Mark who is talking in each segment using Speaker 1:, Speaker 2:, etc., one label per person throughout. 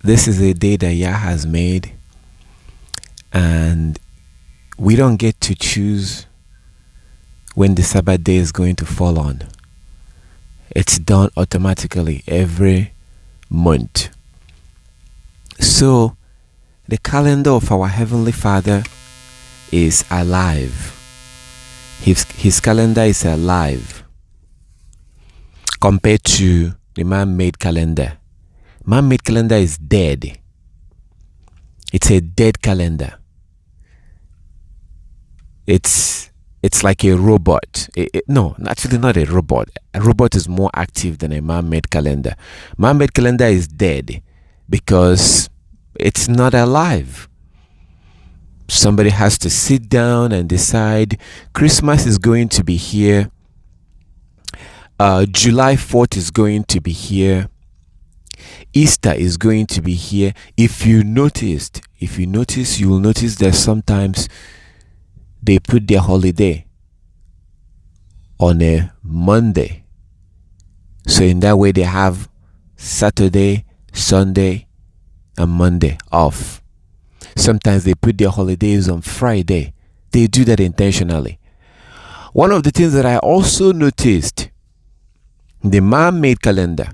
Speaker 1: This is a day that Yah has made, and we don't get to choose when the Sabbath day is going to fall on. It's done automatically every month. So the calendar of our Heavenly Father is alive. His calendar is alive compared to the man-made calendar. Man-made calendar is dead. It's a dead calendar. It's like a robot. No, actually not a robot. A robot is more active than a man-made calendar. Man-made calendar is dead because it's not alive. Somebody has to sit down and decide Christmas is going to be here. July 4th is going to be here. Easter is going to be here. If you notice, you will notice that sometimes they put their holiday on a Monday. So in that way they have Saturday, Sunday, and Monday off. Sometimes they put their holidays on Friday. They do that intentionally. One of the things that I also noticed, the man-made calendar,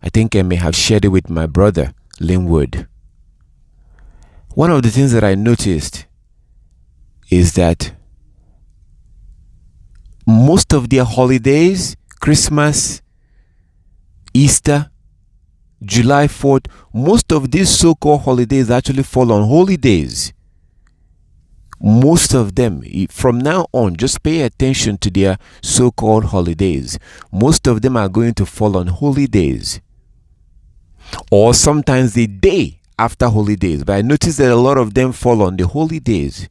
Speaker 1: I think I may have shared it with my brother, Linwood. One of the things that I noticed is that most of their holidays, Christmas, Easter, July 4th, most of these so-called holidays actually fall on holy days. Most of them, from now on, just pay attention to their so-called holidays. Most of them are going to fall on holy days, or sometimes the day after holy days. But I noticed that a lot of them fall on the holy days.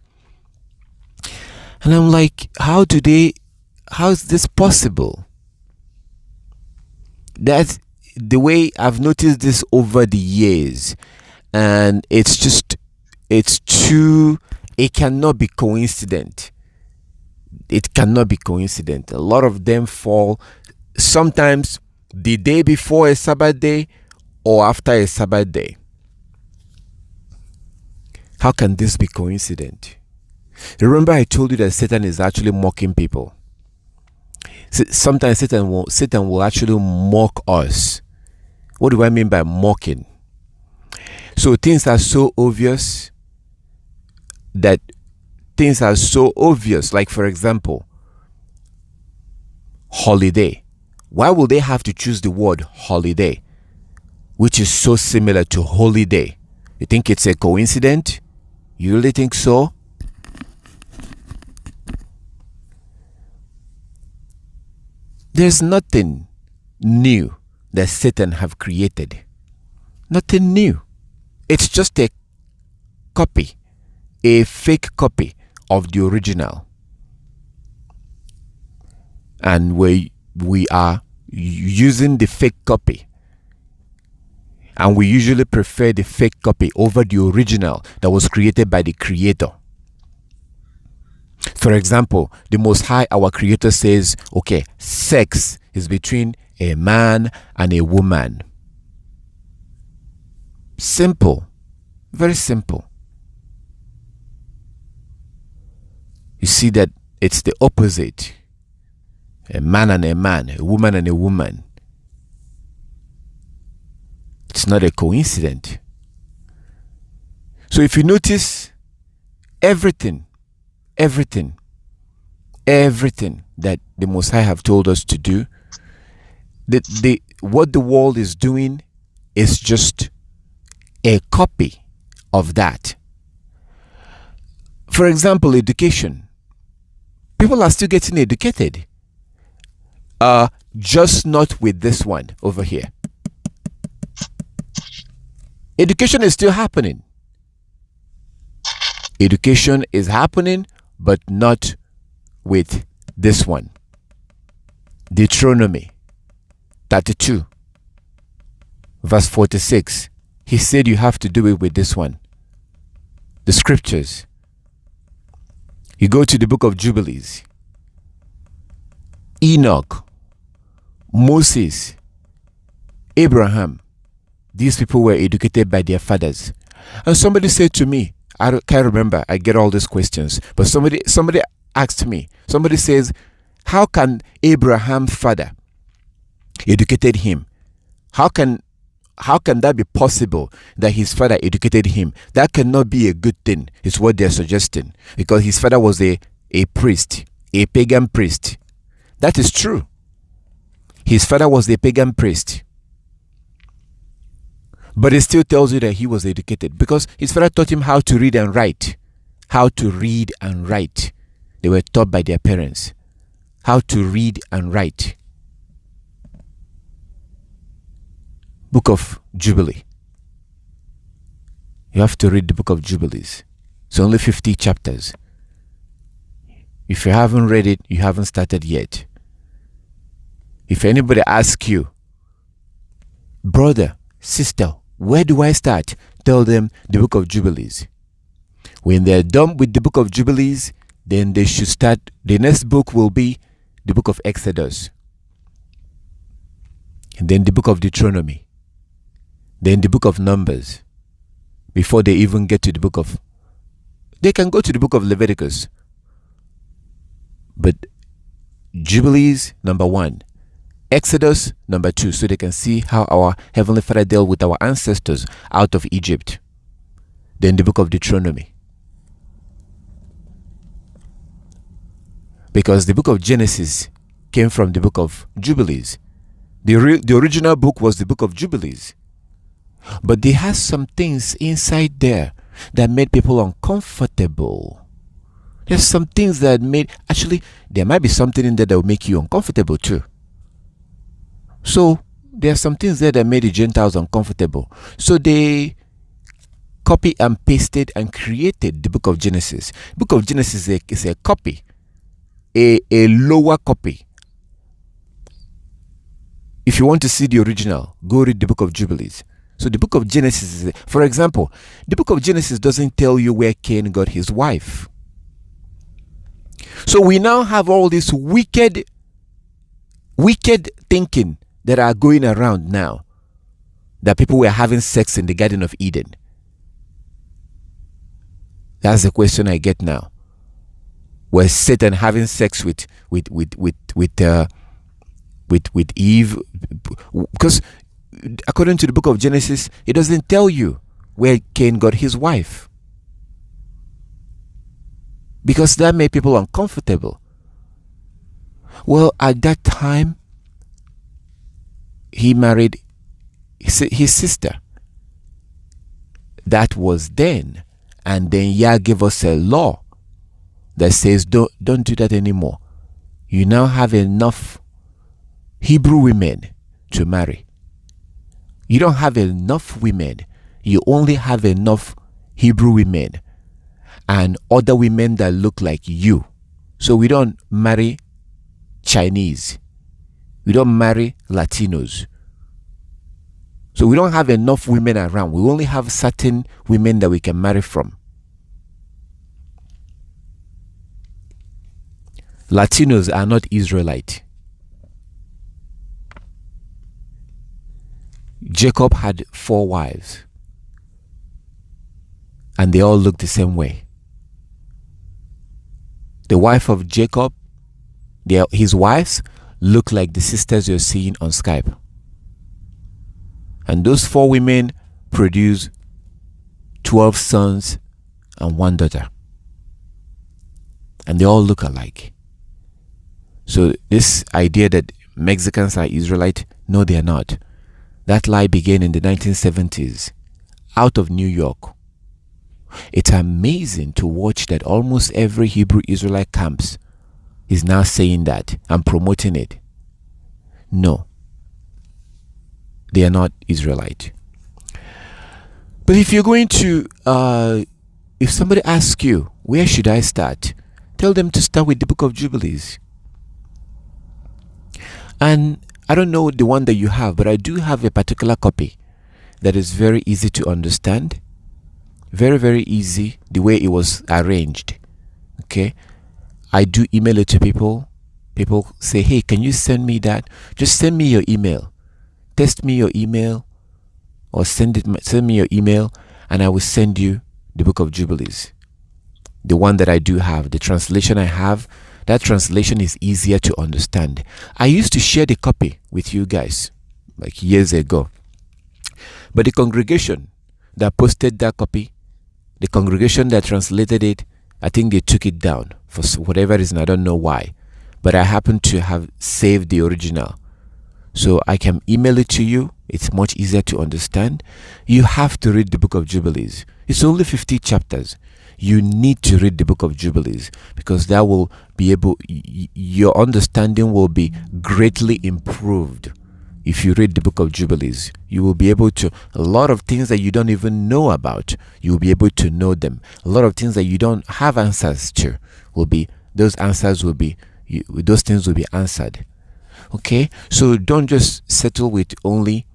Speaker 1: And I'm like, how is this possible? That's the way I've noticed this over the years. And it cannot be coincident. It cannot be coincident. A lot of them fall sometimes the day before a Sabbath day or after a Sabbath day. How can this be coincident? Remember I told you that Satan is actually mocking people. Sometimes Satan will actually mock us. What do I mean by mocking? So things are so obvious, like for example, holiday. Why will they have to choose the word holiday, which is so similar to holy day? You think it's a coincidence? You really think so? There's nothing new that Satan have created. Nothing new. It's just a copy, a fake copy of the original. And we are using the fake copy. And we usually prefer the fake copy over the original that was created by the Creator. For example, the Most High, our Creator, says, okay, sex is between a man and a woman. Simple. Very simple. You see that it's the opposite. A man and a man, a woman and a woman. It's not a coincidence. So if you notice, everything that the Most High have told us to do, what the world is doing is just a copy of that. For example, education. People are still getting educated. Just not with this one over here. Education is still happening. Education is happening, but not with this one. Deuteronomy 32 verse 46. He said you have to do it with this one. The scriptures. You go to the book of Jubilees. Enoch, Moses, Abraham, these people were educated by their fathers. And somebody said to me, can't remember, I get all these questions, but somebody asked me, somebody says, how can Abraham's father educated him? How can that be possible that his father educated him? That cannot be a good thing, is what they're suggesting, because his father was a priest, a pagan priest. That is true. His father was a pagan priest. But it still tells you that he was educated, because his father taught him how to read and write. How to read and write. They were taught by their parents how to read and write. Book of Jubilee. You have to read the book of Jubilees. It's only 50 chapters. If you haven't read it, you haven't started yet. If anybody asks you, brother, sister, where do I start? Tell them the book of Jubilees. When they're done with the book of Jubilees, then they should start. The next book will be the book of Exodus. And then the book of Deuteronomy. Then the book of Numbers. Before they even get to the book of... They can go to the book of Leviticus. But Jubilees, number 1. Exodus, number 2. So they can see how our Heavenly Father dealt with our ancestors out of Egypt. Then the book of Deuteronomy. Because the book of Genesis came from the book of Jubilees. The original book was the book of Jubilees. But they had some things inside there that made people uncomfortable. There's some things that made... Actually, there might be something in there that will make you uncomfortable too. So, there are some things there that made the Gentiles uncomfortable. So they copy and pasted and created the book of Genesis. Book of Genesis is a copy. A lower copy. If you want to see the original, go read the book of Jubilees. So the book of Genesis is, for example, the book of Genesis doesn't tell you where Cain got his wife. So we now have all this wicked thinking that are going around now, that people were having sex in the Garden of Eden. That's the question I get now. Was Satan having sex with Eve? Because according to the book of Genesis, it doesn't tell you where Cain got his wife, because that made people uncomfortable. Well, at that time, he married his sister. That was then. And then Yah gave us a law that says don't do that anymore. You now have enough Hebrew women to marry. You don't have enough women. You only have enough Hebrew women and other women that look like you. So we don't marry Chinese. We don't marry Latinos. So we don't have enough women around. We only have certain women that we can marry from. Latinos are not Israelite. Jacob had 4 wives, and they all looked the same way. The wife of Jacob, his wives look like the sisters you're seeing on Skype. And those 4 women produce 12 sons and 1 daughter. And they all look alike. So this idea that Mexicans are Israelite, no, they are not. That lie began in the 1970s out of New York. It's amazing to watch that almost every Hebrew Israelite camps is now saying that and promoting it. No, they are not Israelite. But if you're going to, if somebody asks you, where should I start? Tell them to start with the book of Jubilees. And I don't know the one that you have, but I do have a particular copy that is very easy to understand. Very, very easy, the way it was arranged. Okay? I do email it to people. People say, hey, can you send me that? Just send me your email. Text me your email, or send me your email, and I will send you the Book of Jubilees. The one that I do have, the translation I have, that translation is easier to understand. I used to share the copy with you guys like years ago. But the congregation that posted that copy, the congregation that translated it, I think they took it down for whatever reason. I don't know why. But I happen to have saved the original. So I can email it to you. It's much easier to understand. You have to read the Book of Jubilees. It's only 50 chapters. You need to read the Book of Jubilees, because that will be able, your understanding will be greatly improved. If you read the Book of Jubilees, you will be able to, a lot of things that you don't even know about, you will be able to know them. A lot of things that you don't have answers to, those things will be answered. Okay, so don't just settle with only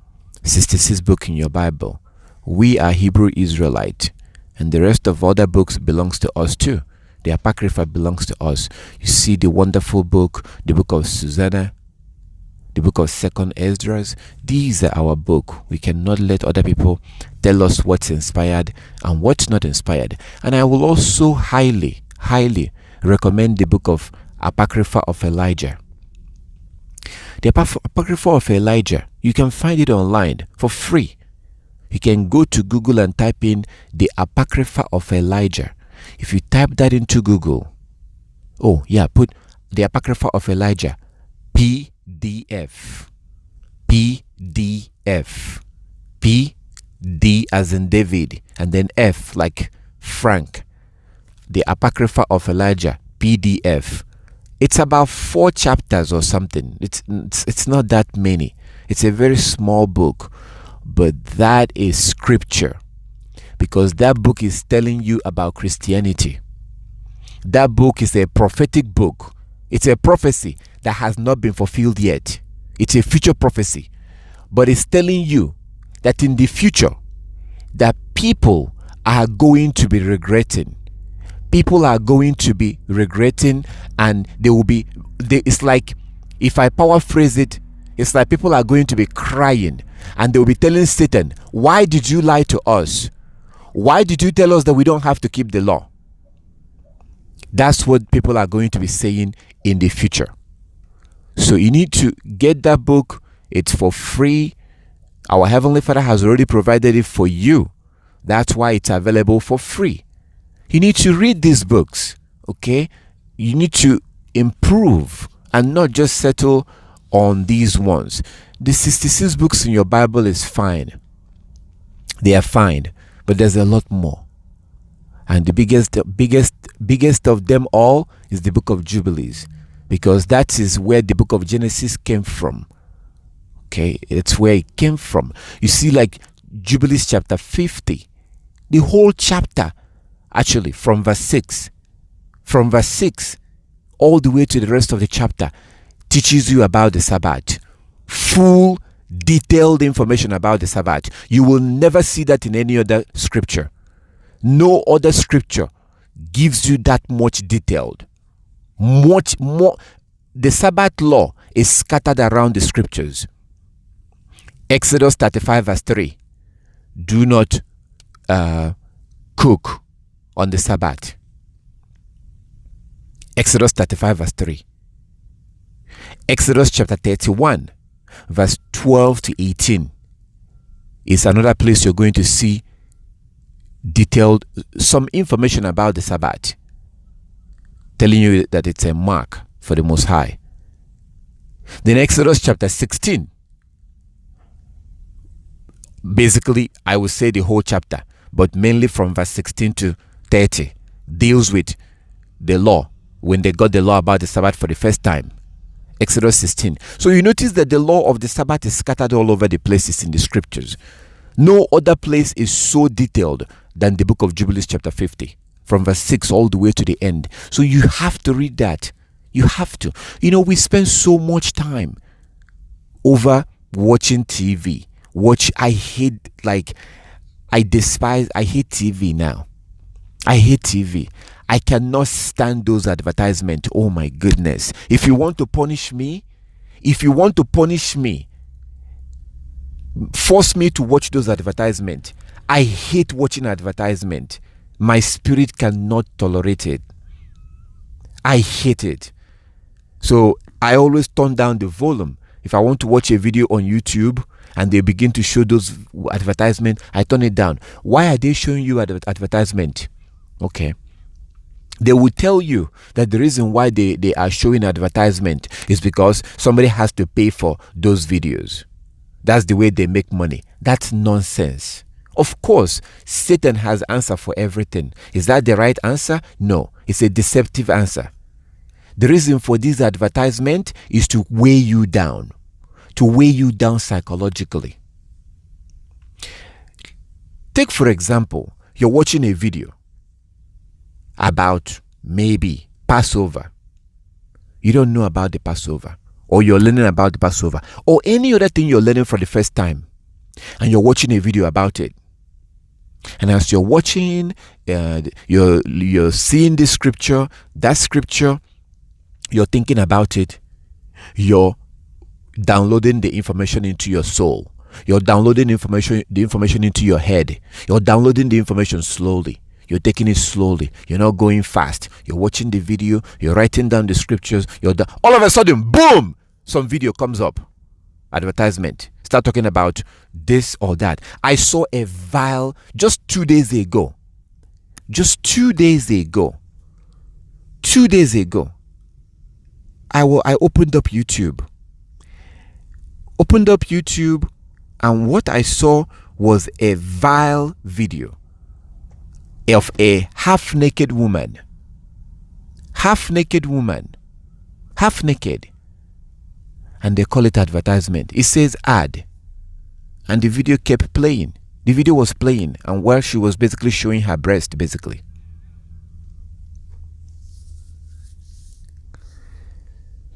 Speaker 1: 66 books in your Bible. We are Hebrew Israelite, and the rest of other books belongs to us too. The Apocrypha belongs to us. You see the wonderful book, the book of Susanna, the book of 2nd Esdras. These are our book. We cannot let other people tell us what's inspired and what's not inspired. And I will also highly recommend the book of Apocrypha of Elijah. The Apocrypha of Elijah, you can find it online for free. You can go to Google and type in the Apocrypha of Elijah. If you type that into Google, put the Apocrypha of Elijah, PDF, P D as in David, and then F like Frank. The Apocrypha of Elijah, PDF. It's about 4 chapters or something. It's not that many. It's a very small book, but that is scripture, because that book is telling you about Christianity. That book is a prophetic book. It's a prophecy that has not been fulfilled yet. It's a future prophecy, but it's telling you that in the future, that people are going to be regretting. People are going to be regretting, and it's like, if I paraphrase it, it's like people are going to be crying, and they will be telling Satan, why did you lie to us? Why did you tell us that we don't have to keep the law? That's what people are going to be saying in the future. So you need to get that book. It's for free. Our Heavenly Father has already provided it for you. That's why it's available for free. You need to read these books, okay? You need to improve and not just settle on these ones. The 66 books in your Bible is fine. They are fine, but there's a lot more. And the biggest of them all is the book of Jubilees, because that is where the book of Genesis came from. Okay, it's where it came from. You see, like Jubilees chapter 50, the whole chapter, actually from verse 6 all the way to the rest of the chapter, teaches you about the Sabbath. Full, detailed information about the Sabbath. You will never see that in any other scripture. No other scripture gives you that much detailed. Much more. The Sabbath law is scattered around the scriptures. Exodus 35 verse 3. Do not cook on the Sabbath. Exodus 35 verse 3. Exodus chapter 31 verse 12 to 18 is another place you're going to see detailed some information about the Sabbath, telling you that it's a mark for the Most High. Then Exodus chapter 16, basically I would say the whole chapter, but mainly from verse 16 to 30, deals with the law, when they got the law about the Sabbath for the first time. Exodus 16. So you notice that the law of the Sabbath is scattered all over the places in the scriptures. No other place is so detailed than the book of Jubilees chapter 50, from verse 6 all the way to the end. So you have to read that. You have to. You know, we spend so much time over watching TV. I hate TV now. I hate TV. I cannot stand those advertisements. Oh my goodness. If you want to punish me, force me to watch those advertisements. I hate watching advertisement. My spirit cannot tolerate it. I hate it. So I always turn down the volume. If I want to watch a video on YouTube and they begin to show those advertisements, I turn it down. Why are they showing you advertisement? Okay. They will tell you that the reason why they are showing advertisement is because somebody has to pay for those videos. That's the way they make money. That's nonsense. Of course, Satan has answer for everything. Is that the right answer? No, it's a deceptive answer. The reason for this advertisement is to weigh you down psychologically. Take, for example, you're watching a video about maybe Passover. You don't know about the Passover, or you're learning about the Passover, or any other thing you're learning for the first time, and you're watching a video about it. And as you're watching, you're seeing this scripture, that scripture, you're thinking about it, you're downloading the information into your soul. You're downloading the information into your head. You're downloading the information slowly. You're taking it slowly. You're not going fast. You're watching the video. You're writing down the scriptures. All of a sudden, boom! Some video comes up. Advertisement. Start talking about this or that. I saw a vial just 2 days ago. Just 2 days ago. 2 days ago. I opened up YouTube. And what I saw was a vile video of a half-naked woman. Half-naked. And they call it advertisement. It says ad. And the video kept playing. The video was playing, and while she was basically showing her breast, basically.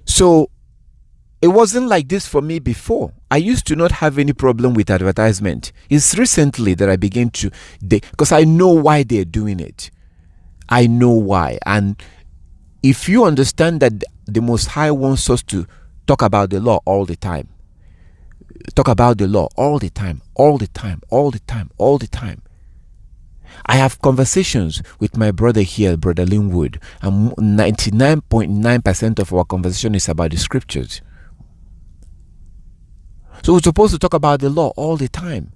Speaker 1: So it wasn't like this for me before. I used to not have any problem with advertisement. It's recently that I began to, because I know why they're doing it. I know why. And if you understand that the Most High wants us to talk about the law all the time, talk about the law all the time. I have conversations with my brother here, Brother Linwood, and 99.9% of our conversation is about the scriptures. So we're supposed to talk about the law all the time.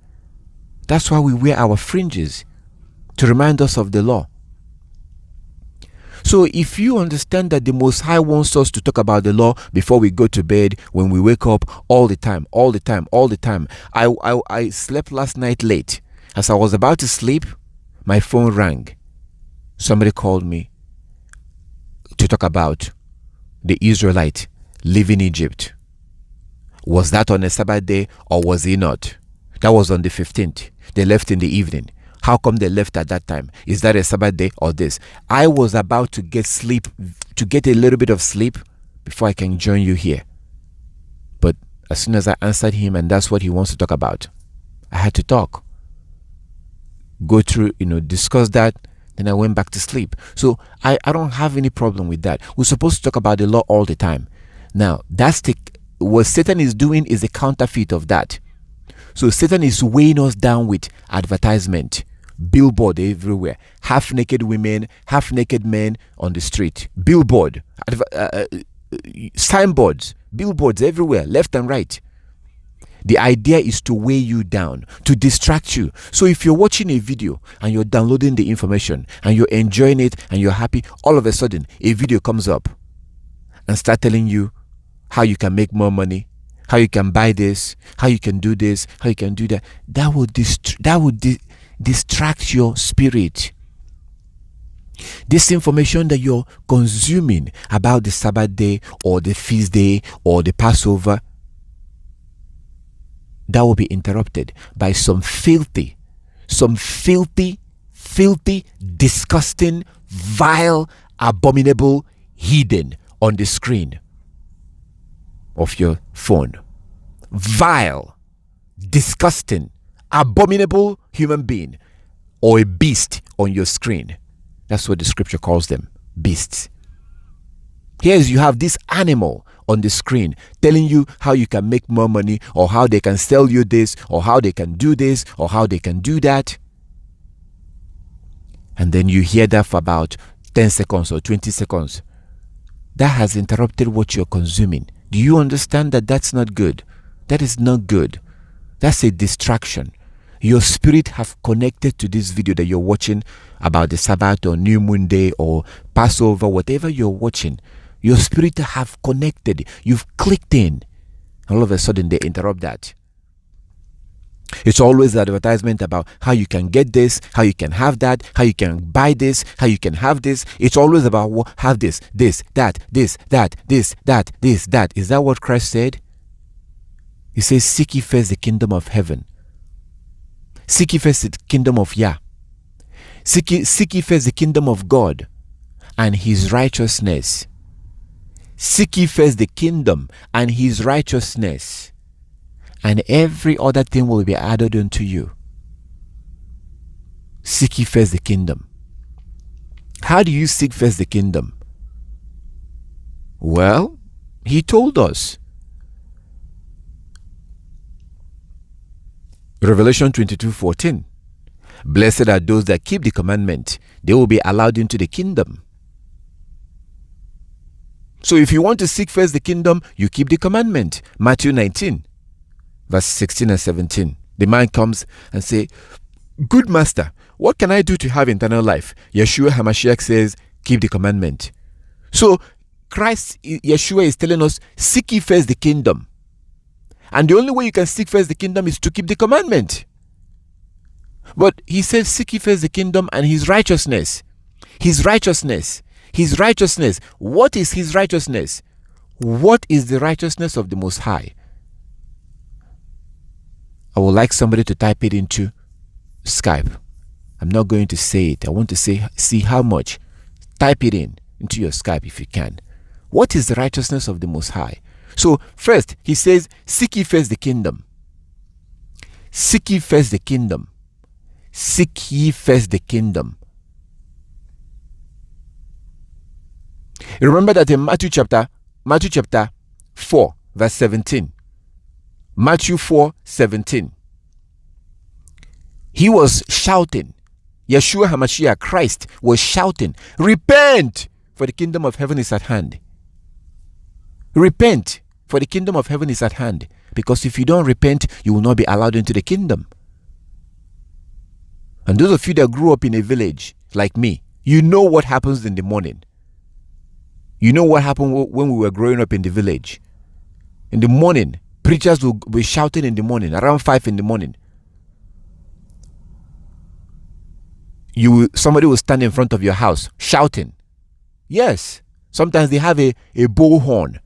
Speaker 1: That's why we wear our fringes, to remind us of the law. So if you understand that the Most High wants us to talk about the law before we go to bed, when we wake up, all the time. I slept last night late. As I was about to sleep, my phone rang. Somebody called me to talk about the Israelites leaving Egypt. Was that on a Sabbath day or was it not? That was on the 15th. They left in the evening. How come they left at that time? Is that a Sabbath day or this? I was about to get a little bit of sleep before I can join you here. But as soon as I answered him, and that's what he wants to talk about, I had to talk. Go through, discuss that. Then I went back to sleep. So I don't have any problem with that. We're supposed to talk about the law all the time. Now, what Satan is doing is a counterfeit of that. So Satan is weighing us down with advertisement, billboard everywhere, half-naked women, half-naked men on the street, billboard, signboards, billboards everywhere, left and right. The idea is to weigh you down, to distract you. So if you're watching a video and you're downloading the information and you're enjoying it and you're happy, all of a sudden a video comes up and start telling you how you can make more money, how you can buy this, how you can do this, how you can do that. That will distract your spirit. This information that you're consuming about the Sabbath day or the feast day or the Passover, that will be interrupted by some filthy, disgusting, vile, abominable heathen on the screen of your phone. Vile, disgusting, abominable human being or a beast on your screen. That's what the scripture calls them, beasts. Here you have this animal on the screen telling you how you can make more money, or how they can sell you this, or how they can do this, or how they can do that. And then you hear that for about 10 seconds or 20 seconds. That has interrupted what you're consuming. Do you understand that that's not good? That is not good. That's a distraction. Your spirit have connected to this video that you're watching about the Sabbath or New Moon Day or Passover, whatever you're watching. Your spirit have connected. You've clicked in. All of a sudden they interrupt that. It's always an advertisement about how you can get this, how you can have that, how you can buy this, how you can have this. It's always about have this, that. Is that what Christ said? He says, seek ye first the kingdom of heaven. Seek ye first the kingdom of Yah. Seek ye first the kingdom of God and his righteousness. Seek ye first the kingdom and his righteousness, and every other thing will be added unto you. Seek ye first the kingdom. How do you seek first the kingdom? Well, he told us. Revelation 22:14. Blessed are those that keep the commandment. They will be allowed into the kingdom. So if you want to seek first the kingdom, you keep the commandment. Matthew 19. Verse 16 and 17. The man comes and say, good master, what can I do to have eternal life? Yeshua HaMashiach says, keep the commandment. So Yeshua is telling us, seek ye first the kingdom. And the only way you can seek first the kingdom is to keep the commandment. But he says, seek ye first the kingdom and his righteousness. His righteousness. His righteousness. What is his righteousness? What is the righteousness of the Most High? I would like somebody to type it into Skype. I'm not going to say it. I want to see how much. Type it into your Skype if you can. What is the righteousness of the Most High? So first, he says, seek ye first the kingdom. Seek ye first the kingdom. Seek ye first the kingdom. You remember that in Matthew chapter 4, verse 17. Matthew 4:17. He was shouting. Yeshua HaMashiach, Christ, was shouting, repent, for the kingdom of heaven is at hand. Repent, for the kingdom of heaven is at hand. Because if you don't repent, you will not be allowed into the kingdom. And those of you that grew up in a village like me, you know what happens in the morning. You know what happened when we were growing up in the village. In the morning, preachers will be shouting in the morning, around 5 in the morning. Somebody will stand in front of your house shouting. Yes, sometimes they have a bullhorn,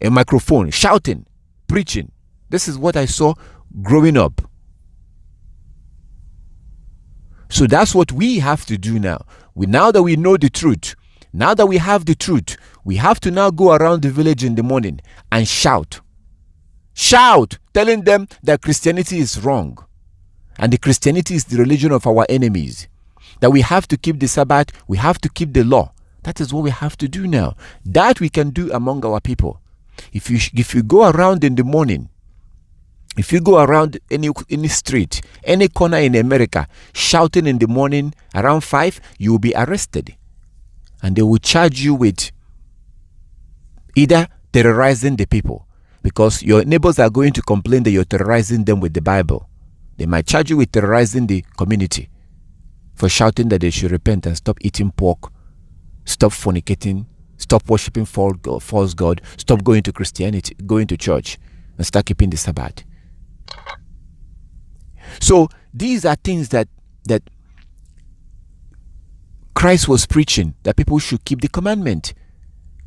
Speaker 1: a microphone, shouting, preaching. This is what I saw growing up. So that's what we have to do now. Now that we know the truth, now that we have the truth, we have to now go around the village in the morning and shout. Shout, telling them that Christianity is wrong. And the Christianity is the religion of our enemies. That we have to keep the Sabbath, we have to keep the law. That is what we have to do now. That we can do among our people. If you go around in the morning, if you go around any street, any corner in America, shouting in the morning around 5, you will be arrested. And they will charge you with either terrorizing the people, because your neighbors are going to complain that you're terrorizing them with the Bible. They might charge you with terrorizing the community for shouting that they should repent and stop eating pork, stop fornicating, stop worshiping false God, stop going to Christianity, going to church, and start keeping the Sabbath. So these are things that Christ was preaching, that people should keep the commandment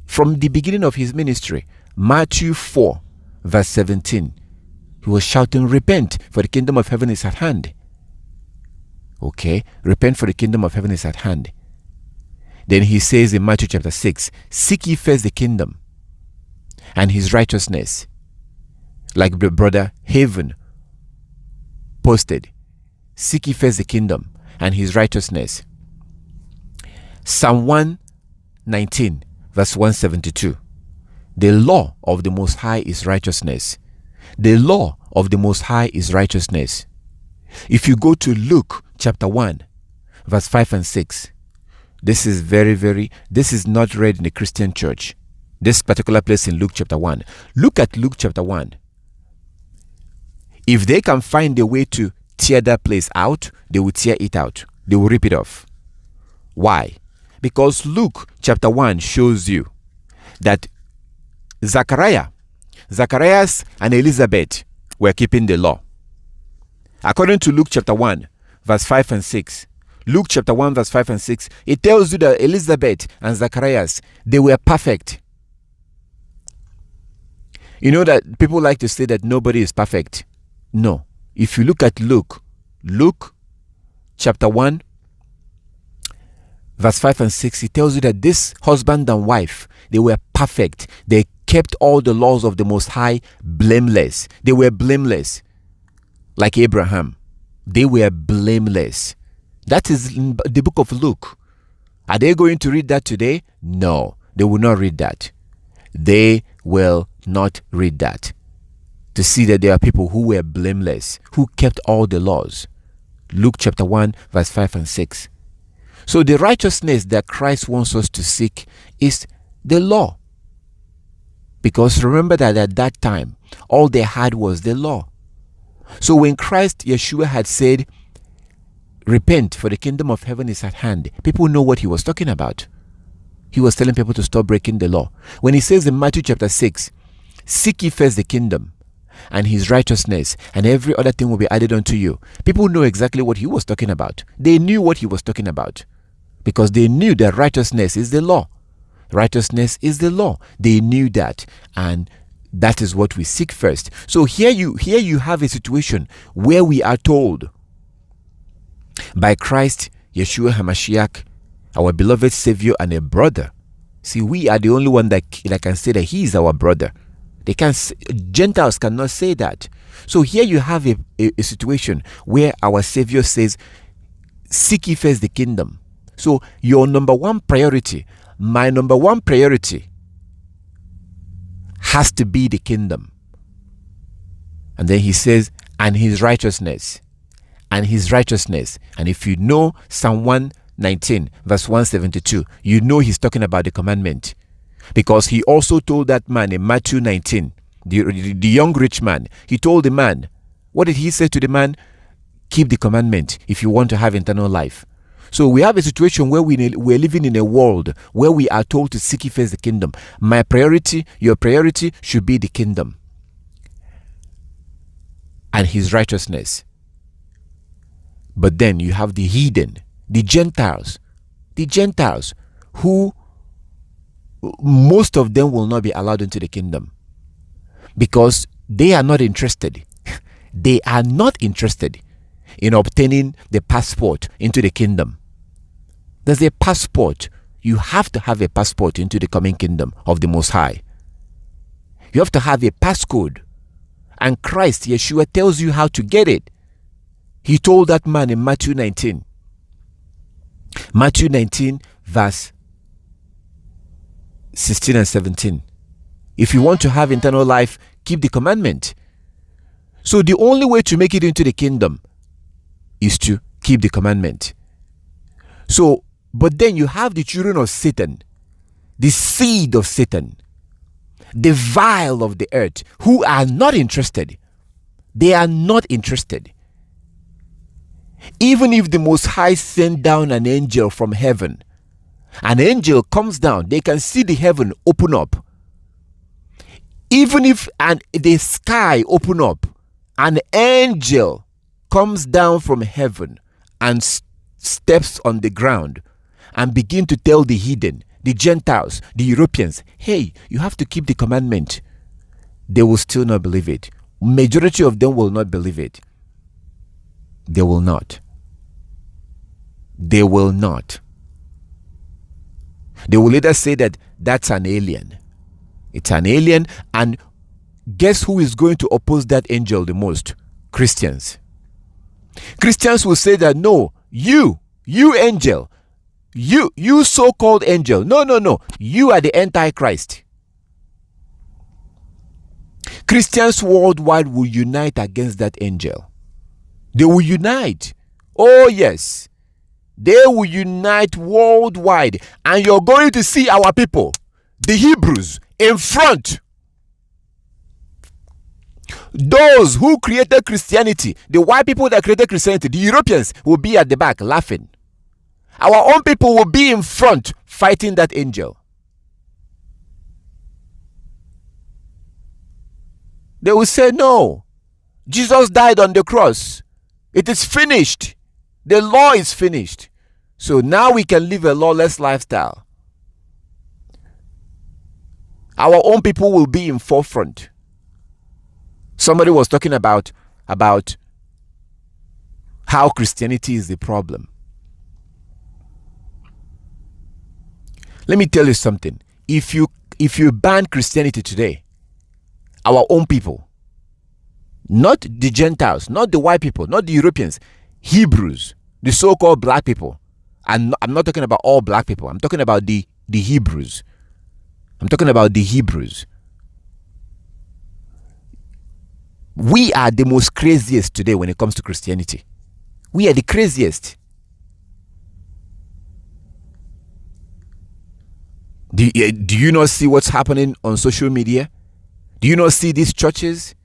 Speaker 1: from the beginning of his ministry. Matthew 4, verse 17. He was shouting, repent, for the kingdom of heaven is at hand. Okay, repent, for the kingdom of heaven is at hand. Then he says in Matthew chapter 6, seek ye first the kingdom and his righteousness. Like the brother Haven posted, seek ye first the kingdom and his righteousness. Psalm 119, verse 172. The law of the Most High is righteousness. The law of the Most High is righteousness. If you go to Luke chapter 1, verse 5 and 6, this is this is not read in the Christian church. This particular place in Luke chapter 1. Look at Luke chapter 1. If they can find a way to tear that place out, they will tear it out. They will rip it off. Why? Because Luke chapter 1 shows you that Zacharias and Elizabeth were keeping the law. According to Luke chapter 1, verse 5 and 6, Luke chapter 1, verse 5 and 6, it tells you that Elizabeth and Zacharias, they were perfect. You know that people like to say that nobody is perfect. No. If you look at Luke chapter 1, verse 5 and 6, it tells you that this husband and wife, they were perfect. They kept all the laws of the Most High blameless. They were blameless. Like Abraham. They were blameless. That is in the book of Luke. Are they going to read that today? No, they will not read that. They will not read that. To see that there are people who were blameless, who kept all the laws. Luke chapter 1, verse 5 and 6. So the righteousness that Christ wants us to seek is the law. Because remember that at that time, all they had was the law. So when Christ Yeshua had said, repent, for the kingdom of heaven is at hand, people know what he was talking about. He was telling people to stop breaking the law. When he says in Matthew chapter 6, seek ye first the kingdom and his righteousness, and every other thing will be added unto you. People know exactly what he was talking about. They knew what he was talking about because they knew that righteousness is the law. Righteousness is the law. They knew that, and that is what we seek first. So here you have a situation where we are told by Christ Yeshua HaMashiach, our beloved Savior and a brother. See, we are the only one that can say that he is our brother. Gentiles cannot say that. So here you have a situation where our Savior says, seek ye first the kingdom. So your number one priority, my number one priority has to be the kingdom. And then he says, and his righteousness. And his righteousness. And if you know Psalm 119, verse 172, you know he's talking about the commandment. Because he also told that man in Matthew 19, the young rich man, he told the man, what did he say to the man? Keep the commandment if you want to have eternal life. So we have a situation where we're living in a world where we are told to seek first the kingdom. My priority, your priority should be the kingdom and his righteousness. But then you have the heathen, the Gentiles who most of them will not be allowed into the kingdom because they are not interested. They are not interested in obtaining the passport into the kingdom. There's a passport. You have to have a passport into the coming kingdom of the Most High. You have to have a passcode. And Christ, Yeshua, tells you how to get it. He told that man in Matthew 19. Matthew 19, verse 16 and 17. If you want to have eternal life, keep the commandment. So the only way to make it into the kingdom is to keep the commandment. So, but then you have the children of Satan, the seed of Satan, the vial of the earth, who are not interested. They are not interested. Even if the Most High sent down an angel from heaven, an angel comes down, they can see the heaven open up. Even if the sky open up, an angel comes down from heaven and steps on the ground and begin to tell the heathen, the Gentiles, the Europeans, hey, you have to keep the commandment. They will still not believe it. Majority of them will not believe it. They will not. They will not. They will either say that that's an alien. It's an alien, and guess who is going to oppose that angel the most? Christians. Christians will say that no, you angel, you so-called angel, no, you are the Antichrist. Christians worldwide will unite against that angel. They will unite. Oh yes. They will unite worldwide. And you're going to see our people, the Hebrews, in front. Those who created Christianity, the white people that created Christianity, the Europeans, will be at the back laughing. Our own people will be in front fighting that angel. They will say, no, Jesus died on the cross. It is finished. The law is finished. So now we can live a lawless lifestyle. Our own people will be in forefront. Somebody was talking about how Christianity is the problem. Let me tell you something. If you ban Christianity today, our own people, not the Gentiles, not the white people, not the Europeans, Hebrews, the so-called black people, and I'm not talking about all black people, I'm talking about the Hebrews. I'm talking about the Hebrews. We are the most craziest today when it comes to Christianity. We are the craziest. Do you not see what's happening on social media? Do you not see these churches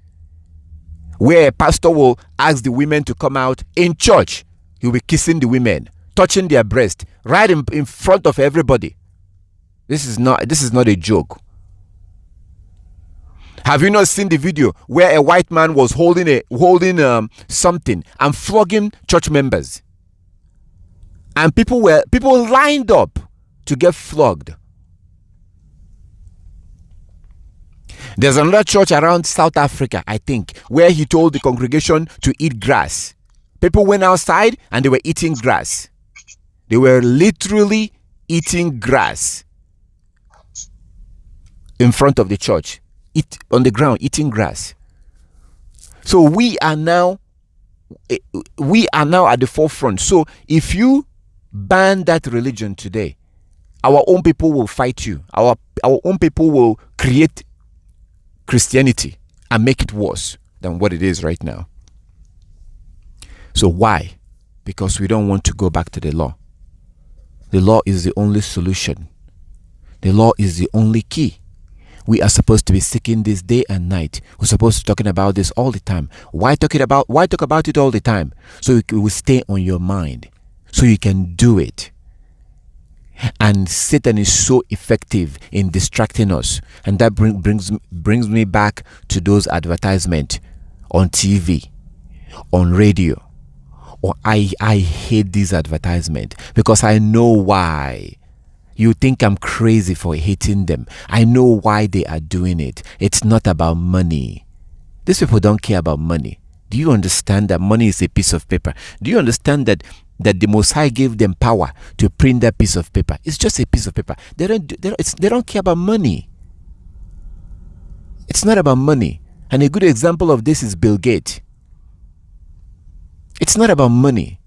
Speaker 1: where a pastor will ask the women to come out in church? He'll be kissing the women, touching their breast, right in front of everybody. This is not a joke. Have you not seen the video where a white man was holding something and flogging church members? And people lined up to get flogged. There's another church around South Africa, I think, where he told the congregation to eat grass. People went outside and they were eating grass. They were literally eating grass in front of the church. On the ground, eating grass. So we are now at the forefront. So if you ban that religion today, our own people will fight you. Our own people will create Christianity and make it worse than what it is right now. So why? Because we don't want to go back to the law. The law is the only solution. The law is the only key. We are supposed to be seeking this day and night. We're supposed to be talking about this all the time. Why talk about it all the time? So it will stay on your mind. So you can do it. And Satan is so effective in distracting us. And that brings me back to those advertisements on TV, on radio. Or I hate these advertisements because I know why. You think I'm crazy for hating them. I know why they are doing it. It's not about money. These people don't care about money. Do you understand that money is a piece of paper? Do you understand that the Most High gave them power to print that piece of paper? It's just a piece of paper. They don't care about money. It's not about money. And a good example of this is Bill Gates. It's not about money.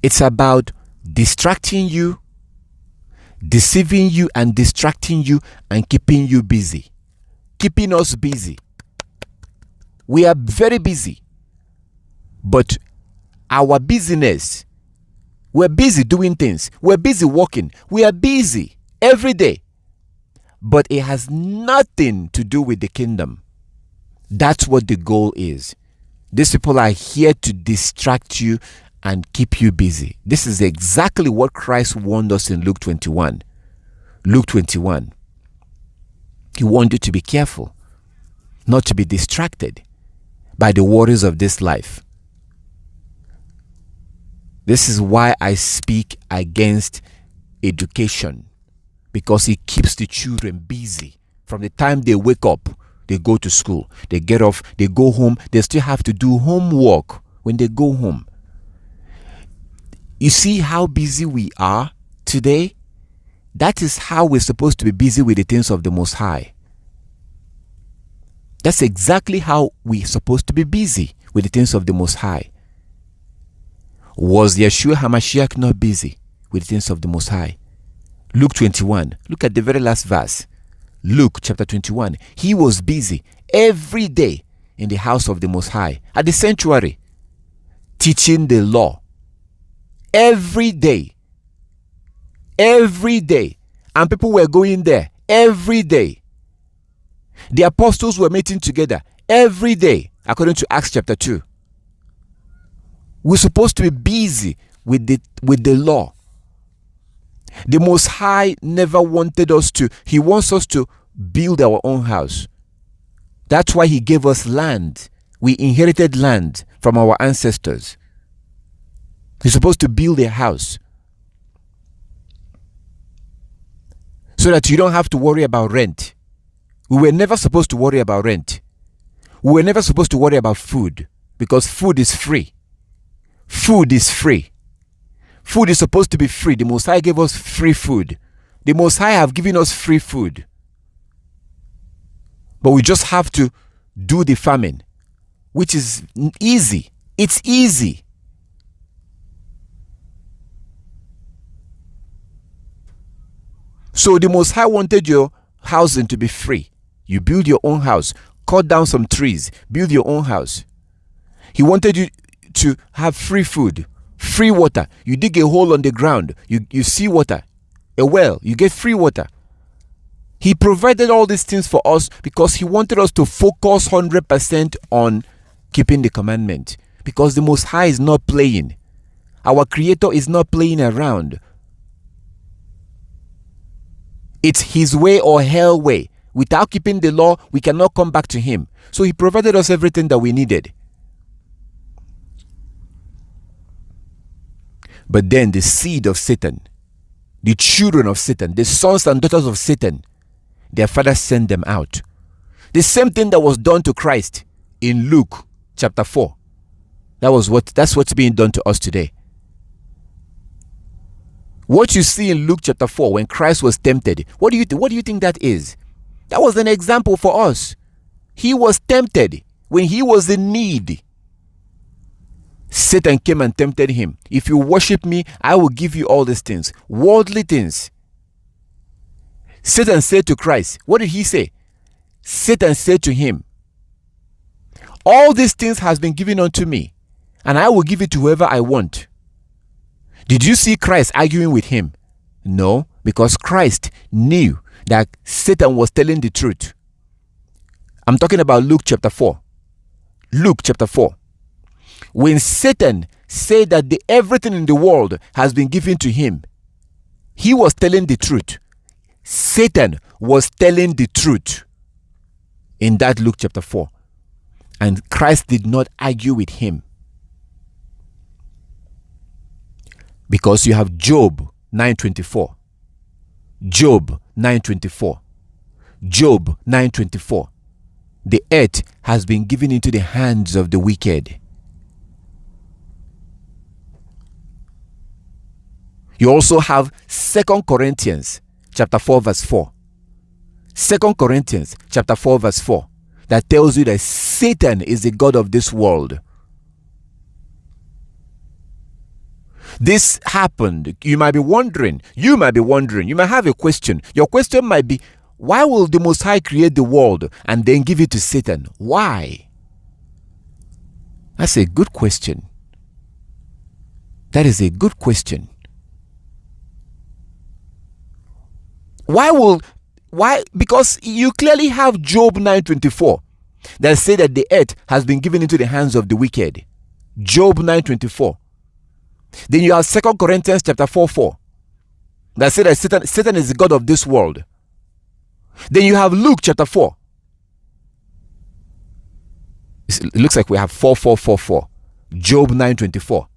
Speaker 1: It's about distracting you, deceiving you and distracting you and keeping you busy. Keeping us busy. We are very busy. But our busyness, we're busy doing things. We're busy working. We are busy every day. But it has nothing to do with the kingdom. That's what the goal is. These people are here to distract you and keep you busy. This is exactly what Christ warned us in Luke 21. Luke 21. He warned you to be careful, not to be distracted by the worries of this life. This is why I speak against education, because it keeps the children busy. From the time they wake up, they go to school, they get off, they go home, they still have to do homework when they go home. You see how busy we are today? That is how we're supposed to be busy with the things of the Most High. That's exactly how we're supposed to be busy with the things of the Most High. Was Yeshua HaMashiach not busy with the things of the Most High? Luke 21. Look at the very last verse. Luke chapter 21. He was busy every day in the house of the Most High, at the sanctuary, teaching the law. Every day. Every day. And people were going there every day. The apostles were meeting together every day, according to Acts chapter 2. We're supposed to be busy with the law. The Most High never wanted us to. He wants us to build our own house. That's why He gave us land. We inherited land from our ancestors. You're supposed to build a house so that you don't have to worry about rent. We were never supposed to worry about rent. We were never supposed to worry about food, because food is free. Food is free. Food is supposed to be free. The Most High gave us free food. The Most High have given us free food. But we just have to do the farming, which is easy. It's easy. So the Most High wanted your housing to be free. You build your own house, cut down some trees, build your own house. He wanted you to have free food, free water. You dig a hole on the ground, you see water, a well, you get free water. He provided all these things for us because He wanted us to focus 100% on keeping the commandment. Because the Most High is not playing. Our Creator is not playing around. It's His way or hell way. Without keeping the law, we cannot come back to Him. So He provided us everything that we needed. But then the seed of Satan, the children of Satan, the sons and daughters of Satan, their father sent them out. The same thing that was done to Christ in Luke chapter 4. That's what's being done to us today. What you see in Luke chapter 4 when Christ was tempted, what do you think that is? That was an example for us. He was tempted when He was in need. Satan came and tempted Him. If you worship me, I will give you all these things, worldly things. Satan said to Christ, what did He say? Satan said to Him, all these things has been given unto me, and I will give it to whoever I want. Did you see Christ arguing with him? No, because Christ knew that Satan was telling the truth. I'm talking about Luke chapter 4. Luke chapter 4. When Satan said that everything in the world has been given to him, he was telling the truth. Satan was telling the truth in that Luke chapter 4. And Christ did not argue with him. Because you have Job 9:24. Job 9:24. Job 9:24. The earth has been given into the hands of the wicked. You also have 2 Corinthians chapter 4 verse 4. 2 Corinthians chapter 4 verse 4. That tells you that Satan is the god of this world. This happened. You might be wondering. You might have a question. Your question might be, why will the Most High create the world and then give it to Satan? Why? That's a good question. That is a good question. Why? Because you clearly have Job 9:24 that say that the earth has been given into the hands of the wicked. Job 9:24. Then you have 2 Corinthians chapter 4:4 that say that Satan is the god of this world. Then you have Luke chapter 4. It looks like we have 4:4:4:4. Job 9:24.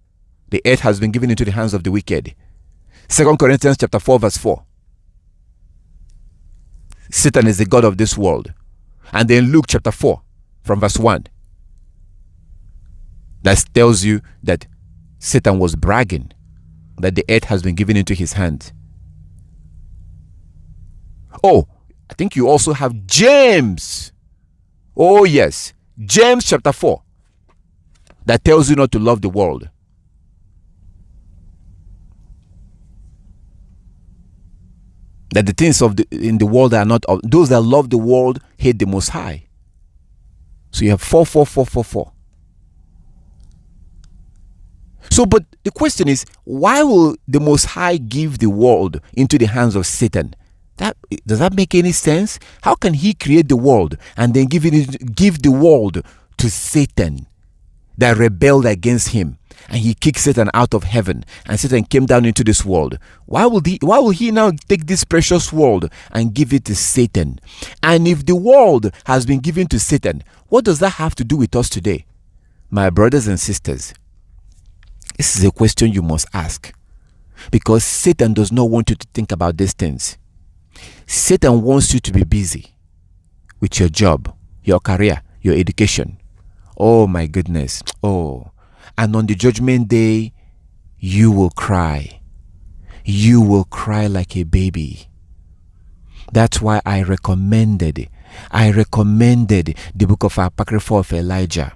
Speaker 1: The earth has been given into the hands of the wicked. 2 Corinthians chapter 4 verse 4. Satan is the god of this world. And then Luke chapter 4 from verse 1. That tells you that Satan was bragging that the earth has been given into his hand. Oh, I think you also have James. Oh yes, James chapter 4. That tells you not to love the world. That the things in the world are not of those that love the world hate the Most High. So you have 4, 4, 4, 4, 4. So, but the question is, why will the Most High give the world into the hands of Satan? Does that make any sense? How can he create the world and then give the world to Satan that rebelled against him? And he kicked Satan out of heaven, and Satan came down into this world. Why will he now take this precious world and give it to Satan? And if the world has been given to Satan, what does that have to do with us today? My brothers and sisters, this is a question you must ask, because Satan does not want you to think about these things. Satan wants you to be busy with your job, your career, your education. Oh my goodness. Oh. And on the judgment day, you will cry. You will cry like a baby. That's why I recommended the book of Apocrypha of Elijah.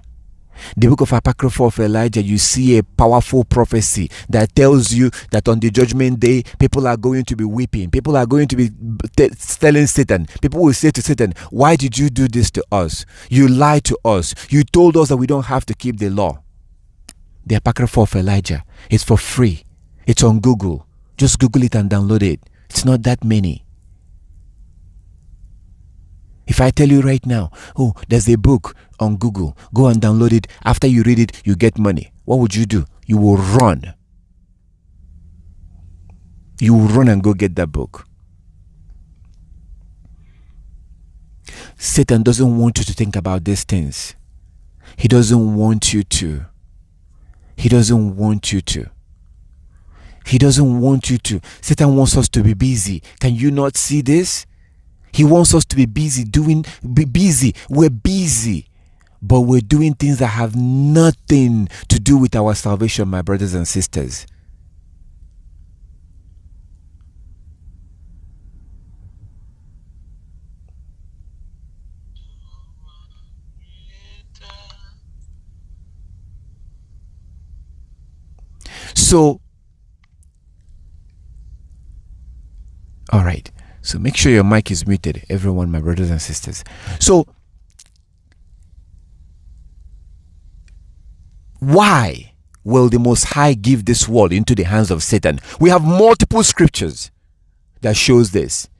Speaker 1: The book of Apocrypha of Elijah, you see a powerful prophecy that tells you that on the judgment day, people are going to be weeping. People are going to be telling Satan. People will say to Satan, why did you do this to us? You lied to us. You told us that we don't have to keep the law. The Apocrypha of Elijah, it's for free. It's on Google. Just Google it and download it. It's not that many. If I tell you right now, oh, there's a book on Google, go and download it. After you read it, you get money. What would you do? You will run. You will run and go get that book. Satan doesn't want you to think about these things. He doesn't want you to. He doesn't want you to. He doesn't want you to. Satan wants us to be busy. Can you not see this? He wants us to be busy be busy. We're busy, but we're doing things that have nothing to do with our salvation, my brothers and sisters. So, all right. So make sure your mic is muted, everyone, my brothers and sisters. So, why will the Most High give this world into the hands of Satan? We have multiple scriptures that shows this.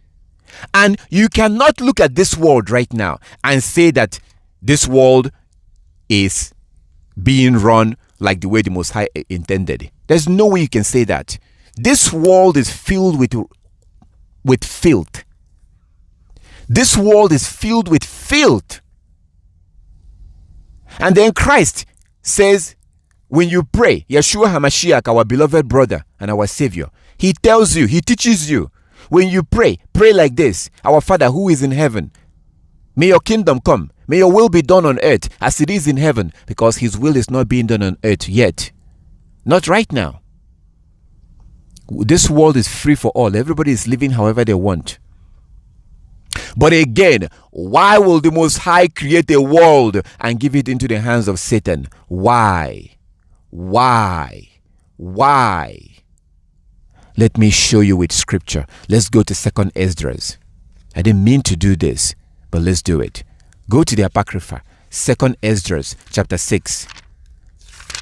Speaker 1: And you cannot look at this world right now and say that this world is being run like the way the Most High intended. There's no way you can say that. This world is filled with filth. This world is filled with filth. And then Christ says, when you pray, Yeshua HaMashiach, our beloved brother and our Savior, he tells you, he teaches you, when you pray like this: Our Father who is in heaven, may your kingdom come, may your will be done on earth as it is in heaven, because his will is not being done on earth yet. Not right now. This world is free for all. Everybody is living however they want. But again, why will the Most High create a world and give it into the hands of Satan? Why? Why? Let me show you with scripture. Let's go to 2nd Esdras. I didn't mean to do this, but let's do it. Go to the Apocrypha, 2nd Esdras, chapter 6.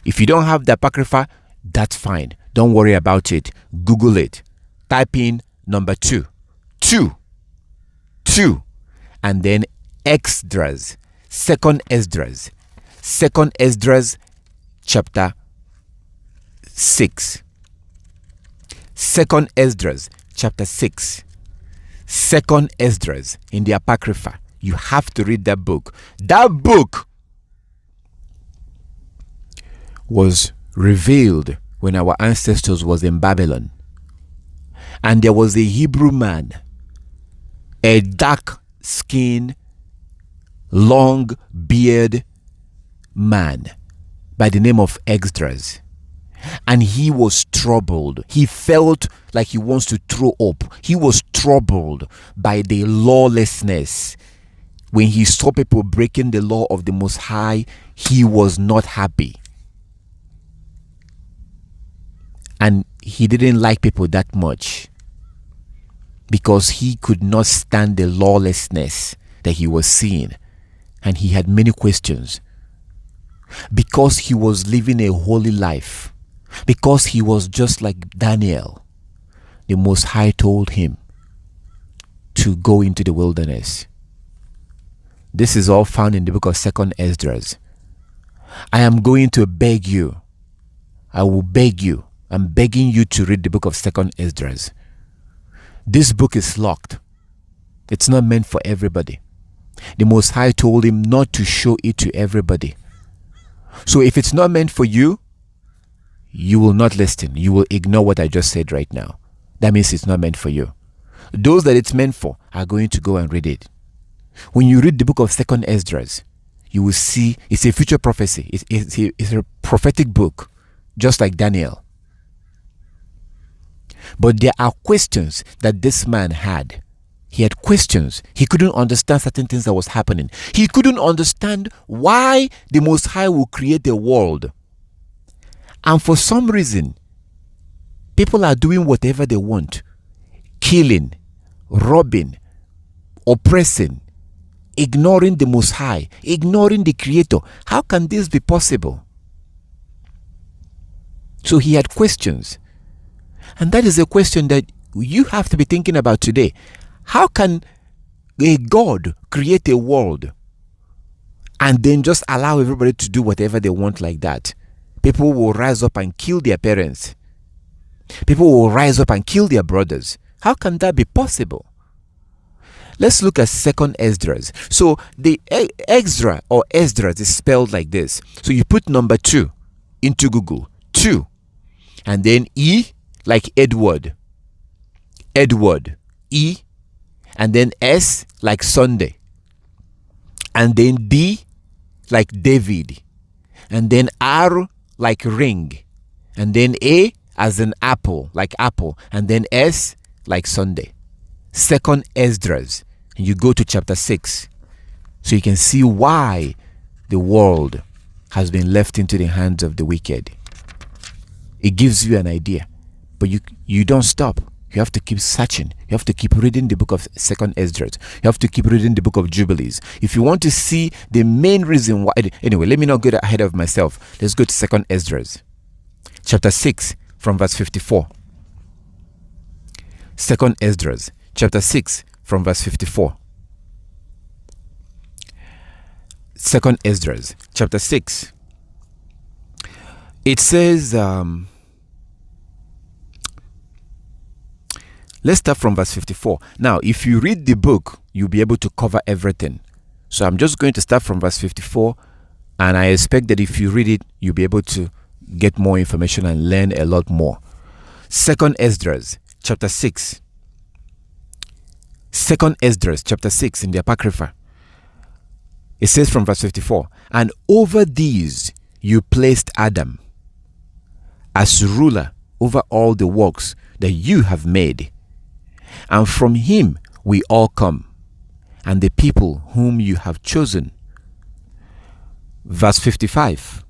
Speaker 1: If you don't have the Apocrypha, that's fine. Don't worry about it. Google it. Type in number 2. 2. And then Esdras. 2nd Esdras. 2nd Esdras chapter 6. 2nd Esdras chapter 6. 2nd Esdras in the Apocrypha. You have to read that book. That book was revealed when our ancestors was in Babylon. And there was a Hebrew man, a dark-skinned, long-beard man by the name of Esdras. And he was troubled. He felt like he wants to throw up. He was troubled by the lawlessness. When he saw people breaking the law of the Most High, he was not happy. And he didn't like people that much, because he could not stand the lawlessness that he was seeing. and he had many questions. Because he was living a holy life, because he was just like Daniel, the Most High told him to go into the wilderness. This is all found in the book of 2nd Esdras. I am going to beg you. I will beg you. I'm begging you to read the book of 2nd Esdras. This book is locked. It's not meant for everybody. The Most High told him not to show it to everybody. So if it's not meant for you, you will not listen. You will ignore what I just said right now. That means it's not meant for you. Those that it's meant for are going to go and read it. When you read the book of 2nd Esdras, you will see it's a future prophecy. It's a prophetic book, just like Daniel. But there are questions that this man had. He had questions. He couldn't understand certain things that was happening. He couldn't understand why the Most High will create a world. And for some reason, people are doing whatever they want. Killing, robbing, oppressing, ignoring the Most High, ignoring the Creator. How can this be possible? So he had questions. And that is a question that you have to be thinking about today. How can a God create a world and then just allow everybody to do whatever they want like that? People will rise up and kill their parents. People will rise up and kill their brothers. How can that be possible? Let's look at 2nd Esdras. So the Ezra or Esdras is spelled like this. So you put number 2 into Google. 2. And then E like Edward. Edward. E. And then S like Sunday. And then D like David. And then R like ring. And then A as an apple, like apple. And then S like Sunday. 2nd Esdras. And you go to chapter 6. So you can see why the world has been left into the hands of the wicked. It gives you an idea. But you don't stop. You have to keep searching. You have to keep reading the book of 2nd Esdras. You have to keep reading the book of Jubilees. If you want to see the main reason why... Anyway, let me not get ahead of myself. Let's go to 2nd Esdras. Chapter 6 from verse 54. 2nd Esdras. Chapter 6 from verse 54. 2nd Esdras. Chapter 6. It says... Let's start from verse 54. Now, if you read the book, you'll be able to cover everything. So I'm just going to start from verse 54. And I expect that if you read it, you'll be able to get more information and learn a lot more. 2nd Esdras, chapter 6. 2nd Esdras, chapter 6 in the Apocrypha. It says from verse 54, and over these you placed Adam as ruler over all the works that you have made. And from him we all come, and the people whom you have chosen. Verse 55.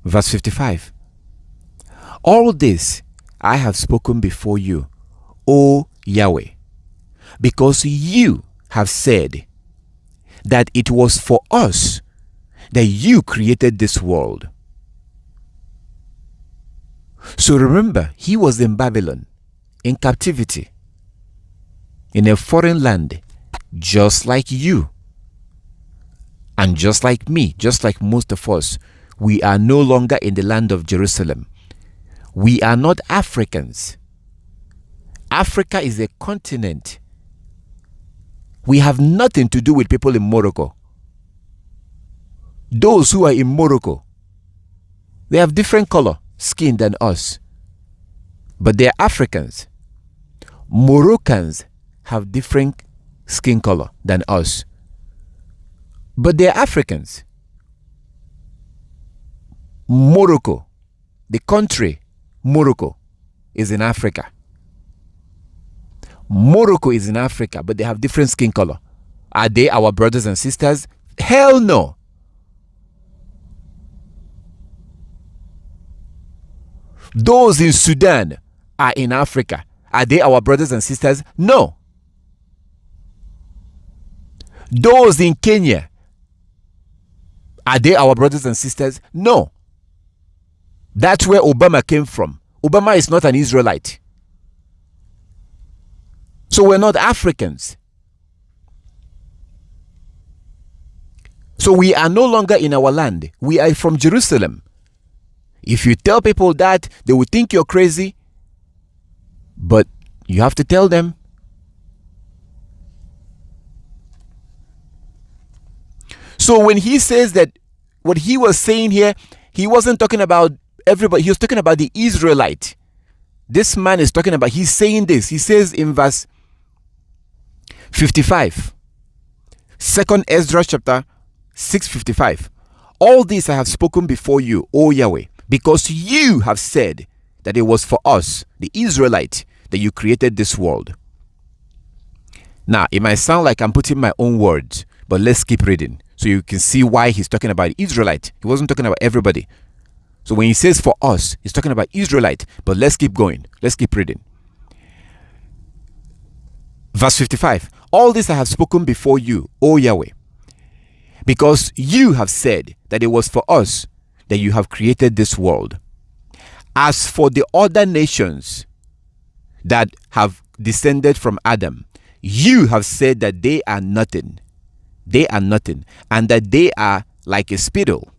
Speaker 1: Verse 55. All this I have spoken before you, O Yahweh, because you have said that it was for us that you created this world. So remember, he was in Babylon, in captivity, in a foreign land, just like you and just like me, just like most of us. We are no longer in the land of Jerusalem. We are not Africans. Africa is a continent. We have nothing to do with people in Morocco. Those who are in Morocco, they have different color skin than us, but they are Africans. Moroccans have different skin color than us, but they are Africans. Morocco, the country Morocco, is in Africa. Morocco is in Africa, but they have different skin color. Are they our brothers and sisters? Hell no. Those in Sudan are in Africa. Are they our brothers and sisters? No. Those in Kenya Are they our brothers and sisters? No. That's where Obama came from. Obama is not an Israelite. So we're not Africans. So we are no longer in our land. We are from Jerusalem. If you tell people that, they will think you're crazy. But you have to tell them. So when he says that, what he was saying here, he wasn't talking about everybody. He was talking about the Israelite. This man is talking about, he's saying this. He says in verse 55, 2nd Ezra chapter 6:55. All this I have spoken before you, O Yahweh, because you have said that it was for us, the Israelite, that you created this world. Now, it might sound like I'm putting my own words, but let's keep reading so you can see why he's talking about Israelite. He wasn't talking about everybody. So when he says for us, he's talking about Israelite, but let's keep going. Let's keep reading. Verse 55. All this I have spoken before you, O Yahweh, because you have said that it was for us that you have created this world. As for the other nations that have descended from Adam, you have said that they are nothing. They are nothing, and that they are like a spittle.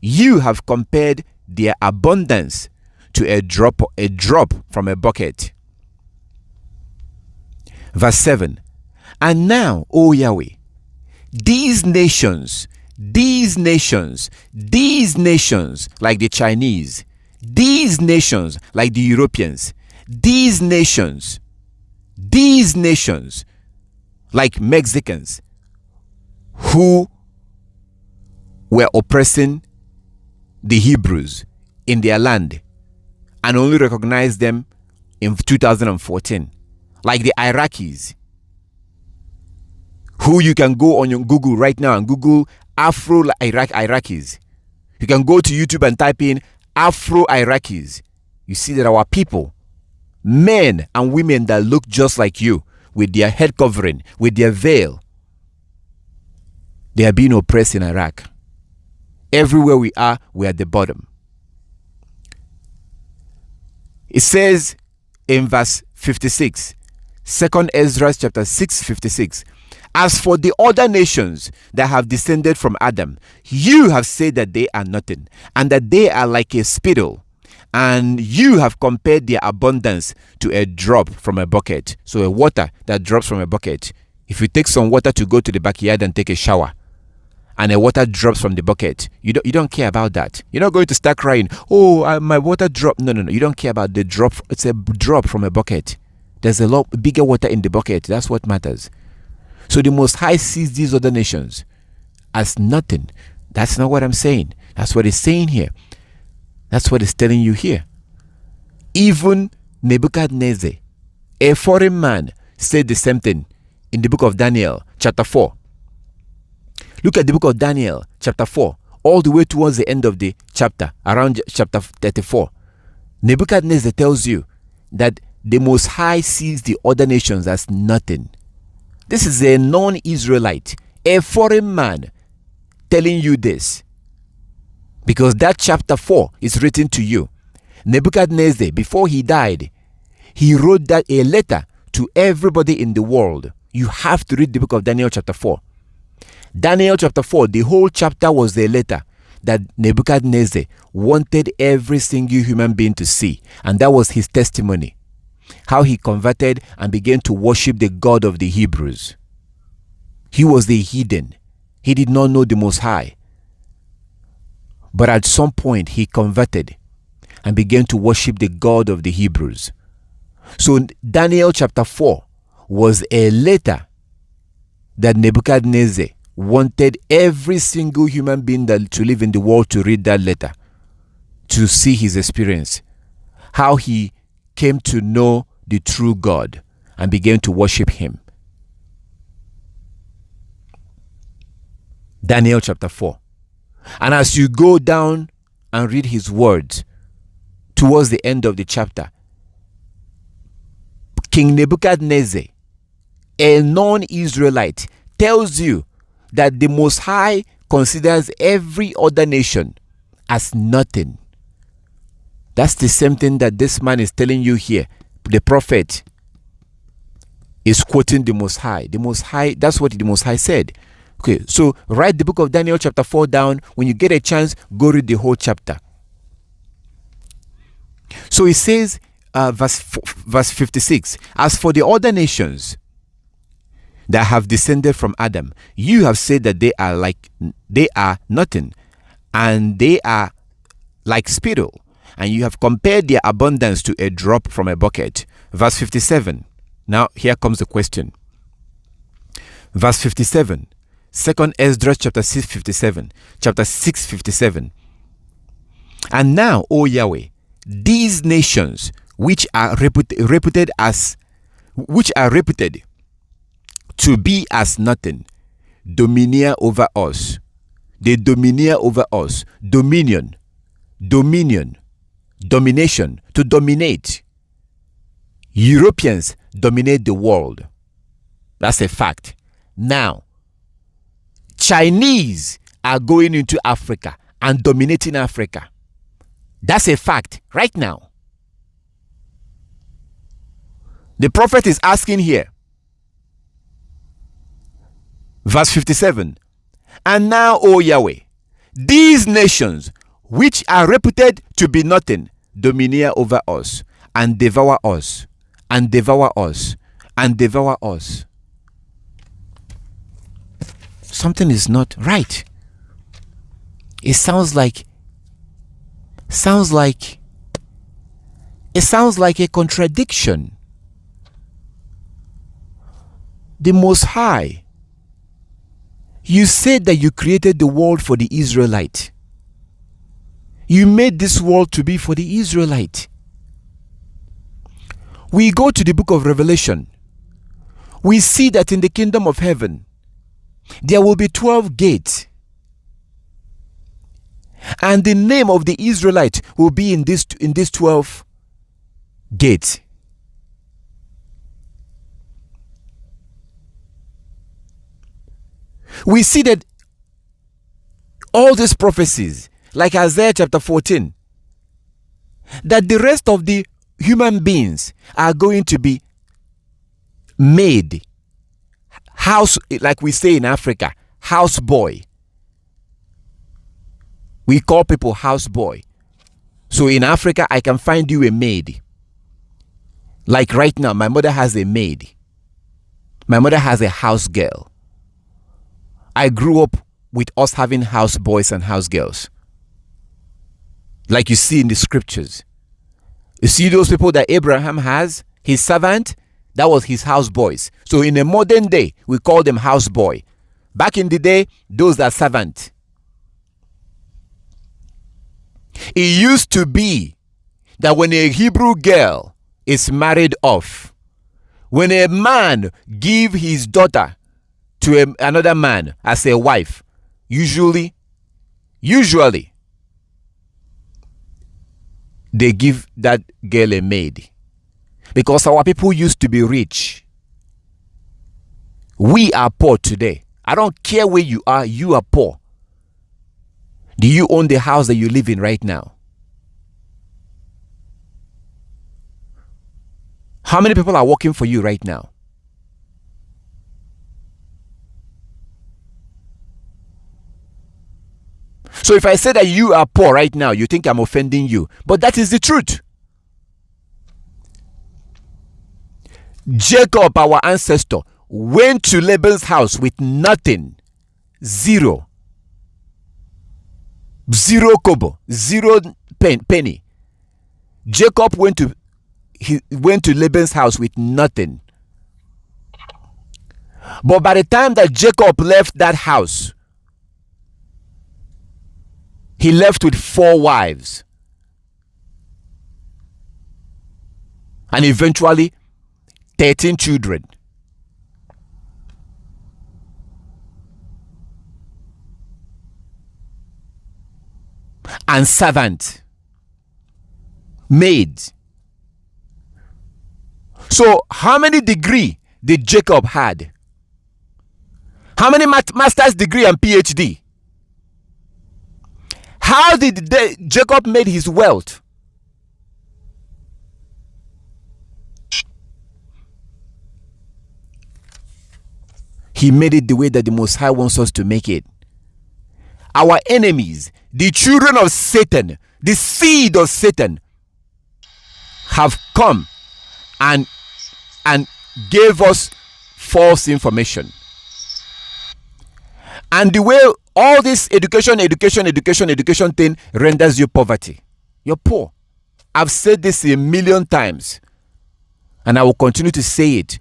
Speaker 1: You have compared their abundance to a drop from a bucket. Verse 7. And now, O Yahweh, these nations, like the Chinese, these nations, like the Europeans, these nations, like Mexicans, who were oppressing the Hebrews in their land and only recognized them in 2014, like the Iraqis, who you can go on your Google right now and Google Afro Iraqis. You can go to YouTube and type in Afro Iraqis. You see that our people, men and women that look just like you, with their head covering, with their veil, they are being oppressed in Iraq. Everywhere we are at the bottom. It says in verse 56, 2nd Ezra chapter 6:56. As for the other nations that have descended from Adam, you have said that they are nothing, and that they are like a spittle, and you have compared their abundance to a drop from a bucket. So a water that drops from a bucket. If you take some water to go to the backyard and take a shower, and the water drops from the bucket, you don't care about that. You're not going to start crying, oh, my water dropped. No. You don't care about the drop. It's a drop from a bucket. There's a lot bigger water in the bucket. That's what matters. So the Most High sees these other nations as nothing. That's not what I'm saying. That's what it's saying here. That's what it's telling you here. Even Nebuchadnezzar, a foreign man, said the same thing in the book of Daniel, chapter 4. Look at the book of Daniel, chapter 4, all the way towards the end of the chapter, around chapter 34. Nebuchadnezzar tells you that the Most High sees the other nations as nothing. This is a non-Israelite, a foreign man telling you this. Because that chapter 4 is written to you. Nebuchadnezzar, before he died, he wrote that a letter to everybody in the world. You have to read the book of Daniel chapter 4. Daniel chapter 4, the whole chapter was a letter that Nebuchadnezzar wanted every single human being to see. And that was his testimony. How he converted and began to worship the God of the Hebrews. He was the heathen. He did not know the Most High. But at some point he converted and began to worship the God of the Hebrews. So Daniel chapter 4 was a letter that Nebuchadnezzar wanted every single human being that to live in the world to read that letter, to see his experience, how he came to know the true God and began to worship him. Daniel chapter 4. And as you go down and read his words towards the end of the chapter, King Nebuchadnezzar, a non-Israelite, tells you that the Most High considers every other nation as nothing. That's the same thing that this man is telling you here. The prophet is quoting the Most High. The Most High, that's what the Most High said. Okay, so write the book of Daniel chapter 4 down. When you get a chance, go read the whole chapter. So it says, verse 56, as for the other nations that have descended from Adam, you have said that they are nothing, and they are like spittle, and you have compared their abundance to a drop from a bucket. Verse 57. Now here comes the question. Verse 57. 2nd Esdras chapter 6:57. Chapter 6:57. And now, O Yahweh, these nations which are reputed to be as nothing, domineer over us. They domineer over us. Dominion, domination, to dominate. Europeans dominate the world. That's a fact. Now, Chinese are going into Africa and dominating Africa. That's a fact right now. The prophet is asking here, verse 57, and now, O Yahweh, these nations which are reputed to be nothing, domineer over us, and devour us, and devour us, and devour us. Something is not right. It sounds like a contradiction. The Most High, you said that you created the world for the Israelite. You made this world to be for the Israelite. We go to the book of Revelation. We see that in the kingdom of heaven, there will be 12 gates. And the name of the Israelite will be in these 12 gates. We see that all these prophecies, like Isaiah chapter 14, that the rest of the human beings are going to be made house, like we say in Africa, house boy. We call people house boy. So in Africa, I can find you a maid. Like right now, my mother has a maid. My mother has a house girl. I grew up with us having house boys and house girls. Like you see in the scriptures. You see those people that Abraham has, his servant, that was his house boys. So in a modern day, we call them house boy. Back in the day, those are servant. It used to be that when a Hebrew girl is married off, when a man give his daughter to another man as a wife, usually they give that girl a maid. Because our people used to be rich. We are poor today. I don't care where you are poor. Do you own the house that you live in right now? How many people are working for you right now? So if I say that you are poor right now, you think I'm offending you. But that is the truth. Jacob, our ancestor, went to Laban's house with nothing. Zero kobo, zero penny. Jacob went to Laban's house with nothing. But by the time that Jacob left that house, he left with 4 wives. And eventually 13 children. And servant, maids. So how many degrees did Jacob had? How many master's degree and PhD? How did Jacob made his wealth? He made it the way that the Most High wants us to make it. Our enemies, the children of Satan, the seed of Satan, have come and gave us false information. And the way all this education thing renders you poverty. You're poor. I've said this a million times, and I will continue to say it.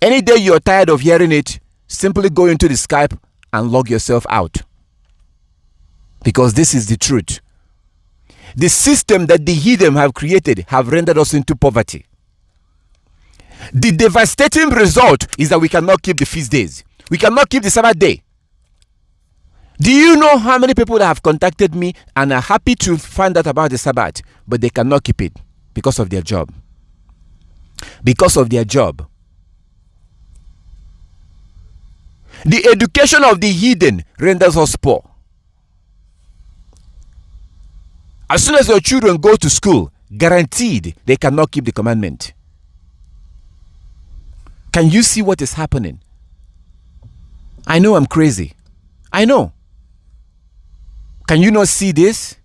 Speaker 1: Any day you're tired of hearing it, simply go into the Skype and log yourself out. Because this is the truth. The system that the heathen have created have rendered us into poverty. The devastating result is that we cannot keep the feast days. We cannot keep the Sabbath day. Do you know how many people that have contacted me and are happy to find out about the Sabbath, but they cannot keep it because of their job? Because of their job. The education of the heathen renders us poor. As soon as your children go to school, guaranteed they cannot keep the commandment. Can you see what is happening? I know I'm crazy. I know. Can you not see this?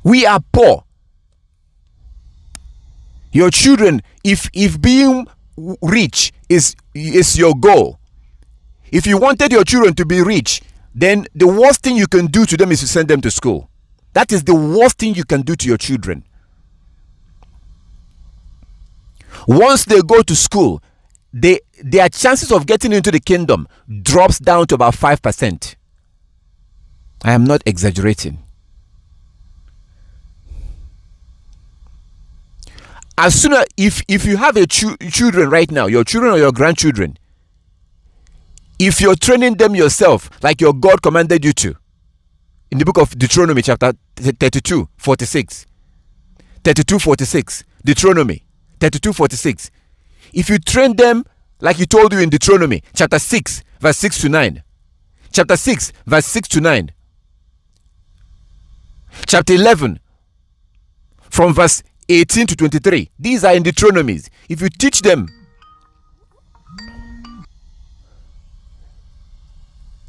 Speaker 1: We are poor. Your children, if being rich is your goal, if you wanted your children to be rich, then the worst thing you can do to them is to send them to school. That is the worst thing you can do to your children. Once they go to school, their chances of getting into the kingdom drops down to about 5%. I am not exaggerating. As soon as if you have children right now, your children or your grandchildren, if you're training them yourself like your God commanded you to, in the book of Deuteronomy chapter 32:46, Deuteronomy 32:46, if you train them like he told you in Deuteronomy chapter 6 verse 6 to 9, chapter 6 verse 6 to 9, chapter 11 from verse 18 to 23, these are in Deuteronomies. If you teach them,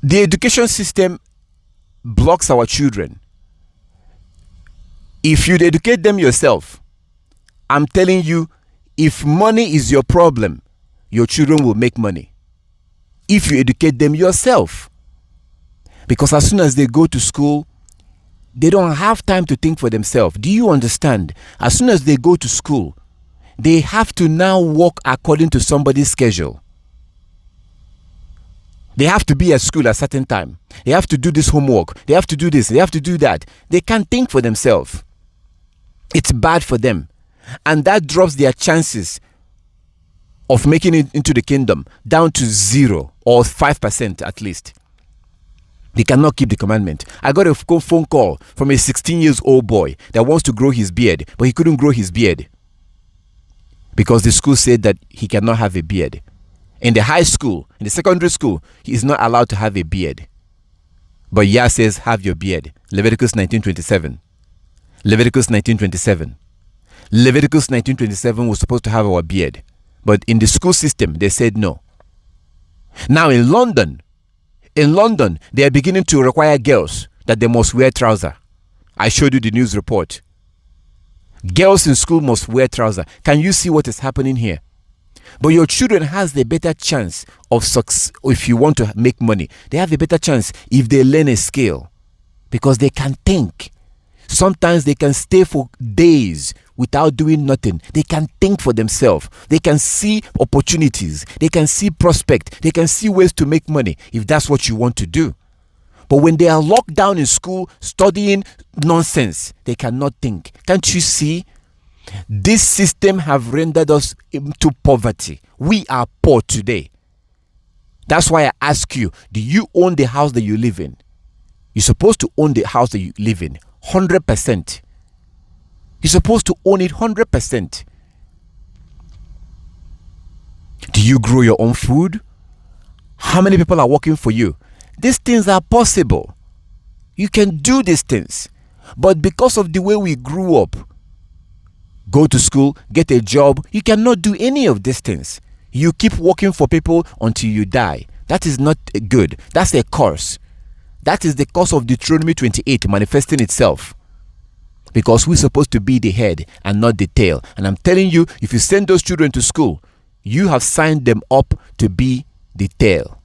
Speaker 1: the education system blocks our children. If you educate them yourself, I'm telling you, if money is your problem, your children will make money. If you educate them yourself. Because as soon as they go to school, they don't have time to think for themselves. Do you understand? As soon as they go to school, they have to now work according to somebody's schedule. They have to be at school at a certain time. They have to do this homework. They have to do this. They have to do that. They can't think for themselves. It's bad for them. And that drops their chances of making it into the kingdom down to 0 or 5% at least. They cannot keep the commandment. I got a phone call from a 16-year-old boy that wants to grow his beard, but he couldn't grow his beard because the school said that he cannot have a beard. In the high school, in the secondary school, he is not allowed to have a beard. But Yah says, have your beard. Leviticus 19:27. Leviticus 19:27. Leviticus 19:27 was supposed to have our beard. But in the school system, they said no. Now in London, they are beginning to require girls that they must wear trousers. I showed you the news report. Girls in school must wear trousers. Can you see what is happening here? But your children has the better chance of success. If you want to make money, they have a better chance if they learn a skill, because they can think. Sometimes they can stay for days without doing nothing. They can think for themselves. They can see opportunities. They can see prospect. They can see ways to make money if that's what you want to do. But when they are locked down in school studying nonsense, they cannot think. Can't you see? This system have rendered us into poverty. We are poor today. That's why I ask you, do you own the house that you live in? You're supposed to own the house that you live in 100%. You're supposed to own it 100%. Do you grow your own food? How many people are working for you? These things are possible. You can do these things. But because of the way we grew up, go to school, get a job, you cannot do any of these things. You keep working for people until you die. That is not good. That's a curse. That is the curse of Deuteronomy 28 manifesting itself. Because we're supposed to be the head and not the tail. And I'm telling you, if you send those children to school, you have signed them up to be the tail.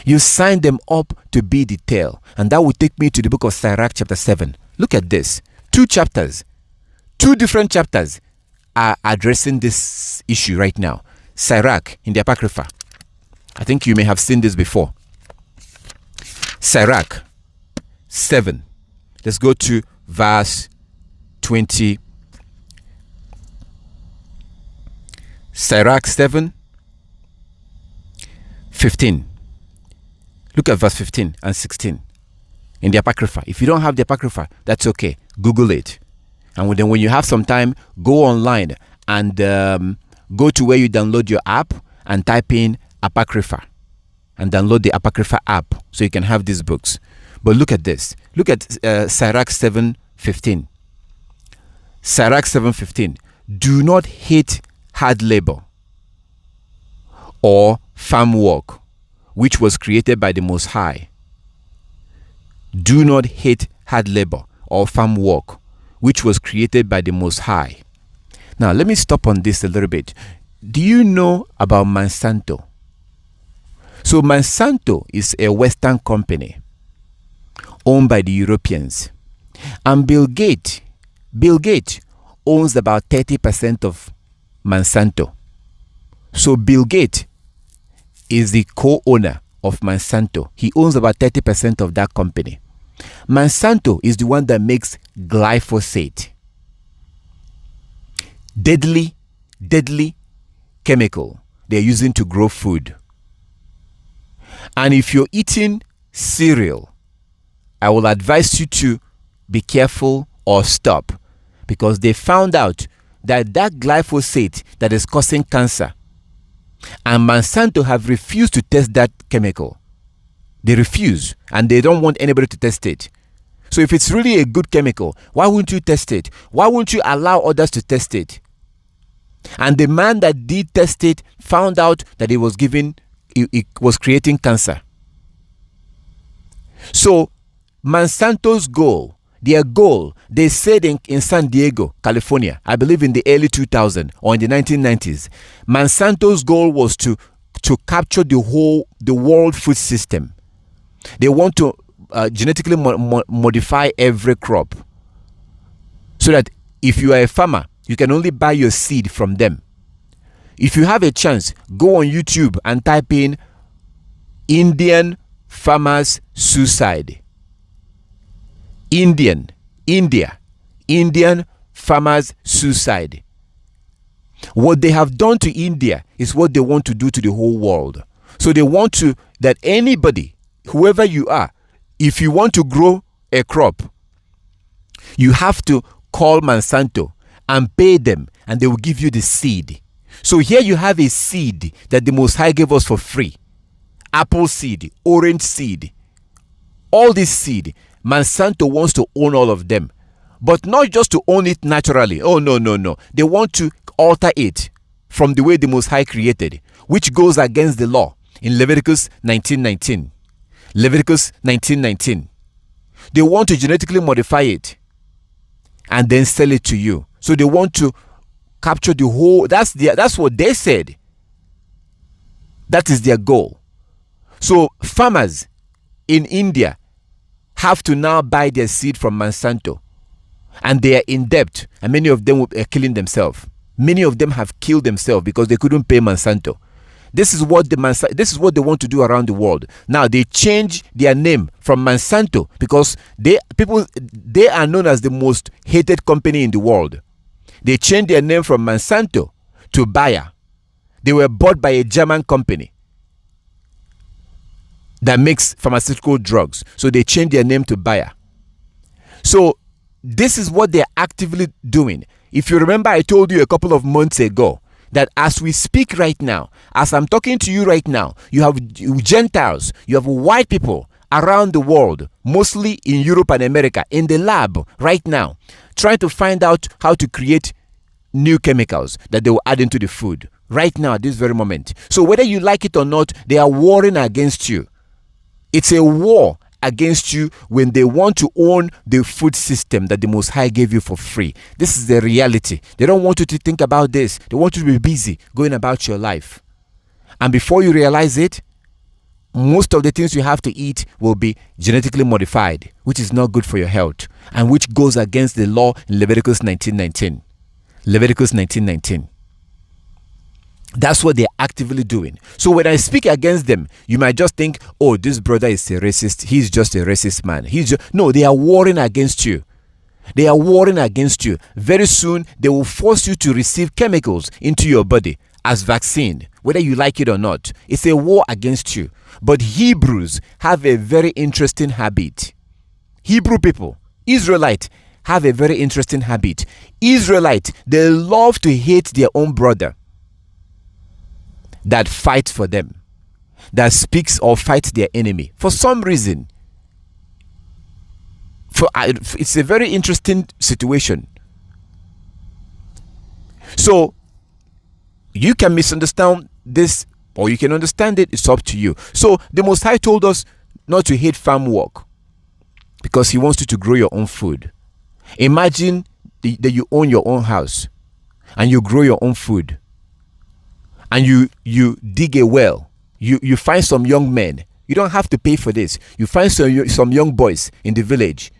Speaker 1: You signed them up to be the tail. And that will take me to the book of Sirach chapter 7. Look at this. 2 chapters. 2 different chapters are addressing this issue right now. Sirach in the Apocrypha. I think you may have seen this before. Sirach 7. Let's go to verse 20. Sirach 7, 15. Look at verse 15 and 16 in the Apocrypha. If you don't have the Apocrypha, that's okay. Google it. And then when you have some time, go online and go to where you download your app and type in Apocrypha and download the Apocrypha app so you can have these books. But look at this. Look at Sirach 7:15. Sirach 7:15. Do not hate hard labor or farm work, which was created by the Most High. Do not hate hard labor or farm work, which was created by the Most High. Now, let me stop on this a little bit. Do you know about Monsanto? So Monsanto is a Western company owned by the Europeans. And Bill Gates owns about 30% of Monsanto. So Bill Gates is the co-owner of Monsanto. He owns about 30% of that company. Monsanto is the one that makes glyphosate. Deadly chemical they're using to grow food. And if you're eating cereal, I will advise you to be careful or stop, because they found out that glyphosate that is causing cancer, and Monsanto have refused to test that chemical. They refuse, and they don't want anybody to test it. So if it's really a good chemical, why wouldn't you test it? Why wouldn't you allow others to test it? And the man that did test it found out that it was creating cancer. So Monsanto's goal, they said in San Diego, California, I believe in the early 2000s or in the 1990s, Monsanto's goal was to capture the world food system. They want to genetically modify every crop, so that if you are a farmer, you can only buy your seed from them. If you have a chance, go on YouTube and type in Indian farmers suicide. Indian farmers suicide. What they have done to India is what they want to do to the whole world. So they want to, that anybody, whoever you are, if you want to grow a crop, you have to call Monsanto and pay them, and they will give you the seed. So here you have a seed that the Most High gave us for free. Apple seed, orange seed, all this seed. Monsanto wants to own all of them, but not just to own it naturally. Oh, no. They want to alter it from the way the Most High created, which goes against the law in Leviticus 19:19. Leviticus 19:19. They want to genetically modify it and then sell it to you. So they want to capture the whole. That's what they said. That is their goal. So farmers in India have to now buy their seed from Monsanto, and they are in debt, and many of them are killing themselves. Many of them have killed themselves because they couldn't pay Monsanto. This is what they want to do around the world. Now they change their name from Monsanto because they are known as the most hated company in the world. They changed their name from Monsanto to Bayer. They were bought by a German company that makes pharmaceutical drugs. So they changed their name to Bayer. So this is what they're actively doing. If you remember, I told you a couple of months ago that as we speak right now, as I'm talking to you right now, you have Gentiles, you have white people around the world, mostly in Europe and America, in the lab right now, trying to find out how to create new chemicals that they will add into the food right now at this very moment. So whether you like it or not, they are warring against you. It's a war against you when they want to own the food system that the Most High gave you for free. This is the reality. They don't want you to think about this. They want you to be busy going about your life. And before you realize it, most of the things you have to eat will be genetically modified, which is not good for your health, and which goes against the law in Leviticus 19:19. Leviticus 19:19. That's what they're actively doing. So when I speak against them, you might just think, oh, this brother is a racist. He's just a racist man. No, they are warring against you. They are warring against you. Very soon, they will force you to receive chemicals into your body as vaccine, whether you like it or not. It's a war against you. But Hebrews have a very interesting habit. Hebrew people, Israelites, have a very interesting habit. Israelites, they love to hate their own brother that fights for them, that speaks or fights their enemy. For some reason, it's a very interesting situation. So, you can misunderstand this or you can understand it. It's up to you. So, the Most High told us not to hate farm work because He wants you to grow your own food. Imagine that you own your own house and you grow your own food. And you dig a well. You find some young men. You don't have to pay for this. You find some young boys in the village.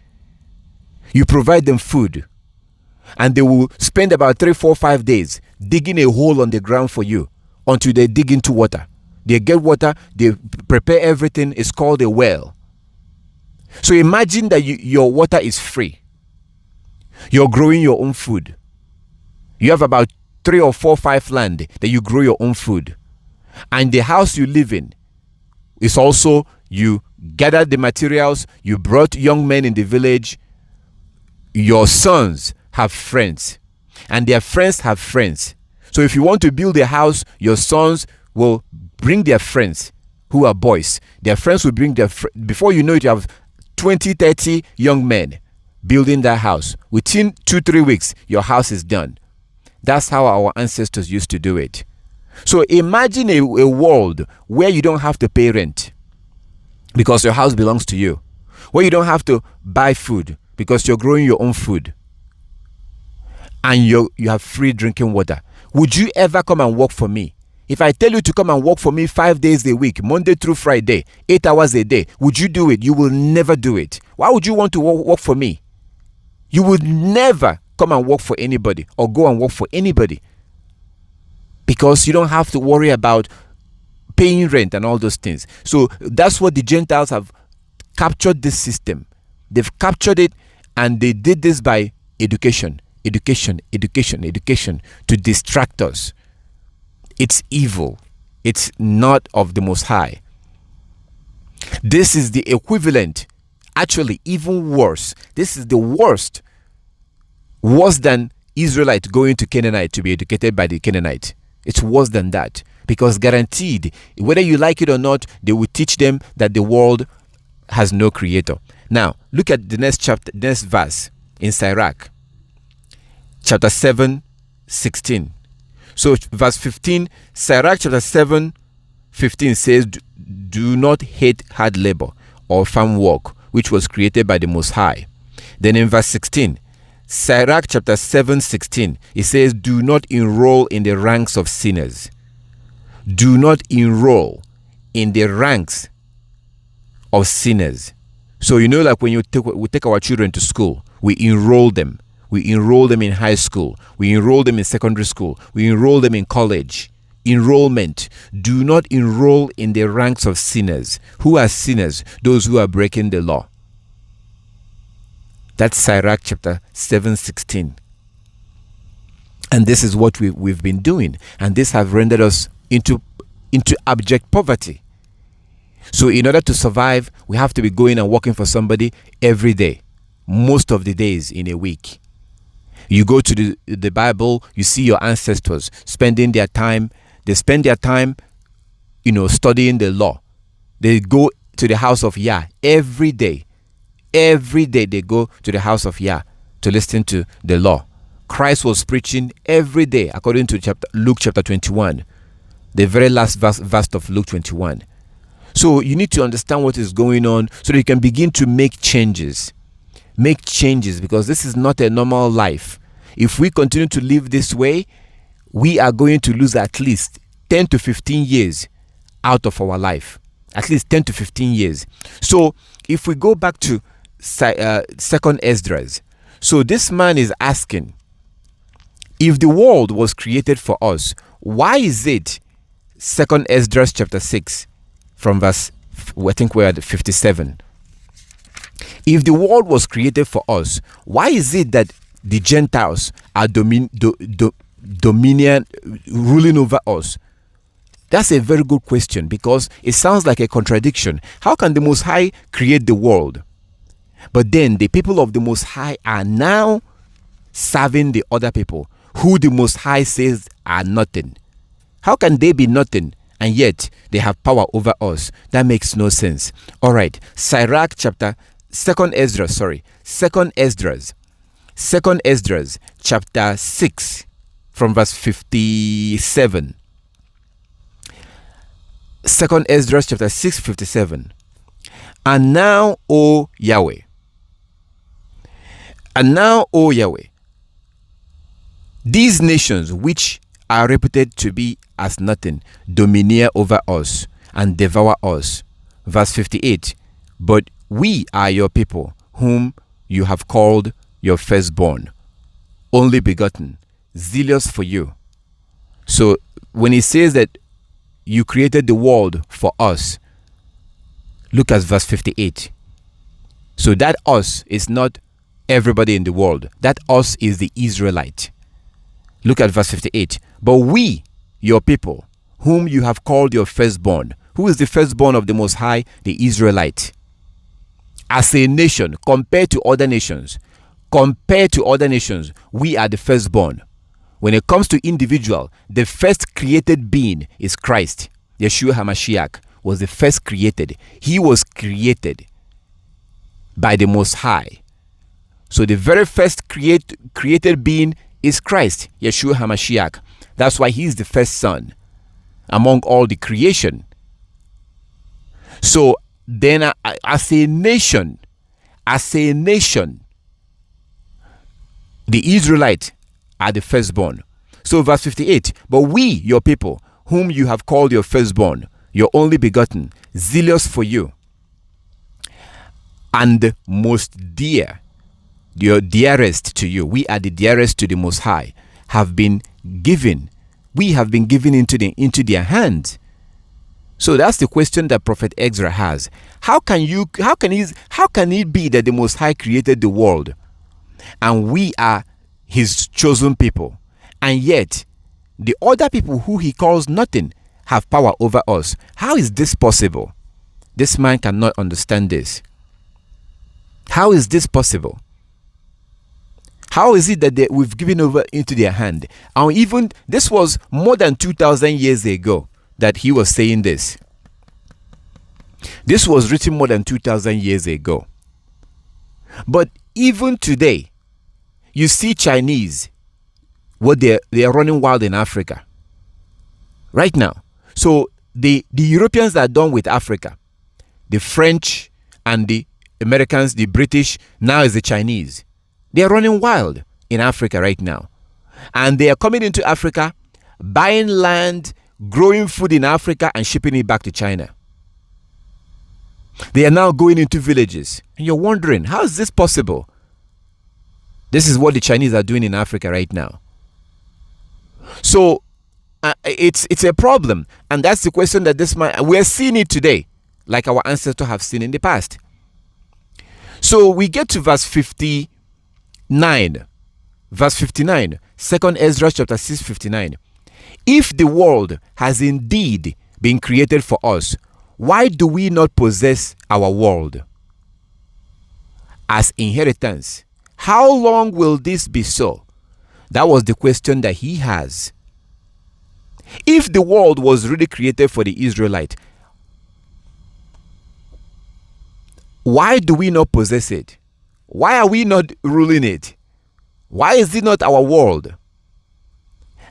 Speaker 1: You provide them food. And they will spend about 3, 4, 5 days digging a hole on the ground for you until they dig into water. They get water. They prepare everything. It's called a well. So imagine that your water is free. You're growing your own food. You have about 3 or 4, 5 land that you grow your own food. And the house you live in is also, you gathered the materials, you brought young men in the village. Your sons have friends and their friends have friends. So if you want to build a house, your sons will bring their friends who are boys. Their friends will bring their before you know it, you have 20, 30 young men building that house. Within 2, 3 weeks, your house is done. That's how our ancestors used to do it. So imagine a world where you don't have to pay rent because your house belongs to you. Where you don't have to buy food because you're growing your own food. And you have free drinking water. Would you ever come and work for me? If I tell you to come and work for me 5 days a week, Monday through Friday, 8 hours a day, would you do it? You will never do it. Why would you want to work for me? You would never come and work for anybody or go and work for anybody because you don't have to worry about paying rent and all those things. So that's what the Gentiles have captured this system. They've captured it, and they did this by education to distract us. It's evil. It's not of the Most High. This is the equivalent, actually even worse. This is the worst than Israelite going to Canaanite to be educated by the Canaanite. It's worse than that, because guaranteed, whether you like it or not, they will teach them that the world has no creator. Now, look at the next chapter, next verse in Sirach, chapter 7:16. So, verse 15, Sirach chapter 7:15 says, "Do not hate hard labor or farm work, which was created by the Most High." Then in verse 16, Sirach chapter 7:16, it says, "Do not enroll in the ranks of sinners." Do not enroll in the ranks of sinners. So like when we take our children to school, we enroll them. We enroll them in high school. We enroll them in secondary school. We enroll them in college. Enrollment. Do not enroll in the ranks of sinners. Who are sinners? Those who are breaking the law. That's Sirach chapter 7:16. And this is what we've been doing. And this have rendered us into abject poverty. So in order to survive, we have to be going and working for somebody every day, most of the days in a week. You go to the Bible, you see your ancestors spending their time. They spend their time, studying the law. They go to the house of Yah every day. Every day they go to the house of Yah to listen to the law. Christ was preaching every day, according to Luke chapter 21, the very last verse of Luke 21. So you need to understand what is going on so that you can begin to make changes. Make changes, because this is not a normal life. If we continue to live this way, we are going to lose at least 10 to 15 years out of our life. At least 10 to 15 years. So if we go back to second Esdras, so this man is asking, if the world was created for us, why is it second Esdras chapter 6 from verse, I think we're at 57. If the world was created for us, why is it that the Gentiles are ruling over us? That's a very good question, because it sounds like a contradiction. How can the Most High create the world, but then the people of the Most High are now serving the other people who the Most High says are nothing? How can they be nothing and yet they have power over us? That makes no sense. All right, Sirach chapter Second Esdras chapter 6 from verse 57. Second Esdras chapter 6, 57. And now, O Yahweh, these nations which are reputed to be as nothing domineer over us and devour us. Verse 58. But we are your people, whom you have called your firstborn, only begotten, zealous for you. So when he says that you created the world for us, look at verse 58. So that us is not everybody in the world. That us is the Israelite. Look at verse 58. But we, your people, whom you have called your firstborn. Who is the firstborn of the Most High? The Israelite. As a nation, compared to other nations, we are the firstborn. When it comes to individual, the first created being is Christ. Yeshua HaMashiach was the first created. He was created by the Most High. So the very first created being is Christ, Yeshua HaMashiach. That's why he is the first son among all the creation. So then as a nation, the Israelites are the firstborn. So verse 58, but we, your people, whom you have called your firstborn, your only begotten, zealous for you, and most dear, your dearest to you, we are the dearest to the Most High, we have been given into their hands. So that's the question that Prophet Ezra has. How can it be that the Most High created the world and we are his chosen people, and yet the other people who he calls nothing have power over us? How is this possible? This man cannot understand this. How is this possible? How is it that we've given over into their hand? And even this was more than 2,000 years ago that he was saying this. This was written more than 2,000 years ago. But even today, you see Chinese, what they are running wild in Africa right now. So the Europeans are done with Africa. The French and the Americans, the British, now is the Chinese. They are running wild in Africa right now. And they are coming into Africa, buying land, growing food in Africa and shipping it back to China. They are now going into villages. And you're wondering, how is this possible? This is what the Chinese are doing in Africa right now. So it's a problem. And that's the question that we're seeing it today, like our ancestors have seen in the past. So we get to verse 59. Verse 59. 2nd Ezra chapter 6, 59. If the world has indeed been created for us, why do we not possess our world as inheritance? How long will this be so? That was the question that he has. If the world was really created for the Israelite, Why do we not possess it? Why are we not ruling it? Why is it not our world?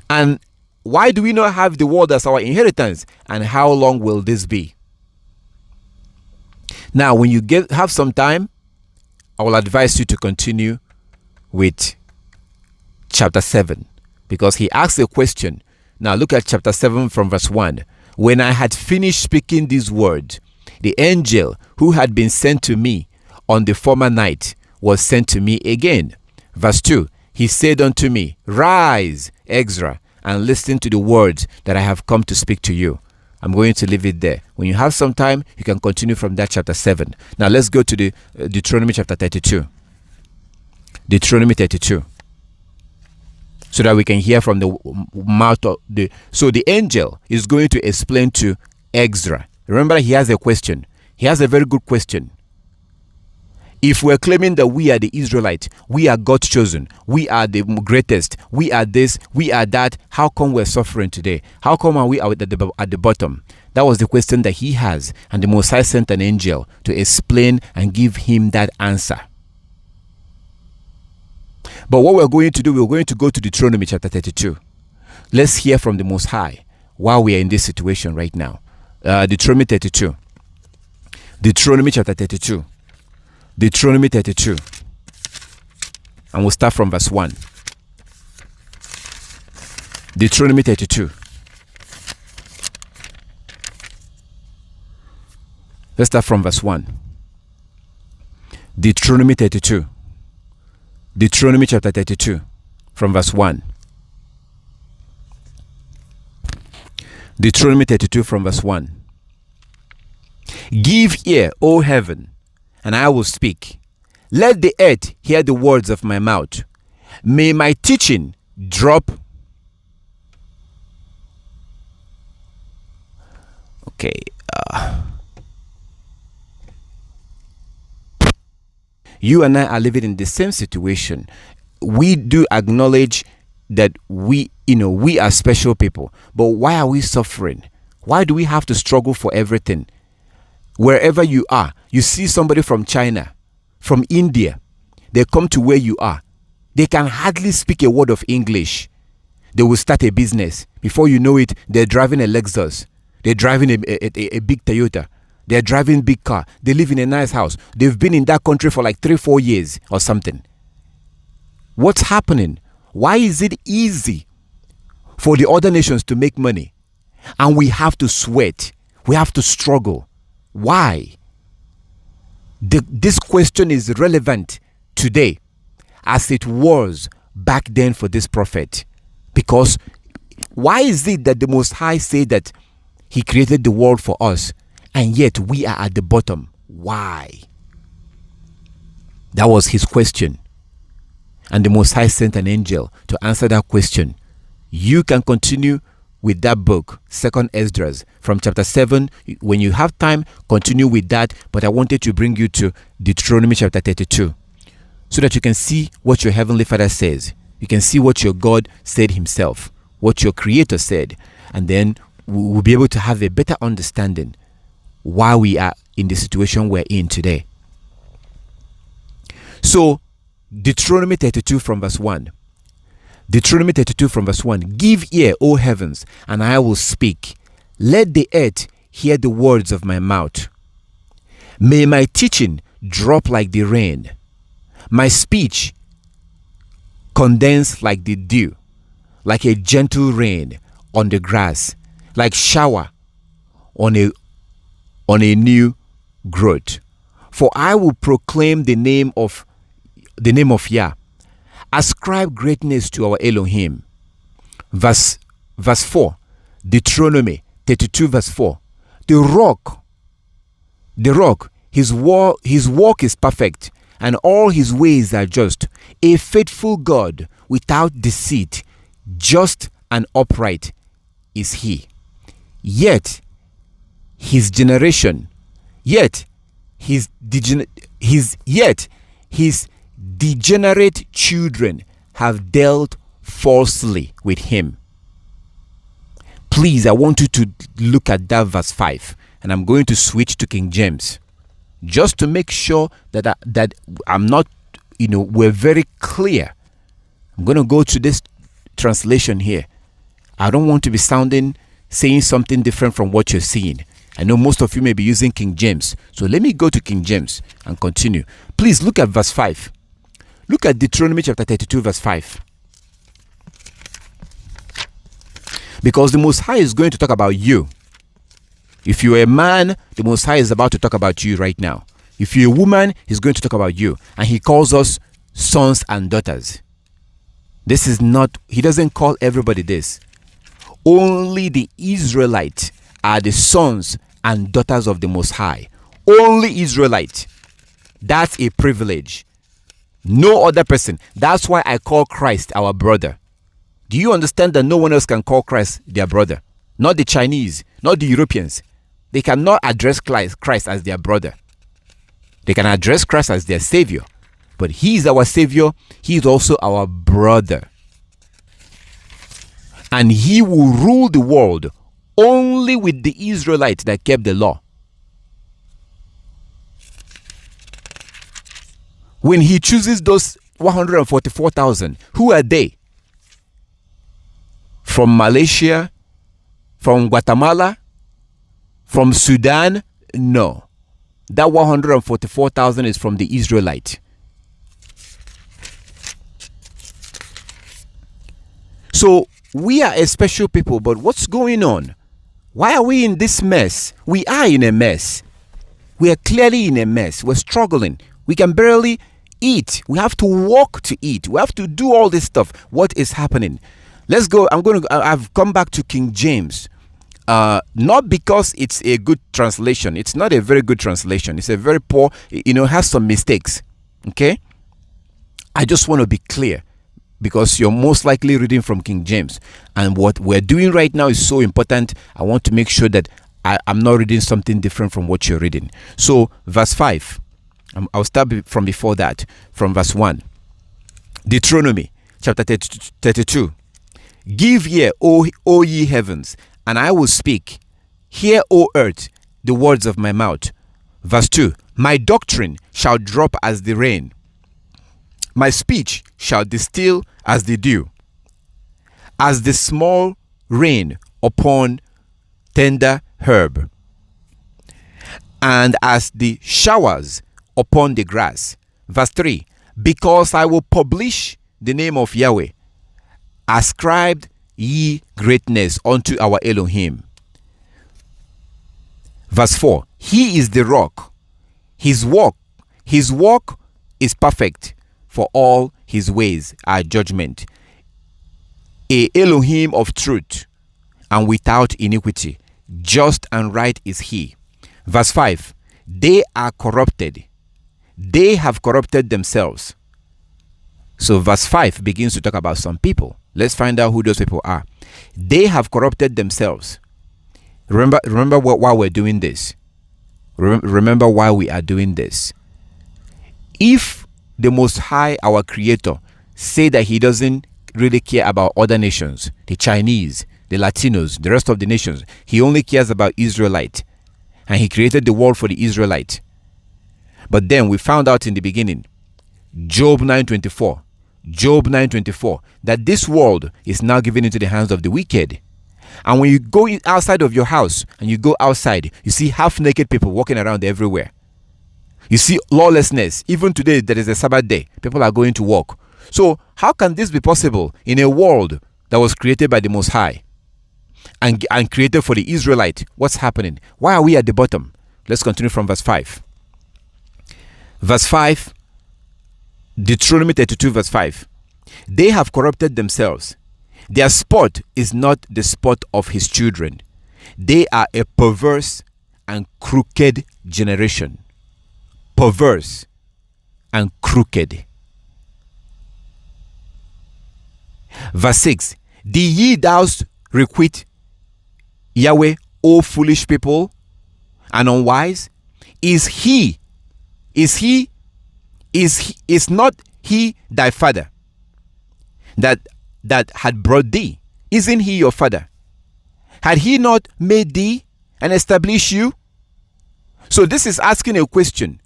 Speaker 1: And why do we not have the world as our inheritance? And how long will this be? Now, when you have some time, I will advise you to continue with chapter 7, because he asks a question. Now look at chapter 7 from verse 1. When I had finished speaking these words, the angel who had been sent to me on the former night was sent to me again. Verse 2. He said unto me, Rise, Ezra, and listen to the words that I have come to speak to you. I'm going to leave it there. When you have some time, you can continue from that chapter 7. Now let's go to the Deuteronomy chapter 32. Deuteronomy 32. So that we can hear from the mouth of the... So the angel is going to explain to Ezra. Remember, he has a question. He has a very good question. If we're claiming that we are the Israelites, we are God's chosen, we are the greatest, we are this, we are that, how come we're suffering today? How come are we at the bottom? That was the question that he has. And the Most High sent an angel to explain and give him that answer. But what we're going to do, we're going to go to Deuteronomy chapter 32. Let's hear from the Most High while we are in this situation right now. Deuteronomy 32. Deuteronomy chapter 32. Deuteronomy 32. And we'll start from verse 1. Deuteronomy 32. Let's start from verse 1. Deuteronomy 32. Deuteronomy chapter 32 from verse 1. Deuteronomy 32 from verse 1. Give ear, O heaven, and I will speak. Let the earth hear the words of my mouth. May my teaching drop. Okay. You and I are living in the same situation. We do acknowledge that we are special people. But why are we suffering? Why do we have to struggle for everything? Wherever you are, you see somebody from China, from India, they come to where you are. They can hardly speak a word of English. They will start a business. Before you know it, they're driving a Lexus. They're driving a big Toyota. They're driving a big car. They live in a nice house. They've been in that country for like 3-4 years or something. What's happening? Why is it easy for the other nations to make money? And we have to sweat. We have to struggle. Why? This question is relevant today as it was back then for this prophet. Because why is it that the Most High said that he created the world for us, and yet we are at the bottom? Why? That was his question. And the Most High sent an angel to answer that question. You can continue with that book, 2nd Esdras, from chapter 7. When you have time, continue with that. But I wanted to bring you to Deuteronomy chapter 32, so that you can see what your Heavenly Father says. You can see what your God said himself, what your Creator said. And then we'll be able to have a better understanding why we are in the situation we're in today. So, Deuteronomy 32 from verse 1. Deuteronomy 32 from verse 1. Give ear, O heavens, and I will speak. Let the earth hear the words of my mouth. May my teaching drop like the rain, my speech condense like the dew, like a gentle rain on the grass, like shower on a new growth. For I will proclaim the name of Yah. Ascribe greatness to our Elohim. Verse 4. Deuteronomy 32 verse 4. The rock, his work is perfect, and all his ways are just. A faithful God without deceit, just and upright is he. Yet his degenerate children have dealt falsely with him. Please, I want you to look at that verse 5, and I'm going to switch to King James. just to make sure that I'm not, we're very clear. I'm going to go to this translation here. I don't want to be saying something different from what you're seeing. I know most of you may be using King James. So let me go to King James and continue. Please look at verse 5. Look at Deuteronomy chapter 32 verse 5. Because the Most High is going to talk about you. If you're a man, the Most High is about to talk about you right now. If you're a woman, he's going to talk about you. And he calls us sons and daughters. This is not, he doesn't call everybody this. Only the Israelites are the sons and daughters of the Most High. Only Israelite. That's a privilege. No other person. That's why I call Christ our brother. Do you understand that no one else can call Christ their brother? Not the Chinese, not the Europeans. They cannot address Christ as their brother. They can address Christ as their savior. But he is our savior. He is also our brother. And he will rule the world only with the Israelites that kept the law. When he chooses those 144,000, who are they? From Malaysia? From Guatemala? From Sudan? No. That 144,000 is from the Israelite. So we are a special people, but what's going on? Why are we in this mess? We are in a mess. We are clearly in a mess. We're struggling. We can barely eat. We have to walk to eat. We have to do all this stuff. What is happening? Let's go. I've come back to King James. Not because it's a good translation. It's not a very good translation. It's a very poor, has some mistakes. Okay? I just want to be clear, because you're most likely reading from King James. And what we're doing right now is so important. I want to make sure that I'm not reading something different from what you're reading. So, verse 5. I'll start from before that, from verse 1. Deuteronomy chapter 32. Give ear, O ye heavens, and I will speak. Hear, O earth, the words of my mouth. Verse 2. My doctrine shall drop as the rain. My speech shall distill as the dew, as the small rain upon tender herb, and as the showers upon the grass. Verse 3. Because I will publish the name of Yahweh, ascribed ye greatness unto our Elohim. Verse 4. He is the rock. His work is perfect, for all his ways are judgment. A Elohim of truth and without iniquity. Just and right is he. Verse 5. They are corrupted. They have corrupted themselves. So verse 5 begins to talk about some people. Let's find out who those people are. They have corrupted themselves. Remember why we're doing this. Remember why we are doing this. If the Most High, our Creator, say that he doesn't really care about other nations, the Chinese, the Latinos, the rest of the nations, he only cares about Israelite, and he created the world for the Israelite. But then we found out in the beginning, Job 9:24, that this world is now given into the hands of the wicked. And when you go outside of your house and you go outside, you see half-naked people walking around everywhere. You see lawlessness. Even today, there is a Sabbath day. People are going to work. So how can this be possible in a world that was created by the Most High and created for the Israelite? What's happening? Why are we at the bottom? Let's continue from verse 5. Verse 5, Deuteronomy 32 verse 5. They have corrupted themselves. Their sport is not the sport of his children. They are a perverse and crooked generation. Perverse and crooked. Verse 6. Do ye thous requite Yahweh, O foolish people, and unwise? Is not he thy father that had brought thee? Isn't he your father? Had he not made thee and established you? So this is asking a question.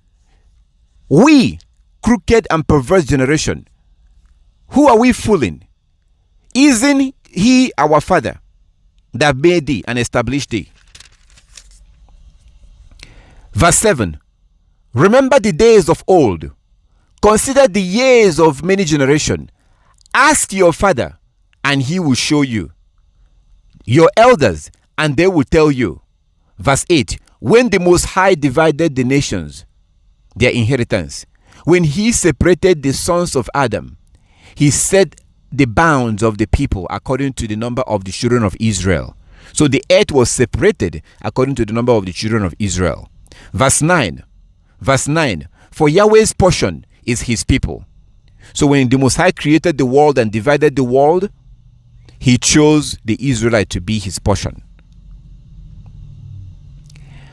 Speaker 1: We, crooked and perverse generation, who are we fooling? Isn't he our father that made thee and established thee? Verse 7. Remember the days of old. Consider the years of many generations. Ask your father, and he will show you. Your elders, and they will tell you. Verse 8. When the Most High divided the nations, their inheritance, when he separated the sons of Adam, he set the bounds of the people according to the number of the children of Israel. So the earth was separated according to the number of the children of Israel. Verse 9. Verse 9. For Yahweh's portion is his people. So when the Most High created the world and divided the world, he chose the Israelite to be his portion.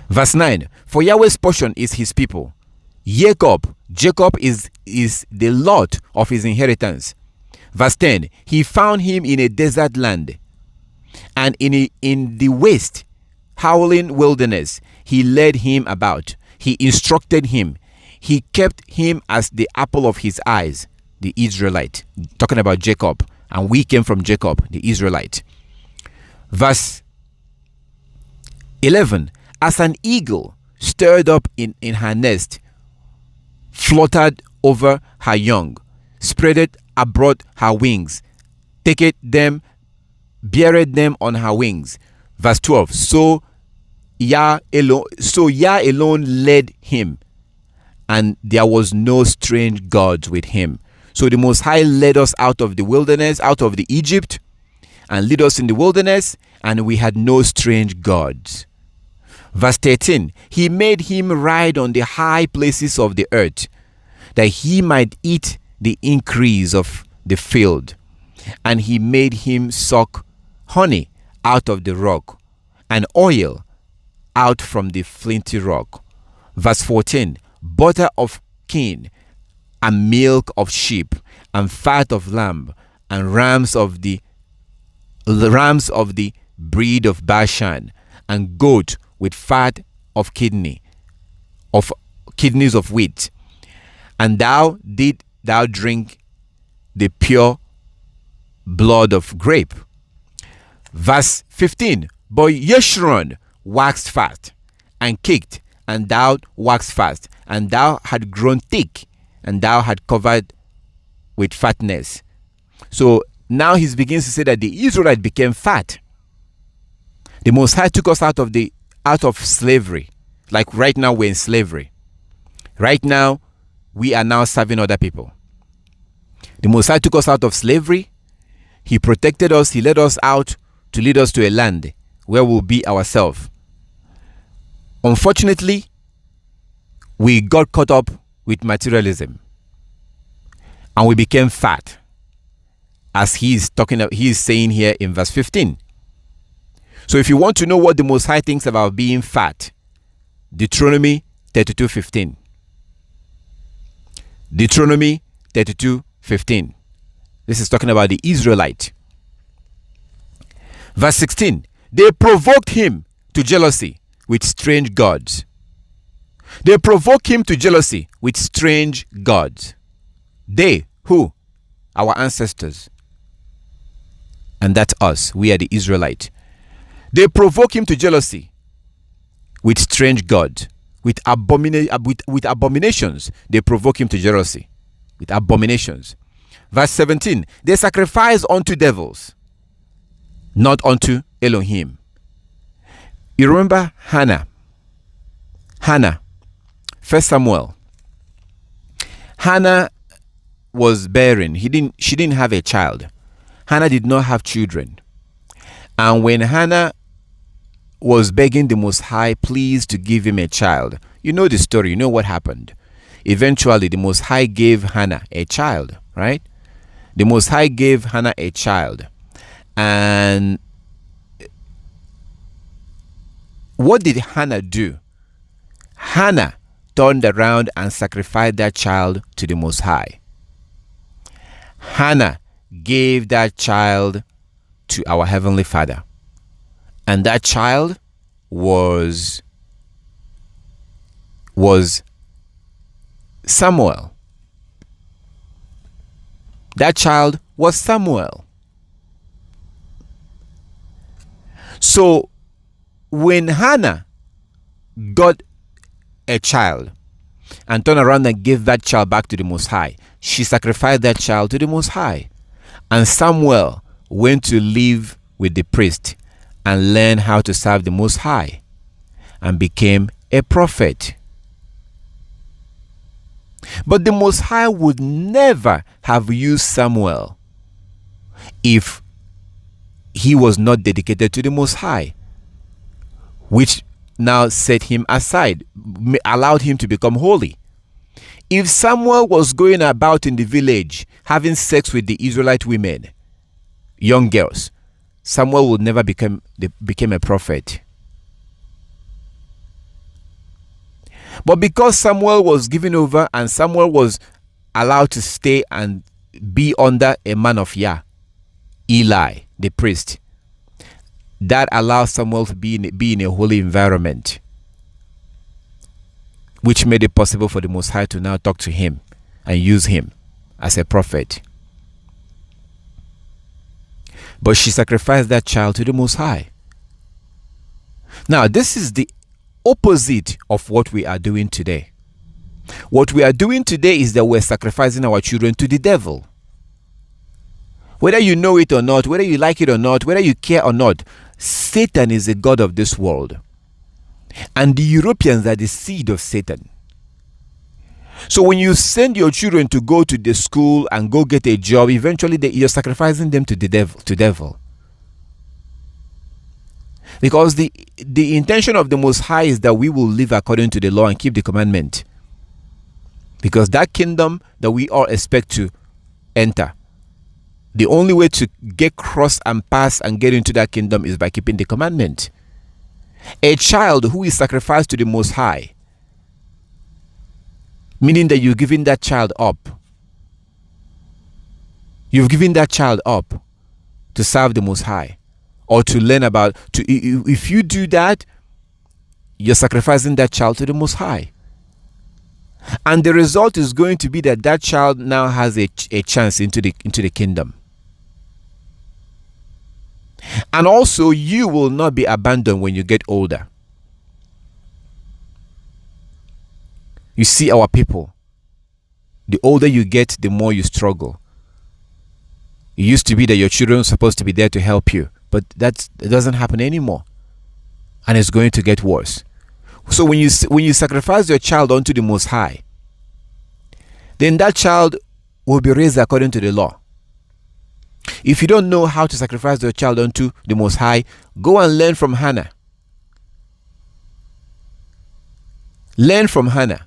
Speaker 1: Verse 9. For Yahweh's portion is his people. Jacob is the lot of his inheritance. Verse 10. He found him in a desert land, and in the waste, howling wilderness, he led him about. He instructed him. He kept him as the apple of his eyes, the Israelite. Talking about Jacob. And we came from Jacob, the Israelite. Verse 11. As an eagle stirred up in her nest, fluttered over her young, spreaded abroad her wings, taketh them, beareth them on her wings. Verse 12. So Yah alone led him, and there was no strange gods with him. So the Most High led us out of the wilderness, out of the Egypt, and led us in the wilderness, and we had no strange gods. Verse 13. He made him ride on the high places of the earth, that he might eat the increase of the field. And he made him suck honey out of the rock, and oil out from the flinty rock. Verse 14. Butter of kine, and milk of sheep, and fat of lamb, and rams of the breed of Bashan, and goat with fat of kidneys of wheat. And thou drink the pure blood of grape. Verse 15. But Yeshurun waxed fat, and kicked, and thou waxed fast, and thou had grown thick, and thou had covered with fatness. So now he begins to say that the Israelite became fat. The Most High took us out of slavery. Like right now we're in slavery. Right now we are now serving other people. The Most High took us out of slavery. He protected us. He led us out to lead us to a land where we'll be ourselves. Unfortunately, we got caught up with materialism, and we became fat, as he is saying here in verse 15. So if you want to know what the Most High thinks about being fat, Deuteronomy 32:15. Deuteronomy 32:15. This is talking about the Israelite. Verse 16. They provoked him to jealousy with strange gods. They provoke him to jealousy with strange gods. They, who? Our ancestors. And that's us. We are the Israelite. They provoke him to jealousy with strange gods. With abominations. They provoke him to jealousy. With abominations. Verse 17. They sacrifice unto devils, not unto Elohim. You remember Hannah? 1 Samuel. Hannah was barren. She didn't have a child. Hannah did not have children. And when Hannah was begging the Most High, please to give him a child, you know the story. You know what happened. Eventually, the Most High gave Hannah a child, right? The Most High gave Hannah a child. And what did Hannah do? Hannah turned around and sacrificed that child to the Most High. Hannah gave that child to our Heavenly Father. And that child was was Samuel. That child was Samuel. So when Hannah got a child and turned around and gave that child back to the Most High, she sacrificed that child to the Most High. And Samuel went to live with the priest and learned how to serve the Most High and became a prophet. But the Most High would never have used Samuel if he was not dedicated to the Most High, which now set him aside, allowed him to become holy. If Samuel was going about in the village having sex with the Israelite women, young girls, Samuel would never become a prophet. But because Samuel was given over and Samuel was allowed to stay and be under a man of Yah, Eli, the priest, that allowed Samuel to be in a holy environment, which made it possible for the Most High to now talk to him and use him as a prophet. But she sacrificed that child to the Most High. Now, this is the opposite of what we are doing today. What we are doing today is that we're sacrificing our children to the devil. Whether you know it or not, whether you like it or not, whether you care or not, Satan is the god of this world. And the Europeans are the seed of Satan. So when you send your children to go to the school and go get a job, eventually you're sacrificing them to the devil. Because the intention of the Most High is that we will live according to the law and keep the commandment. Because that kingdom that we all expect to enter, the only way to get cross and pass and get into that kingdom is by keeping the commandment. A child who is sacrificed to the Most High, meaning that you're giving that child up. You've given that child up to serve the Most High or to learn about. If you do that, you're sacrificing that child to the Most High. And the result is going to be that that child now has a chance into the kingdom. And also, you will not be abandoned when you get older. You see our people, the older you get, the more you struggle. It used to be that your children were supposed to be there to help you, but it doesn't happen anymore. And it's going to get worse. So when you sacrifice your child unto the Most High, then that child will be raised according to the law. If you don't know how to sacrifice your child unto the Most High, go and learn from Hannah. Learn from Hannah.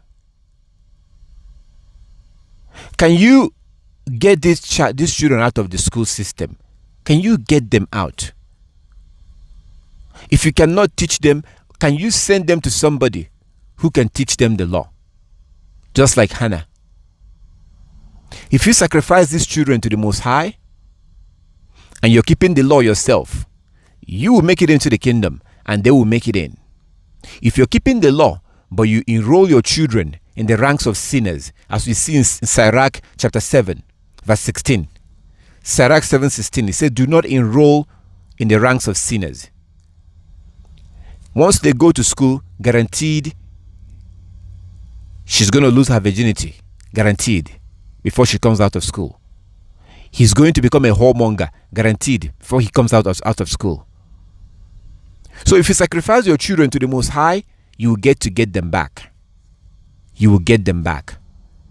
Speaker 1: Can you get these children out of the school system? Can you get them out? If you cannot teach them, can you send them to somebody who can teach them the law? Just like Hannah. If you sacrifice these children to the Most High, and you're keeping the law yourself, you will make it into the kingdom, and they will make it in. If you're keeping the law, but you enroll your children in the ranks of sinners, as we see in Sirach chapter 7, verse 16. Sirach 7:16, it says, do not enroll in the ranks of sinners. Once they go to school, guaranteed, she's going to lose her virginity. Guaranteed. Before she comes out of school. He's going to become a whoremonger. Guaranteed. Before he comes out of school. So if you sacrifice your children to the Most High, you will get them back. You will get them back.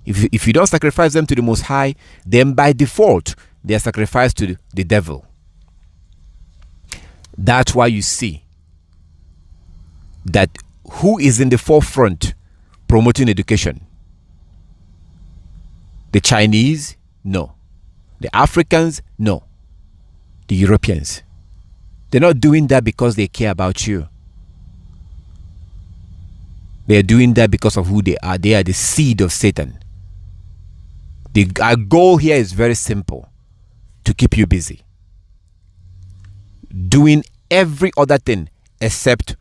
Speaker 1: If you don't sacrifice them to the Most High, then by default, they are sacrificed to the devil. That's why you see that who is in the forefront promoting education? The Chinese? No. The Africans? No. The Europeans. They're not doing that because they care about you. They are doing that because of who they are. They are the seed of Satan. Our goal here is very simple. To keep you busy. Doing every other thing except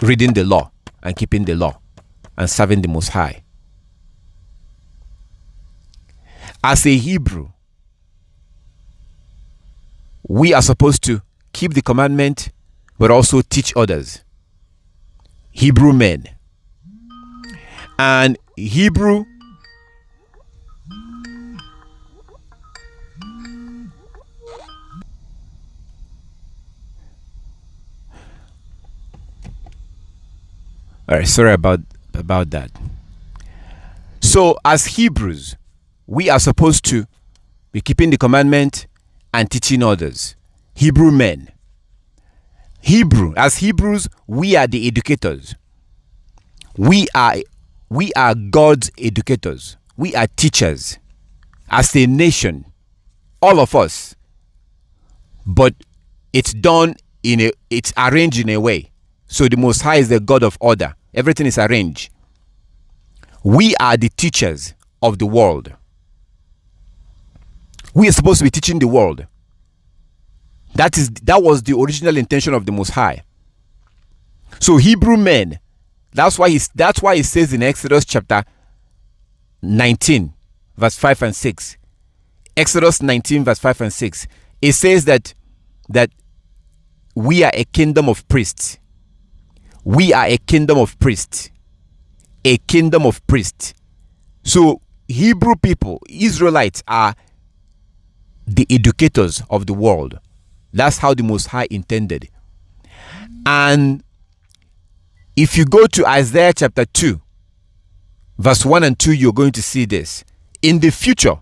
Speaker 1: reading the law and keeping the law and serving the Most High. As a Hebrew, we are supposed to keep the commandment but also teach others. Hebrew men. And Hebrew all right, sorry about that. So as Hebrews, we are supposed to be keeping the commandment and teaching others. Hebrew men. As Hebrews, we are the educators. We are God's educators. We are teachers. As a nation, all of us. But it's arranged in a way. So the Most High is the God of order. Everything is arranged. We are the teachers of the world. We are supposed to be teaching the world. That was the original intention of the Most High. So Hebrew men, that's why it says in Exodus chapter 19, verse 5 and 6. Exodus 19, verse 5 and 6. It says that we are a kingdom of priests. We are a kingdom of priests. A kingdom of priests. So Hebrew people, Israelites, are the educators of the world. That's how the Most High intended. And if you go to Isaiah chapter 2, verse 1 and 2, you're going to see this. In the future,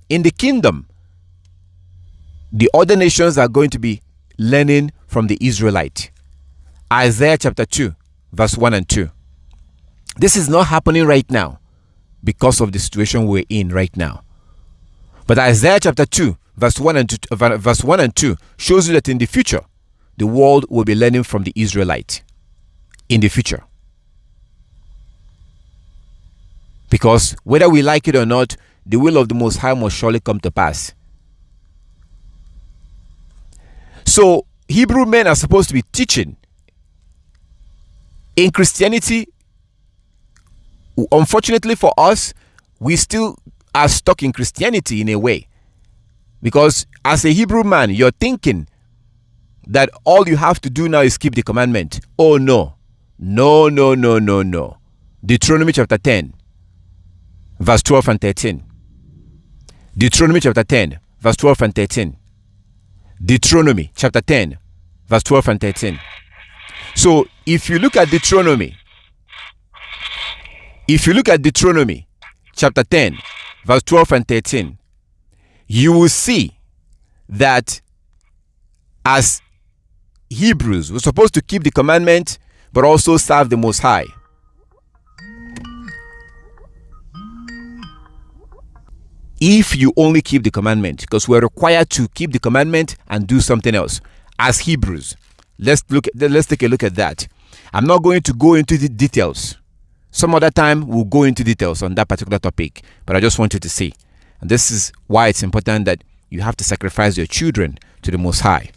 Speaker 1: in the kingdom, the other nations are going to be learning from the Israelite. Isaiah chapter 2, verse 1 and 2. This is not happening right now because of the situation we're in right now. But Isaiah chapter 2, verse 1 and 2 shows you that in the future, the world will be learning from the Israelite. In the future. Because whether we like it or not, the will of the Most High must surely come to pass. So Hebrew men are supposed to be teaching. In Christianity, unfortunately for us, we still are stuck in Christianity in a way. Because as a Hebrew man, you're thinking that all you have to do now is keep the commandment. Oh no. No. Deuteronomy chapter 10, verse 12 and 13. Deuteronomy chapter 10, verse 12 and 13. Deuteronomy chapter 10, verse 12 and 13. So if you look at Deuteronomy chapter 10, verse 12 and 13, you will see that as Hebrews, we're supposed to keep the commandment but also serve the Most High. If you only keep the commandment, because we're required to keep the commandment and do something else as Hebrews. Let's take a look at that. I'm not going to go into the details. Some other time we'll go into details on that particular topic, but I just want you to see. And this is why it's important that you have to sacrifice your children to the Most High.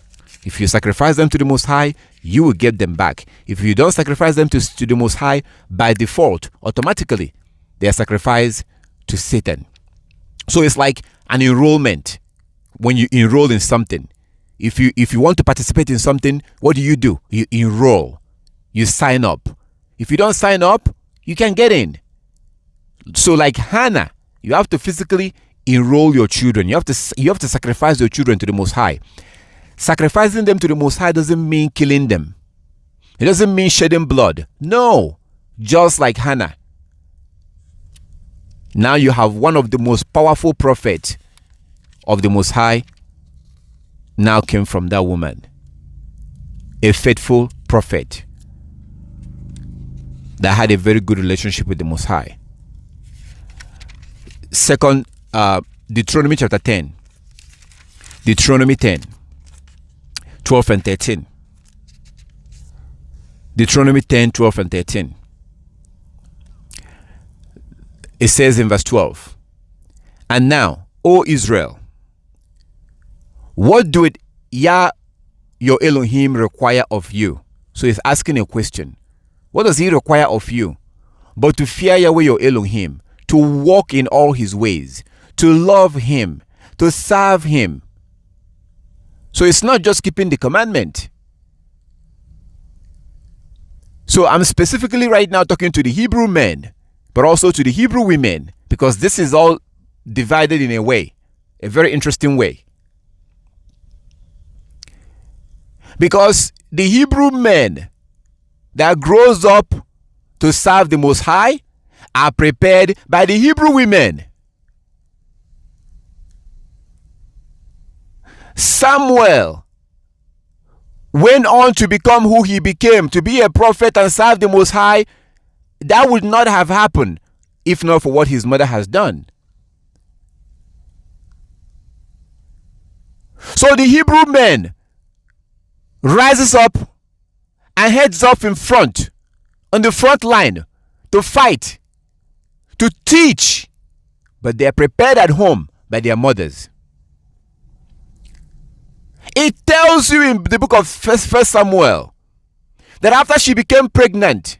Speaker 1: If you sacrifice them to the Most High, you will get them back. If you don't sacrifice them to the Most High, by default, automatically, they are sacrificed to Satan. So it's like an enrollment. When you enroll in something, if you want to participate in something, what do? You enroll. You sign up. If you don't sign up, you can't get in. So like Hannah, you have to physically enroll your children. You have to sacrifice your children to the Most High. Sacrificing them to the Most High doesn't mean killing them. It doesn't mean shedding blood. No. Just like Hannah. Now you have one of the most powerful prophets of the Most High now came from that woman. A faithful prophet that had a very good relationship with the Most High. Second, Deuteronomy chapter 10. Deuteronomy 10. 12 and 13. Deuteronomy 10, 12 and 13. It says in verse 12, and now, O Israel, what doeth Yah your Elohim require of you? So he's asking a question. What does he require of you? But to fear Yahweh your Elohim, to walk in all his ways, to love him, to serve him. So it's not just keeping the commandment. So I'm specifically right now talking to the Hebrew men, but also to the Hebrew women, because this is all divided in a way, a very interesting way. Because the Hebrew men that grows up to serve the Most High are prepared by the Hebrew women. Samuel went on to become who he became, to be a prophet and serve the Most High. That would not have happened if not for what his mother has done. So the Hebrew man rises up and heads off in front, on the front line, to fight, to teach, but they are prepared at home by their mothers. It tells you in the book of First Samuel that after she became pregnant,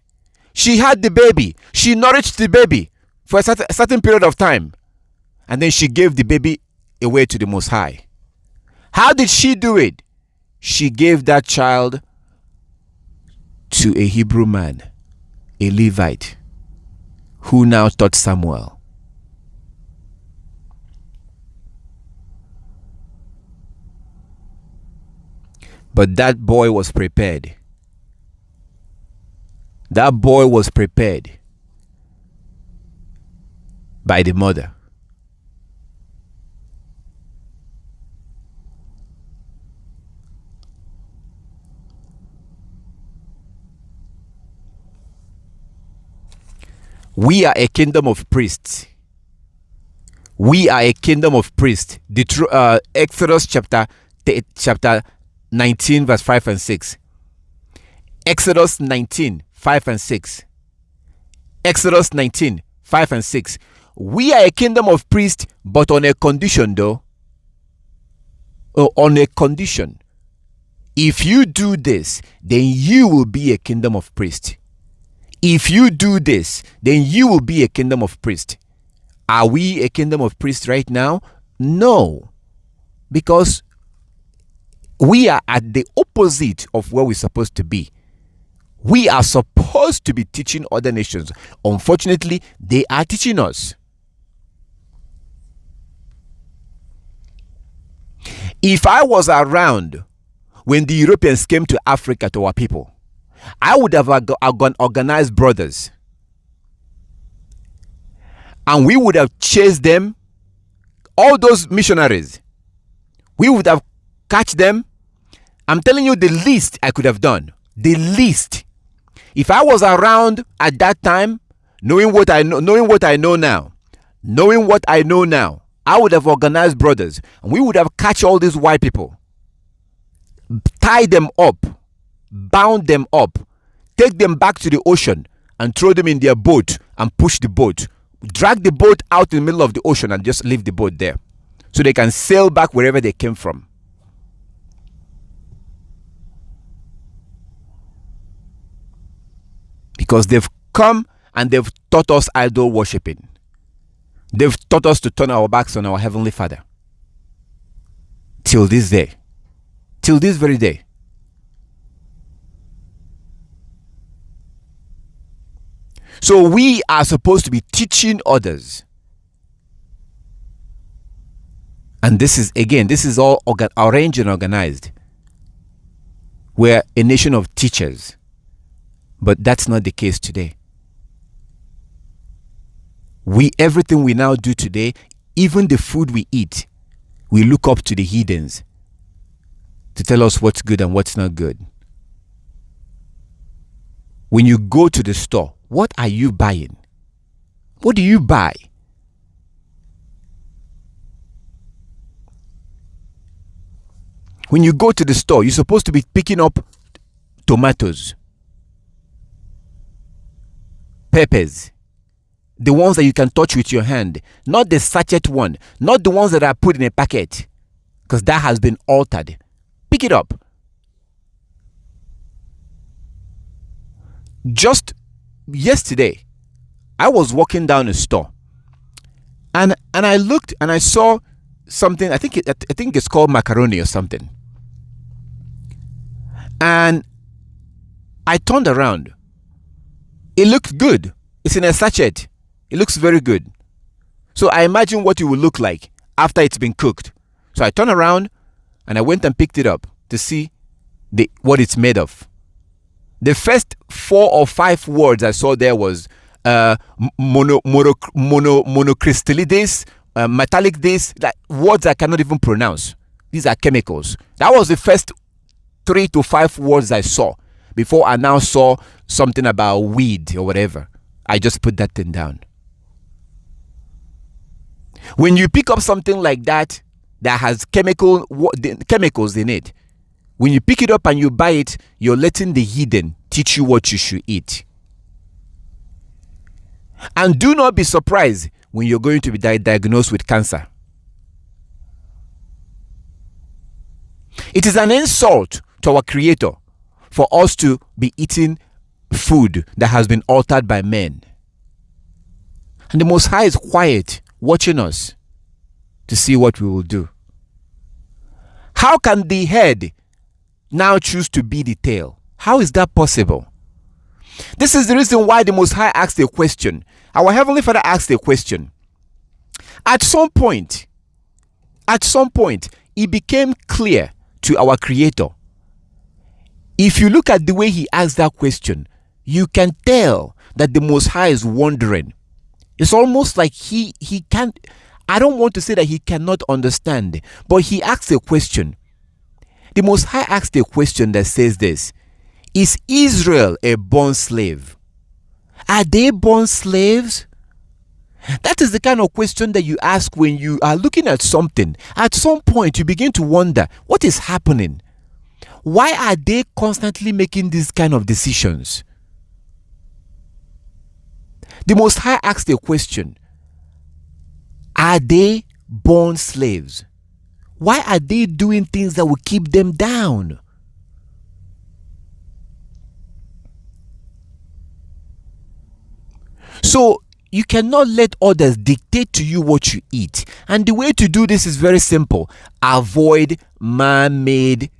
Speaker 1: she had the baby, she nourished the baby for a certain period of time, and then she gave the baby away to the Most High. How did she do it? She gave that child to a Hebrew man, a Levite, who now taught Samuel. But that boy was prepared. That boy was prepared by the mother. We are a kingdom of priests. We are a kingdom of priests. Exodus chapter 19 verse 5 and 6. Exodus 19 5 and 6. Exodus 19 5 and 6. We are a kingdom of priests, but on a condition though. On a condition. If you do this, then you will be a kingdom of priests. If you do this, then you will be a kingdom of priests. Are we a kingdom of priests right now? No. Because we are at the opposite of where we're supposed to be. We are supposed to be teaching other nations. Unfortunately, they are teaching us. If I was around when the Europeans came to Africa, to our people, I would have organized brothers, and we would have chased them, all those missionaries. We would have catch them. I'm telling you the least I could have done. The least. If I was around at that time, knowing what I know now, I would have organized brothers, and we would have catch all these white people, tie them up, bound them up, take them back to the ocean and throw them in their boat and push the boat, drag the boat out in the middle of the ocean and just leave the boat there so they can sail back wherever they came from. Because they've come and they've taught us idol worshipping. They've taught us to turn our backs on our Heavenly Father. Till this day. Till this very day. So we are supposed to be teaching others. And this is all arranged and organized. We're a nation of teachers. But that's not the case today. Everything we now do today, even the food we eat, we look up to the heathens to tell us what's good and what's not good. When you go to the store, what are you buying? What do you buy? When you go to the store, you're supposed to be picking up tomatoes, peppers, the ones that you can touch with your hand, not the sachet one, not the ones that are put in a packet, because that has been altered. Pick it up. Just yesterday, I was walking down a store, and I looked and I saw something. I think it's called macaroni or something. And I turned around. It looked good. It's in a sachet. It looks very good. So I imagine what it will look like after it's been cooked. So I turned around and I went and picked it up to see what it's made of. The first 4 or 5 words I saw there was monocrystallides, metallic this, like words I cannot even pronounce. These are chemicals. That was the first 3 to 5 words I saw before I now saw something about weed or whatever. I just put that thing down. When you pick up something like that has chemicals in it, when you pick it up and you buy it, you're letting the hidden teach you what you should eat. And do not be surprised when you're going to be diagnosed with cancer. It is an insult to our Creator for us to be eating food that has been altered by men. And the Most High is quiet, watching us to see what we will do. How can the head now choose to be the tail? How is that possible? This is the reason why the Most High asked a question. Our Heavenly Father asked a question. At some point, it became clear to our Creator. If you look at the way He asked that question, you can tell that the Most High is wondering. It's almost like he can't, I don't want to say that He cannot understand, but He asked a question. The Most High asked a question that says this: is Israel a born slave? Are they born slaves? That is the kind of question that you ask when you are looking at something. At some point, you begin to wonder, what is happening? Why are they constantly making these kind of decisions? The Most High asked a question. Are they born slaves? Why are they doing things that will keep them down? So you cannot let others dictate to you what you eat. And the way to do this is very simple. Avoid man-made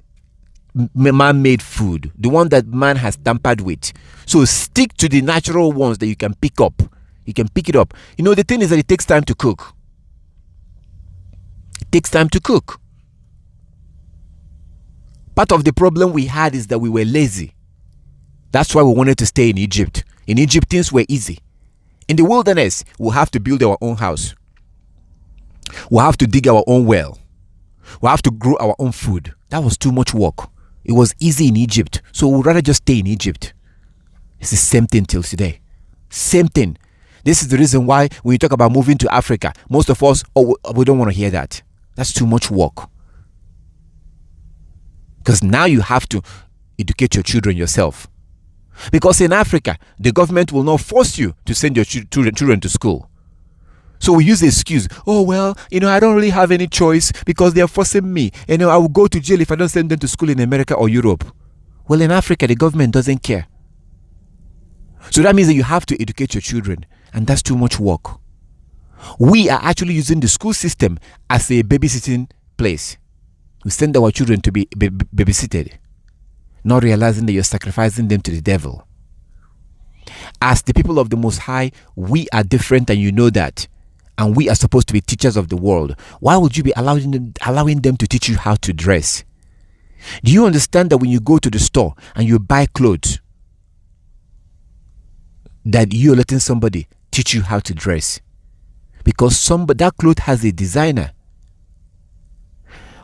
Speaker 1: food, the one that man has tampered with. So stick to the natural ones that you can pick up. You can pick it up. You know, the thing is that it takes time to cook. It takes time to cook. Part of the problem we had is that we were lazy. That's why we wanted to stay in Egypt. In Egypt, things were easy. In the wilderness, we'll have to build our own house. We'll have to dig our own well. We'll have to grow our own food. That was too much work. It was easy in Egypt, so we'd rather just stay in Egypt. It's the same thing till today. Same thing. This is the reason why when you talk about moving to Africa, most of us, we don't want to hear that. That's too much work. Because now you have to educate your children yourself. Because in Africa, the government will not force you to send your children to school. So we use the excuse, oh, well, I don't really have any choice because they are forcing me. I will go to jail if I don't send them to school in America or Europe. Well, in Africa, the government doesn't care. So that means that you have to educate your children, and that's too much work. We are actually using the school system as a babysitting place. We send our children to be babysitted, not realizing that you're sacrificing them to the devil. As the people of the Most High, we are different, and you know that. And we are supposed to be teachers of the world. Why would you be allowing them to teach you how to dress? Do you understand that when you go to the store and you buy clothes, that you're letting somebody teach you how to dress? Because that cloth has a designer.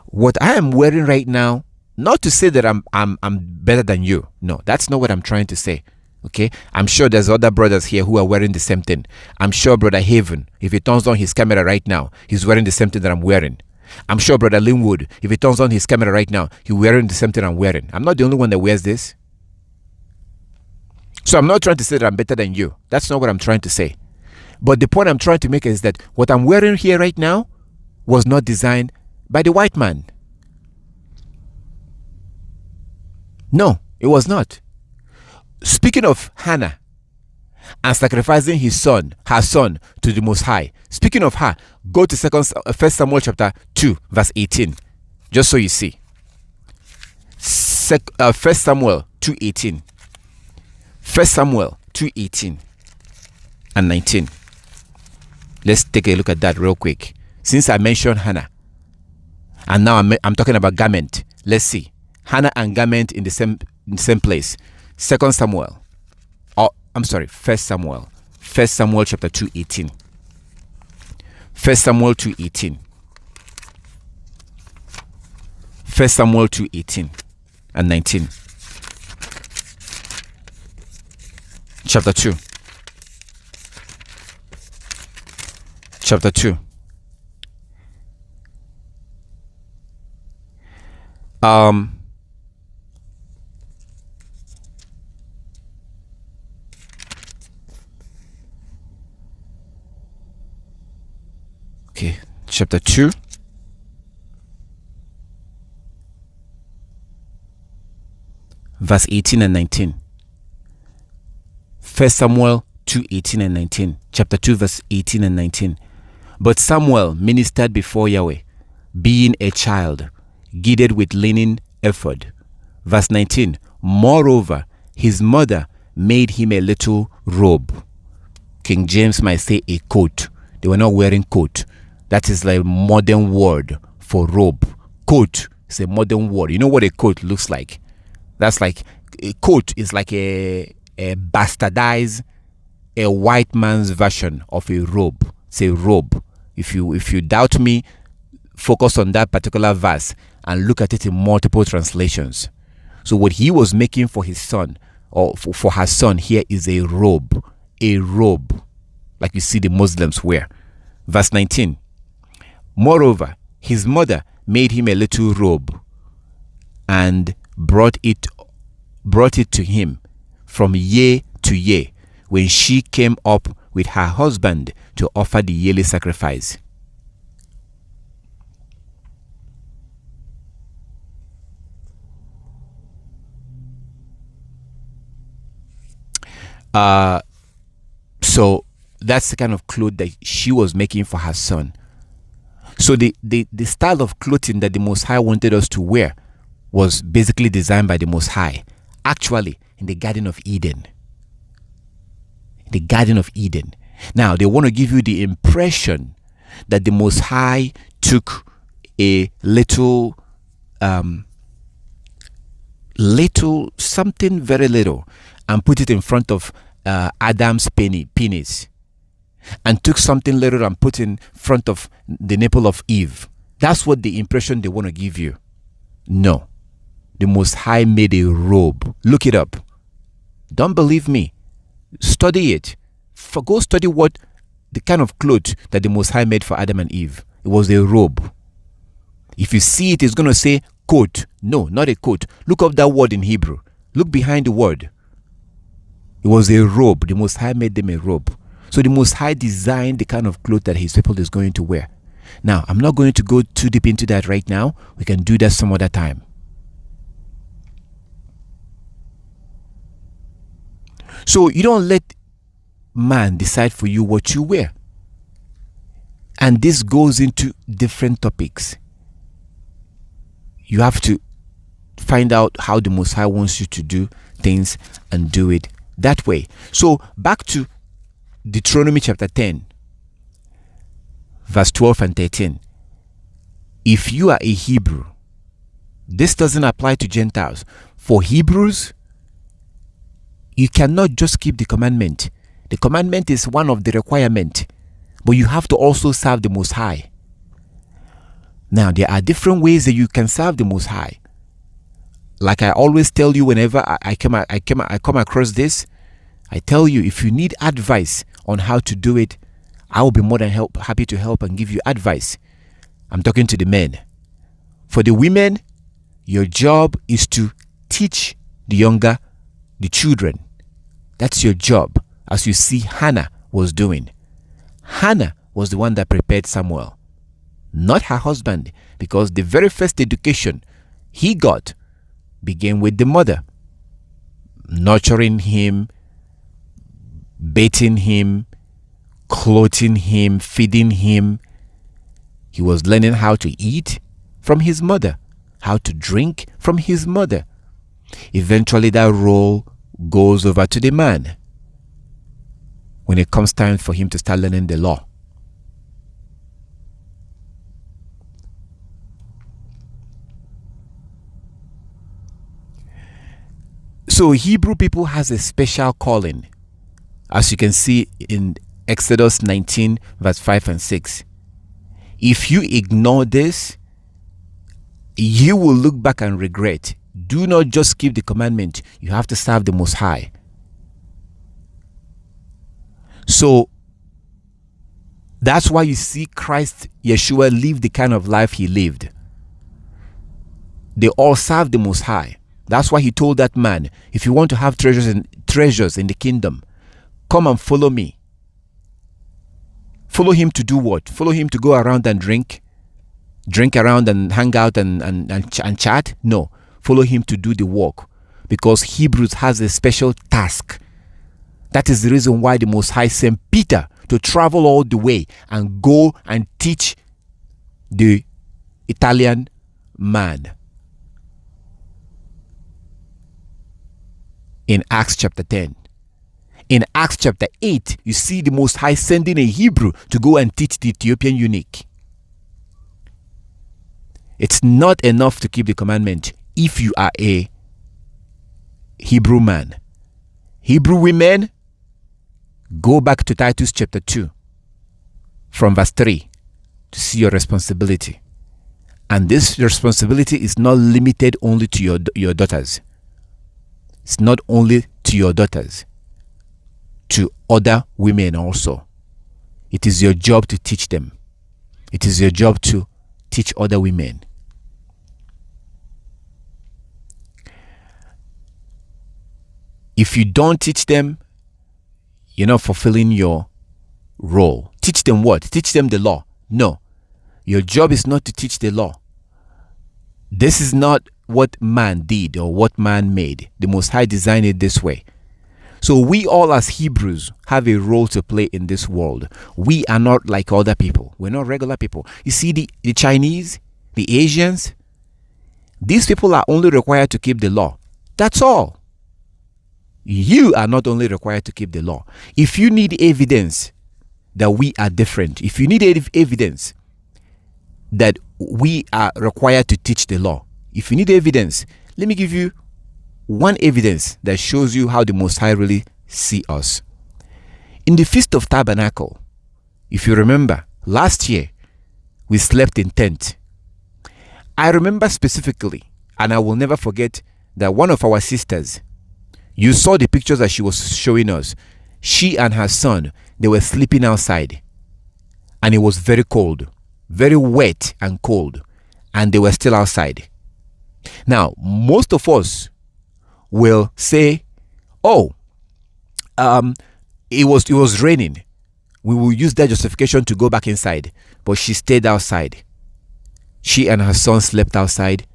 Speaker 1: What I am wearing right now, not to say that I'm better than you. No, that's not what I'm trying to say. Okay, I'm sure there's other brothers here who are wearing the same thing. I'm sure Brother Haven, if he turns on his camera right now, he's wearing the same thing that I'm wearing. I'm sure Brother Linwood, if he turns on his camera right now, he's wearing the same thing I'm wearing. I'm not the only one that wears this. So I'm not trying to say that I'm better than you. That's not what I'm trying to say. But the point I'm trying to make is that what I'm wearing here right now was not designed by the white man. No, it was not. speaking of Hannah and sacrificing her son to the Most High. Speaking of her, go to First Samuel chapter 2, verse 18, just so you see. First Samuel 2:18. First Samuel 2:18 and 19. Let's take a look at that real quick. Since I mentioned Hannah, and now I'm talking about garment. Let's see Hannah and garment in the same place. First Samuel chapter 2:18. First Samuel 2:18. First Samuel 2:18 and 19. Chapter 2. Chapter 2. Okay, chapter 2. Verse 18 and 19. First Samuel 2:18 and 19. Chapter 2, verse 18 and 19. But Samuel ministered before Yahweh, being a child, girded with linen ephod. Verse 19. Moreover, his mother made him a little robe. King James might say a coat. They were not wearing coat. That is like a modern word for robe. Coat is a modern word. You know what a coat looks like? That's like a coat is like a bastardized, a white man's version of a robe. It's a robe. If you doubt me, focus on that particular verse and look at it in multiple translations. So what he was making for his son or for her son here is a robe, like you see the Muslims wear. Verse 19. Moreover, his mother made him a little robe and brought it to him from year to year when she came up with her husband to offer the yearly sacrifice. So that's the kind of clothes that she was making for her son. So the style of clothing that the Most High wanted us to wear was basically designed by the Most High, actually in the Garden of Eden. The Garden of Eden. Now they want to give you the impression that the Most High took a little something very little and put it in front of Adam's penis, and took something little and put in front of the nipple of Eve. That's what the impression they want to give you. No. The Most High made a robe. Look it up. Don't believe me. Study it. Go study what the kind of clothes that the Most High made for Adam and Eve. It was a robe. If you see it, it's going to say coat. No, not a coat. Look up that word in Hebrew. Look behind the word. It was a robe. The Most High made them a robe. So the Most High designed the kind of clothes that his people is going to wear. Now, I'm not going to go too deep into that right now. We can do that some other time. So you don't let man decide for you what you wear. And this goes into different topics. You have to find out how the Most High wants you to do things and do it that way. So back to Deuteronomy chapter 10, verse 12 and 13. If you are a Hebrew, this doesn't apply to Gentiles. For Hebrews, you cannot just keep the commandment. The commandment is one of the requirements, but you have to also serve the Most High. Now, there are different ways that you can serve the Most High. Like I always tell you whenever I come across this, I tell you, if you need advice on how to do it, I will be more than happy to help and give you advice. I'm talking to the men. For the women, your job is to teach the children. That's your job, as you see Hannah was doing. Hannah was the one that prepared Samuel, not her husband, because the very first education he got began with the mother. nurturing him, bathing him, clothing him, feeding him. He was learning how to eat from his mother, how to drink from his mother. Eventually, that role goes over to the man when it comes time for him to start learning the law. So Hebrew people has a special calling, as you can see in Exodus 19 verse 5 and 6. If you ignore this, you will look back and regret. Do not just keep the commandment, you have to serve the Most High. So that's why you see Christ, Yeshua, live the kind of life he lived. They all serve the Most High. That's why he told that man, if you want to have treasures in the kingdom, come and follow me. Follow him to do what? Follow him to go around and drink around and hang out and chat? No. Follow him to do the work, because Hebrews has a special task. That is the reason why the Most High sent Peter to travel all the way and go and teach the Italian man. In Acts chapter 10. In Acts chapter 8, you see the Most High sending a Hebrew to go and teach the Ethiopian eunuch. It's not enough to keep the commandment if you are a Hebrew man. Hebrew women, go back to Titus chapter 2 from verse 3 to see your responsibility. And this responsibility is not limited only to your daughters. It's not only to your daughters, to other women also. It is your job to teach them. It is your job to teach other women. If you don't teach them, you're not fulfilling your role. Teach them what? Teach them the law. No. Your job is not to teach the law. This is not what man did or what man made. The Most High designed it this way. So we all as Hebrews have a role to play in this world. We are not like other people. We're not regular people. You see, the Chinese, the Asians, these people are only required to keep the law. That's all. You are not only required to keep the law. If you need evidence that we are different, if you need evidence that we are required to teach the law, if you need evidence, let me give you one evidence that shows you how the Most High really see us. In the Feast of Tabernacle, if you remember, last year, we slept in tent. I remember specifically, and I will never forget, that one of our sisters, you saw the pictures that she was showing us. She and her son, they were sleeping outside. And it was very cold, very wet and cold. And they were still outside. Now, most of us will say, oh, it was raining. We will use that justification to go back inside. But she stayed outside. She and her son slept outside,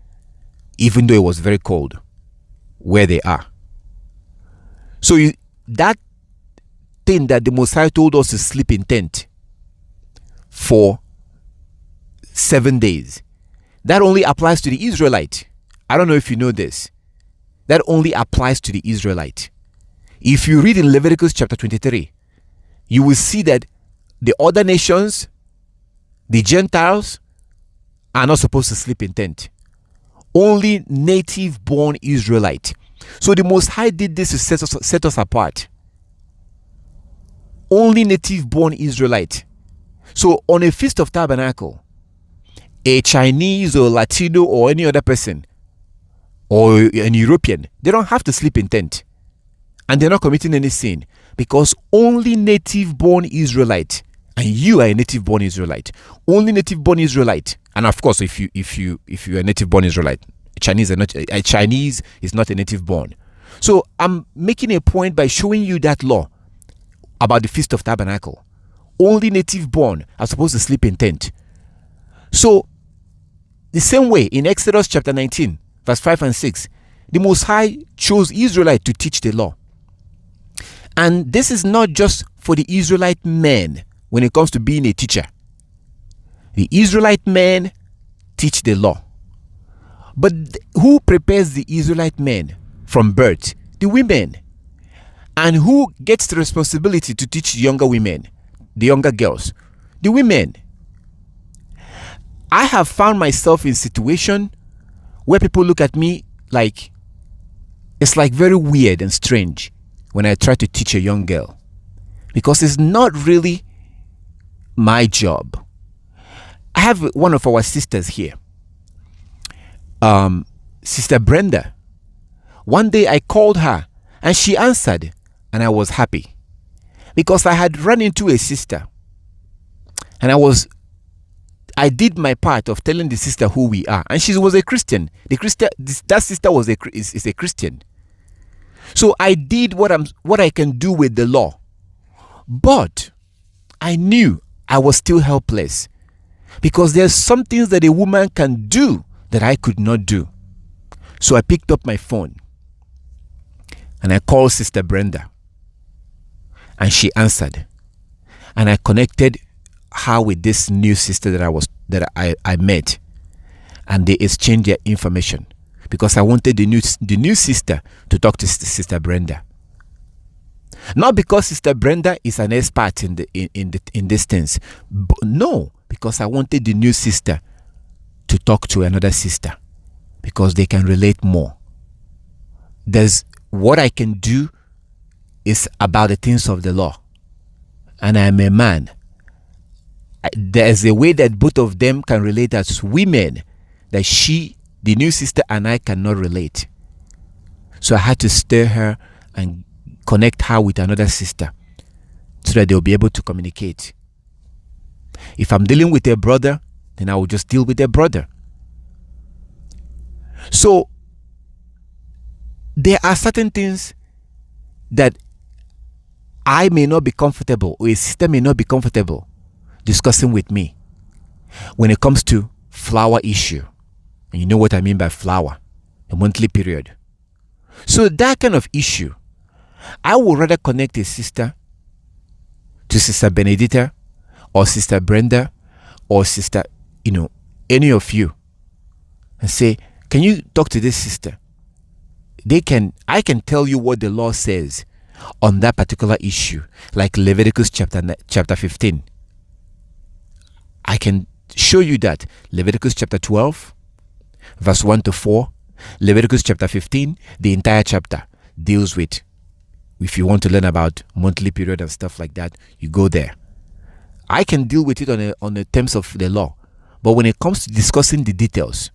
Speaker 1: even though it was very cold where they are. So that thing that the Most High told us to sleep in tent for 7 days, that only applies to the Israelite. I don't know if you know this. That only applies to the Israelite. If you read in Leviticus chapter 23, you will see that the other nations, the Gentiles, are not supposed to sleep in tent. Only native-born Israelite. So the Most High did this to set us apart. Only native-born Israelite. So on a Feast of Tabernacle, a Chinese or Latino or any other person or an European, they don't have to sleep in tent. And they're not committing any sin, because only native-born Israelite, and you are a native-born Israelite, only native-born Israelite, and of course, if you're a native-born Israelite, Chinese is not a native-born. So I'm making a point by showing you that law about the Feast of Tabernacle. Only native-born are supposed to sleep in tent. So the same way in Exodus chapter 19, verse 5 and 6, the Most High chose Israelites to teach the law. And this is not just for the Israelite men when it comes to being a teacher. The Israelite men teach the law. But who prepares the Israelite men from birth? The women. And who gets the responsibility to teach the younger women, the younger girls? The women. I have found myself in a situation where people look at me like it's like very weird and strange when I try to teach a young girl, because it's not really my job. I have one of our sisters here, Sister Brenda. One day I called her and she answered, and I was happy because I had run into a sister, and I did my part of telling the sister who we are, and she was a Christian. That sister is a Christian. So I did what I can do with the law, but I knew I was still helpless, because there's some things that a woman can do that I could not do. So I picked up my phone and I called Sister Brenda, and she answered, and I connected her with this new sister that I met, and they exchanged their information, because I wanted the new sister to talk to Sister Brenda. Not because Sister Brenda is an expert in this things, but no, because I wanted the new sister to talk to another sister, because they can relate more. There's what I can do is about the things of the law, and I'm a man. There's a way that both of them can relate as women that the new sister, and I cannot relate. So I had to stir her and connect her with another sister so that they'll be able to communicate. If I'm dealing with a brother, then I will just deal with a brother. So there are certain things that I may not be comfortable, or a sister may not be comfortable discussing with me when it comes to flower issue. And you know what I mean by flower, a monthly period. So that kind of issue, I would rather connect a sister to Sister Benedita or Sister Brenda or Sister, any of you, and say, can you talk to this sister? I can tell you what the law says on that particular issue, like Leviticus chapter 15. I can show you that. Leviticus chapter 12, verse 1 to 4. Leviticus chapter 15, the entire chapter deals with, if you want to learn about monthly period and stuff like that, you go there. I can deal with it on the terms of the law. But when it comes to discussing the details,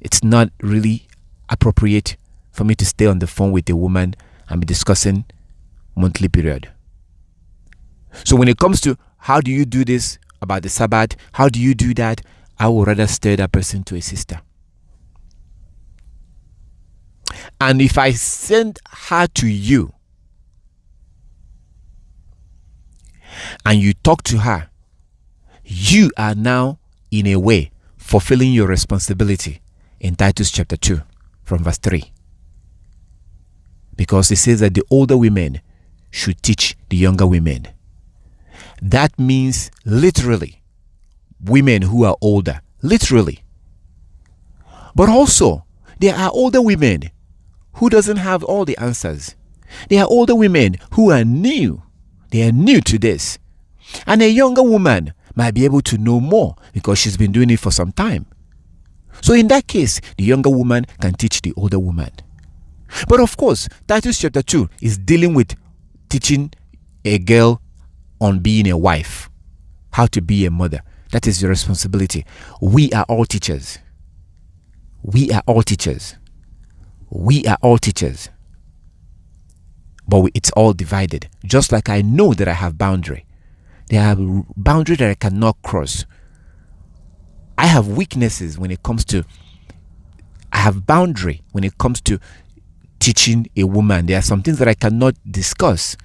Speaker 1: it's not really appropriate for me to stay on the phone with a woman and be discussing monthly period. So when it comes to how do you do this about the Sabbath, how do you do that, I would rather stir that person to a sister. And if I send her to you and you talk to her, you are now in a way fulfilling your responsibility in Titus chapter 2 from verse 3. Because it says that the older women should teach the younger women. That means literally women who are older, literally. But also there are older women who doesn't have all the answers. There are older women who are new. They are new to this. And a younger woman might be able to know more because she's been doing it for some time. So in that case, the younger woman can teach the older woman. But of course, Titus chapter 2 is dealing with teaching a girl on being a wife, how to be a mother. That is your responsibility. We are all teachers. We are all teachers. We are all teachers. But it's all divided. Just like I know that I have boundary. There are boundaries that I cannot cross. I have weaknesses when it comes to, I have boundary when it comes to teaching a woman. There are some things that I cannot discuss.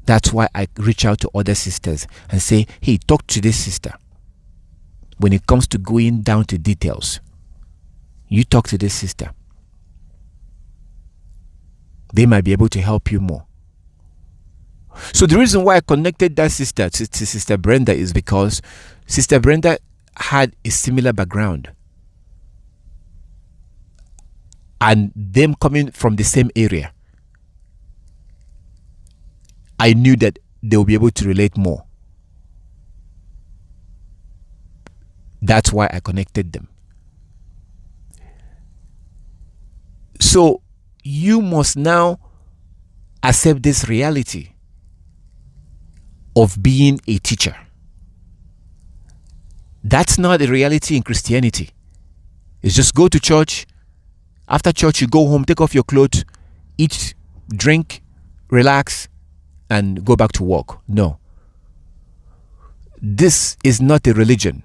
Speaker 1: That's why I reach out to other sisters and say, hey, talk to this sister. When it comes to going down to details, you talk to this sister. They might be able to help you more. So the reason why I connected that sister to Sister Brenda is because Sister Brenda had a similar background. And them coming from the same area, I knew that they will be able to relate more. That's why I connected them. So you must now accept this reality of being a teacher. That's not a reality in Christianity. It's just go to church. After church, you go home, take off your clothes, eat, drink, relax, and go back to work. No. This is not a religion.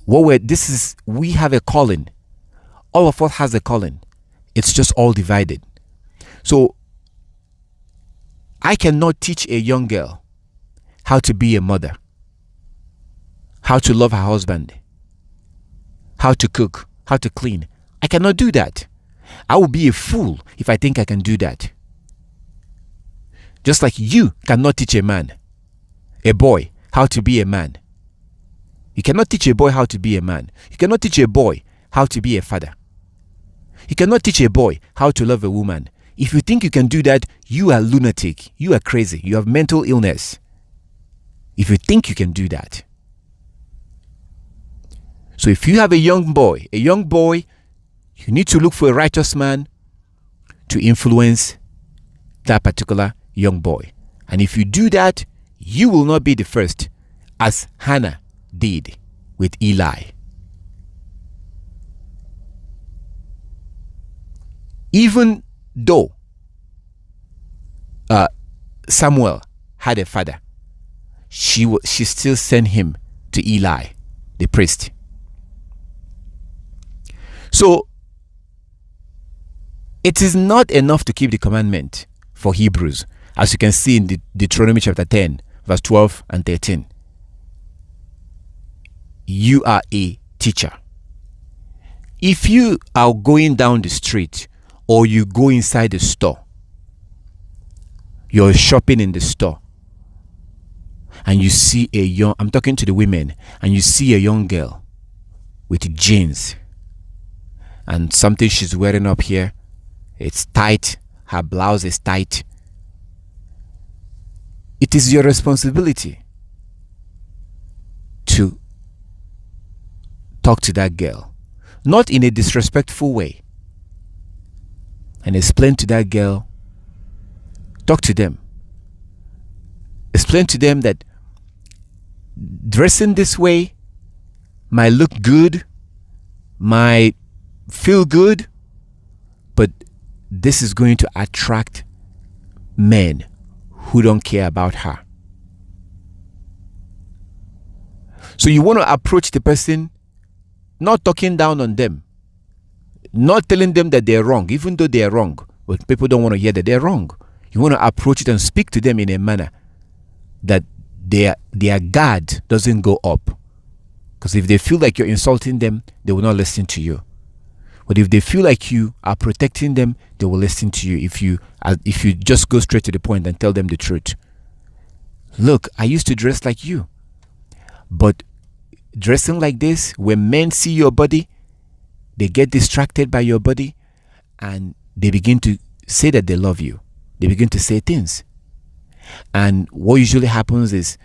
Speaker 1: We have a calling. All of us has a calling. It's just all divided. So I cannot teach a young girl how to be a mother, how to love her husband, how to cook, how to clean. I cannot do that. I will be a fool if I think I can do that. Just like you cannot teach a boy, how to be a man. You cannot teach a boy how to be a man. You cannot teach a boy how to be a father. You cannot teach a boy how to love a woman. If you think you can do that, you are lunatic. You are crazy. You have mental illness. If you think you can do that. So if you have a young boy, you need to look for a righteous man to influence that particular young boy. And if you do that, you will not be the first, as Hannah did with Eli. Even though Samuel had a father, she still sent him to Eli, the priest. So it is not enough to keep the commandment for Hebrews, as you can see in Deuteronomy chapter 10, verse 12 and 13. You are a teacher. If you are going down the street or you go inside the store, you're shopping in the store, and you see I'm talking to the women, and you see a young girl with jeans and something she's wearing up here, it's tight, her blouse is tight. It is your responsibility to talk to that girl, not in a disrespectful way, and explain to that girl, talk to them, explain to them that dressing this way might look good, might feel good, but this is going to attract men who don't care about her. So you want to approach the person, not talking down on them, not telling them that they're wrong, even though they're wrong, but people don't want to hear that they're wrong. You want to approach it and speak to them in a manner that their guard doesn't go up. Because if they feel like you're insulting them, they will not listen to you. But if they feel like you are protecting them, they will listen to you if you just go straight to the point and tell them the truth. Look, I used to dress like you, but dressing like this, when men see your body, they get distracted by your body and they begin to say that they love you. They begin to say things. And what usually happens is,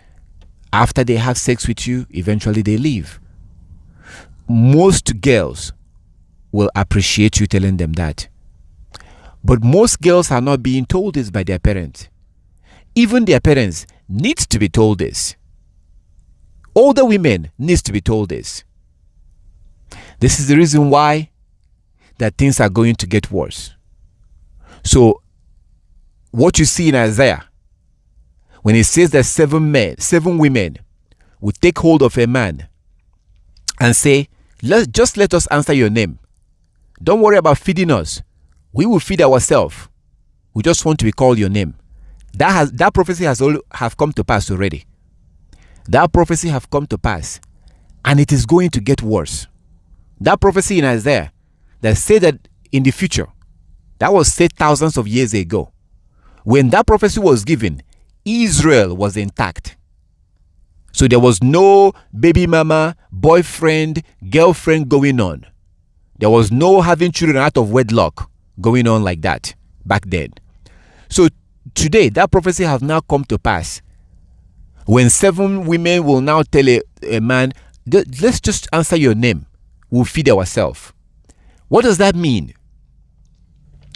Speaker 1: after they have sex with you, eventually they leave. Most girls will appreciate you telling them that. But most girls are not being told this by their parents. Even their parents need to be told this. Older women need to be told this. This is the reason why that things are going to get worse. So what you see in Isaiah, when it says that 7 women would take hold of a man and say, just let us answer your name. Don't worry about feeding us. We will feed ourselves. We just want to be called your name. That prophecy have come to pass already. That prophecy have come to pass, and it is going to get worse. That prophecy in Isaiah that said that in the future, That was said thousands of years ago. When that prophecy was given, Israel was intact. So there was no baby mama, boyfriend, girlfriend going on. There was no having children out of wedlock going on like that back then. So today, that prophecy has now come to pass. When 7 women will now tell a man, let's just answer your name. We'll feed ourselves. What does that mean?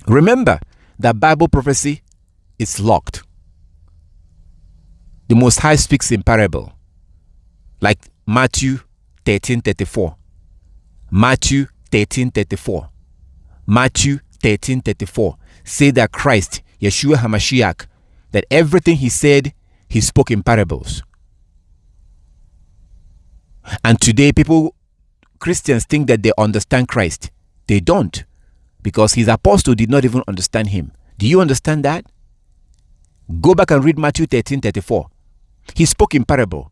Speaker 1: Remember that Bible prophecy is locked. The Most High speaks in parable. Like Matthew 13:34. Matthew 13:34. Matthew 13:34. Say that Christ, Yeshua HaMashiach, that everything he said, he spoke in parables. And today Christians think that they understand Christ. They don't. Because his apostle did not even understand him. Do you understand that? Go back and read Matthew 13:34. He spoke in parable.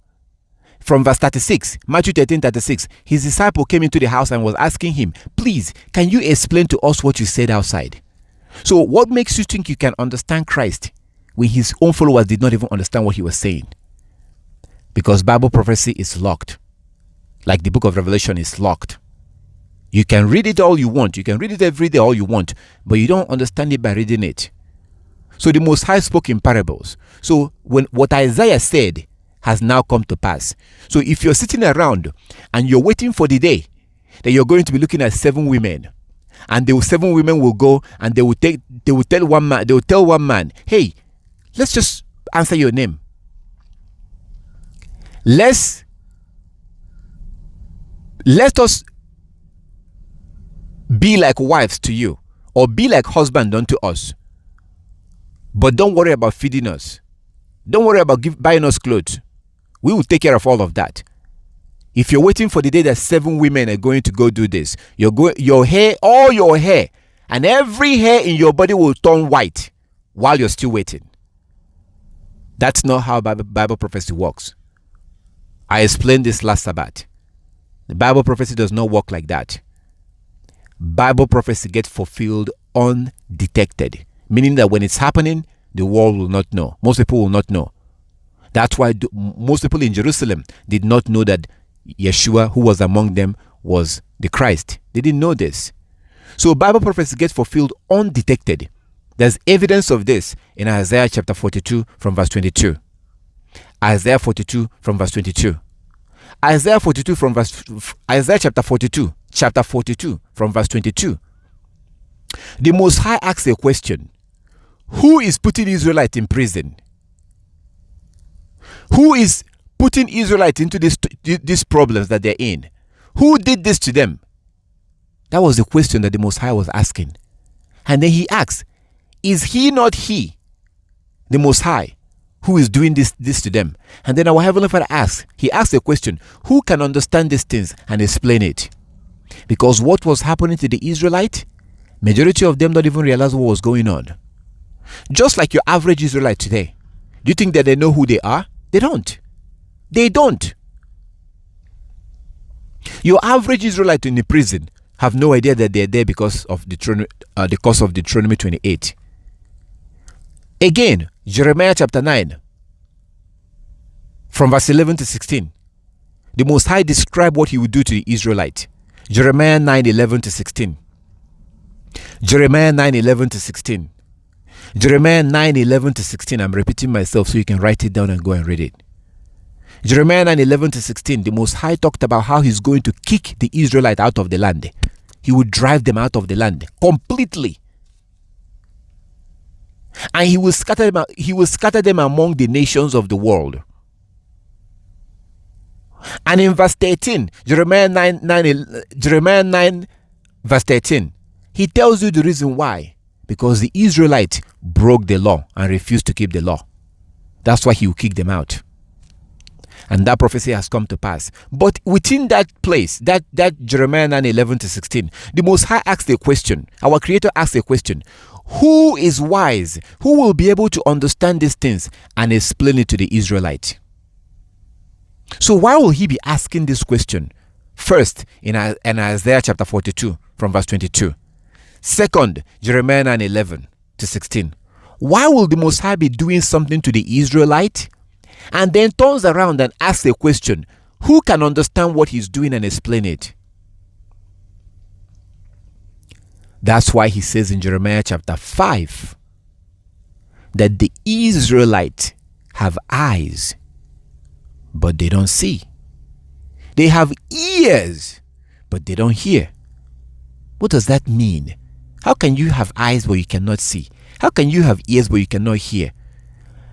Speaker 1: From verse 36, Matthew 13:36, his disciple came into the house and was asking him, please, can you explain to us what you said outside? So what makes you think you can understand Christ when his own followers did not even understand what he was saying? Because Bible prophecy is locked. Like the book of Revelation is locked. You can read it all you want. You can read it every day all you want. But you don't understand it by reading it. So the Most High spoke in parables. So when what Isaiah said has now come to pass. So if you're sitting around and you're waiting for the day that you're going to be looking at 7 women, and the 7 women will go and they will tell one man, hey, let's just answer your name. Let us be like wives to you, or be like husband unto us. But don't worry about feeding us. Don't worry about buying us clothes. We will take care of all of that. If you're waiting for the day that 7 women are going to go do this, your hair, all your hair, and every hair in your body will turn white while you're still waiting. That's not how Bible prophecy works. I explained this last Sabbath. The Bible prophecy does not work like that. Bible prophecy gets fulfilled undetected, meaning that when it's happening, the world will not know. Most people will not know. That's why most people in Jerusalem did not know that Yeshua, who was among them, was the Christ. They didn't know this. So Bible prophecy gets fulfilled undetected. There's evidence of this in Isaiah chapter 42 from verse 22. Isaiah 42 from verse 22. Isaiah chapter 42 from verse 22. The Most High asks a question. Who is putting Israelites in prison? Who is putting Israelites into these problems that they're in? Who did this to them? That was the question that the Most High was asking. And then he asks, is he not he, the Most High, who is doing this to them? And then our Heavenly Father asks, he asks a question, who can understand these things and explain it? Because what was happening to the Israelite, majority of them don't even realize what was going on. Just like your average Israelite today. Do you think that they know who they are? They don't. They don't. Your average Israelite in the prison have no idea that they're there because of the cause of Deuteronomy 28. Again, Jeremiah chapter 9, from verse 11 to 16. The Most High described what he would do to the Israelite. Jeremiah 9, 11 to 16. Jeremiah 9, 11 to 16. Jeremiah 9, 11 to 16. I'm repeating myself so you can write it down and go and read it. Jeremiah 9, 11 to 16. The Most High talked about how he's going to kick the Israelite out of the land. He would drive them out of the land completely. And he will scatter them among the nations of the world. And in verse 13, Jeremiah 9 verse 13, he tells you the reason why. Because the Israelites broke the law and refused to keep the law. That's why he will kick them out. And that prophecy has come to pass. But within that place, that Jeremiah 9, 11 to 16, the Most High asked a question. Our Creator asked a question. Who is wise? Who will be able to understand these things and explain it to the Israelites? So why will he be asking this question? First, in Isaiah chapter 42 from verse 22. Second, Jeremiah 9:11-16. Why will the Most High be doing something to the Israelite and then turns around and asks a question? Who can understand what he's doing and explain it? That's why he says in Jeremiah chapter 5 that the Israelites have eyes, but they don't see. They have ears, but they don't hear. What does that mean? How can you have eyes but you cannot see? How can you have ears but you cannot hear?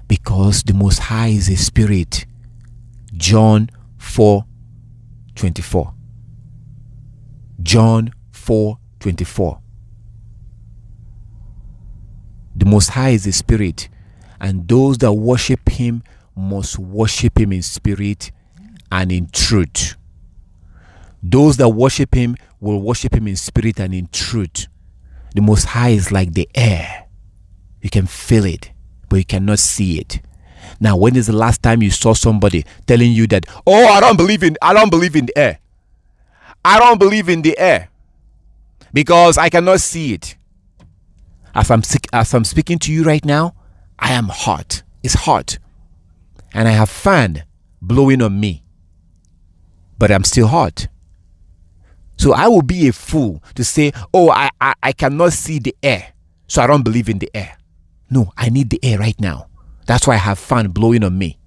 Speaker 1: Because the Most High is a spirit. John 4:24. John 4:24. The Most High is a spirit, and those that worship him must worship him in spirit and in truth. Those that worship him will worship him in spirit and in truth. The Most High is like the air. You can feel it, but you cannot see it. Now, when is the last time you saw somebody telling you that, oh, I don't believe in the air. I don't believe in the air because I cannot see it. As I'm speaking to you right now, I am hot. It's hot. And I have fan blowing on me. But I'm still hot. So I will be a fool to say, oh, I cannot see the air, so I don't believe in the air. No, I need the air right now. That's why I have fan blowing on me.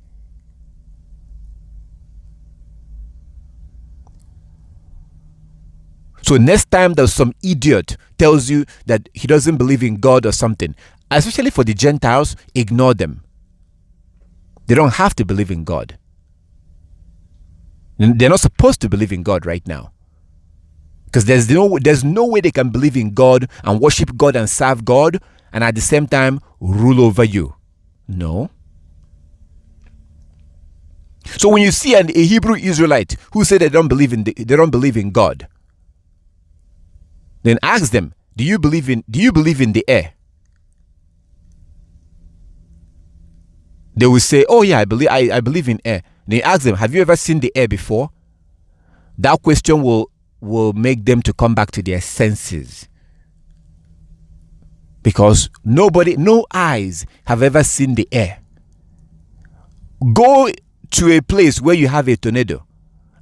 Speaker 1: So next time there's some idiot tells you that he doesn't believe in God or something, especially for the Gentiles, ignore them. They don't have to believe in God. They're not supposed to believe in God right now. Because there's no way they can believe in God and worship God and serve God and at the same time rule over you. No. So when you see a Hebrew Israelite who say they don't believe in God, then ask them, do you believe in the air? They will say, oh yeah, I believe in air. Then ask them, have you ever seen the air before? That question will make them to come back to their senses. Because no eyes have ever seen the air. Go to a place where you have a tornado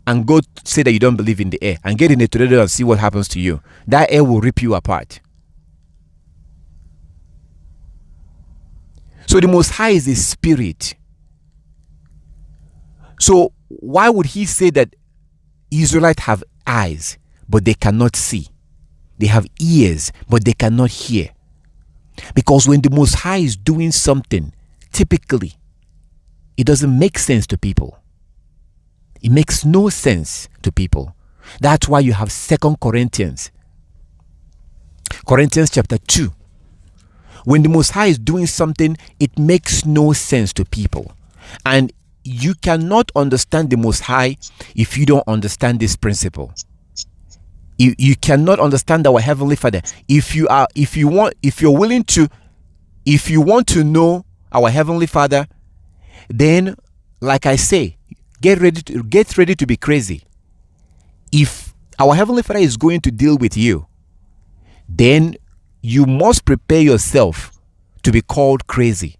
Speaker 1: and go say that you don't believe in the air and get in a tornado and see what happens to you. That air will rip you apart. So the Most High is a spirit. So why would he say that Israelites have eyes but they cannot see? They have ears but they cannot hear. Because when the Most High is doing something, typically it doesn't make sense to people. It makes no sense to people. That's why you have 2 Corinthians chapter 2. When the Most High is doing something, it makes no sense to people. And you cannot understand the Most High if you don't understand this principle. You cannot understand our Heavenly Father. If you want to know our Heavenly Father, then, like I say, get ready to be crazy. If our Heavenly Father is going to deal with you, then you must prepare yourself to be called crazy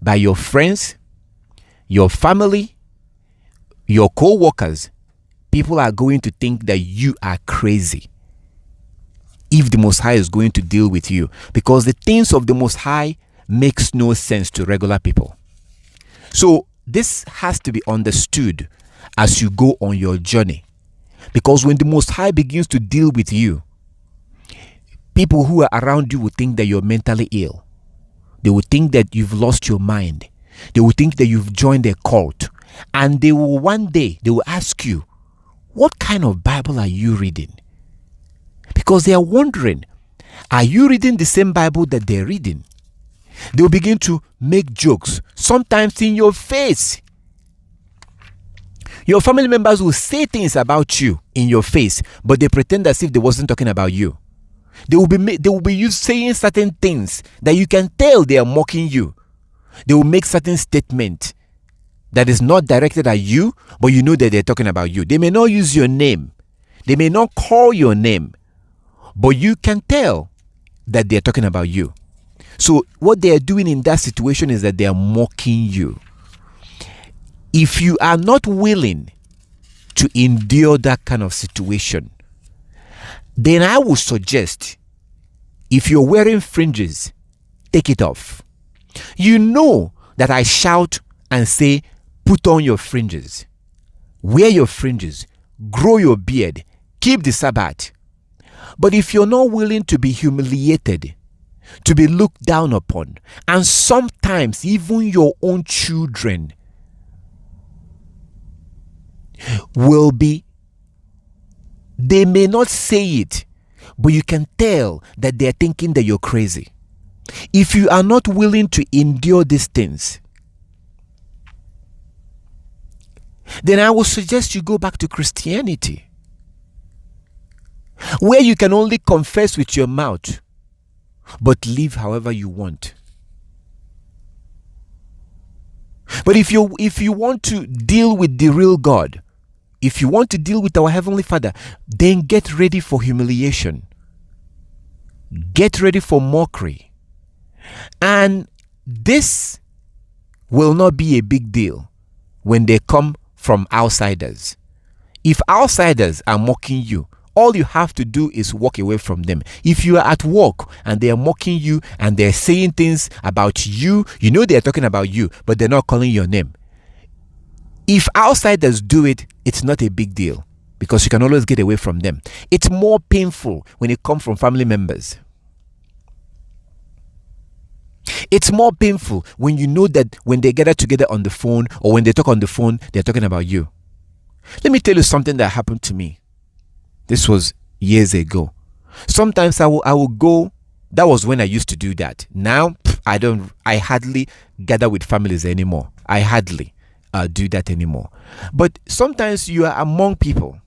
Speaker 1: by your friends, your family, your co-workers. People are going to think that you are crazy if the Most High is going to deal with you, because the things of the Most High makes no sense to regular people. So this has to be understood as you go on your journey, because when the Most High begins to deal with you, people who are around you will think that you're mentally ill. They will think that you've lost your mind. They will think that you've joined a cult, and one day they will ask you, what kind of Bible are you reading? Because they are wondering, are you reading the same Bible that they're reading? They will begin to make jokes, sometimes in your face. Your family members will say things about you in your face, but they pretend as if they wasn't talking about you. They will be saying certain things that you can tell they are mocking you. They will make certain statements that is not directed at you, but you know that they're talking about you. They may not use your name. They may not call your name, but you can tell that they're talking about you. So what they are doing in that situation is that they are mocking you. If you are not willing to endure that kind of situation, then I would suggest, if you're wearing fringes, take it off. You know that I shout and say, put on your fringes, wear your fringes, grow your beard, keep the Sabbath. But if you're not willing to be humiliated, to be looked down upon, and sometimes even your own children will be, they may not say it, but you can tell that they're thinking that you're crazy. If you are not willing to endure these things, then I would suggest you go back to Christianity, where you can only confess with your mouth, but live however you want. But if you want to deal with the real God, if you want to deal with our Heavenly Father, then get ready for humiliation. Get ready for mockery. And this will not be a big deal when they come from outsiders. If outsiders are mocking you, all you have to do is walk away from them. If you are at work and they are mocking you and they're saying things about you, you know they're talking about you, but they're not calling your name. If outsiders do it, it's not a big deal because you can always get away from them. It's more painful when it comes from family members. It's more painful when you know that when they gather together on the phone or when they talk on the phone, they're talking about you. Let me tell you something that happened to me. This was years ago. Sometimes I will go. That was when I used to do that. Now I hardly gather with families anymore. I hardly do that anymore. But sometimes you are among people.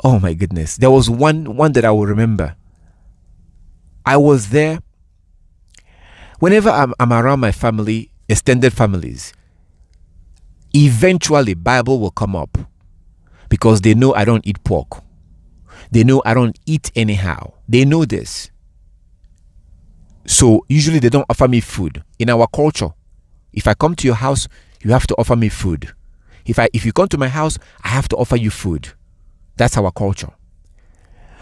Speaker 1: Oh my goodness. There was one that I will remember. I was there. Whenever I'm around my family, extended families, eventually Bible will come up. Because they know I don't eat pork. They know I don't eat anyhow. They know this. So usually they don't offer me food. In our culture, if I come to your house, you have to offer me food. If you come to my house, I have to offer you food. That's our culture.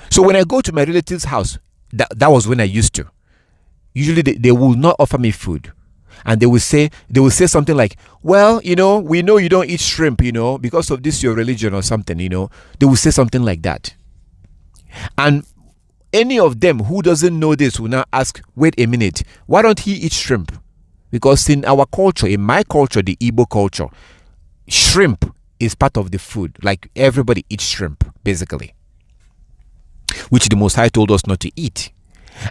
Speaker 1: So when I go to my relative's house, that was when I used to. Usually they will not offer me food. And they will say something like, well, we know you don't eat shrimp, because of this your religion or something, They will say something like that. And any of them who doesn't know this will now ask, wait a minute, why don't he eat shrimp? Because in our culture, in my culture, the Igbo culture, shrimp is part of the food. Like everybody eats shrimp, basically. Which the Most High told us not to eat.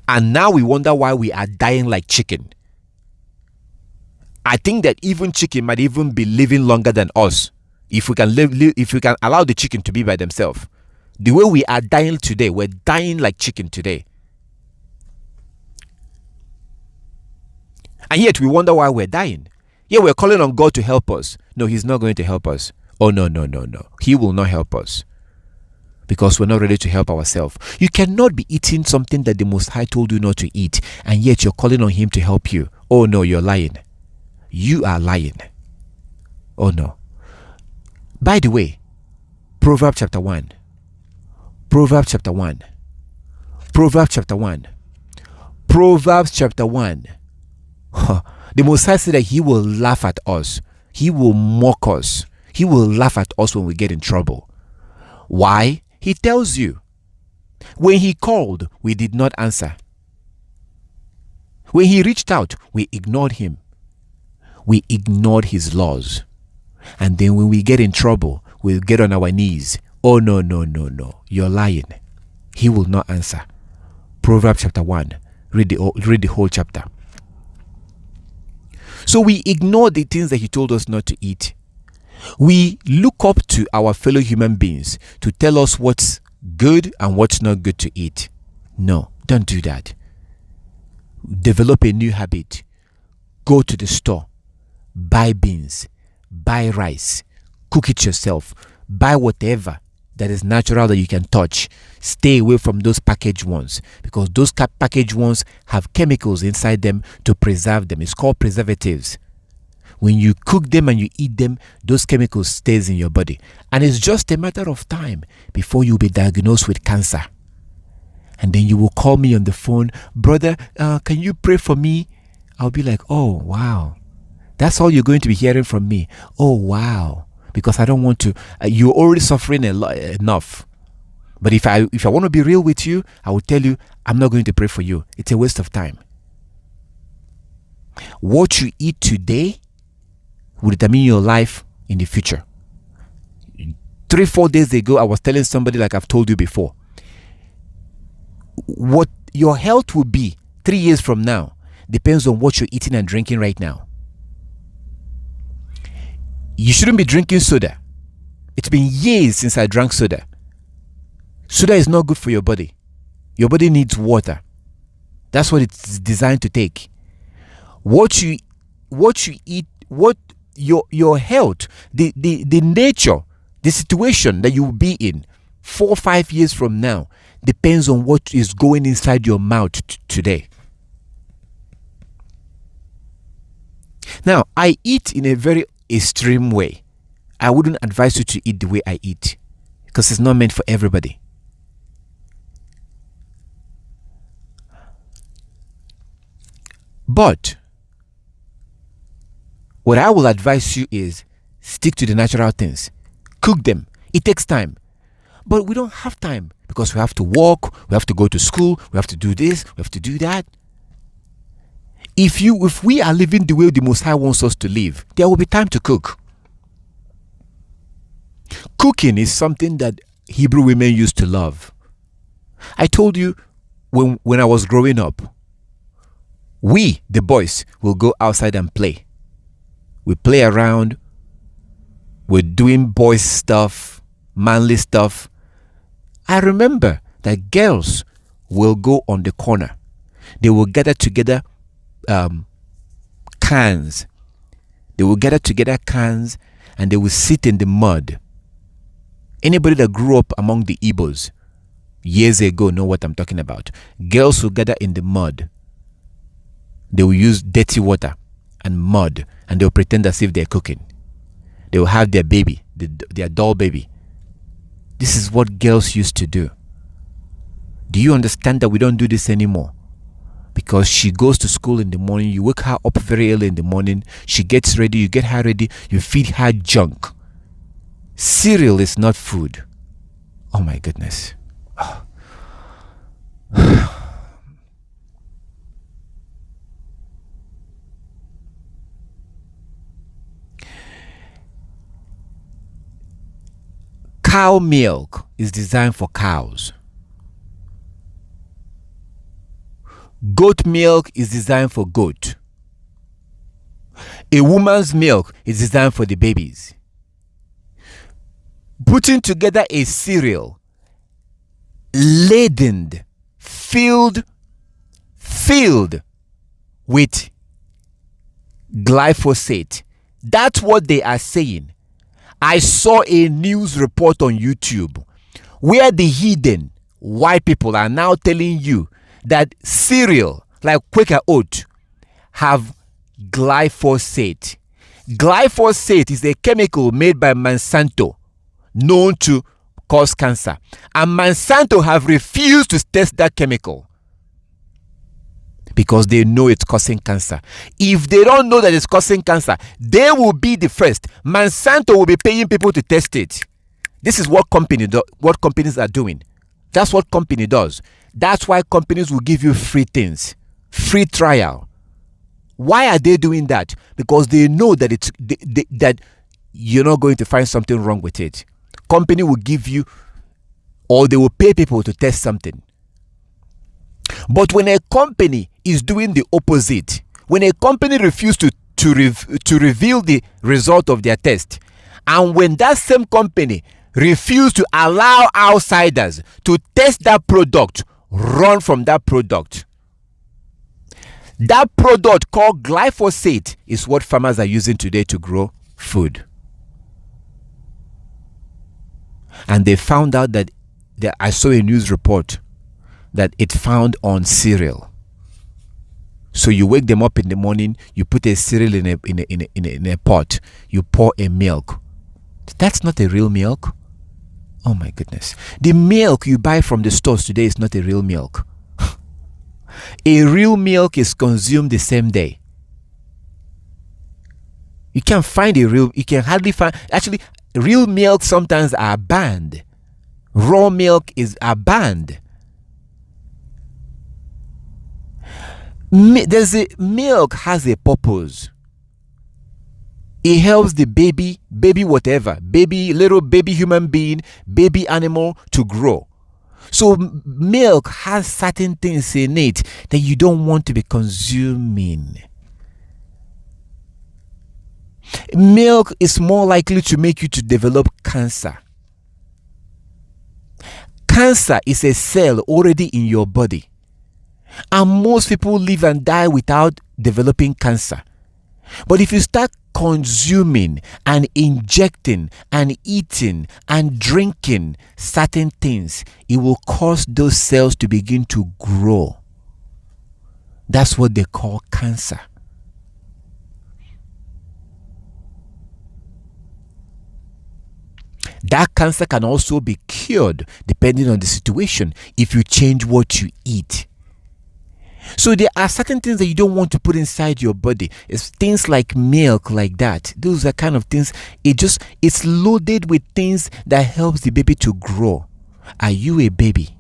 Speaker 1: And now we wonder why we are dying like chicken. I think that even chicken might even be living longer than us if we can if we can allow the chicken to be by themselves. The way we are dying today, we're dying like chicken today. And yet we wonder why we're dying. Yeah, we're calling on God to help us. No, He's not going to help us. Oh, no. He will not help us. Because we're not ready to help ourselves. You cannot be eating something that the Most High told you not to eat, and yet you're calling on Him to help you. Oh no, you're lying. You are lying. Oh no. By the way, Proverbs chapter 1. Proverbs chapter 1. Proverbs chapter 1. Proverbs chapter 1. The Most High said that He will laugh at us. He will mock us. He will laugh at us when we get in trouble. Why? He tells you. When He called, we did not answer. When He reached out, we ignored Him. We ignored His laws. And then when we get in trouble, we'll get on our knees. Oh, no. You're lying. He will not answer. Proverbs chapter 1. Read the whole chapter. So we ignore the things that He told us not to eat. We look up to our fellow human beings to tell us what's good and what's not good to eat. No, don't do that. Develop a new habit. Go to the store. Buy beans. Buy rice. Cook it yourself. Buy whatever. that is natural that you can touch. Stay away from those packaged ones, because those packaged ones have chemicals inside them to preserve them. It's called preservatives. When you cook them and you eat them, those chemicals stays in your body. And it's just a matter of time before you'll be diagnosed with cancer. And then you will call me on the phone, brother, can you pray for me? I'll be like, oh, wow. That's all you're going to be hearing from me. Oh, wow. Because I don't want to. You're already suffering enough. But if I want to be real with you, I will tell you, I'm not going to pray for you. It's a waste of time. What you eat today will determine your life in the future. 3-4 days ago, I was telling somebody, like I've told you before, what your health will be 3 years from now depends on what you're eating and drinking right now. You shouldn't be drinking soda. It's been years since I drank soda. Soda is not good for your body. Your body needs water. That's what it's designed to take. What you eat, what your health, the nature, the situation that you will be in 4 or 5 years from now depends on what is going inside your mouth today. Now, I eat in a very extreme way. I wouldn't advise you to eat the way I eat, because it's not meant for everybody. But what I will advise you is stick to the natural things. Cook them. It takes time. But we don't have time, because we have to work, we have to go to school, we have to do this, we have to do that. If we are living the way the Most High wants us to live, there will be time to cook. Cooking is something that Hebrew women used to love. I told you when I was growing up, we, the boys, will go outside and play. We play around. We're doing boys stuff, manly stuff. I remember that girls will go on the corner. They will gather together cans. They will gather together cans and they will sit in the mud. Anybody that grew up among the Igbos years ago know what I'm talking about. Girls will gather in the mud. They will use dirty water and mud, and they will pretend as if they're cooking. They will have their baby, their doll baby. This is what girls used to do. Do you understand that we don't do this anymore? Because she goes to school in the morning, you wake her up very early in the morning, she gets ready, you get her ready, you feed her junk. Cereal is not food. Oh my goodness. Cow milk is designed for cows. Goat milk is designed for goat. A woman's milk is designed for the babies. Putting together a cereal laden, filled with glyphosate. That's what they are saying. I saw a news report on YouTube where the heathen white people are now telling you that cereal like Quaker Oat have glyphosate. Glyphosate is a chemical made by Monsanto known to cause cancer. And Monsanto have refused to test that chemical because they know it's causing cancer. If they don't know that it's causing cancer, they will be the first. Monsanto will be paying people to test it. This is what companies are doing. That's what company does. That's why companies will give you free things, free trial. Why are they doing that? Because they know that that you're not going to find something wrong with it. Company will give you, or they will pay people to test something. But when a company is doing the opposite, when a company refuses to reveal the result of their test, and when that same company refuses to allow outsiders to test that product, run from that product. That product called glyphosate is what farmers are using today to grow food. And they found out that I saw a news report that it found on cereal. So you wake them up in the morning, you put a cereal in a pot, you pour a milk. That's not a real milk. Oh my goodness. The milk you buy from the stores today is not a real milk. A real milk is consumed the same day. You can hardly find, actually, real milk sometimes are banned. Raw milk are banned. Milk has a purpose. It helps the baby whatever, little baby human being, baby animal to grow. So milk has certain things in it that you don't want to be consuming. Milk is more likely to make you to develop cancer. Cancer is a cell already in your body. And most people live and die without developing cancer. But if you start consuming and injecting and eating and drinking certain things, it will cause those cells to begin to grow. That's what they call cancer. That cancer can also be cured depending on the situation if you change what you eat. So there are certain things that you don't want to put inside your body. It's things like milk, like that. Those are kind of things. It's loaded with things that helps the baby to grow. Are you a baby?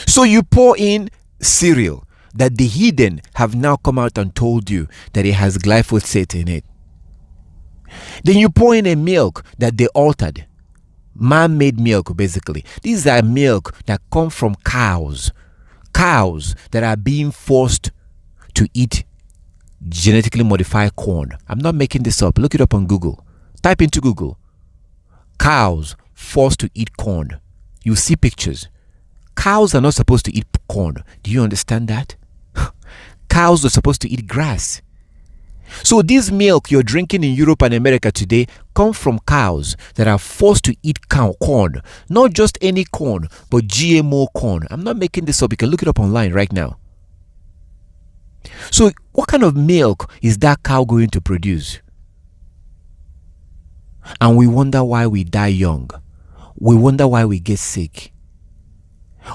Speaker 1: So you pour in cereal that the heathen have now come out and told you that it has glyphosate in it. Then you pour in a milk that they altered. Man-made milk, basically. These are milk that come from cows. Cows that are being forced to eat genetically modified corn. I'm not making this up. Look it up on Google. Type into Google. Cows forced to eat corn. You see pictures. Cows are not supposed to eat corn. Do you understand that? Cows are supposed to eat grass. So this milk you're drinking in Europe and America today come from cows that are forced to eat corn. Not just any corn, but GMO corn. I'm not making this up. You can look it up online right now. So what kind of milk is that cow going to produce? And we wonder why we die young. We wonder why we get sick.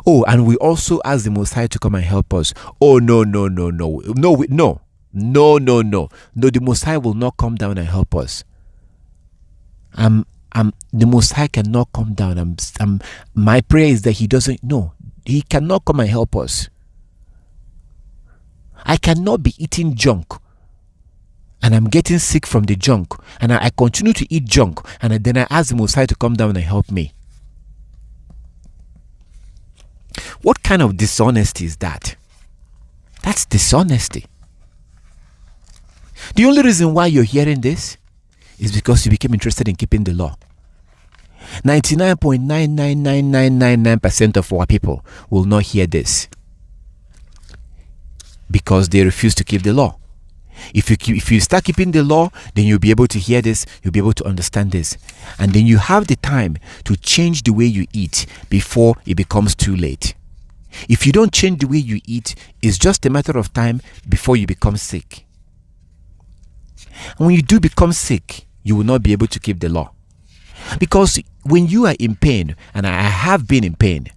Speaker 1: Oh, and we also ask the Most High to come and help us. Oh, no. No, the Most High will not come down and help us. The Most High cannot come down. My prayer is that He doesn't know. He cannot come and help us. I cannot be eating junk and I'm getting sick from the junk, and I continue to eat junk, and then I ask the Most High to come down and help me. What kind of dishonesty is that? That's dishonesty. The only reason why you're hearing this is because you became interested in keeping the law. 99.99999% of our people will not hear this because they refuse to keep the law. If you start keeping the law, then you'll be able to hear this, you'll be able to understand this. And then you have the time to change the way you eat before it becomes too late. If you don't change the way you eat, it's just a matter of time before you become sick. And when you do become sick, you will not be able to keep the law. Because when you are in pain, and I have been in pain,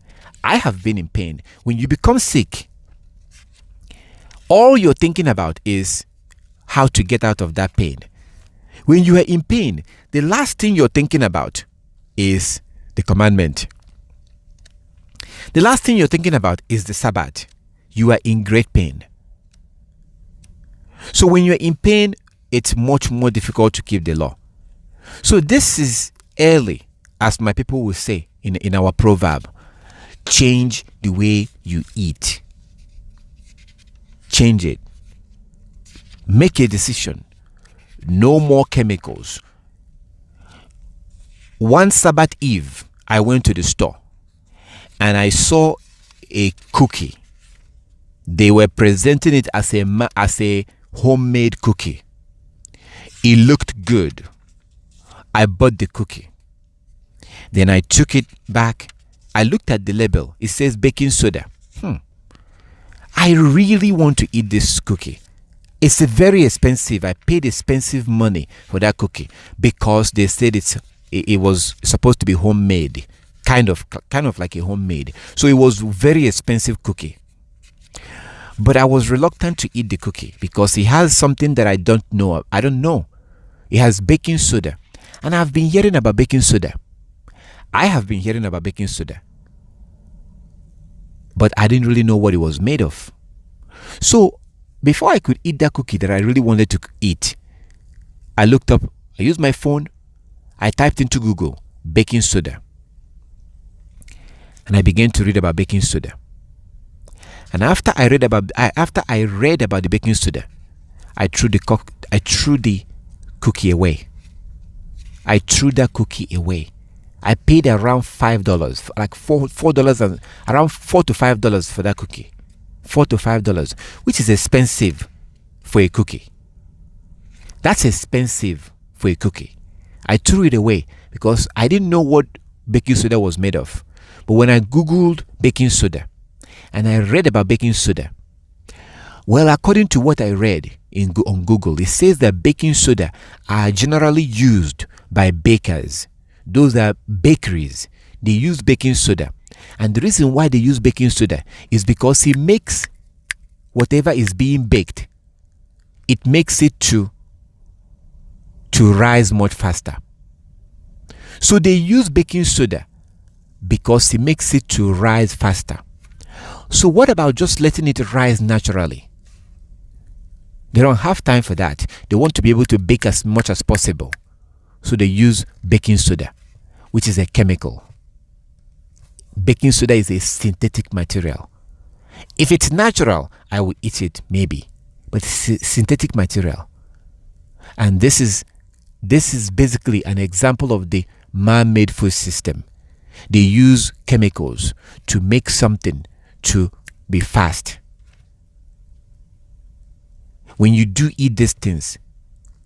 Speaker 1: when you become sick, all you're thinking about is how to get out of that pain. When you are in pain, the last thing you're thinking about is the commandment. The last thing you're thinking about is the Sabbath. You are in great pain. So when you're in pain, it's much more difficult to keep the law. So this is early, as my people will say in our proverb. Change the way you eat. Change it. Make a decision. No more chemicals. One Sabbath Eve, I went to the store and I saw a cookie They were presenting it as a homemade cookie. It looked good. I bought the cookie. Then I took it back. I looked at the label. It says baking soda. I really want to eat this cookie. It's very expensive. I paid expensive money for that cookie because they said it was supposed to be homemade, kind of like a homemade. So it was very expensive cookie. But I was reluctant to eat the cookie because it has something that I don't know. I don't know. It has baking soda, and I've been hearing about baking soda. I have been hearing about baking soda, but I didn't really know what it was made of. So before I could eat that cookie that I really wanted to eat, I looked up, I used my phone, I typed into Google, baking soda. And I began to read about baking soda. And after I read about the baking soda, I threw the cookie away. I threw that cookie away. I paid around $5, like $4 and around $4 to $5 for that cookie. $4 to $5, which is expensive for a cookie. That's expensive for a cookie. I threw it away because I didn't know what baking soda was made of. But when I Googled baking soda and I read about baking soda, well, according to what I read on Google, it says that baking soda are generally used by bakers. Those are bakeries. They use baking soda. And the reason why they use baking soda is because it makes whatever is being baked, it makes it to rise much faster. So they use baking soda because it makes it to rise faster. So what about just letting it rise naturally? They don't have time for that. They want to be able to bake as much as possible. So they use baking soda, which is a chemical. Baking soda is a synthetic material. If it's natural, I will eat it maybe, but it's synthetic material. And this is basically an example of the man-made food system. They use chemicals to make something to be fast. When you do eat these things,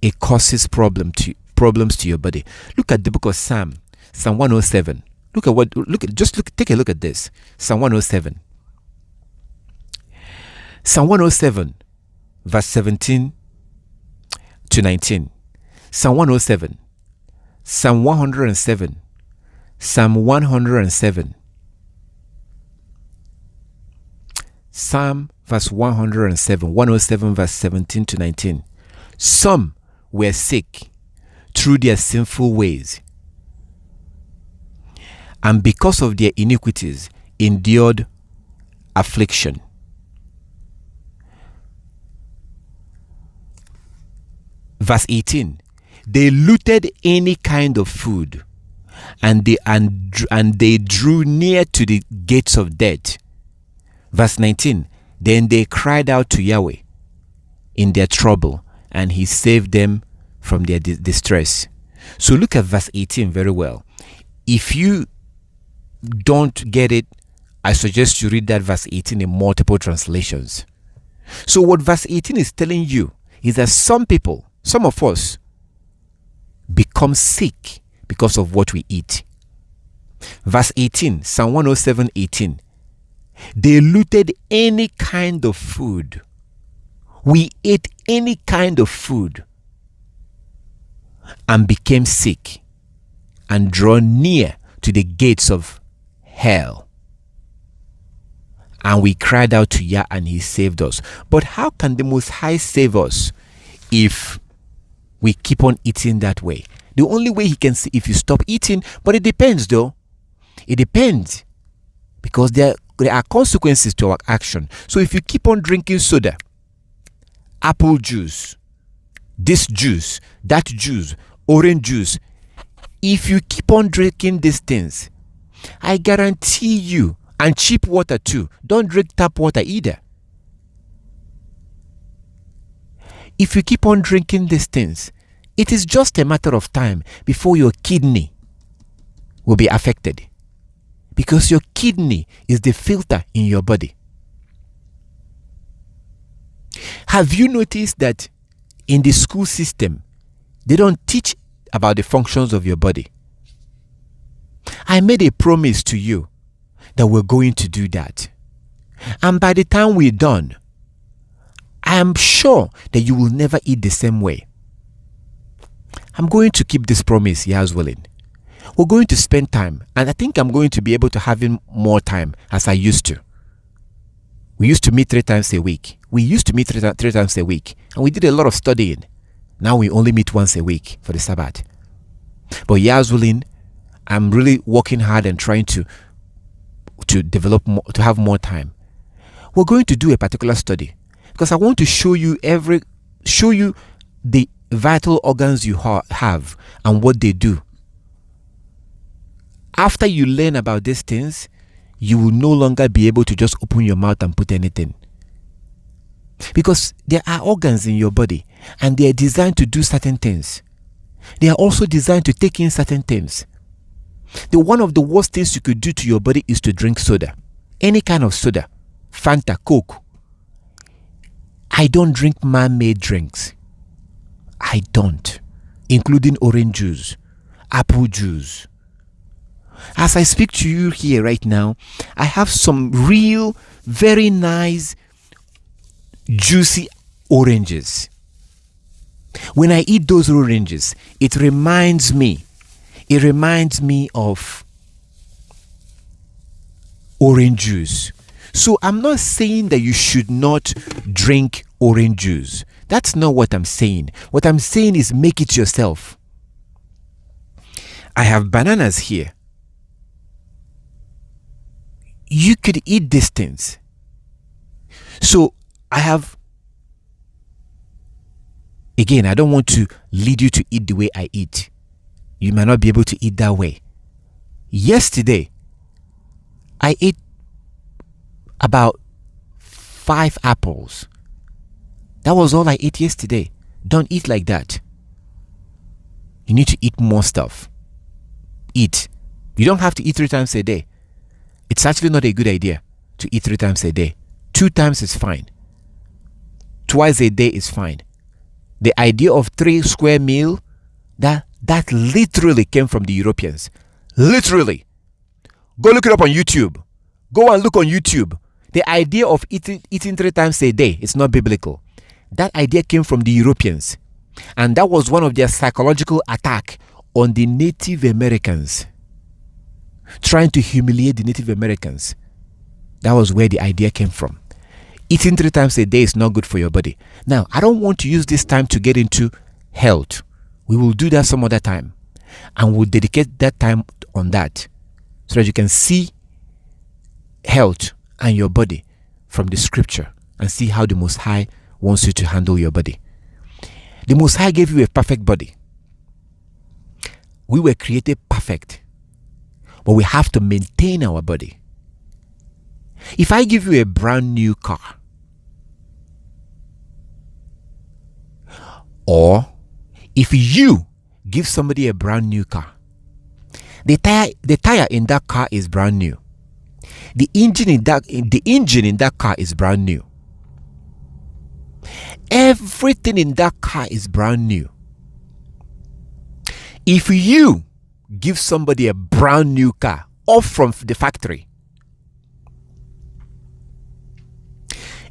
Speaker 1: it causes problems to your body. Look at the book of Psalm 107. Take a look at this. Psalm 107. Psalm 107, verse 17 to 19. Psalm 107. Psalm 107. Psalm 107. Psalm verse 107. 107 verse 17 to 19. Some were sick through their sinful ways, and because of their iniquities endured affliction. Verse 18. They looted any kind of food, and they drew near to the gates of death. Verse 19. Then they cried out to Yahweh in their trouble, and he saved them from their distress. So look at verse 18 very well. If you don't get it, I suggest you read that verse 18 in multiple translations. So what verse 18 is telling you is that some of us become sick because of what we eat. Verse 18, Psalm 107, 18. They looted any kind of food. We ate any kind of food and became sick and drawn near to the gates of hell. And we cried out to Yah, and he saved us. But how can the Most High save us if we keep on eating that way? The only way he can see if you stop eating, but it depends though. It depends, because there are consequences to our action. So if you keep on drinking soda, apple juice, this juice, that juice, orange juice, if you keep on drinking these things, I guarantee you, and cheap water too, don't drink tap water either. If you keep on drinking these things, it is just a matter of time before your kidney will be affected, because your kidney is the filter in your body. Have you noticed that in the school system, they don't teach about the functions of your body? I made a promise to you that we're going to do that. And by the time we're done, I am sure that you will never eat the same way. I'm going to keep this promise, Yah's willing. We're going to spend time, and I think I'm going to be able to have more time as I used to. We used to meet 3 times a week. Three times a week, and we did a lot of studying. Now we only meet once a week for the Sabbath. But Yah's willing, I'm really working hard and trying to develop more, to have more time. We're going to do a particular study because I want to show you the vital organs you have and what they do. After you learn about these things, you will no longer be able to just open your mouth and put anything. Because there are organs in your body and they are designed to do certain things. They are also designed to take in certain things. One of the worst things you could do to your body is to drink soda. Any kind of soda. Fanta, Coke. I don't drink man-made drinks. I don't. Including orange juice, apple juice. As I speak to you here right now, I have some real, very nice, juicy oranges. When I eat those oranges, it reminds me of orange juice. So I'm not saying that you should not drink orange juice. That's not what I'm saying. What I'm saying is make it yourself. I have bananas here. You could eat these things. So again, I don't want to lead you to eat the way I eat. You might not be able to eat that way. Yesterday, I ate about 5 apples. That was all I ate yesterday. Don't eat like that. You need to eat more stuff. Eat. You don't have to eat 3 times a day. It's actually not a good idea to eat 3 times a day. 2 times is fine. Twice a day is fine. The idea of 3 square meal, that literally came from the Europeans. Literally. Go look it up on YouTube. Go and look on YouTube. The idea of eating 3 times a day is not biblical. That idea came from the Europeans. And that was one of their psychological attack on the Native Americans. Trying to humiliate the Native Americans. That was where the idea came from. Eating 3 times a day is not good for your body. Now, I don't want to use this time to get into health. We will do that some other time. And we'll dedicate that time on that. So that you can see health and your body from the scripture. And see how the Most High wants you to handle your body. The Most High gave you a perfect body. We were created perfect. But we have to maintain our body. If I give you a brand new car, or if you give somebody a brand new car, the tire in that car is brand new. The engine in that car is brand new. Everything in that car is brand new. If you give somebody a brand new car off from the factory,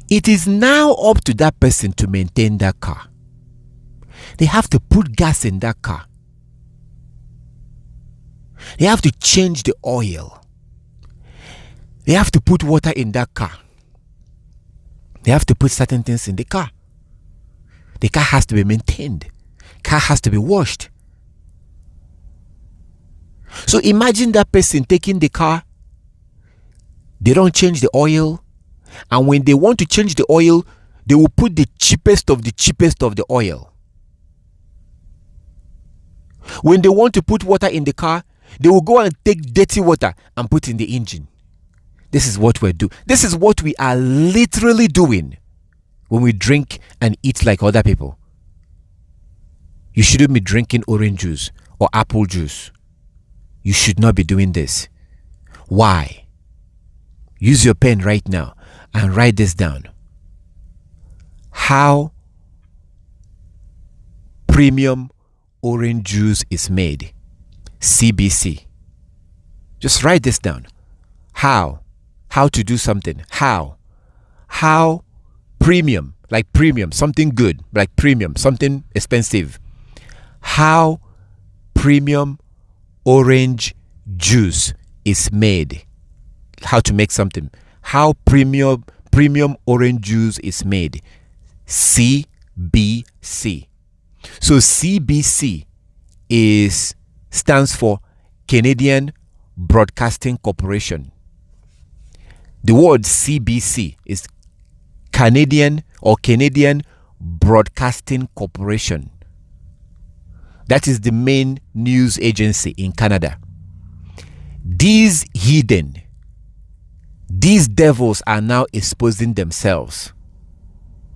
Speaker 1: it is now up to that person to maintain that car. They have to put gas in that car. They have to change the oil. They have to put water in that car. They have to put certain things in the car. The car has to be maintained. Car has to be washed. So imagine that person taking the car. They don't change the oil. And when they want to change the oil, they will put the cheapest of the oil. When they want to put water in the car, they will go and take dirty water and put in the engine. This is what we're doing. This is what we are literally doing when we drink and eat like other people. You shouldn't be drinking orange juice or apple juice. You should not be doing this. Why? Use your pen right now and write this down. how premium orange juice is made. CBC. Just write this down. How to do something. How premium, like premium, something good, like premium, something expensive. How premium orange juice is made. How to make something. How premium orange juice is made. CBC. So CBC stands for Canadian Broadcasting Corporation. The word CBC is Canadian Broadcasting Corporation. That is the main news agency in Canada. These heathen, these devils are now exposing themselves.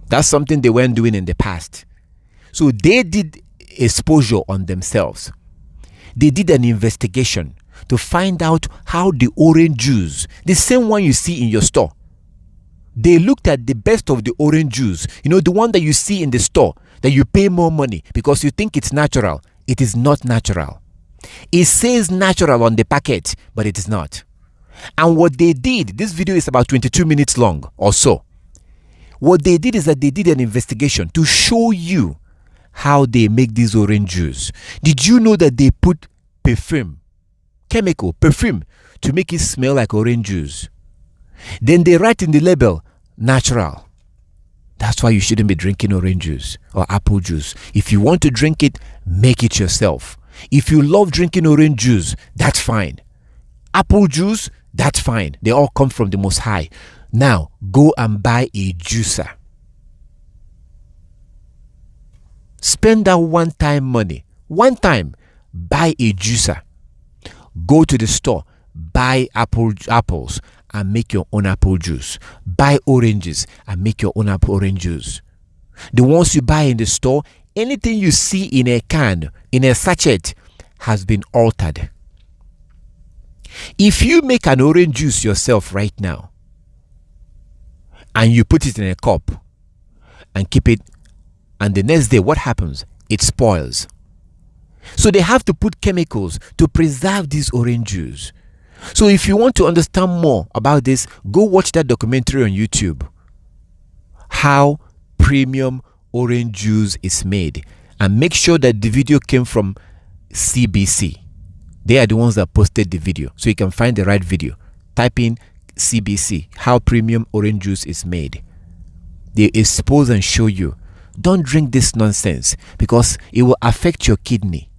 Speaker 1: That's something they weren't doing in the past. So they did exposure on themselves. They did an investigation to find out how the orange juice, the same one you see in your store, they looked at the best of the orange juice. You know, the one that you see in the store, that you pay more money because you think it's natural. It is not natural. It says natural on the packet, but it is not. And what they did, this video is about 22 minutes long or so. What they did is that they did an investigation to show you how they make this orange juice. Did you know that they put perfume to make it smell like orange juice? Then they write in the label, natural. That's why you shouldn't be drinking orange juice or apple juice. If you want to drink it, make it yourself. If you love drinking orange juice, that's fine. Apple juice, that's fine. They all come from the Most High. Now, go and buy a juicer. Spend that one-time money. One time, buy a juicer. Go to the store, buy apples and make your own apple juice. Buy oranges and make your own orange juice. The ones you buy in the store, anything you see in a can, in a sachet, has been altered. If you make an orange juice yourself right now, and you put it in a cup and keep it, and the next day, what happens? It spoils. So they have to put chemicals to preserve this orange juice. So if you want to understand more about this, go watch that documentary on YouTube. How premium orange juice is made. And make sure that the video came from CBC. They are the ones that posted the video. So you can find the right video. Type in CBC, how premium orange juice is made. They expose and show you. Don't drink this nonsense because it will affect your kidney.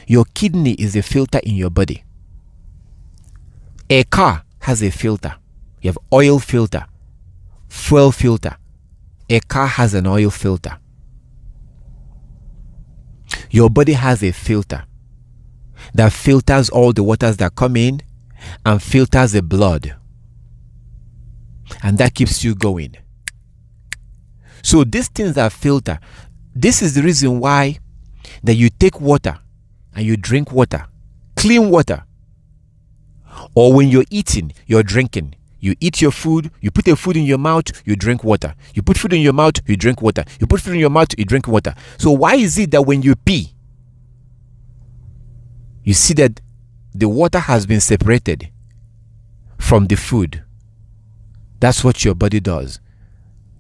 Speaker 1: Your kidney is a filter in your body. A car has a filter. You have oil filter, fuel filter. A car has an oil filter. Your body has a filter that filters all the waters that come in and filters the blood. And that keeps you going. So these things that filter, this is the reason why that you take water and you drink water, clean water. Or when you're eating, you're drinking. You eat your food, you put your food in your mouth, you drink water. You put food in your mouth, you drink water. You put food in your mouth, you drink water. So why is it that when you pee, you see that the water has been separated from the food? That's what your body does.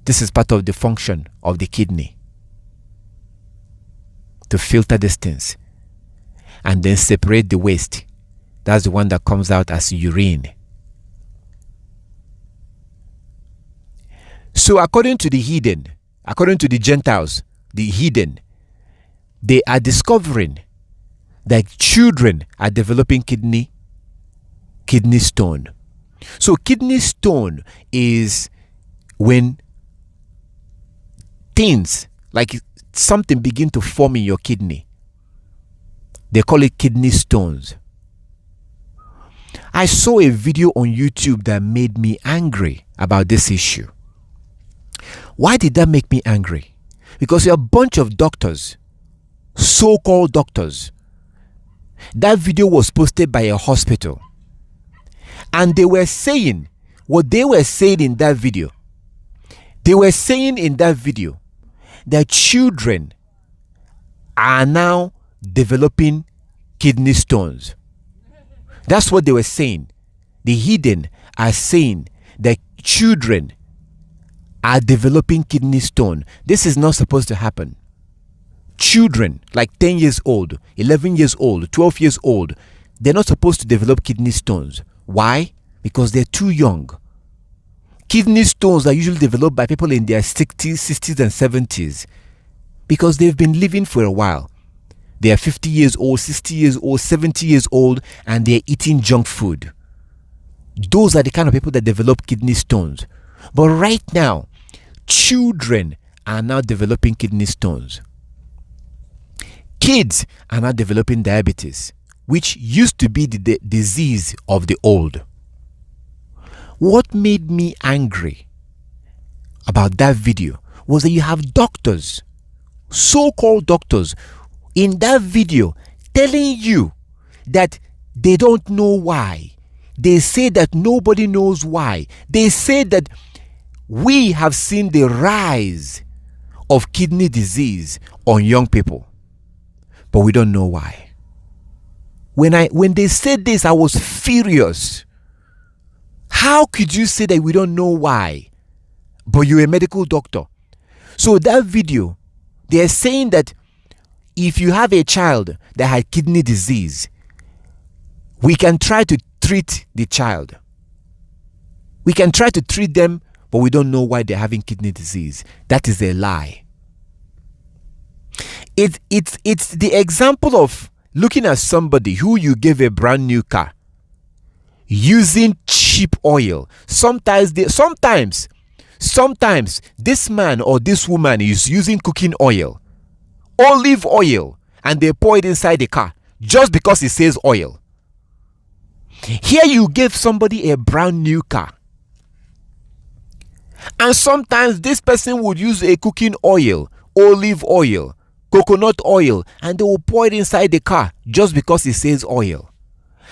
Speaker 1: This is part of the function of the kidney, to filter these things and then separate the waste. That's the one that comes out as urine. So according to the heathen, according to the Gentiles, the heathen, they are discovering that children are developing kidney stone. So kidney stone is when things like something begin to form in your kidney. They call it kidney stones. I saw a video on YouTube that made me angry about this issue. Why did that make me angry? Because there are a bunch of doctors, so-called doctors. That video was posted by a hospital. And they were saying, what they were saying in that video, They were saying in that video that children are now developing kidney stones. That's what they were saying. The hidden are saying that children are developing kidney stone. This is not supposed to happen. Children like 10 years old, 11 years old, 12 years old, they're not supposed to develop kidney stones. Why? Because they're too young. Kidney stones are usually developed by people in their 60s, 60s, and 70s because they've been living for a while. They are 50 years old, 60 years old, 70 years old, and they're eating junk food. Those are the kind of people that develop kidney stones. But right now, children are now developing kidney stones. Kids are now developing diabetes, which used to be the disease of the old. What made me angry about that video was that you have doctors, so-called doctors, in that video telling you that they don't know why. They say that nobody knows why. They say that we have seen the rise of kidney disease on young people, but we don't know why. When they said this, I was furious. How could you say that we don't know why, but you're a medical doctor? So that video, they're saying that if you have a child that had kidney disease, we can try to treat the child. We can try to treat them, but we don't know why they're having kidney disease. That is a lie. It's the example of looking at somebody who you gave a brand new car using cheap oil. Sometimes this man or this woman is using cooking oil, olive oil, and they pour it inside the car just because it says oil. Here you give somebody a brand new car, and sometimes this person would use a cooking oil, olive oil, coconut oil, and they will pour it inside the car just because it says oil.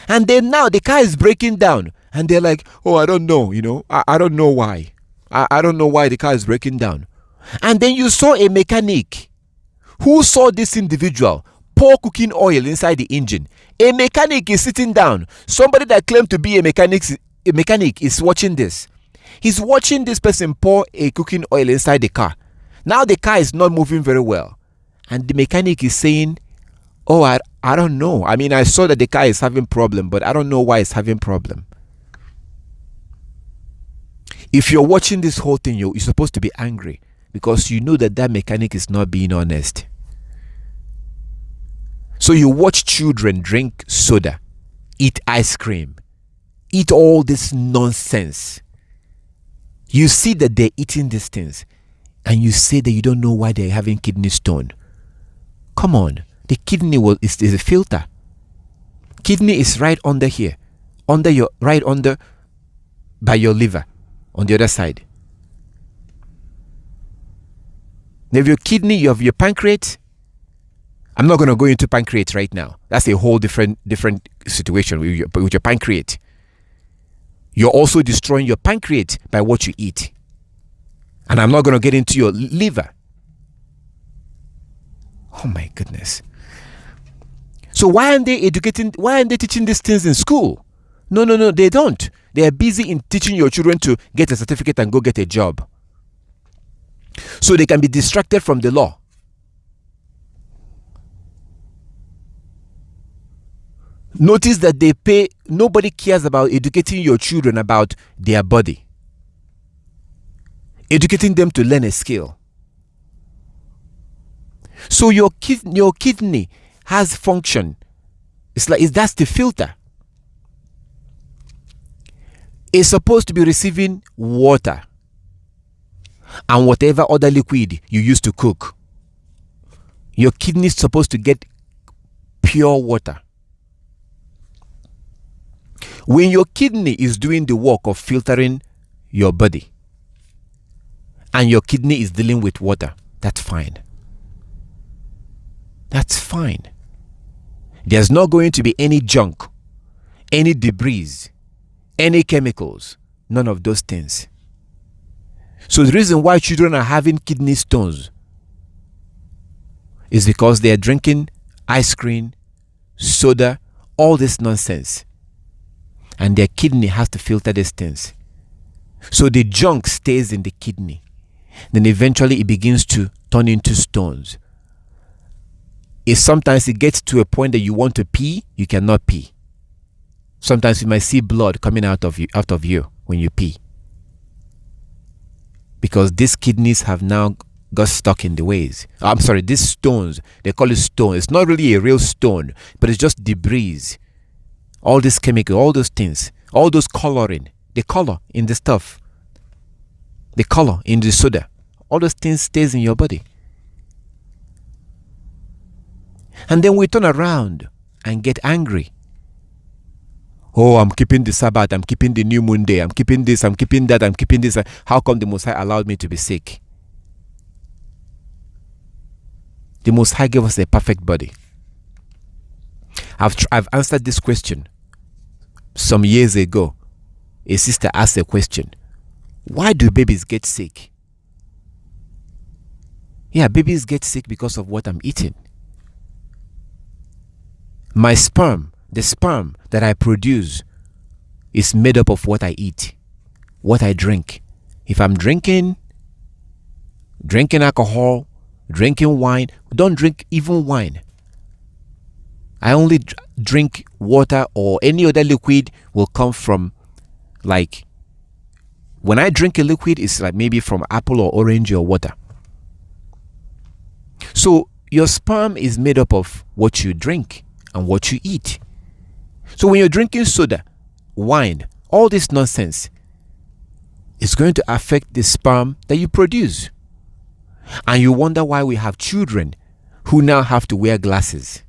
Speaker 1: And then now the car is breaking down, and they're like, oh, I don't know, I don't know why. I don't know why the car is breaking down. And then you saw a mechanic who saw this individual pour cooking oil inside the engine. A mechanic is sitting down. Somebody that claimed to be a mechanic is watching this. He's watching this person pour a cooking oil inside the car. Now the car is not moving very well. And the mechanic is saying, oh, I don't know. I mean, I saw that the car is having problem, but I don't know why it's having problem. If you're watching this whole thing, you're supposed to be angry because you know that mechanic is not being honest. So you watch children drink soda, eat ice cream, eat all this nonsense. You see that they're eating these things, and you say that you don't know why they're having kidney stone. Come on, the kidney is a filter. Kidney is right under here, right under by your liver, on the other side. Now, if your kidney, you have your pancreas. I'm not going to go into pancreas right now. That's a whole different situation with your pancreas. You're also destroying your pancreas by what you eat. And I'm not going to get into your liver. Oh my goodness. So why aren't they teaching these things in school? No, they don't. They are busy in teaching your children to get a certificate and go get a job, so they can be distracted from the law. Notice that nobody cares about educating your children about their body, educating them to learn a skill. So your kidney has function. That's the filter. It's supposed to be receiving water and whatever other liquid you use to cook. Your kidney is supposed to get pure water. When your kidney is doing the work of filtering your body and your kidney is dealing with water, that's fine. That's fine. There's not going to be any junk, any debris, any chemicals, none of those things. So the reason why children are having kidney stones is because they are drinking ice cream, soda, all this nonsense. And their kidney has to filter these things. So the junk stays in the kidney. Then eventually it begins to turn into stones. If sometimes it gets to a point that you want to pee, you cannot pee. Sometimes you might see blood coming out of you when you pee. Because these kidneys have now got stuck in the ways. I'm sorry, these stones, they call it stone. It's not really a real stone, but it's just debris. All this chemical, all those things, all those coloring, the color in the stuff, the color in the soda, all those things stays in your body. And then we turn around and get angry. Oh, I'm keeping the Sabbath, I'm keeping the new moon day, I'm keeping this, I'm keeping that, I'm keeping this. How come the Most High allowed me to be sick? The Most High gave us a perfect body. I've answered this question some years ago. A sister asked a question. Why do babies get sick? Yeah, babies get sick because of what I'm eating. My sperm, the sperm that I produce, is made up of what I eat, what I drink. If I'm drinking alcohol, drinking wine, don't drink even wine. I only drink water, or any other liquid will come from, like, when I drink a liquid, it's like maybe from apple or orange or water. So your sperm is made up of what you drink and what you eat. So when you're drinking soda, wine, all this nonsense, it's going to affect the sperm that you produce. And you wonder why we have children who now have to wear glasses.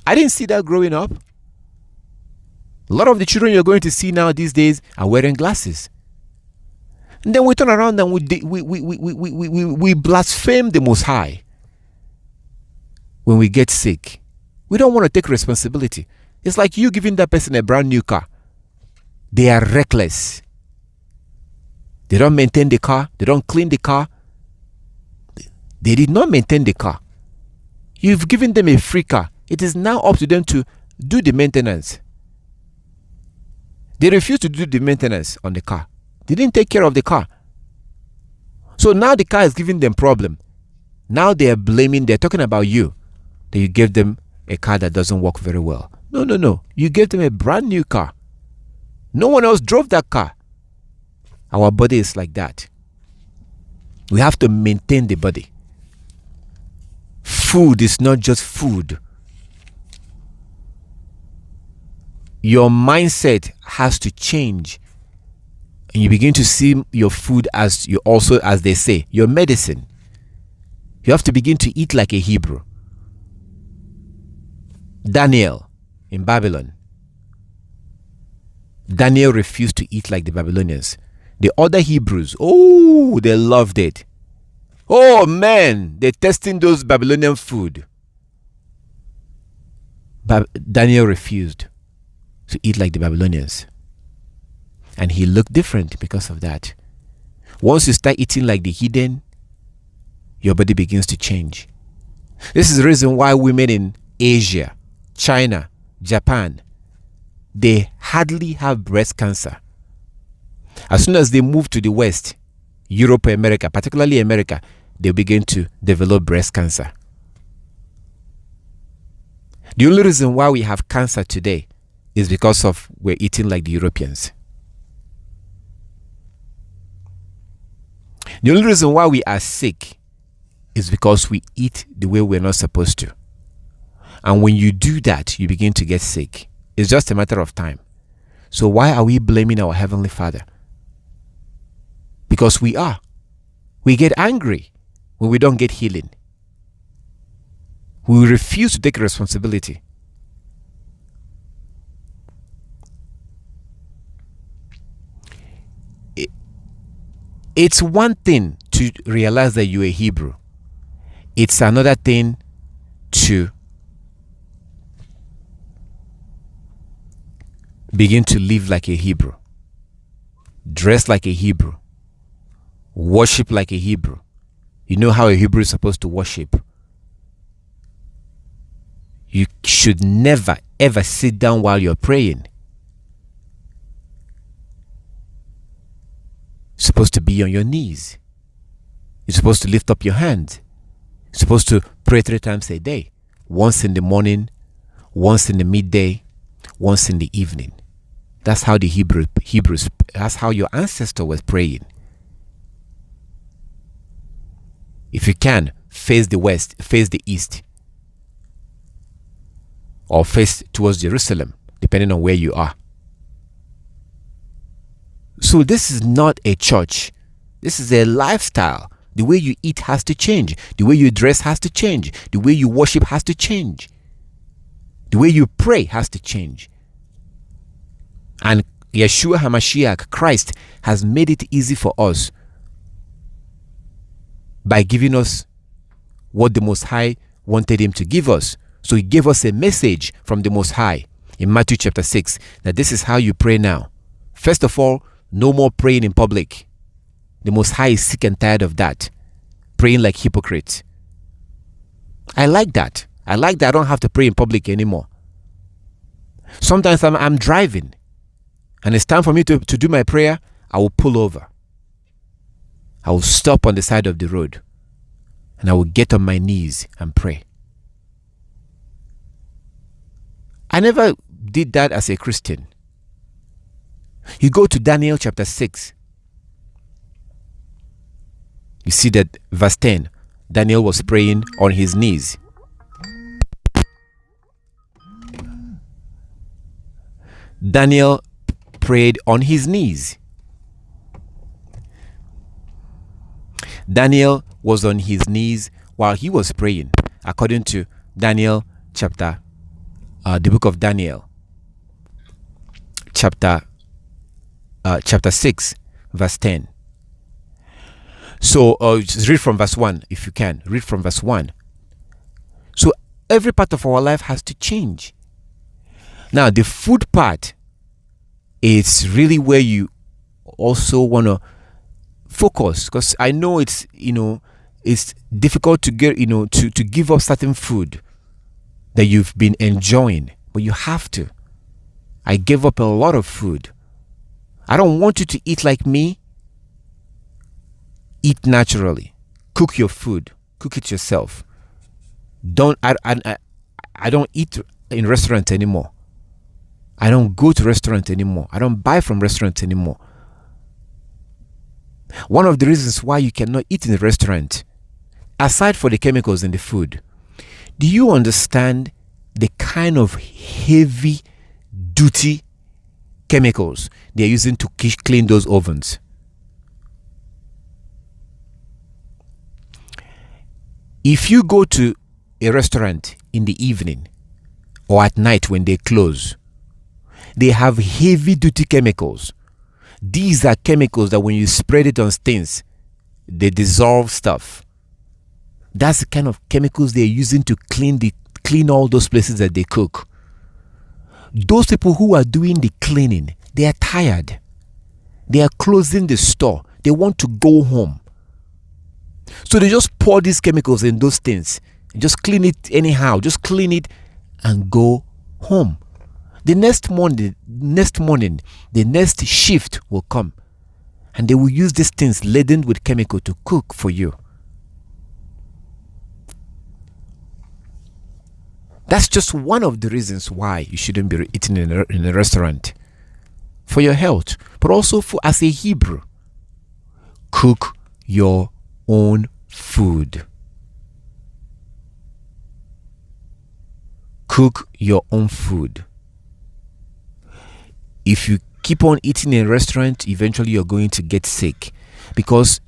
Speaker 1: I didn't see that growing up. A lot of the children you're going to see now these days are wearing glasses. And then we turn around and we blaspheme the Most High when we get sick. We don't want to take responsibility. It's like you giving that person a brand new car. They are reckless. They don't maintain the car. They don't clean the car. They did not maintain the car. You've given them a free car. It is now up to them to do the maintenance. They refuse to do the maintenance on the car. They didn't take care of the car. So now the car is giving them problem. Now they're talking about you. That you gave them a car that doesn't work very well. No. You gave them a brand new car. No one else drove that car. Our body is like that. We have to maintain the body. Food is not just food. Your mindset has to change. And you begin to see your food as they say, your medicine. You have to begin to eat like a Hebrew. Daniel in Babylon. Daniel refused to eat like the Babylonians. The other Hebrews, they loved it. Oh man, they're testing those Babylonian food. But Daniel refused to eat like the Babylonians. And he looked different because of that. Once you start eating like the heathen, your body begins to change. This is the reason why women in Asia, China, Japan, they hardly have breast cancer. As soon as they move to the West, Europe, America, particularly America, they begin to develop breast cancer. The only reason why we have cancer today is because of we're eating like the Europeans. The only reason why we are sick is because we eat the way we're not supposed to. And when you do that, you begin to get sick. It's just a matter of time. So why are we blaming our Heavenly Father? Because we are. We get angry when we don't get healing. We refuse to take responsibility. It's one thing to realize that you're a Hebrew. It's another thing to begin to live like a Hebrew, dress like a Hebrew, Worship like a Hebrew. You know how a Hebrew is supposed to worship. You should never ever sit down while you're praying. You're supposed to be on your knees. You're supposed to lift up your hands. You're supposed to pray 3 times a day. Once in the morning, once in the midday, once in the evening. That's how the Hebrews, that's how your ancestor was praying. If you can, face the west, face the east, or face towards Jerusalem, depending on where you are. So this is not a church. This is a lifestyle. The way you eat has to change. The way you dress has to change. The way you worship has to change. The way you pray has to change. And Yeshua HaMashiach, Christ, has made it easy for us by giving us what the Most High wanted him to give us. So he gave us a message from the Most High in Matthew chapter 6 that this is how you pray now. First of all, no more praying in public. The Most High is sick and tired of that. Praying like hypocrites. I like that. I like that I don't have to pray in public anymore. Sometimes I'm driving and it's time for me to do my prayer. I will pull over. I will stop on the side of the road and I will get on my knees and pray. I never did that as a Christian. You go to Daniel chapter 6. You see that verse 10, Daniel was praying on his knees. Daniel prayed on his knees. Daniel was on his knees while he was praying, according to Daniel chapter, the book of Daniel, chapter 6, verse 10. So just read from verse 1 if you can. Read from verse 1. So every part of our life has to change. Now the food part is really where you also want to focus, because I know it's difficult to get to give up certain food that you've been enjoying, but you have to. I gave up a lot of food. I don't want you to eat like me. Eat naturally. Cook your food. Cook it yourself. I don't eat in restaurants anymore. I don't go to restaurants anymore. I don't buy from restaurants anymore. One of the reasons why you cannot eat in a restaurant, aside for the chemicals in the food, do you understand the kind of heavy duty chemicals they're using to clean those ovens? If you go to a restaurant in the evening or at night when they close, they have heavy duty chemicals. These are chemicals that when you spread it on stains, they dissolve stuff. That's the kind of chemicals they're using to clean all those places that they cook. Those people who are doing the cleaning, they are tired. They are closing the store. They want to go home. So they just pour these chemicals in those things. Just clean it anyhow. Just clean it and go home. The next morning, the next shift will come. And they will use these things laden with chemical to cook for you. That's just one of the reasons why you shouldn't be eating in a restaurant. For your health, but also as a Hebrew. Cook your own food. Cook your own food. If you keep on eating in a restaurant, eventually you're going to get sick, because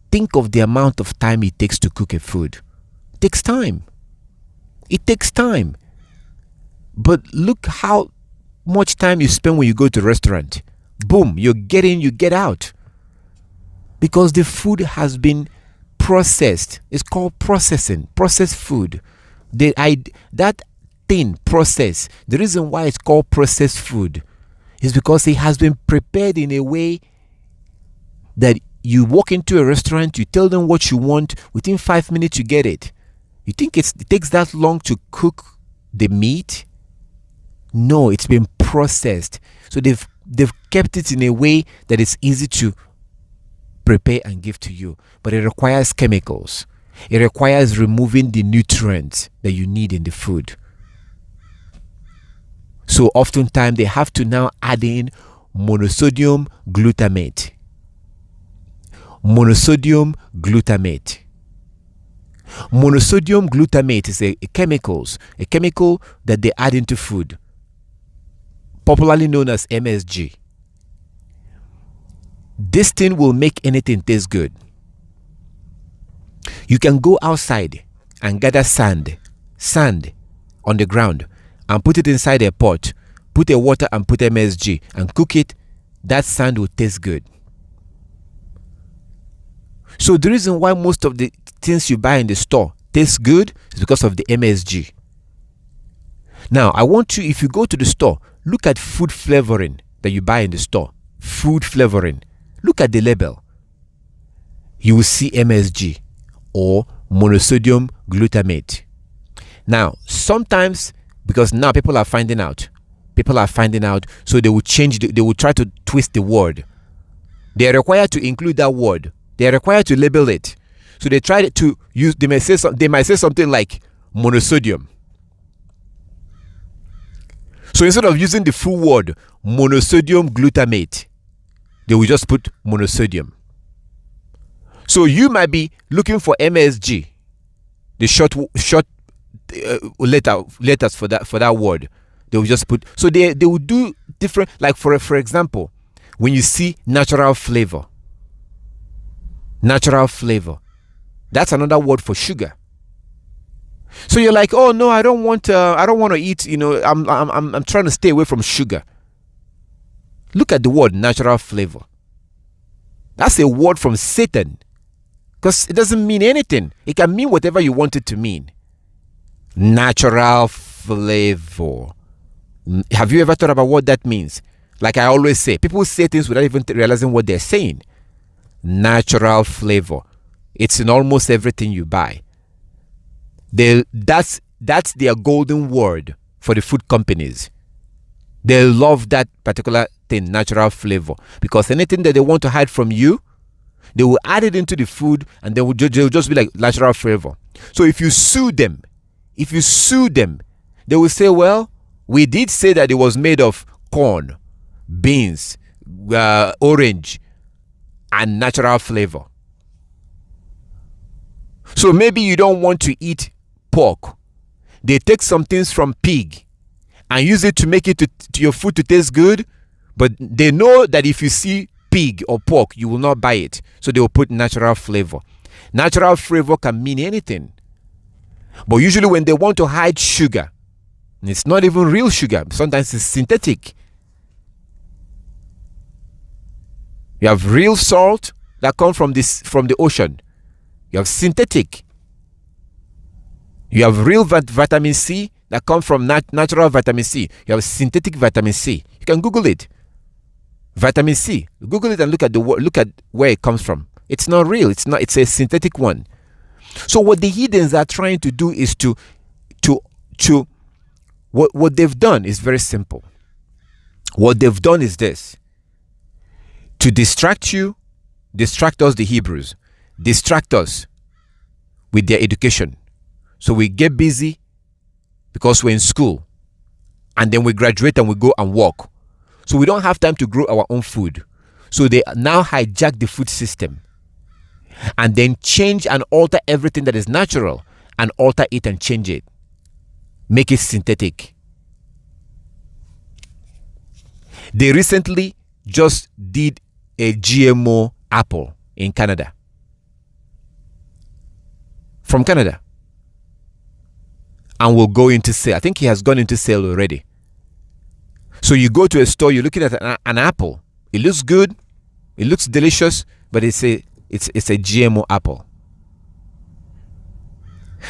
Speaker 1: think of the amount of time it takes to cook a food. It takes time. It takes time. But look how much time you spend when you go to a restaurant. Boom, you get out. Because the food has been processed. It's called processing. Processed food. That thing, process. The reason why it's called processed food is because it has been prepared in a way that You walk into a restaurant, you tell them what you want, within 5 minutes you get it. You think it takes that long to cook the meat? No, it's been processed. So they've kept it in a way that it's easy to prepare and give to you. But it requires chemicals. It requires removing the nutrients that you need in the food. So oftentimes they have to now add in monosodium glutamate. Monosodium glutamate. Monosodium glutamate is a chemical that they add into food, popularly known as MSG. This thing will make anything taste good. You can go outside and gather sand on the ground and put it inside a pot, put a water and put MSG and cook it. That sand will taste good. So the reason why most of the things you buy in the store taste good is because of the MSG. Now, I want you, if you go to the store, look at food flavoring that you buy in the store. Food flavoring. Look at the label. You will see MSG or monosodium glutamate. Now, sometimes, because now people are finding out, so they will they will try to twist the word. They are required to include that word. They are required to label it. So they try to use, they might say something like monosodium. So instead of using the full word monosodium glutamate, they will just put monosodium. So you might be looking for MSG, the short letters for that word. They will just put, so they will do different, like for example, when you see natural flavor, that's another word for sugar. So you're like, oh no, I don't want to eat, I'm trying to stay away from sugar. Look at the word natural flavor. That's a word from Satan, because it doesn't mean anything. It can mean whatever you want it to mean. Natural flavor. Have you ever thought about what that means? Like I always say, people say things without even realizing what they're saying. Natural flavor. It's in almost everything you buy. That's their golden word for the food companies. They love that particular thing, natural flavor, because anything that they want to hide from you, they will add it into the food, and they'll just be like natural flavor. So if you sue them, they will say, well, we did say that it was made of corn, beans, orange, and natural flavor. So maybe you don't want to eat pork. They take some things from pig and use it to make it to your food to taste good, but they know that if you see pig or pork, you will not buy it. So they will put natural flavor. Natural flavor can mean anything. But usually when they want to hide sugar, it's not even real sugar. Sometimes it's synthetic. You have real salt that comes from the ocean. You have synthetic. You have real vitamin C that comes from natural vitamin C. You have synthetic vitamin C. You can Google it. Vitamin C. Google it and look at where it comes from. It's not real. It's a synthetic one. So what the heathens are trying to do is to what they've done is very simple. What they've done is this: to distract us, the Hebrews, distract us with their education. So we get busy because we're in school, and then we graduate and we go and work. So we don't have time to grow our own food. So they now hijack the food system and then change and alter everything that is natural and alter it and change it. Make it synthetic. They recently just did a GMO apple in Canada. From Canada. And will go into sale. I think he has gone into sale already. So you go to a store, you're looking at an apple. It looks good, it looks delicious, but it's a GMO apple.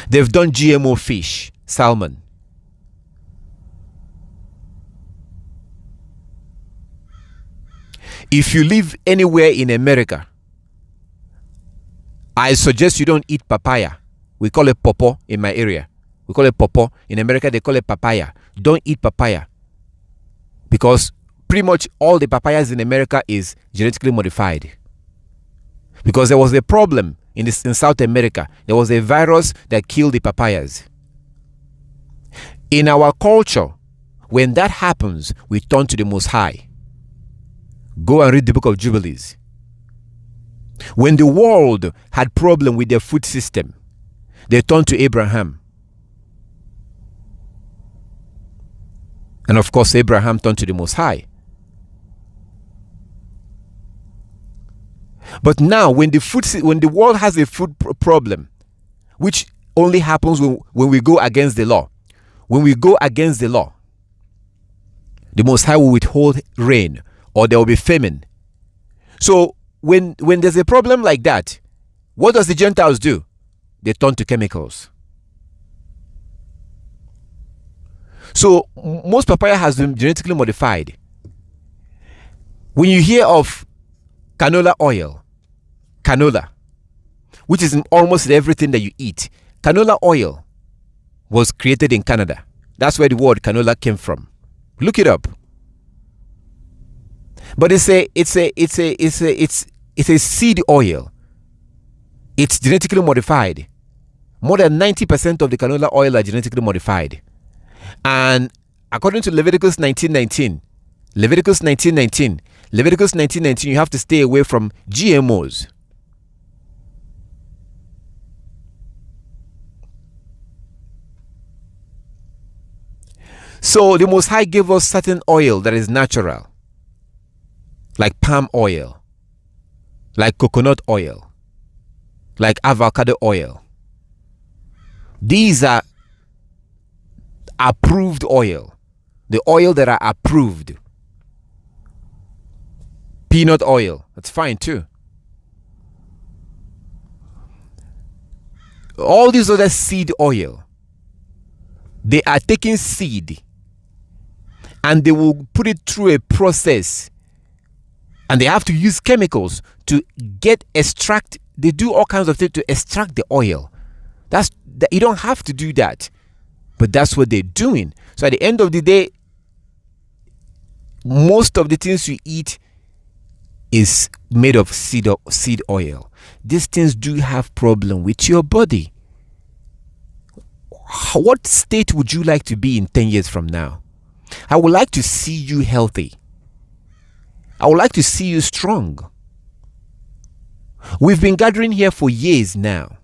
Speaker 1: They've done GMO fish, salmon. If you live anywhere in America, I suggest you don't eat papaya. We call it pawpaw in my area. We call it pawpaw. In America, they call it papaya. Don't eat papaya. Because pretty much all the papayas in America is genetically modified. Because there was a problem in South America. There was a virus that killed the papayas. In our culture, when that happens, we turn to the Most High. Go and read the book of Jubilees. When the world had problem with their food system, they turned to Abraham. And of course, Abraham turned to the Most High. But now, when the world has a food problem, which only happens when we go against the law, when we go against the law, the Most High will withhold rain, or there will be famine. So when there's a problem like that, what does the Gentiles do? They turn to chemicals. So most papaya has been genetically modified. When you hear of canola oil, canola, which is in almost everything that you eat, canola oil was created in Canada. That's where the word canola came from. Look it up. But it's a seed oil. It's genetically modified. More than 90% of the canola oil are genetically modified. And according to Leviticus 19:19, you have to stay away from GMOs. So the Most High gave us certain oil that is natural, like palm oil, like coconut oil, like avocado oil. These are approved oil, the oil that are approved. Peanut oil, that's fine too. All these other seed oil, they are taking seed and they will put it through a process, and they have to use chemicals to extract. They do all kinds of things to extract the oil. You don't have to do that, but that's what they're doing. So at the end of the day, most of the things you eat is made of seed oil. These things do have problem with your body. What state would you like to be in 10 years from now? I would like to see you healthy. I would like to see you strong. We've been gathering here for years now.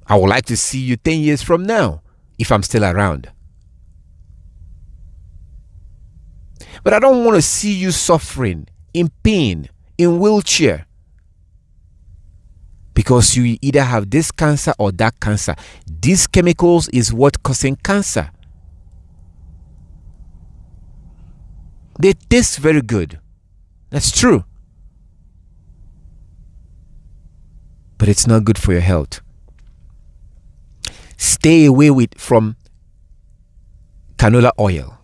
Speaker 1: I would like to see you 10 years from now, if I'm still around. But I don't want to see you suffering, in pain, in wheelchair, because you either have this cancer or that cancer. These chemicals is what causing cancer. They taste very good. That's true. But it's not good for your health. Stay away from canola oil.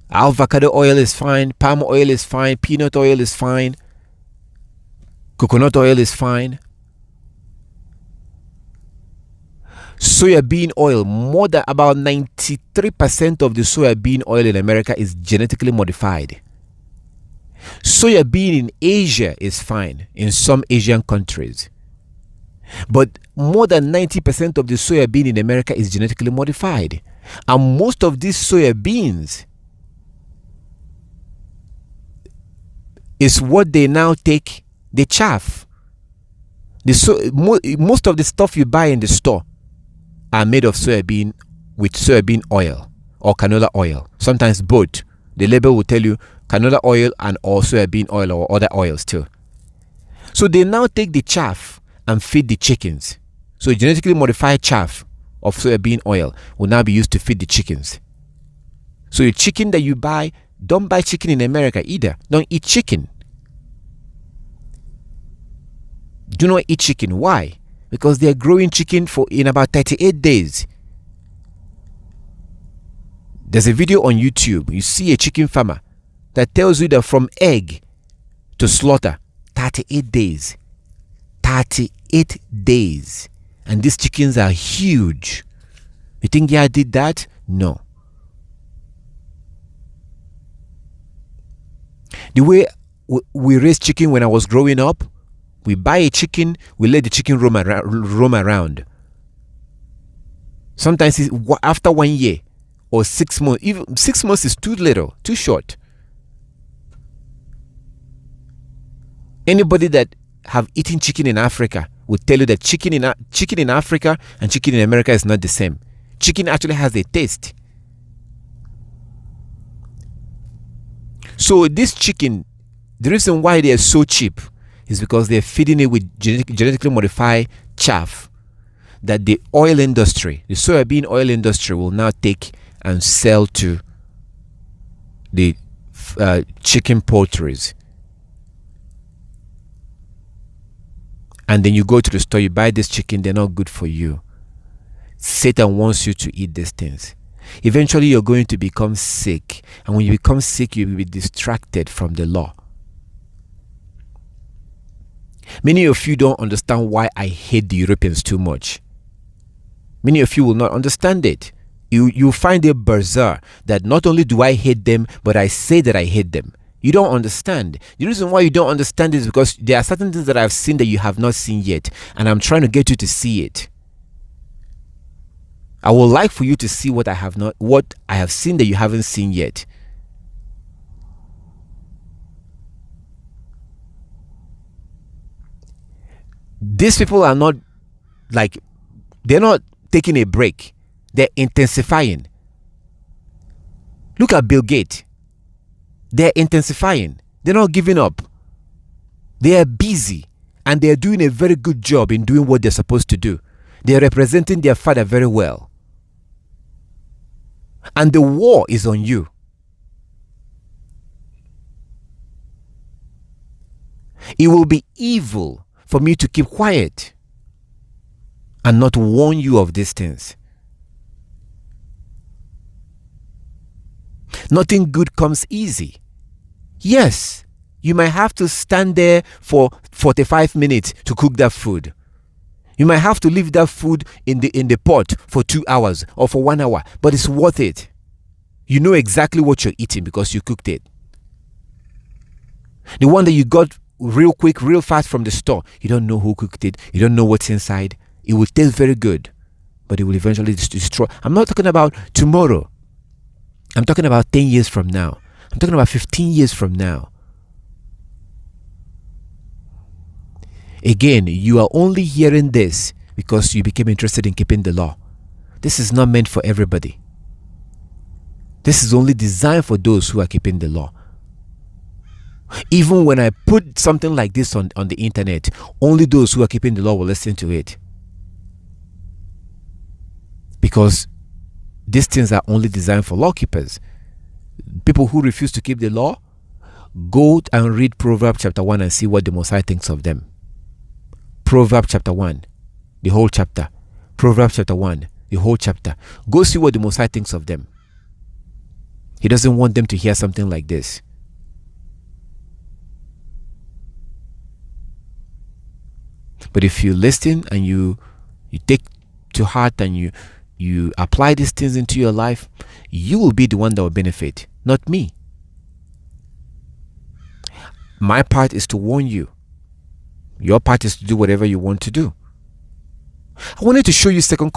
Speaker 1: Avocado oil is fine. Palm oil is fine. Peanut oil is fine. Coconut oil is fine. Soya bean oil, more than about 93% of the soya bean oil in America is genetically modified. Soya bean in Asia is fine, in some Asian countries. But more than 90% of the soya bean in America is genetically modified. And most of these soya beans is what they now take, the chaff. Most of the stuff you buy in the store are made of soybean with soybean oil or canola oil. Sometimes both. The label will tell you canola oil and or soybean oil or other oils too. So they now take the chaff and feed the chickens. So genetically modified chaff of soybean oil will now be used to feed the chickens. So the chicken that you buy, don't buy chicken in America either. Don't eat chicken. Do not eat chicken. Why? Because they are growing chicken in about 38 days. There's a video on YouTube. You see a chicken farmer that tells you that from egg to slaughter, 38 days. 38 days. And these chickens are huge. You think I did that? No. The way we raised chicken when I was growing up, we buy a chicken, we let the chicken roam around. Sometimes after 1 year or 6 months, even 6 months is too little, too short. Anybody that have eaten chicken in Africa will tell you that chicken in Africa and chicken in America is not the same. Chicken actually has a taste. So this chicken, the reason why they are so cheap is because they're feeding it with genetically modified chaff that the oil industry, the soybean oil industry, will now take and sell to the chicken poultries. And then you go to the store, you buy this chicken, they're not good for you. Satan wants you to eat these things. Eventually, you're going to become sick. And when you become sick, you'll be distracted from the law. Many of you don't understand why I hate the Europeans too much. Many of you will not understand it. You find it bizarre that not only do I hate them, but I say that I hate them. You don't understand. The reason why you don't understand is because there are certain things that I've seen that you have not seen yet, and I'm trying to get you to see it. I would like for you to see what I have seen that you haven't seen yet. These people are not they're not taking a break. They're intensifying. Look at Bill Gates. They're intensifying. They're not giving up. They are busy and they're doing a very good job in doing what they're supposed to do. They're representing their father very well. And the war is on you. It will be evil for me to keep quiet and not warn you of these things. Nothing good comes easy. Yes, you might have to stand there for 45 minutes to cook that food. You might have to leave that food in the pot for 2 hours or for 1 hour, but it's worth it. You know exactly what you're eating because you cooked it. The one that you got real quick, real fast from the store, you don't know who cooked it. You don't know what's inside. It will taste very good, but it will eventually destroy. I'm not talking about tomorrow. I'm talking about 10 years from now. I'm talking about 15 years from now. Again, you are only hearing this because you became interested in keeping the law. This is not meant for everybody. This is only designed for those who are keeping the law. Even when I put something like this on the internet, only those who are keeping the law will listen to it. Because these things are only designed for law keepers. People who refuse to keep the law, go and read Proverbs chapter 1 and see what the Most High thinks of them. Proverbs chapter 1, the whole chapter. Proverbs chapter 1, the whole chapter. Go see what the Most High thinks of them. He doesn't want them to hear something like this. But if you listen and you take to heart and you apply these things into your life, you will be the one that will benefit, not me. My part is to warn you. Your part is to do whatever you want to do. I wanted to show you 1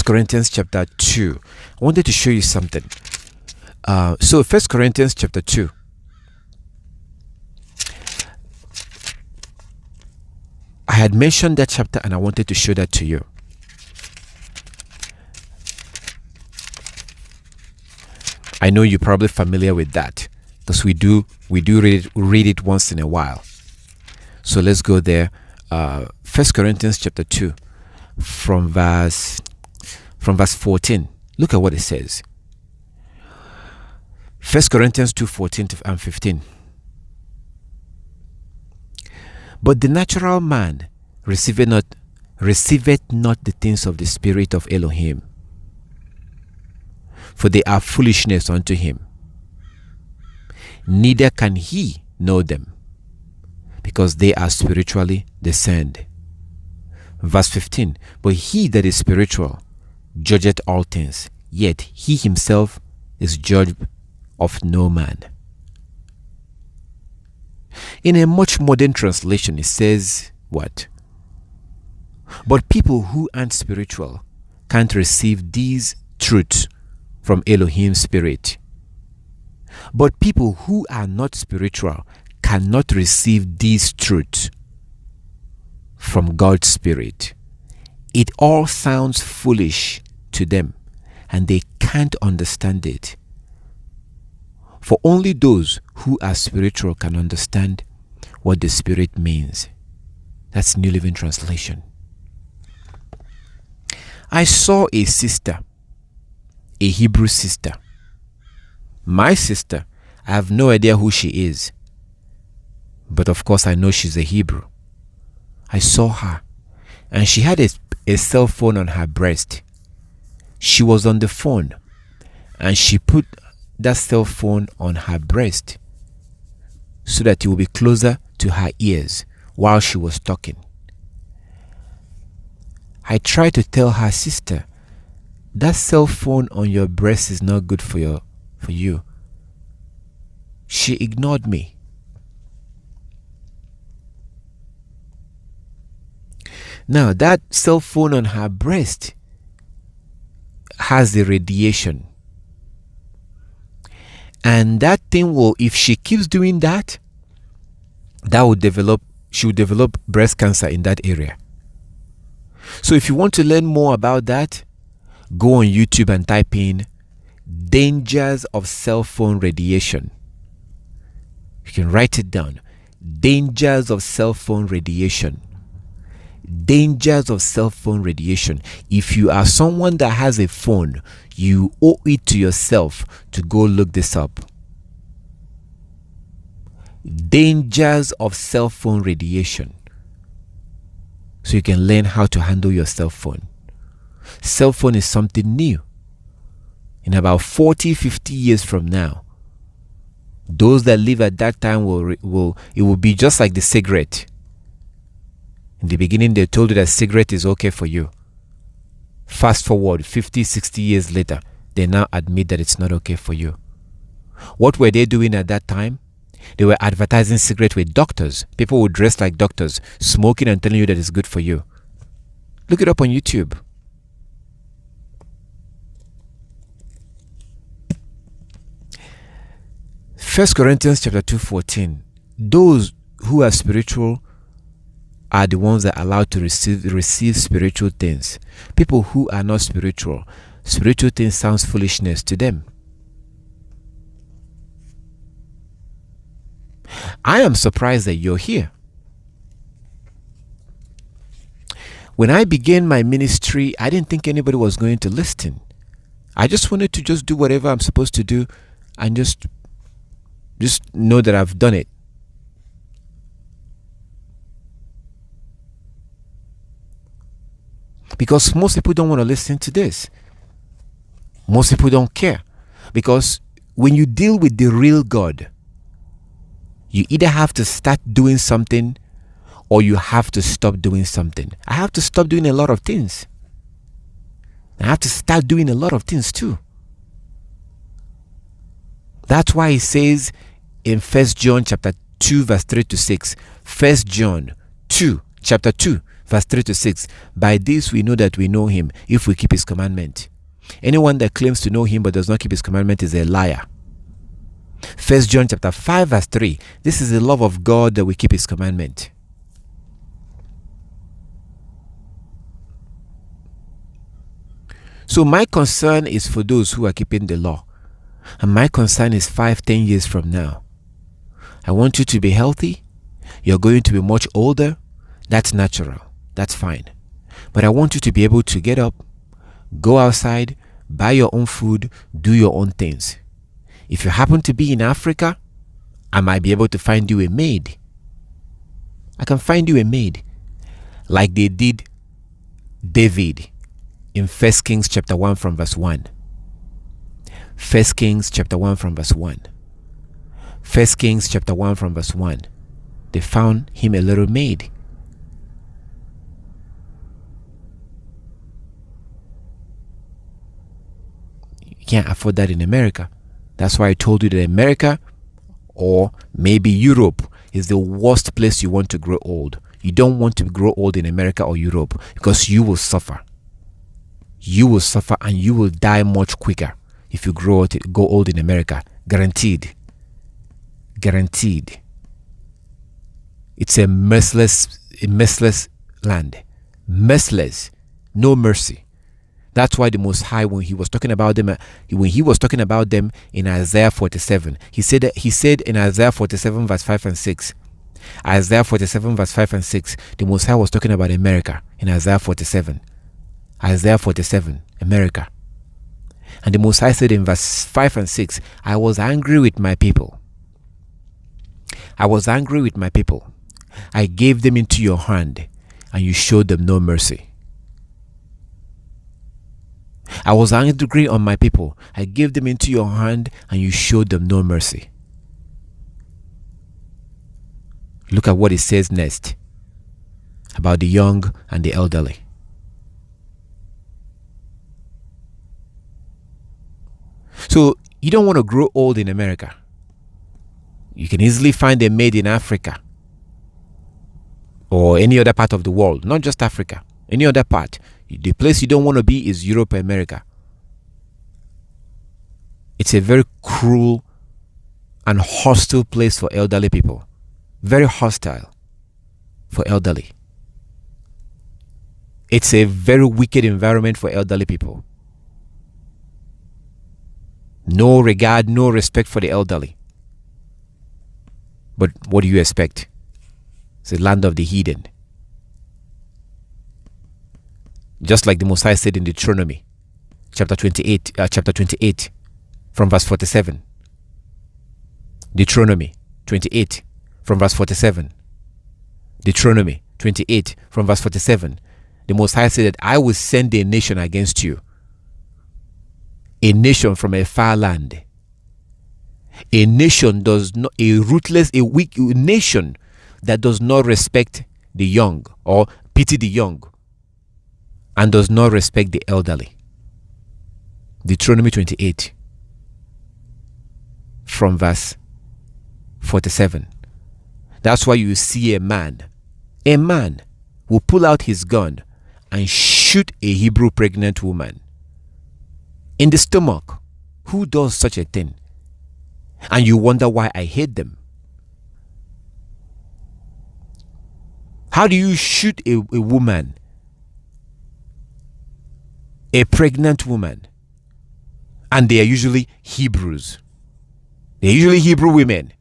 Speaker 1: Corinthians chapter 2. I wanted to show you something. So 1 Corinthians chapter 2. I had mentioned that chapter and I wanted to show that to you. I know you're probably familiar with that because we do read it once in a while. So let's go there. 1 Corinthians chapter 2 from verse 14. Look at what it says. 1 Corinthians 2:14 and 15. But the natural man receiveth not the things of the Spirit of Elohim, for they are foolishness unto him. Neither can he know them, because they are spiritually discerned. Verse 15, but he that is spiritual judgeth all things, yet he himself is judged of no man. In a much modern translation, it says what? But people who aren't spiritual can't receive these truths from Elohim's spirit. But people who are not spiritual cannot receive these truths from God's spirit. It all sounds foolish to them, and they can't understand it. For only those who are spiritual can understand what the Spirit means. That's New Living Translation. I saw a sister, a Hebrew sister. My sister, I have no idea who she is. But of course I know she's a Hebrew. I saw her, and she had a cell phone on her breast. She was on the phone, and she put that cell phone on her breast so that it would be closer to her ears while she was talking. I tried to tell her, sister, that cell phone on your breast is not good for you. She ignored me. Now that cell phone on her breast has the radiation. And that thing will, if she keeps doing that, she will develop breast cancer in that area. So if you want to learn more about that, go on YouTube and type in dangers of cell phone radiation. You can write it down. Dangers of cell phone radiation. Dangers of cell phone radiation. If you are someone that has a phone, you owe it to yourself to go look this up. Dangers of cell phone radiation. So you can learn how to handle your cell phone. Cell phone is something new. In about 40-50 years from now, those that live at that time will be just like the cigarette. In the beginning, they told you that cigarette is okay for you. Fast forward 50-60 years later, they now admit that it's not okay for you. What were they doing at that time? They were advertising cigarette with doctors. People would dress like doctors, smoking and telling you that it's good for you. Look it up on YouTube. First Corinthians chapter 2:14. Those who are spiritual are the ones that are allowed to receive spiritual things. People who are not spiritual things sounds foolishness to them. I am surprised that you're here. When I began my ministry, I didn't think anybody was going to listen. I just wanted to just do whatever I'm supposed to do and just know that I've done it. Because most people don't want to listen to this. Most people don't care. Because when you deal with the real God, you either have to start doing something or you have to stop doing something. I have to stop doing a lot of things. I have to start doing a lot of things too. That's why it says in 1 John chapter 2 verse 3 to 6. 1 John 2 chapter 2 verse 3 to 6. By this we know that we know him if we keep his commandment. Anyone that claims to know him but does not keep his commandment is a liar. 1 John chapter 5 verse 3. This is the love of God that we keep his commandment. So my concern is for those who are keeping the law. And my concern is 5-10 years from now. I want you to be healthy. You're going to be much older. That's natural. That's fine. But I want you to be able to get up, go outside, buy your own food, do your own things. If you happen to be in Africa, I might be able to find you a maid. I can find you a maid like they did David in 1 Kings chapter 1 from verse 1. 1 Kings chapter 1 from verse 1. 1 Kings chapter 1 from verse 1. They found him a little maid. You can't afford that in America. That's why I told you that America or maybe Europe is the worst place you want to grow old. You don't want to grow old in America or Europe because you will suffer. You will suffer and you will die much quicker if you go old in America. Guaranteed. Guaranteed. It's a merciless land. Merciless. No mercy. That's why the Most High, when he was talking about them in Isaiah 47, he said in Isaiah 47 verse 5 and 6, Isaiah 47 verse 5 and 6, the Most High was talking about America in Isaiah 47, America. And the Most High said in verse 5 and 6, I was angry with my people. I was angry with my people. I gave them into your hand, and you showed them no mercy. I was angry on my people. I gave them into your hand, and you showed them no mercy. Look at what it says next about the young and the elderly. So you don't want to grow old in America. You can easily find a maid in Africa or any other part of the world, not just Africa, any other part. The place you don't want to be is Europe or America. It's a very cruel and hostile place for elderly people. Very hostile for elderly. It's a very wicked environment for elderly people. No regard, no respect for the elderly. But what do you expect? It's the land of the heathen. Just like the Most High said in Deuteronomy, chapter 28, from verse 47. Deuteronomy 28, from verse 47. Deuteronomy 28, from verse 47. The Most High said that I will send a nation against you. A nation from a far land. A nation a weak nation that does not respect the young or pity the young and does not respect the elderly. Deuteronomy 28 from verse 47. That's why you see a man will pull out his gun and shoot a Hebrew pregnant woman in the stomach. Who does such a thing? And you wonder why I hate them. How do you shoot a woman, a pregnant woman? And they are usually Hebrews. They're usually Hebrew women.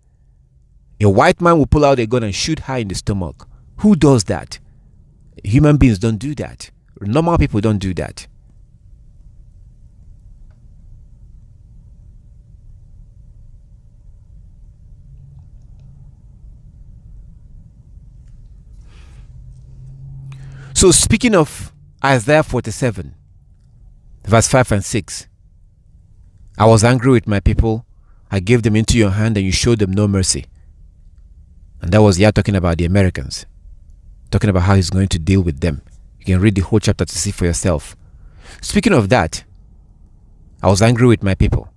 Speaker 1: A white man will pull out a gun and shoot her in the stomach. Who does that? Human beings don't do that. Normal people don't do that. So speaking of Isaiah 47, verse 5 and 6, I was angry with my people. I gave them into your hand and you showed them no mercy. And that was Yah talking about the Americans, talking about how he's going to deal with them. You can read the whole chapter to see for yourself. Speaking of that, I was angry with my people.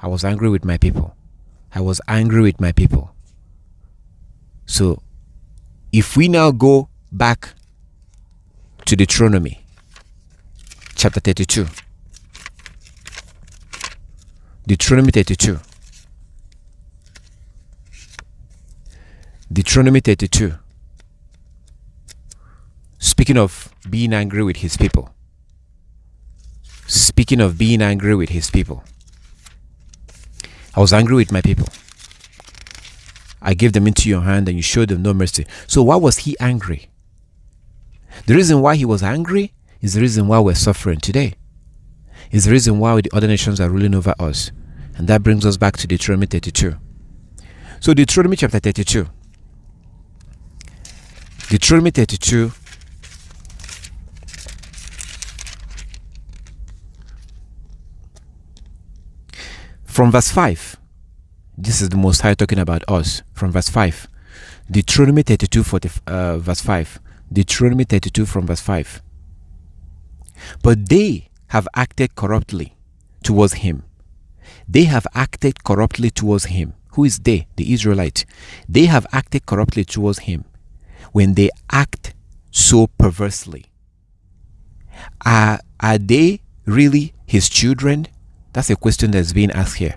Speaker 1: I was angry with my people. I was angry with my people. So if we now go back to Deuteronomy chapter 32. Deuteronomy 32. Deuteronomy 32. Speaking of being angry with his people. Speaking of being angry with his people. I was angry with my people. I gave them into your hand and you showed them no mercy. So why was he angry? The reason why he was angry is the reason why we're suffering today. Is the reason why the other nations are ruling over us. And that brings us back to Deuteronomy 32. So Deuteronomy chapter 32. Deuteronomy 32. From verse 5. This is the Most High talking about us. From verse 5. Deuteronomy 32 verse 5. Deuteronomy 32 from verse 5. But they have acted corruptly towards him. They have acted corruptly towards him. Who is they? The Israelites. They have acted corruptly towards him when they act so perversely. Are they really his children? That's a question that's being asked here.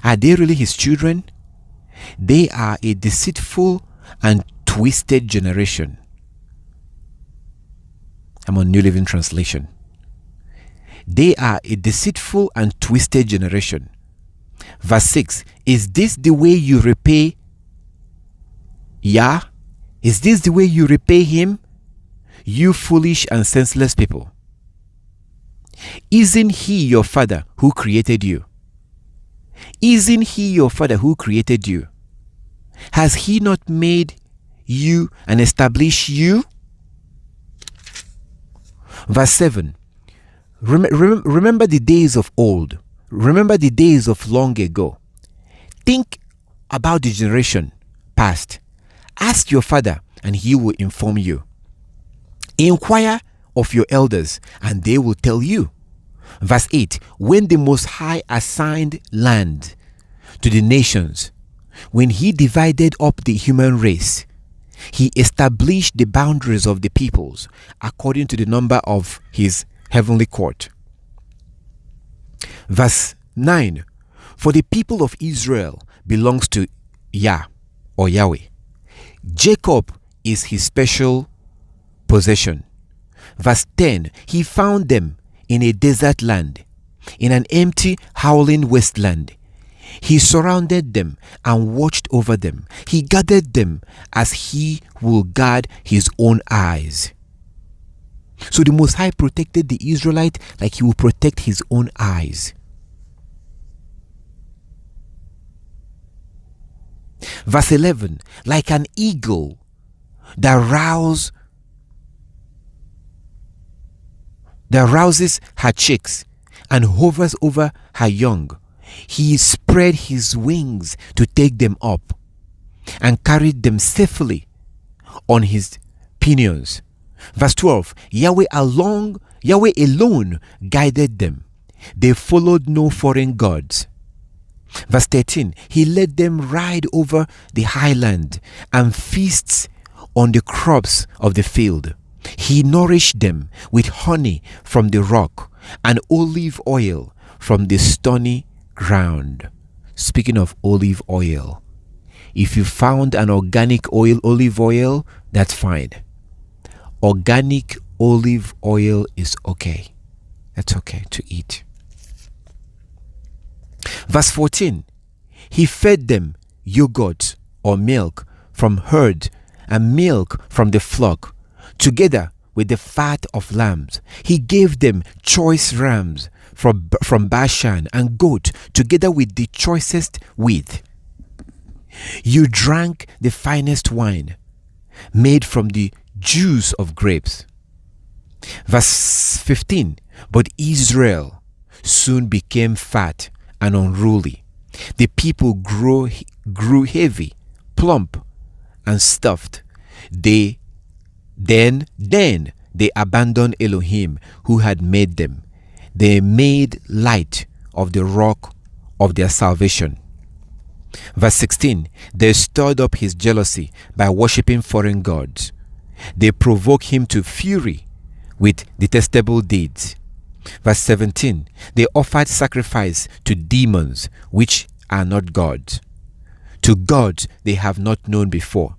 Speaker 1: Are they really his children? They are a deceitful and twisted generation. I'm on New Living Translation. They are a deceitful and twisted generation. Verse 6. Is this the way you repay Yah? Is this the way you repay him? You foolish and senseless people. Isn't he your father who created you? Isn't he your father who created you? Has he not made you and established you? Verse 7. Remember the days of old. Remember the days of long ago. Think about the generation past. Ask your father and he will inform you. Inquire of your elders and they will tell you. Verse 8. When the Most High assigned land to the nations, when he divided up the human race, he established the boundaries of the peoples according to the number of his heavenly court. Verse 9. For the people of Israel belongs to Yah or Yahweh. Jacob is his special possession. Verse 10. He found them in a desert land, in an empty, howling wasteland. He surrounded them and watched over them. He gathered them as he will guard his own eyes. So the Most High protected the Israelite like he will protect his own eyes. Verse 11. Like an eagle that rouses her chicks and hovers over her young, he spread his wings to take them up and carried them safely on his pinions. Verse 12. Yahweh alone guided them. They followed no foreign gods. Verse 13. He let them ride over the highland and feast on the crops of the field. He nourished them with honey from the rock and olive oil from the stony ground. Speaking of olive oil, if you found an organic olive oil, that's fine. Organic olive oil is okay. That's okay to eat. Verse 14. He fed them yogurt or milk from herd and milk from the flock, together with the fat of lambs. He gave them choice rams from Bashan and goat, together with the choicest wheat. You drank the finest wine, made from the juice of grapes. Verse 15. But Israel soon became fat and unruly. The people grew heavy, plump, and stuffed. Then they abandoned Elohim who had made them. They made light of the rock of their salvation. Verse 16. They stirred up his jealousy by worshipping foreign gods. They provoked him to fury with detestable deeds. Verse 17. They offered sacrifice to demons which are not gods, to gods they have not known before,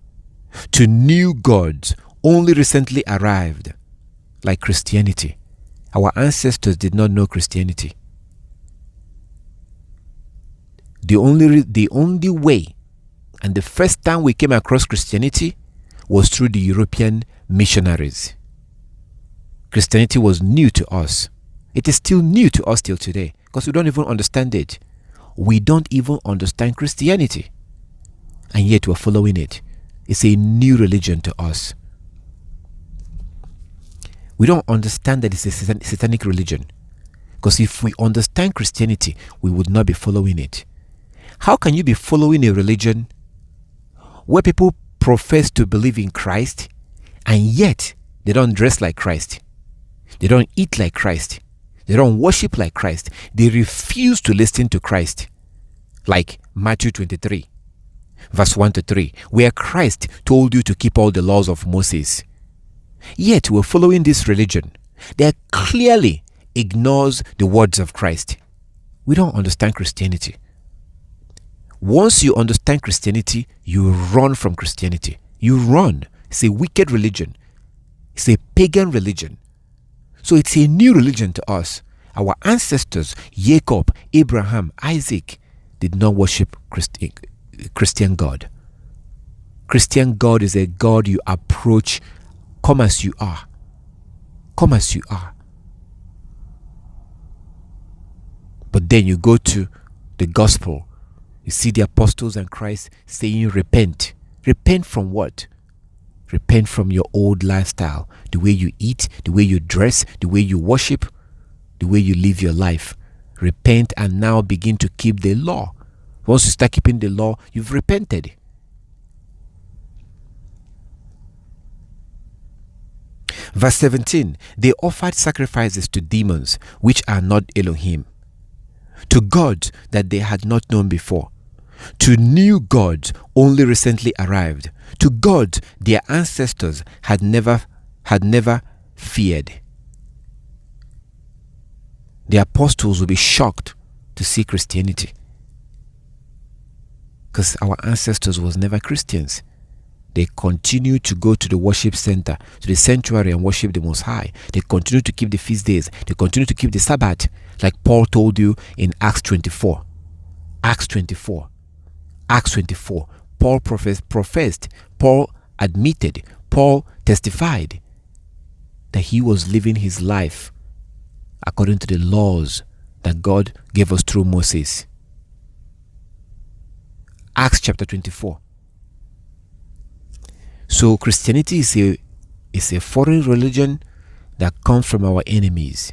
Speaker 1: to new gods only recently arrived, like Christianity. Our ancestors did not know Christianity. The only way and the first time we came across Christianity was through the European missionaries. Christianity was new to us. It is still new to us till today because we don't even understand it. We don't even understand Christianity, and yet we're following it. It's a new religion to us. We don't understand that it's a satanic religion, because if we understand Christianity, we would not be following it. How can you be following a religion where people profess to believe in Christ, and yet they don't dress like Christ. They don't eat like Christ. They don't worship like Christ. They refuse to listen to Christ. Like Matthew 23, verse 1 to 3, where Christ told you to keep all the laws of Moses. Yet we're following this religion that clearly ignores the words of Christ. We don't understand Christianity. Once you understand Christianity, you run from Christianity. You run. It's a wicked religion. It's a pagan religion. So it's a new religion to us. Our ancestors, Jacob, Abraham, Isaac, did not worship Christian God. Christian God is a God you approach, come as you are. Come as you are. But then you go to the gospel. You see the apostles and Christ saying, repent. Repent from what? Repent from your old lifestyle. The way you eat, the way you dress, the way you worship, the way you live your life. Repent and now begin to keep the law. Once you start keeping the law, you've repented. Verse 17, they offered sacrifices to demons, which are not Elohim, to gods that they had not known before, to new gods only recently arrived, to gods their ancestors had never feared. The apostles will be shocked to see Christianity, because our ancestors was never Christians. They continue to go to the worship center, to the sanctuary, and worship the Most High. They continue to keep the feast days. They continue to keep the Sabbath, like Paul told you in Acts 24. Acts 24. Acts 24. Paul professed, Paul admitted, Paul testified that he was living his life according to the laws that God gave us through Moses. Acts chapter 24. So Christianity is a foreign religion that comes from our enemies.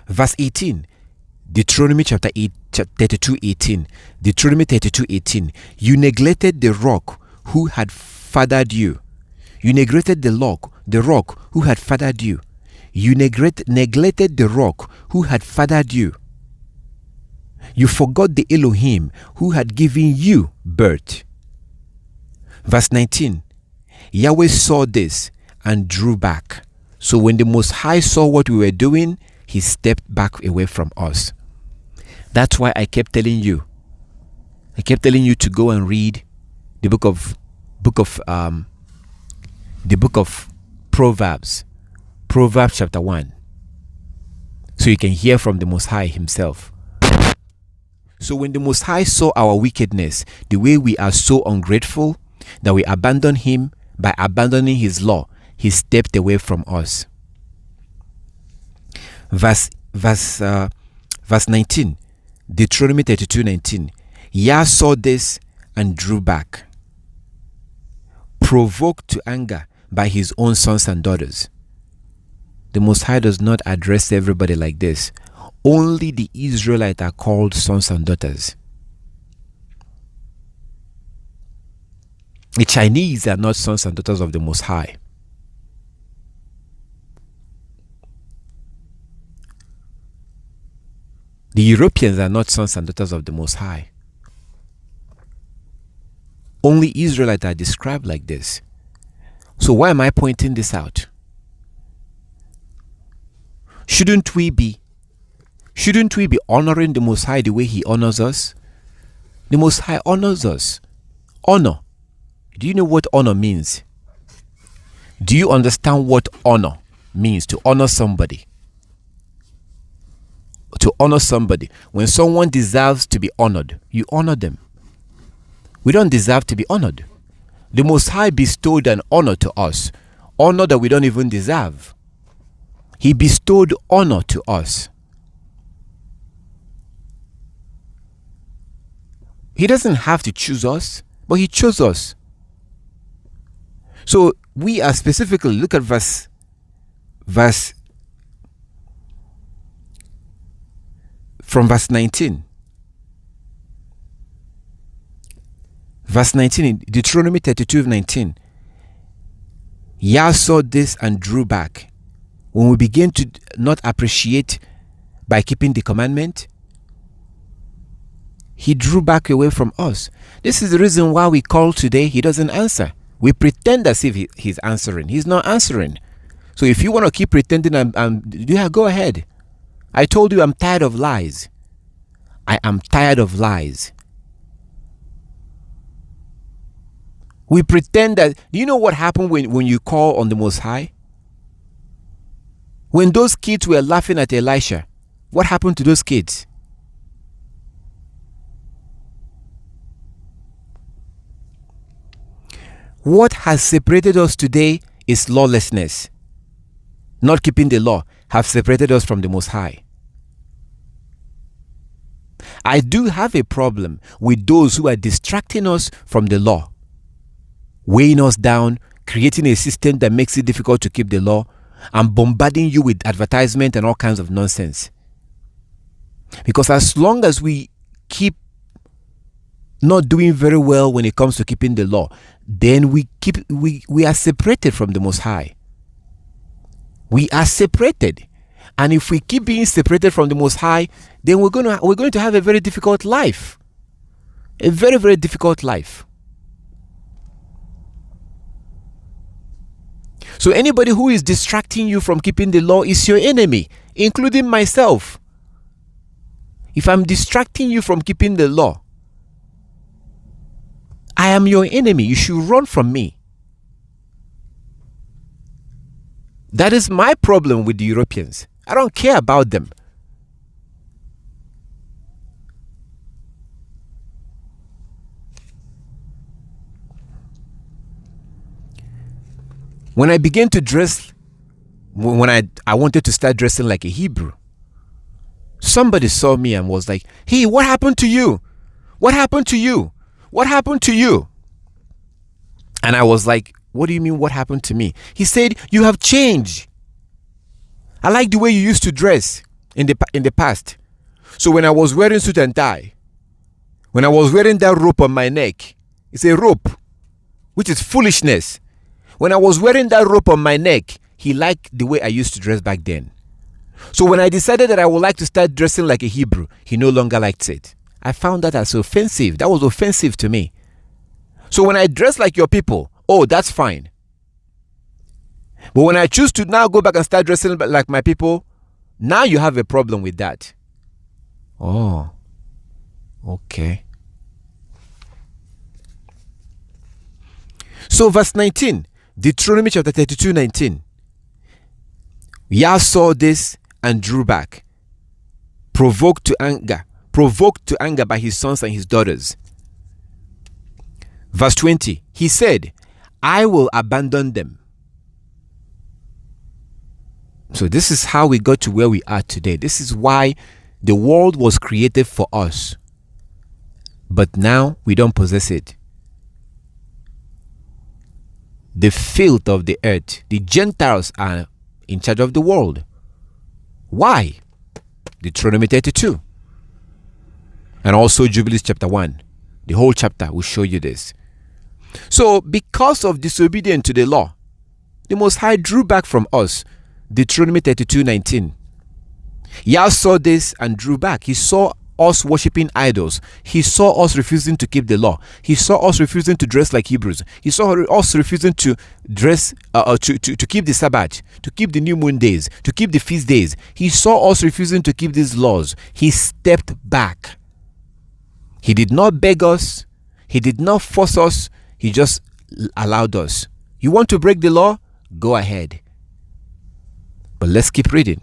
Speaker 1: Verse 18, Deuteronomy chapter 32:18. Deuteronomy 32:18. You neglected the rock who had fathered you. You neglected the rock who had fathered you. You neglected the rock who had fathered you. You forgot the Elohim who had given you birth. Verse 19. Yahweh saw this and drew back. So when the Most High saw what we were doing, he stepped back away from us. That's why I kept telling you to go and read the book of Proverbs. Proverbs chapter 1. So you can hear from the Most High himself. So when the Most High saw our wickedness, the way we are so ungrateful that we abandon him by abandoning his law, he stepped away from us. Verse 19, Deuteronomy 32:19. Yah saw this and drew back, provoked to anger by his own sons and daughters. The Most High does not address everybody like this. Only the Israelites are called sons and daughters. The Chinese are not sons and daughters of the Most High. The Europeans are not sons and daughters of the Most High. Only Israelites are described like this. So why am I pointing this out? Shouldn't we be honoring the Most High the way he honors us? The Most High honors us. Honor. Do you know what honor means? Do you understand what honor means? To honor somebody. To honor somebody. When someone deserves to be honored, you honor them. We don't deserve to be honored. The Most High bestowed an honor to us. Honor that we don't even deserve. He bestowed honor to us. He doesn't have to choose us, but he chose us. So we are specifically, look at verse from verse 19. Verse 19 in Deuteronomy 32:19. Yah saw this and drew back. When we begin to not appreciate by keeping the commandment, he drew back away from us. This is the reason why we call today, he doesn't answer. We pretend as if he's answering. He's not answering. So if you want to keep pretending, yeah, go ahead. I told you I'm tired of lies. I am tired of lies. We pretend that, do you know what happened when you call on the Most High? When those kids were laughing at Elisha, what happened to those kids? What has separated us today is lawlessness. Not keeping the law have separated us from the Most High. I do have a problem with those who are distracting us from the law, weighing us down, creating a system that makes it difficult to keep the law, and bombarding you with advertisement and all kinds of nonsense. Because as long as we keep not doing very well when it comes to keeping the law, then we are separated from the Most High. We are separated. And if we keep being separated from the Most High, then we're going to have a very difficult life. A very, very difficult life. So anybody who is distracting you from keeping the law is your enemy, including myself. If I'm distracting you from keeping the law, I am your enemy. You should run from me. That is my problem with the Europeans. I don't care about them. When I began to dress, when I wanted to start dressing like a Hebrew, somebody saw me and was like, "Hey, what happened to you? What happened to you? What happened to you?" And I was like, "What do you mean, what happened to me?" He said, "You have changed. I like the way you used to dress in the past. So when I was wearing suit and tie, when I was wearing that rope on my neck," it's a rope, which is foolishness. When I was wearing that rope on my neck, he liked the way I used to dress back then. So when I decided that I would like to start dressing like a Hebrew, he no longer liked it. I found that as offensive. That was offensive to me. So when I dress like your people, oh, that's fine. But when I choose to now go back and start dressing like my people, now you have a problem with that. Oh, okay. So verse 19, Deuteronomy chapter 32:19. Yah saw this and drew back, provoked to anger by his sons and his daughters. Verse 20, he said, "I will abandon them." So this is how we got to where we are today. This is why the world was created for us. But now we don't possess it. The filth of the earth, the Gentiles are in charge of the world. Why? Deuteronomy 32. And also Jubilees chapter 1. The whole chapter will show you this. So because of disobedience to the law, the Most High drew back from us. Deuteronomy 32:19. Yah saw this and drew back. He saw us worshipping idols. He saw us refusing to keep the law. He saw us refusing to dress like Hebrews. He saw us refusing to dress, to keep the Sabbath, to keep the new moon days, to keep the feast days. He saw us refusing to keep these laws. He stepped back. He did not beg us. He did not force us. He just allowed us. You want to break the law? Go ahead. But let's keep reading.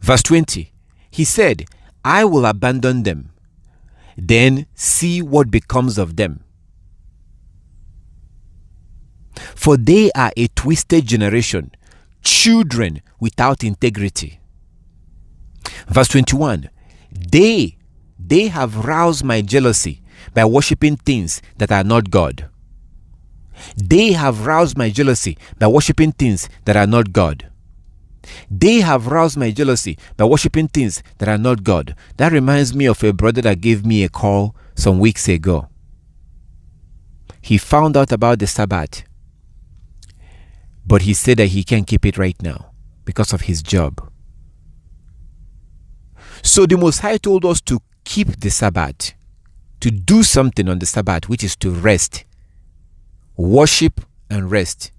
Speaker 1: Verse 20. He said, "I will abandon them. Then see what becomes of them. For they are a twisted generation, children without integrity." Verse 21. They have roused my jealousy by worshipping things that are not God. They have roused my jealousy by worshipping things that are not God. They have roused my jealousy by worshipping things that are not God. That reminds me of a brother that gave me a call some weeks ago. He found out about the Sabbath, but he said that he can't keep it right now because of his job. So the Most High told us to keep the Sabbath, to do something on the Sabbath, which is to rest, worship and rest.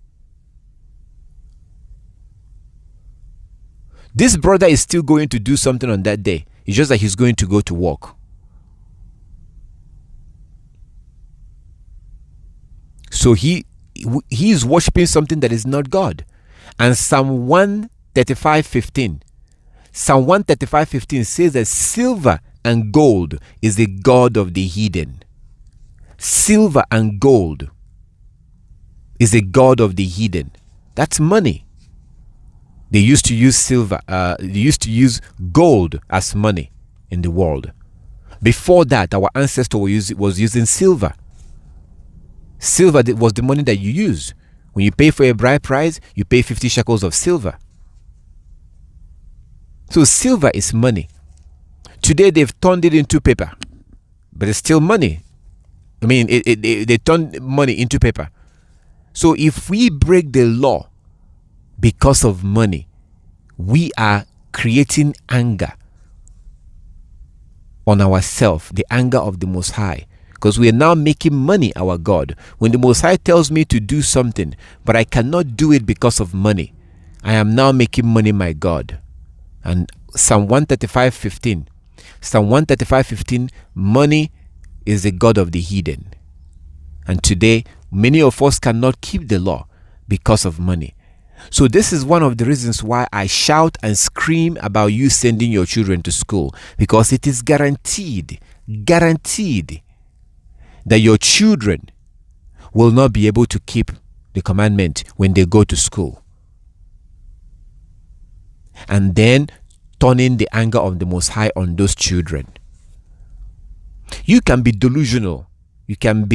Speaker 1: This brother is still going to do something on that day. It's just that he's going to go to work. So he is worshiping something that is not God. And Psalm 135:15. Psalm 135:15 says that silver and gold is the god of the heathen. Silver and gold is the god of the heathen. That's money. They used to use silver, they used to use gold as money in the world. Before that, our ancestor was using silver. Silver was the money that you use. When you pay for a bride price, you pay 50 shekels of silver. So silver is money. Today they've turned it into paper, but it's still money. I mean, they turned money into paper. So if we break the law because of money, we are creating anger on ourselves, the anger of the Most High, because we are now making money our God. When the Most High tells me to do something, but I cannot do it because of money, I am now making money my God. And Psalm 135:15, money is the god of the heathen. And today, many of us cannot keep the law because of money. So this is one of the reasons why I shout and scream about you sending your children to school, because it is guaranteed that your children will not be able to keep the commandment when they go to school. And then turning the anger of the Most High on those children. You can be delusional. You can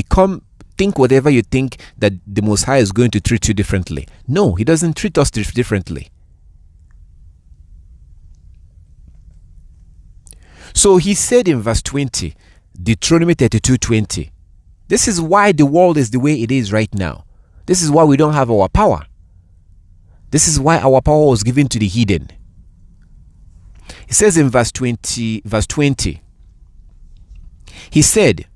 Speaker 1: think whatever you think, that the Most High is going to treat you differently. No, He doesn't treat us differently. So He said in verse 20, Deuteronomy 32:20, this is why the world is the way it is right now. This is why we don't have our power. This is why our power was given to the heathen. It says in verse 20, He said,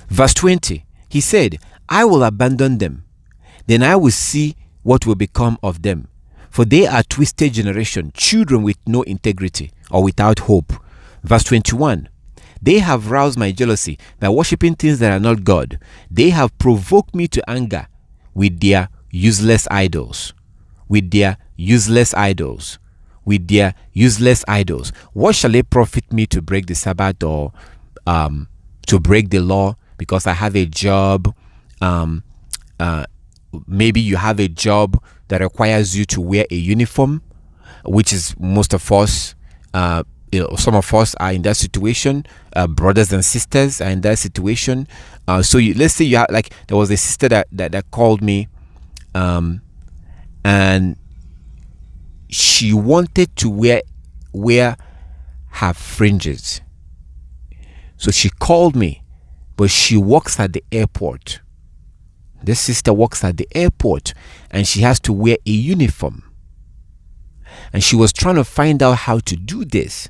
Speaker 1: verse 20, He said, I will abandon them, then I will see what will become of them. For they are twisted generation, children with no integrity or without hope. Verse 21, they have roused my jealousy by worshipping things that are not God. They have provoked me to anger with their useless idols. With their useless idols. With their useless idols. What shall it profit me to break the Sabbath or to break the law because I have a job? Maybe you have a job that requires you to wear a uniform, which is most of us. Some of us are in that situation. Brothers and sisters are in that situation. So let's say you have, like, there was a sister that called me, and she wanted to wear her fringes. So she called me, but she works at the airport. This sister works at the airport, and she has to wear a uniform. And she was trying to find out how to do this.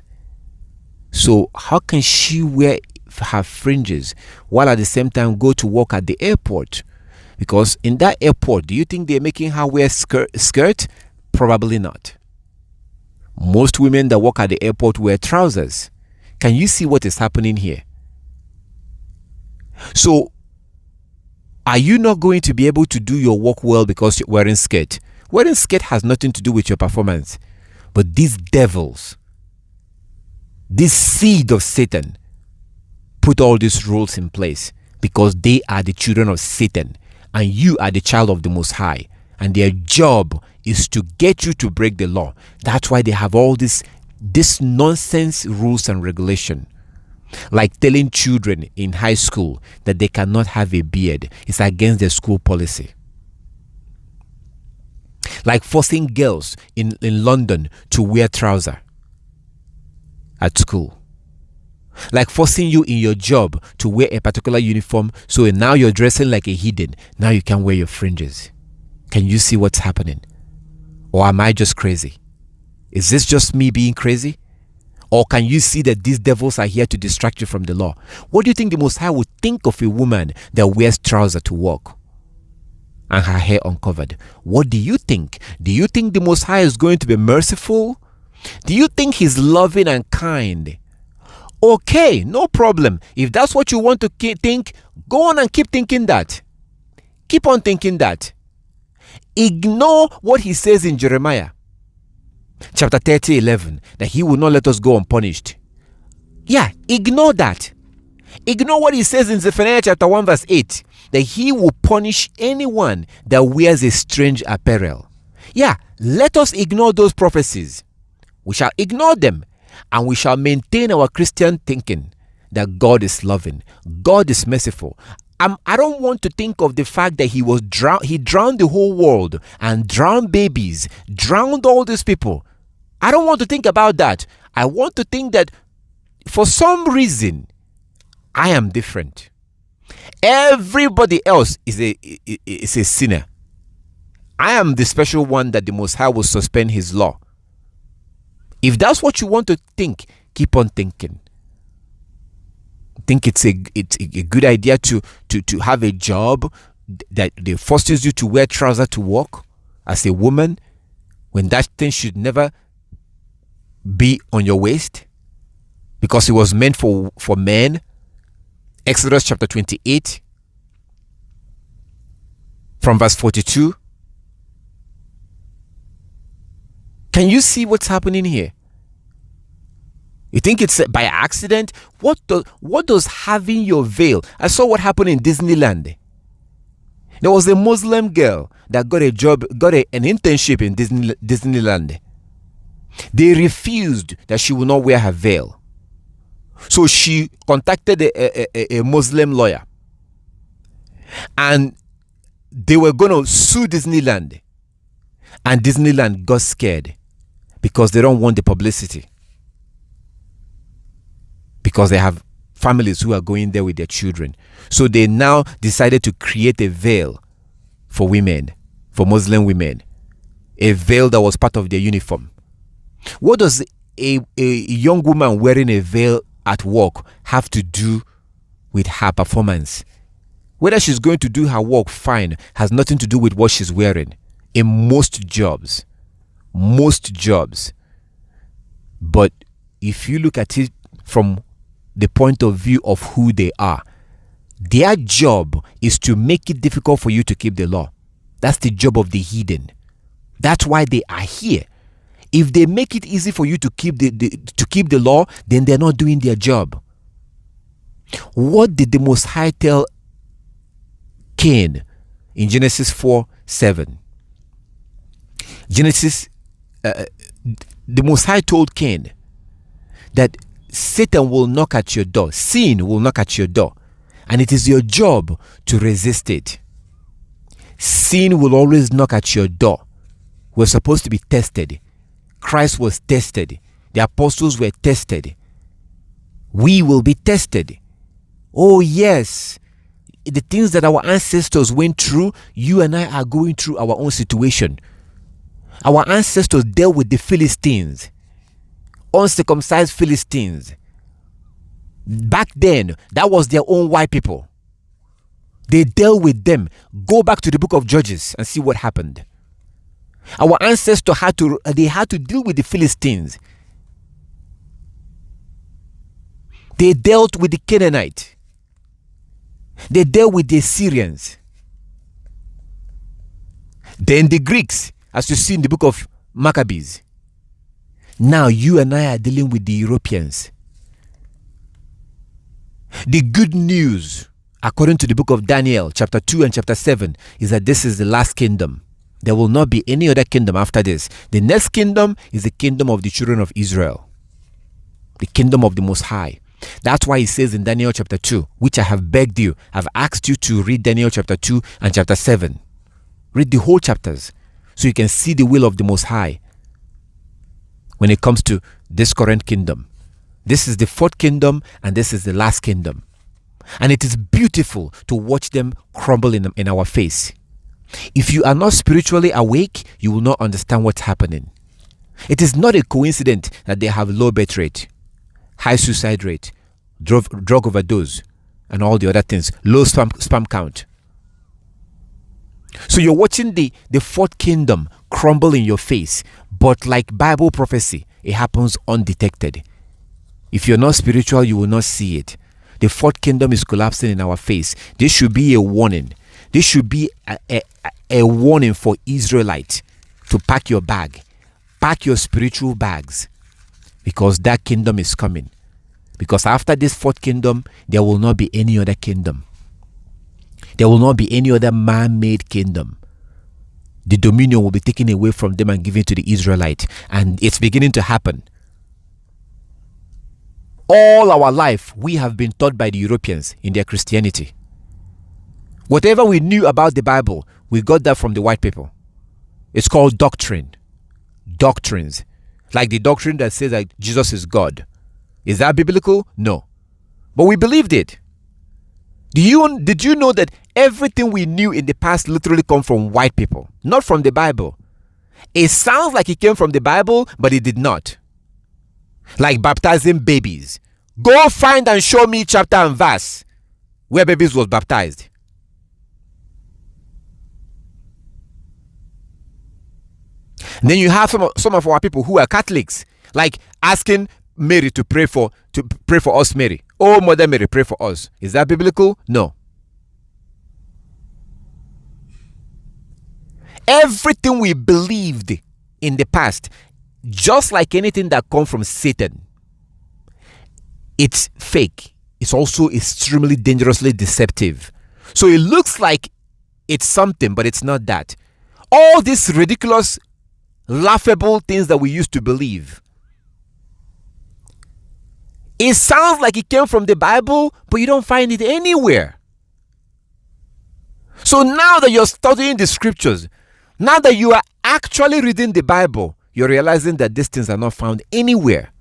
Speaker 1: So how can she wear her fringes while at the same time go to work at the airport? Because in that airport, do you think they're making her wear skirt? Probably not. Most women that work at the airport wear trousers. Can you see what is happening here? So, are you not going to be able to do your work well because you're wearing skirt? Wearing skirt has nothing to do with your performance. But these devils, this seed of Satan, put all these rules in place because they are the children of Satan and you are the child of the Most High. And their job is to get you to break the law. That's why they have all this nonsense rules and regulation. Like telling children in high school that they cannot have a beard. It's against their school policy. Like forcing girls in London to wear trousers. at school. Like forcing you in your job to wear a particular uniform, so now you're dressing like a heathen. Now you can't wear your fringes. Can you see what's happening? Or am I just crazy? Is this just me being crazy? Or can you see that these devils are here to distract you from the law? What do you think the Most High would think of a woman that wears trousers to work and her hair uncovered? What do you think? Do you think the Most High is going to be merciful? Do you think he's loving and kind? Okay, no problem. If that's what you want to think, go on and keep thinking that. Keep on thinking that. Ignore what he says in Jeremiah chapter 30:11, that he will not let us go unpunished. Yeah, ignore that. Ignore what he says in Zephaniah chapter 1 verse 8, that he will punish anyone that wears a strange apparel. Yeah, let us ignore those prophecies. We shall ignore them, and we shall maintain our Christian thinking that God is loving, God is merciful. I don't want to think of the fact that he drowned the whole world and drowned babies, drowned all these people. I don't want to think about that. I want to think that for some reason I am different. Everybody else is a sinner. I am the special one that the Most High will suspend his law. If that's what you want to think, keep on thinking. Think it's a good idea to have a job that they forces you to wear trousers to work as a woman, when that thing should never be on your waist because it was meant for men. Exodus chapter 28 from verse 42. Can you see what's happening here? You think it's by accident? What does having your veil? I saw what happened in Disneyland. There was a Muslim girl that got an internship in Disneyland. They refused that she would not wear her veil. So she contacted a Muslim lawyer. And they were going to sue Disneyland. And Disneyland got scared because they don't want the publicity. Because they have families who are going there with their children. So they now decided to create a veil for women, for Muslim women. A veil that was part of their uniform. What does a young woman wearing a veil at work have to do with her performance? Whether she's going to do her work fine has nothing to do with what she's wearing. In most jobs. But if you look at it from the point of view of who they are, their job is to make it difficult for you to keep the law. That's the job of the heathen. That's why they are here. If they make it easy for you to keep the law, then they're not doing their job. What did the Most High tell Cain in Genesis 4:7? The Most High told Cain that Satan will knock at your door. Sin will knock at your door. And it is your job to resist it. Sin will always knock at your door. We're supposed to be tested. Christ was tested. The apostles were tested. We will be tested. Oh yes. The things that our ancestors went through, you and I are going through our own situation. Our ancestors dealt with the Philistines. Uncircumcised Philistines. Back then, that was their own white people. They dealt with them. Go back to the book of Judges and see what happened. Our ancestors had to deal with the Philistines. They dealt with the Canaanites. They dealt with the Assyrians. Then the Greeks, as you see in the book of Maccabees. Now you and I are dealing with the Europeans. The good news, according to the book of Daniel, chapter 2 and chapter 7, is that this is the last kingdom. There will not be any other kingdom after this. The next kingdom is the kingdom of the children of Israel. The kingdom of the Most High. That's why he says in Daniel chapter 2, which I have begged you, I've asked you to read Daniel chapter 2 and chapter 7. Read the whole chapters so you can see the will of the Most High when it comes to this current kingdom. This is the fourth kingdom, and this is the last kingdom. And it is beautiful to watch them crumble in our face. If you are not spiritually awake, you will not understand what's happening. It is not a coincidence that they have low birth rate, high suicide rate, drug overdose, and all the other things, low sperm count. So you're watching the fourth kingdom crumble in your face, but like Bible prophecy, it happens undetected. If you're not spiritual, you will not see it. The fourth kingdom is collapsing in our face. This should be a warning. This should be a warning for Israelites to pack your bag. Pack your spiritual bags, because that kingdom is coming. Because after this fourth kingdom, there will not be any other kingdom. There will not be any other man-made kingdom. The dominion will be taken away from them and given to the Israelites. And it's beginning to happen. All our life, we have been taught by the Europeans in their Christianity. Whatever we knew about the Bible, we got that from the white people. It's called doctrine. Doctrines. Like the doctrine that says that Jesus is God. Is that biblical? No. But we believed it. Did you know that everything we knew in the past literally come from white people, not from the Bible? It sounds like it came from the Bible, but it did not. Like baptizing babies. Go find and show me chapter and verse where babies was baptized. And then you have some of our people who are Catholics, like asking Mary to pray for us, Mary. Oh, Mother Mary, pray for us. Is that biblical? No. Everything we believed in the past, just like anything that comes from Satan, it's fake. It's also extremely dangerously deceptive. So it looks like it's something, but it's not that. All these ridiculous, laughable things that we used to believe, it sounds like it came from the Bible, but you don't find it anywhere. So now that you're studying the scriptures, now that you are actually reading the Bible, you're realizing that these things are not found anywhere.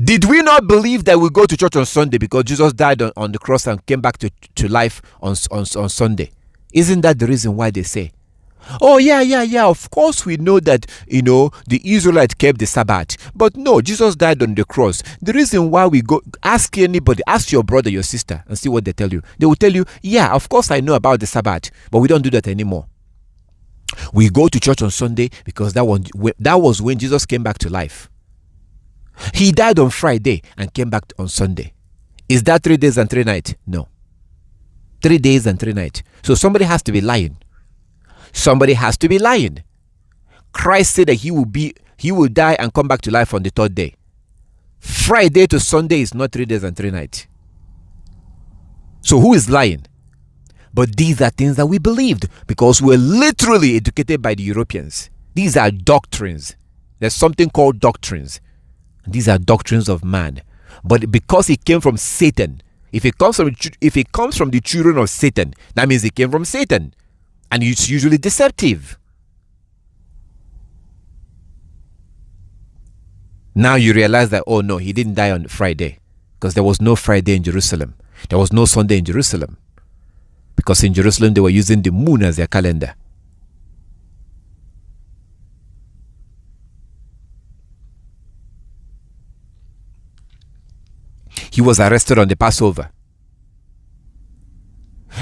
Speaker 1: Did we not believe that we go to church on Sunday because Jesus died on the cross and came back to life on Sunday? Isn't that the reason why they say, oh, yeah, of course we know that, the Israelites kept the Sabbath. But no, Jesus died on the cross. The reason why we go, ask anybody, ask your brother, your sister, and see what they tell you. They will tell you, yeah, of course I know about the Sabbath, but we don't do that anymore. We go to church on Sunday because that was when Jesus came back to life. He died on Friday and came back on Sunday. Is that 3 days and 3 nights? No. 3 days and 3 nights. So somebody has to be lying. Somebody has to be lying. Christ said that he will die and come back to life on the third day. Friday to Sunday is not 3 days and 3 nights. So who is lying? But these are things that we believed because we're literally educated by the Europeans. These are doctrines. There's something called doctrines. These are doctrines of man. But because it came from Satan, if it comes from the children of Satan, that means it came from Satan. And it's usually deceptive. Now you realize that, oh no, he didn't die on Friday. Because there was no Friday in Jerusalem. There was no Sunday in Jerusalem. Because in Jerusalem they were using the moon as their calendar. He was arrested on the Passover.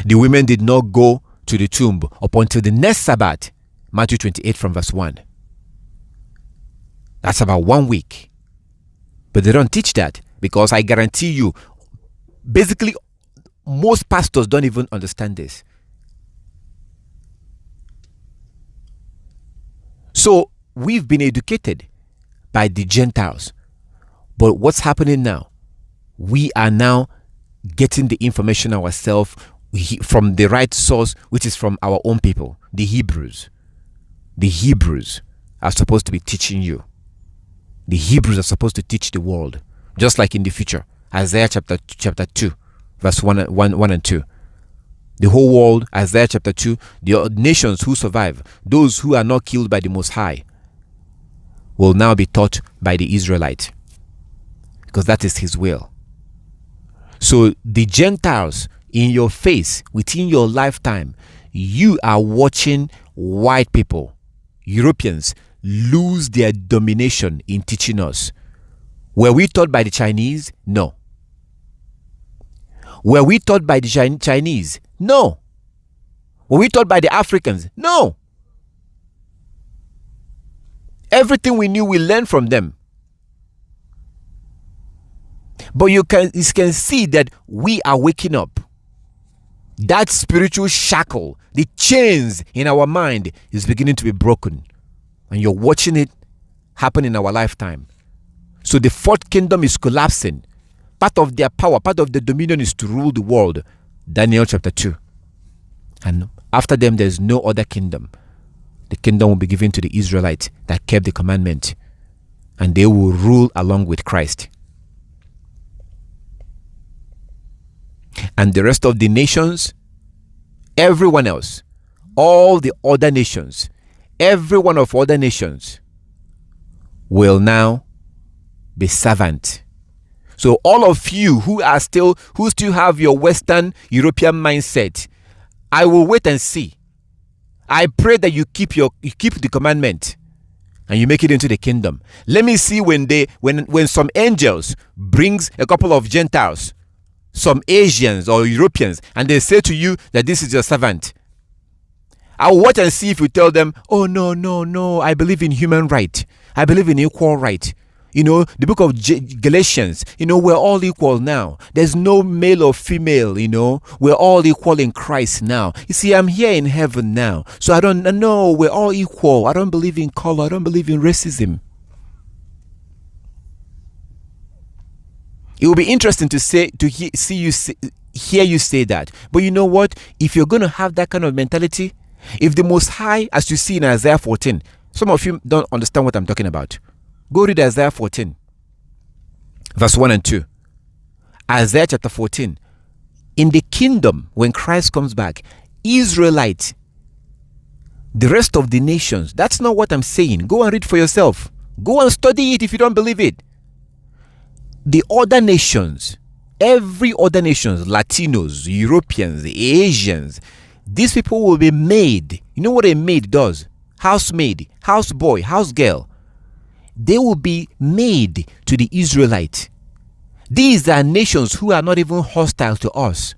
Speaker 1: The women did not go to the tomb up until the next Sabbath. Matthew 28 from verse 1. That's about 1 week. But they don't teach that because I guarantee you, basically, most pastors don't even understand this. So we've been educated by the Gentiles. But what's happening now? We are now getting the information ourselves from the right source, which is from our own people, the Hebrews. The Hebrews are supposed to be teaching you. The Hebrews are supposed to teach the world, just like in the future. Isaiah chapter 2, verse 1 and 2. The whole world, Isaiah chapter 2, the nations who survive, those who are not killed by the Most High, will now be taught by the Israelite, because that is his will. So the Gentiles in your face, within your lifetime, you are watching white people, Europeans, lose their domination in teaching us. Were we taught by the Chinese? No. Were we taught by the Chinese? No. Were we taught by the Africans? No. Everything we knew, we learned from them. But you can see that we are waking up. That spiritual shackle, the chains in our mind is beginning to be broken. And you're watching it happen in our lifetime. So the fourth kingdom is collapsing. Part of their power, part of the dominion is to rule the world. Daniel chapter 2. And after them, there's no other kingdom. The kingdom will be given to the Israelites that kept the commandment. And they will rule along with Christ. And the rest of the nations, everyone else, all the other nations, every one of other nations will now be servant. So all of you who still have your Western European mindset, I will wait and see. I pray that you keep the commandment and you make it into the kingdom. Let me see when some angels brings a couple of Gentiles, some Asians or Europeans, and they say to you that this is your servant. I'll watch and see if you tell them, oh, no, I believe in human right. I believe in equal right. The book of Galatians, we're all equal now. There's no male or female, we're all equal in Christ now. You see, I'm here in heaven now. So I don't know, we're all equal. I don't believe in color. I don't believe in racism. It will be interesting hear you say that. But you know what? If you're going to have that kind of mentality, if the Most High, as you see in Isaiah 14, some of you don't understand what I'm talking about. Go read Isaiah 14, verse 1 and 2. Isaiah chapter 14. In the kingdom, when Christ comes back, Israelites, the rest of the nations, that's not what I'm saying. Go and read for yourself. Go and study it if you don't believe it. The other nations, every other nations, Latinos, Europeans, Asians, these people will be made. You know what a maid does? Housemaid, houseboy, housegirl. They will be made to the Israelites. These are nations who are not even hostile to us.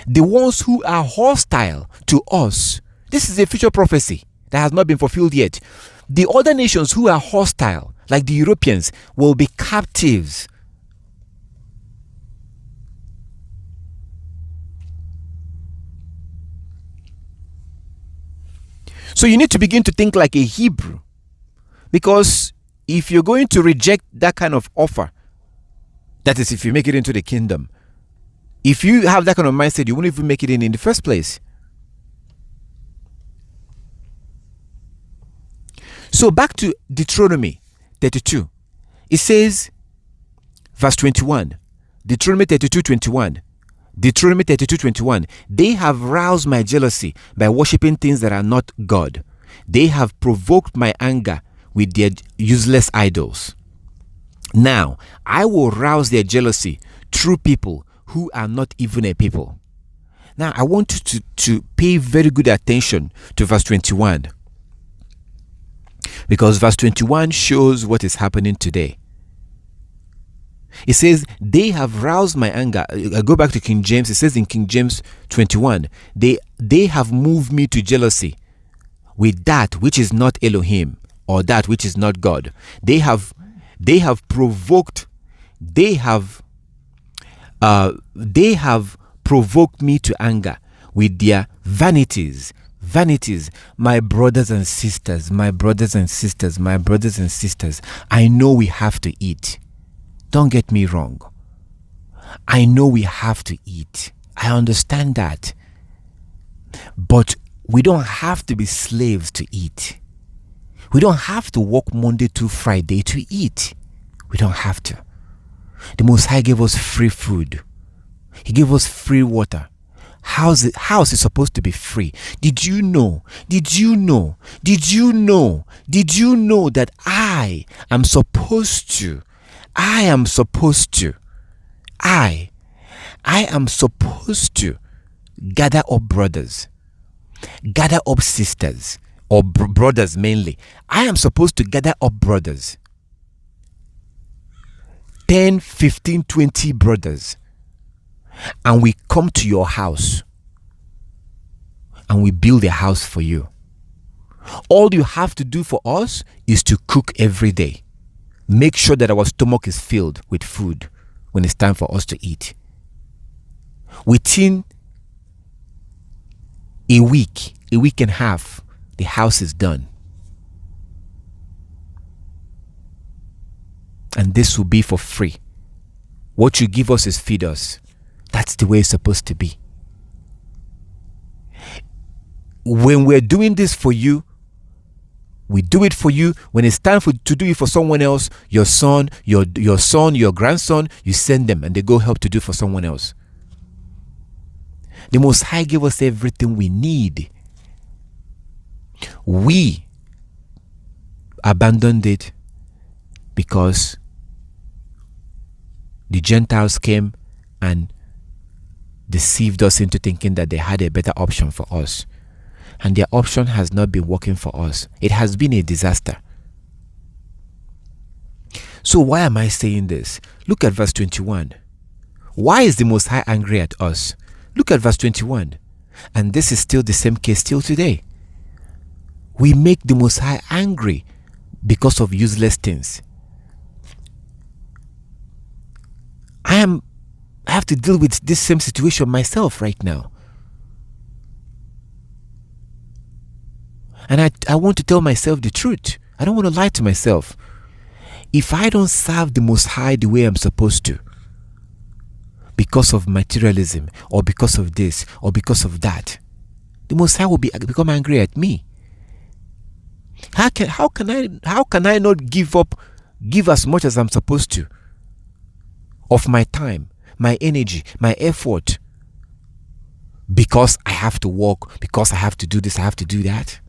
Speaker 1: The ones who are hostile to us, this is a future prophecy that has not been fulfilled yet. The other nations who are hostile, like the Europeans, will be captives. So you need to begin to think like a Hebrew. Because if you're going to reject that kind of offer, that is if you make it into the kingdom, if you have that kind of mindset, you won't even make it in the first place. So back to Deuteronomy 32. It says, verse 21, Deuteronomy 32:21. Deuteronomy 32:21. They have roused my jealousy by worshipping things that are not God. They have provoked my anger with their useless idols. Now, I will rouse their jealousy through people who are not even a people. Now, I want you to pay very good attention to verse 21. Because verse 21 shows what is happening today. It says, they have roused my anger. I go back to King James. It says in King James 21, they have moved me to jealousy with that which is not Elohim, or that which is not God. They have provoked me to anger with their vanities. Vanities. My brothers and sisters, I know we have to eat. Don't get me wrong. I know we have to eat. I understand that. But we don't have to be slaves to eat. We don't have to work Monday to Friday to eat. We don't have to. The Most High gave us free food. He gave us free water. House is supposed to be free. Did you know that I am supposed to gather up brothers, gather up sisters, or brothers mainly. I am supposed to gather up brothers, 10, 15, 20 brothers, and we come to your house and we build a house for you. All you have to do for us is to cook every day. Make sure that our stomach is filled with food when it's time for us to eat. Within a week and a half, the house is done. And this will be for free. What you give us is feed us. That's the way it's supposed to be. When we're doing this for you, we do it for you. When it's time to do it for someone else, your son, your grandson, you send them and they go help to do for someone else. The Most High gave us everything we need. We abandoned it because the Gentiles came and deceived us into thinking that they had a better option for us. And their option has not been working for us. It has been a disaster. So why am I saying this? Look at verse 21. Why is the Most High angry at us? Look at verse 21. And this is still the same case still today. We make the Most High angry because of useless things. I have to deal with this same situation myself right now. And I want to tell myself the truth. I don't want to lie to myself. If I don't serve the Most High the way I'm supposed to, because of materialism, or because of this, or because of that, the Most High will become angry at me. How can I not give as much as I'm supposed to of my time, my energy, my effort, because I have to work, because I have to do this, I have to do that?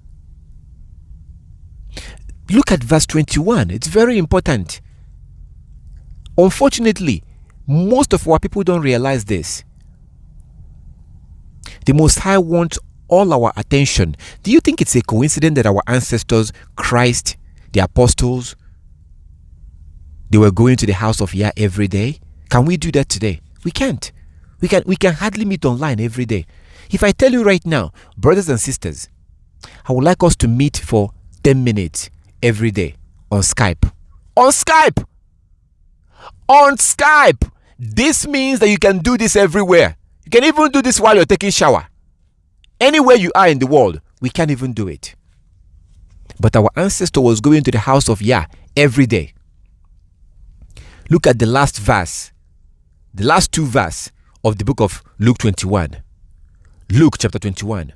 Speaker 1: Look at verse 21. It's very important. Unfortunately, most of our people don't realize this. The Most High wants all our attention. Do you think it's a coincidence that our ancestors, Christ, the apostles, they were going to the house of Yah every day? Can we do that today? We can't. We can hardly meet online every day. If I tell you right now, brothers and sisters, I would like us to meet for 10 minutes every day on Skype. On Skype! On Skype! This means that you can do this everywhere. You can even do this while you're taking shower. Anywhere you are in the world, we can't even do it. But our ancestor was going to the house of Yah every day. Look at the last verse, the last two verses of the book of Luke 21. Luke chapter 21.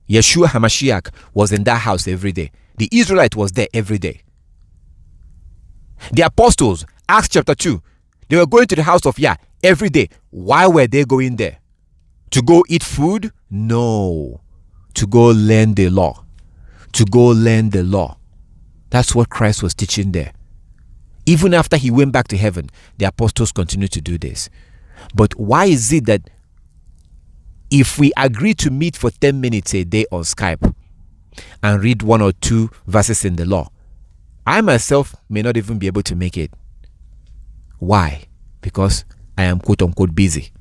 Speaker 1: Yeshua HaMashiach was in that house every day. The Israelite was there every day. The apostles, Acts chapter 2, they were going to the house of Yah every day. Why were they going there? To go eat food? No. To go learn the law. To go learn the law. That's what Christ was teaching there. Even after he went back to heaven, the apostles continued to do this. But why is it that if we agree to meet for 10 minutes a day on Skype and read 1 or 2 verses in the law, I myself may not even be able to make it? Why? Because I am quote unquote busy.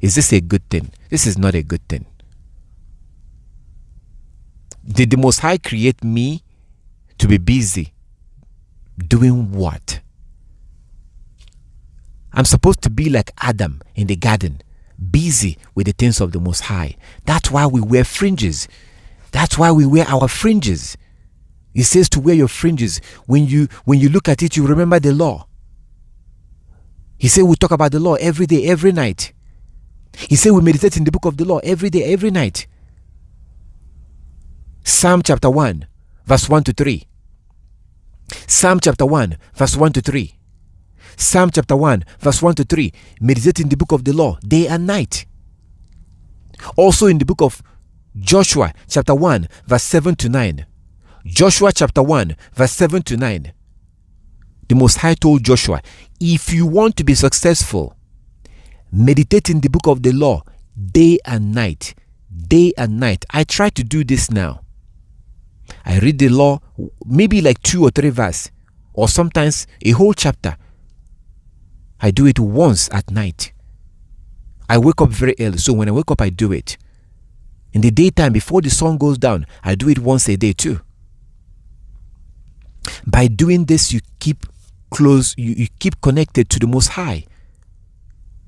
Speaker 1: Is this a good thing? This is not a good thing. Did the Most High create me to be busy? Doing what? I'm supposed to be like Adam in the garden, busy with the things of the Most High. That's why we wear fringes. That's why we wear our fringes. It says to wear your fringes. When you look at it, you remember the law. He said we talk about the law every day, every night. He said we meditate in the book of the law every day, every night. Psalm chapter 1, verse 1 to 3. Psalm chapter 1, verse 1 to 3. Psalm chapter 1, verse 1 to 3. Meditate in the book of the law day and night. Also in the book of Joshua chapter 1 verse 7 to 9. Joshua chapter 1 verse 7 to 9. The Most High told Joshua, if you want to be successful, meditate in the book of the law day and night. Day and night. I try to do this now. I read the law, maybe like 2 or 3 verses, or sometimes a whole chapter. I do it once at night. I wake up very early, so when I wake up, I do it. In the daytime, before the sun goes down, I do it once a day too. By doing this, you keep close, you keep connected to the Most High.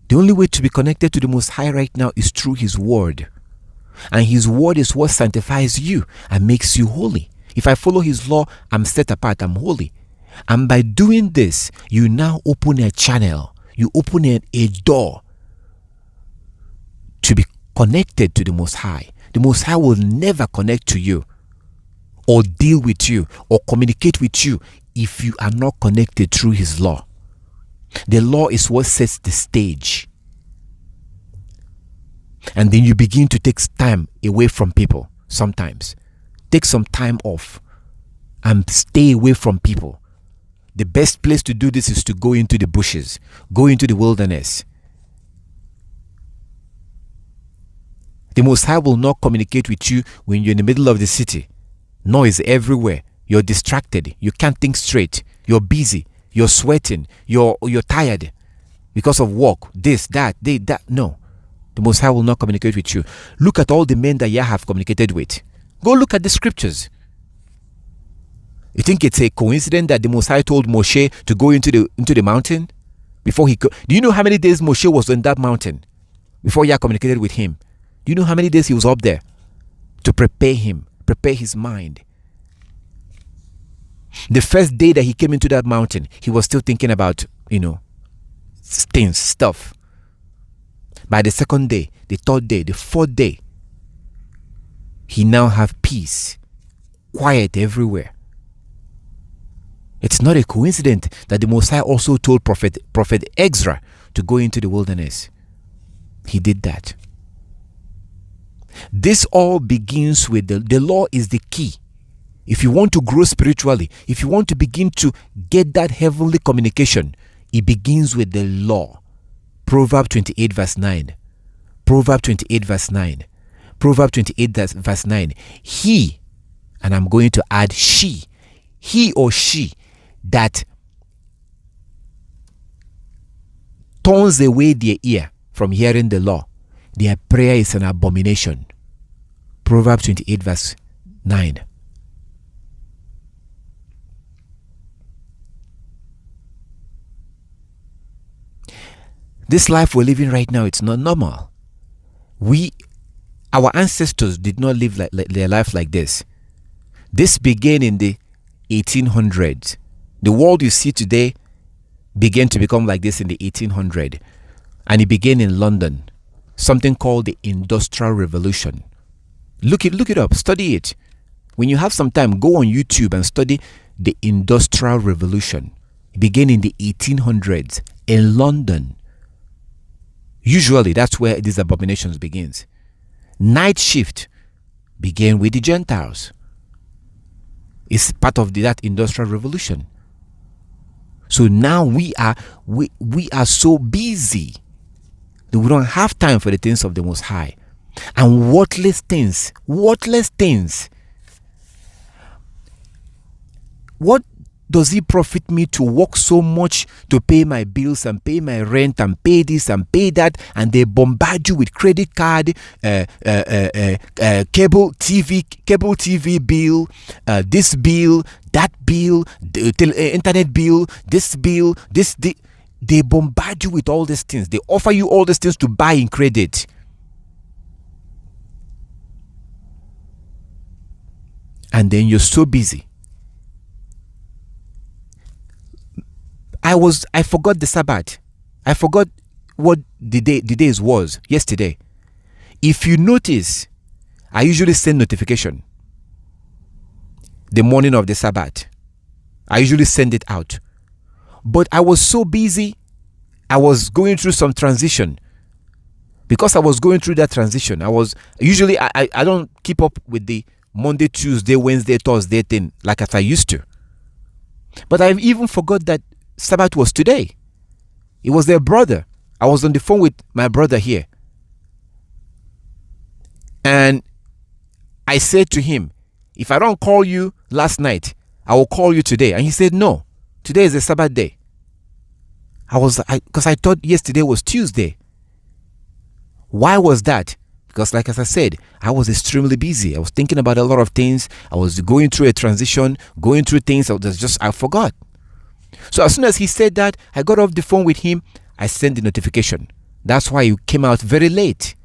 Speaker 1: The only way to be connected to the Most High right now is through His Word. And His Word is what sanctifies you and makes you holy. If I follow His law, I'm set apart, I'm holy. And by doing this, you now open a channel. You open a door to be connected to the Most High. The Most High will never connect to you or deal with you or communicate with you if you are not connected through His law. The law is what sets the stage. And then you begin to take time away from people sometimes. Take some time off and stay away from people. The best place to do this is to go into the bushes, go into the wilderness. The Most High will not communicate with you when you're in the middle of the city. Noise everywhere. You're distracted. You can't think straight. You're busy. You're sweating. You're tired because of work. This, that, that. No. The Most High will not communicate with you. Look at all the men that Yah have communicated with. Go look at the scriptures. You think it's a coincidence that the Most High told Moshe to go into the mountain before he could? Do you know how many days Moshe was on that mountain before Yah communicated with him? Do you know how many days he was up there to prepare him, prepare his mind? The first day that he came into that mountain, he was still thinking about, things, stuff. By the second day, the third day, the fourth day, he now have peace, quiet everywhere. It's not a coincidence that the Most High also told Prophet Ezra to go into the wilderness. He did that. This all begins with the law is the key. If you want to grow spiritually, if you want to begin to get that heavenly communication, it begins with the law. Proverbs 28 verse 9. Proverbs 28 verse 9. Proverbs 28 verse 9. He, and I'm going to add she, he or she that turns away their ear from hearing the law, their prayer is an abomination. Proverbs 28 verse 9. This life we're living right now, it's not normal. Our ancestors did not live their life like this. This began in the 1800s. The world you see today began to become like this in the 1800s. And it began in London. Something called the Industrial Revolution. Look it up, study it. When you have some time, go on YouTube and study the Industrial Revolution. It began in the 1800s in London. Usually that's where these abominations begins. Night shift began with the Gentiles. It's part of that Industrial Revolution. So now we are so busy that we don't have time for the things of the Most High. And worthless things. What does it profit me to work so much to pay my bills and pay my rent and pay this and pay that, and they bombard you with credit card, cable TV bill, this bill, that bill, internet bill, this bill, they bombard you with all these things. They offer you all these things to buy in credit. And then you're so busy. I forgot the Sabbath. I forgot what the days was yesterday. If you notice, I usually send notification the morning of the Sabbath. I usually send it out. But I was so busy. I was going through some transition. Because I was going through that transition. I don't keep up with the Monday, Tuesday, Wednesday, Thursday thing like as I used to. But I even forgot that Sabbath was today. It was their brother. I was on the phone with my brother here. And I said to him, if I don't call you last night, I will call you today. And he said, no, today is a Sabbath day. Because I thought yesterday was Tuesday. Why was that? Because like as I said, I was extremely busy. I was thinking about a lot of things. I was going through a transition, going through things. I forgot. So as soon as he said that, I got off the phone with him. I sent the notification. That's why it came out very late.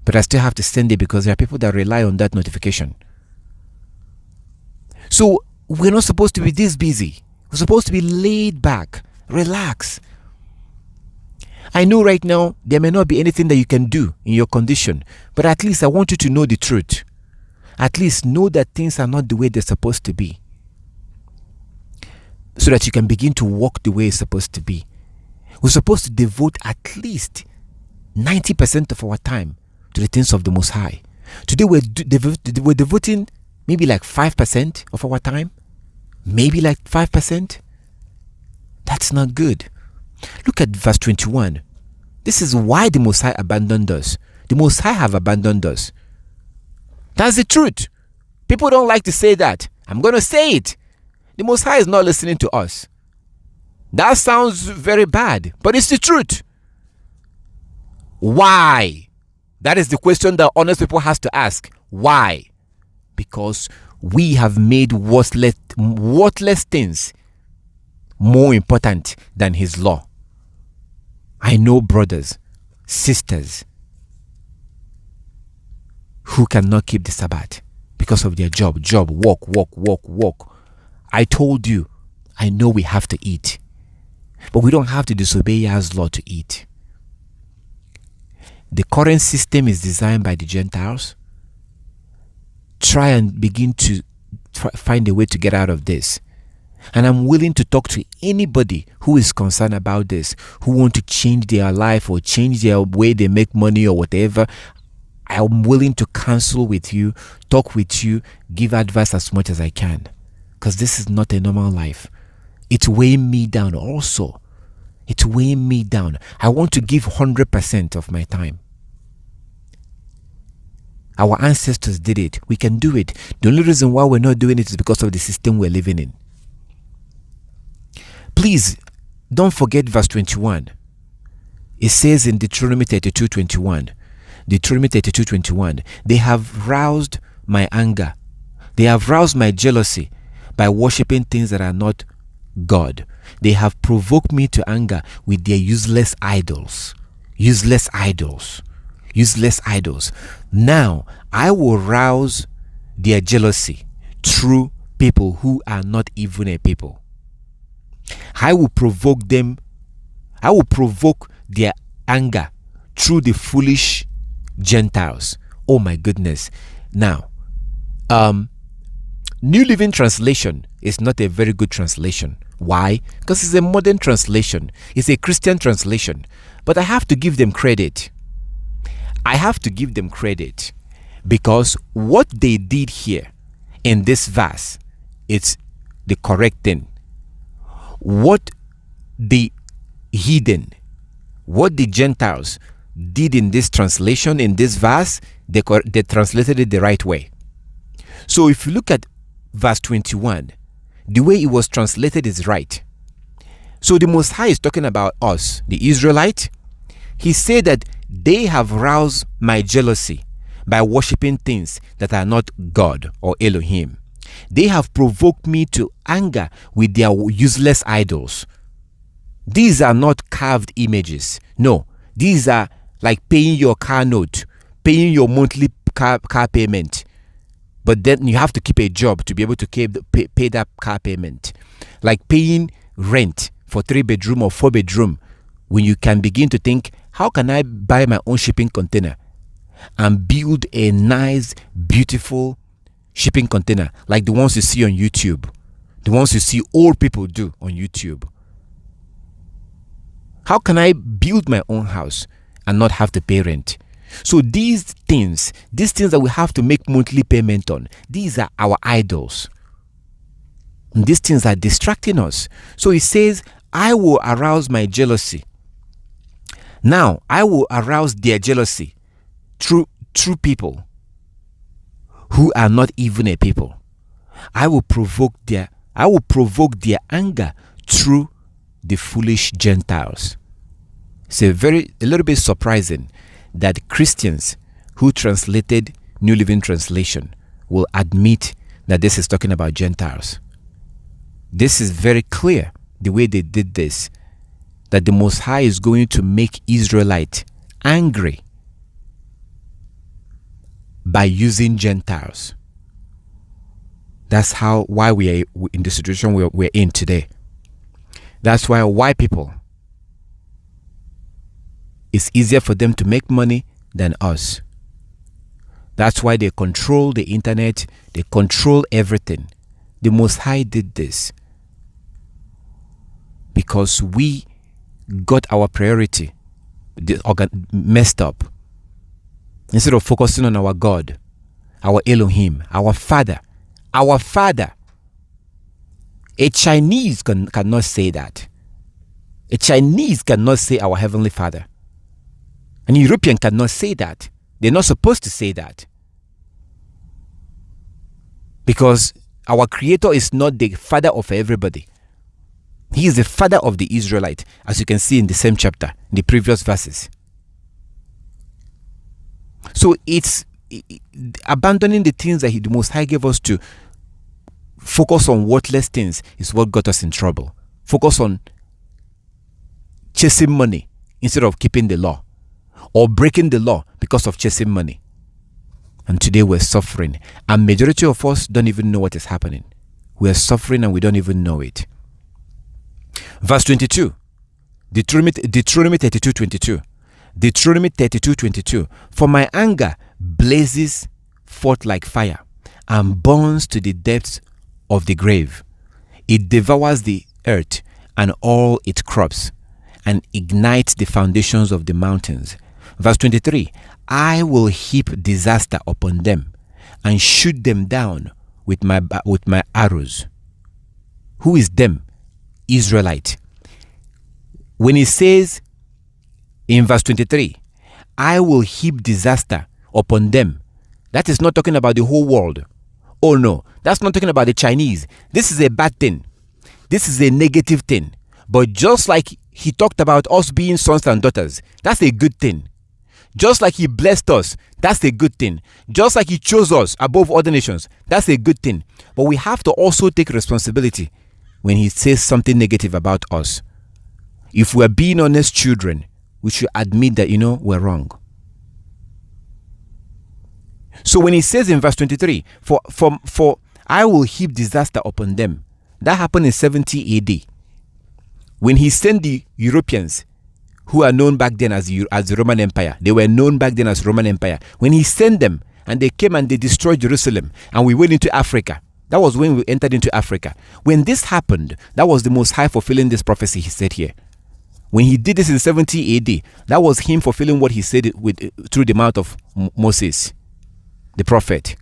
Speaker 1: But I still have to send it because there are people that rely on that notification. So we're not supposed to be this busy. We're supposed to be laid back, relax. I know right now there may not be anything that you can do in your condition, but at least I want you to know the truth. At least know that things are not the way they're supposed to be, so that you can begin to walk the way it's supposed to be. We're supposed to devote at least 90% of our time to the things of the Most High. Today we're devoting maybe like 5% of our time. Maybe like 5%. That's not good. Look at verse 21. This is why the Most High abandoned us. The Most High have abandoned us. That's the truth. People don't like to say that. I'm going to say it. The Most High is not listening to us. That sounds very bad, but it's the truth. Why? That is the question that honest people has to ask. Why? Because we have made worthless things more important than His law. I know brothers, sisters who cannot keep the Sabbath because of their job, work. I told you, I know we have to eat, but we don't have to disobey Yah's law to eat. The current system is designed by the Gentiles. Try and begin to find a way to get out of this. And I'm willing to talk to anybody who is concerned about this, who want to change their life or change their way they make money or whatever. I'm willing to counsel with you, talk with you, give advice as much as I can. Because this is not a normal life. It's weighing me down also. It's weighing me down. I want to give 100% of my time. Our ancestors did it. We can do it. The only reason why we're not doing it is because of the system we're living in. Please, don't forget verse 21. It says in Deuteronomy 32:21, they have roused my anger. They have roused my jealousy by worshipping things that are not God. They have provoked me to anger with their useless idols. Useless idols. Now, I will rouse their jealousy through people who are not even a people. I will provoke their anger through the foolish Gentiles. Oh my goodness. Now, New Living Translation is not a very good translation. Why? Because it's a modern translation. It's a Christian translation. But I have to give them credit. Because what they did here in this verse, it's the correct thing. What the heathen, what the Gentiles did in this translation, in this verse, they translated it the right way. So if you look at verse 21, the way it was translated is right. So the Most High is talking about us, the Israelites. He said that they have roused my jealousy by worshipping things that are not God or Elohim. They have provoked me to anger with their useless idols. These are not carved images. No, these are like paying your car note, paying your monthly car payment. But then you have to keep a job to be able to pay that car payment. Like paying rent for 3-bedroom or 4-bedroom, when you can begin to think, how can I buy my own shipping container and build a nice, beautiful shipping container like the ones you see on YouTube, the ones you see old people do on YouTube? How can I build my own house and not have to pay rent. So these things that we have to make monthly payment on, these are our idols. And these things are distracting us. So he says, I will arouse my jealousy. Now, I will arouse their jealousy through people who are not even a people. I will provoke their anger through the foolish Gentiles. It's a little bit surprising that Christians who translated New Living Translation will admit that this is talking about Gentiles. This is very clear, the way they did this, that the Most High is going to make Israelites angry by using Gentiles. That's why we are in the situation we're in today. That's why white people, it's easier for them to make money than us. That's why they control the internet, they control everything. The Most High did this because we got our priority messed up. Instead of focusing on our God, our Elohim, our Father. A Chinese cannot say that. A Chinese cannot say our Heavenly Father. An European cannot say that. They're not supposed to say that. Because our Creator is not the Father of everybody. He is the Father of the Israelite, as you can see in the same chapter, in the previous verses. So it's abandoning the things that the Most High gave us to focus on worthless things is what got us in trouble. Focus on chasing money instead of keeping the law, or breaking the law because of chasing money. And today we're suffering, and majority of us don't even know what is happening. We're suffering and we don't even know it. Verse 22, Deuteronomy 32:22. Deuteronomy 32:22. For my anger blazes forth like fire and burns to the depths of the grave. It devours the earth and all its crops and ignites the foundations of the mountains. Verse 23. I will heap disaster upon them and shoot them down with my arrows. Who is them? Israelite. When he says in verse 23, I will heap disaster upon them, that is not talking about the whole world. Oh no, that's not talking about the Chinese. This is a bad thing. This is a negative thing. But just like he talked about us being sons and daughters, that's a good thing. Just like he blessed us, that's a good thing. Just like he chose us above other nations, that's a good thing. But we have to also take responsibility when he says something negative about us. If we're being honest children, we should admit that, we're wrong. So when he says in verse 23, for I will heap disaster upon them, that happened in 70 AD. When he sent the Europeans, who are known back then as the Roman Empire, they were known back then as Roman Empire. When he sent them and they came and they destroyed Jerusalem and we went into Africa, that was when we entered into Africa. When this happened, that was the Most High fulfilling this prophecy he said here. When he did this in 70 AD, that was him fulfilling what he said through the mouth of Moses, the prophet.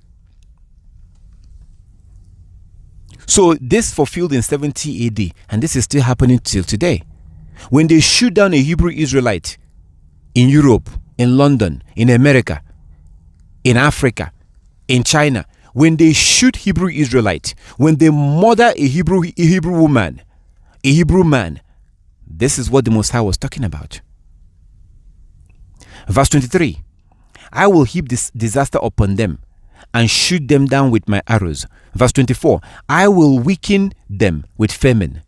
Speaker 1: So this fulfilled in 70 AD, and this is still happening till today. When they shoot down a Hebrew Israelite in Europe, in London, in America, in Africa, in China, when they shoot Hebrew Israelite, when they murder a Hebrew woman, a Hebrew man, this is what the Most High was talking about. Verse 23, I will heap this disaster upon them and shoot them down with my arrows. Verse 24, I will weaken them with famine.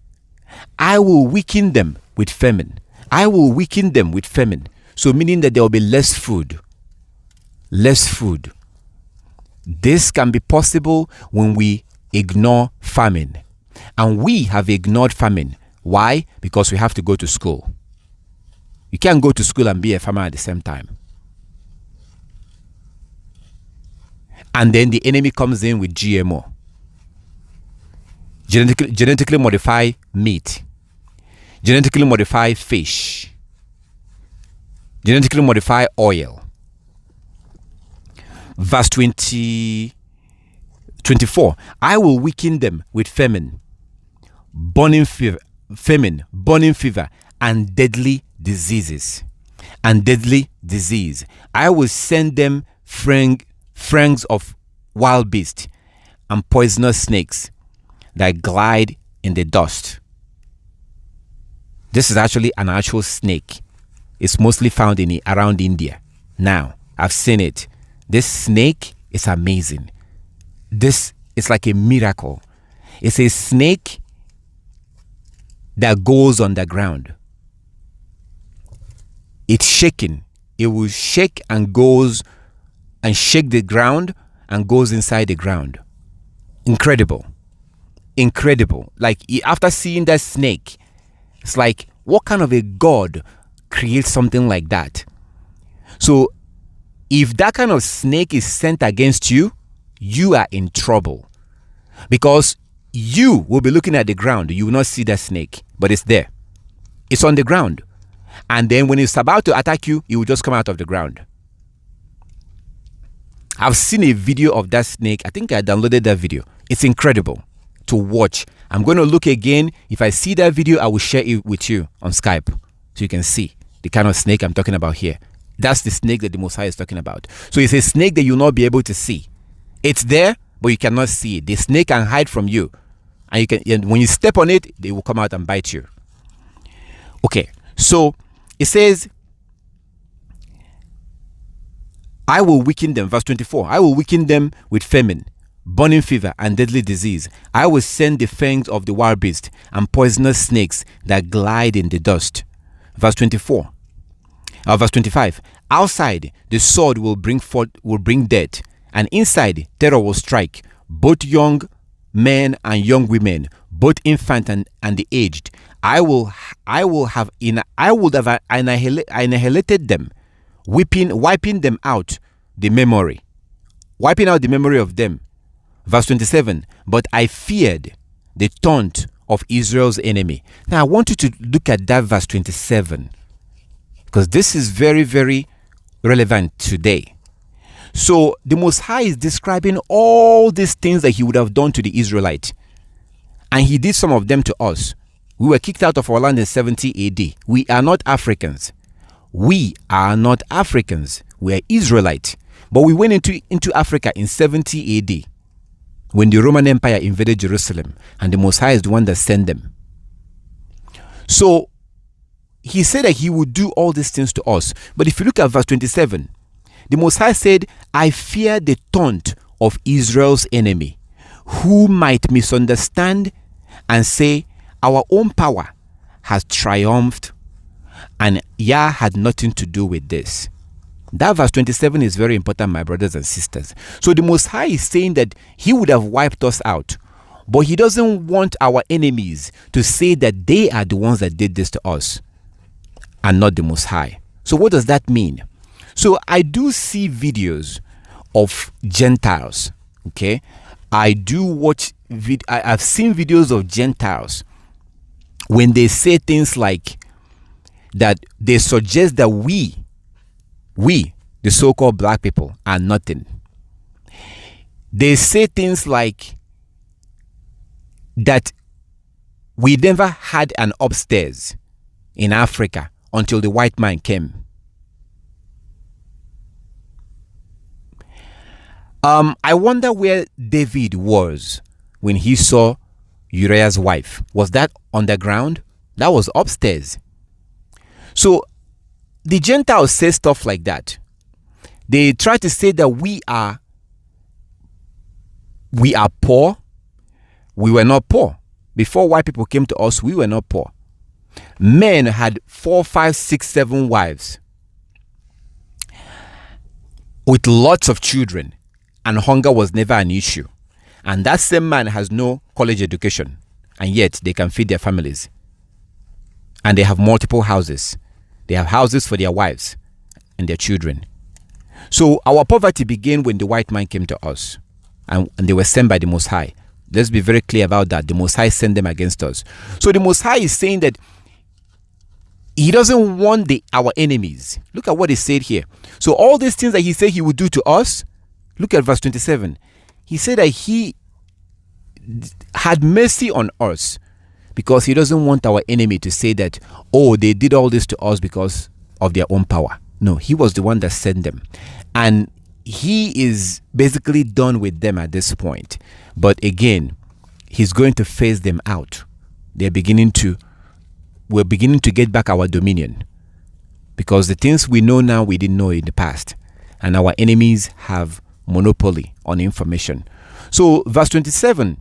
Speaker 1: I will weaken them with famine. I will weaken them with famine. So meaning that there will be less food. Less food. This can be possible when we ignore famine. And we have ignored famine. Why? Because we have to go to school. You can't go to school and be a farmer at the same time. And then the enemy comes in with GMO. Genetically modified meat. Genetically modified fish.
Speaker 2: genetically modify oil. Verse 24. I will weaken them with famine, burning fever, and deadly diseases. I will send them fangs of wild beasts and poisonous snakes that glide in the dust. This is actually an actual snake. It's mostly found around India. Now, I've seen it. This snake is amazing. This is like a miracle. It's a snake that goes underground. It's shaking. It will shake and goes and shake the ground and goes inside the ground. Incredible. Like, after seeing that snake, it's like, what kind of a God creates something like that? So if that kind of snake is sent against you, you are in trouble, because you will be looking at the ground. You will not see that snake, but it's there. It's on the ground. And then when it's about to attack you, it will just come out of the ground. I've seen a video of that snake. I think I downloaded that video. It's incredible to watch. I'm going to look again. If I see that video, I will share it with you on Skype so you can see the kind of snake I'm talking about here. That's the snake that the Most High is talking about. So it's a snake that you'll not be able to see. It's there, but you cannot see it. The snake can hide from you. And when you step on it, they will come out and bite you. Okay, so it says, I will weaken them. Verse 24. I will weaken them with famine, burning fever, and deadly disease. I will send the fangs of the wild beast and poisonous snakes that glide in the dust. Verse 24. Verse 25. Outside, the sword will bring death, and inside, terror will strike both young men and young women, both infant and the aged. I would have annihilated them, wiping them out the memory, wiping out the memory of them. Verse 27. But I feared the taunt of Israel's enemy. Now I want you to look at that verse 27, because this is very, very relevant today. So the Most High is describing all these things that he would have done to the Israelites, and he did some of them to us. We were kicked out of our land in 70 AD. We are not Africans. We are Israelites. But we went into Africa in 70 AD when the Roman Empire invaded Jerusalem, and the Most High is the one that sent them. So he said that he would do all these things to us. But if you look at verse 27, the Most High said, I fear the taunt of Israel's enemy, who might misunderstand and say, our own power has triumphed, and Yah had nothing to do with this. That verse 27 is very important, my brothers and sisters. So the Most High is saying that he would have wiped us out, but he doesn't want our enemies to say that they are the ones that did this to us and not the Most High. So what does that mean? So I do see videos of Gentiles, okay? I've seen videos of Gentiles when they say things like that, they suggest that we, the so-called black people, are nothing. They say things like that we never had an upstairs in Africa until the white man came. I wonder where David was when he saw Uriah's wife. Was that underground? That was upstairs. So the Gentiles say stuff like that. They try to say that we are poor. We were not poor. Before white people came to us, we were not poor. Men had 4, 5, 6, 7 wives with lots of children, and hunger was never an issue. And that same man has no college education, and yet they can feed their families. And they have multiple houses. They have houses for their wives and their children. So our poverty began when the white man came to us, and they were sent by the Most High. Let's be very clear about that. The Most High sent them against us. So the Most High is saying that He doesn't want our enemies. Look at what he said here. So all these things that he said he would do to us, look at verse 27. He said that he had mercy on us because he doesn't want our enemy to say that, oh, they did all this to us because of their own power. No, he was the one that sent them. And he is basically done with them at this point. But again, he's going to phase them out. We're beginning to get back our dominion. Because the things we know now, we didn't know in the past. And our enemies have monopoly on information. So verse 27,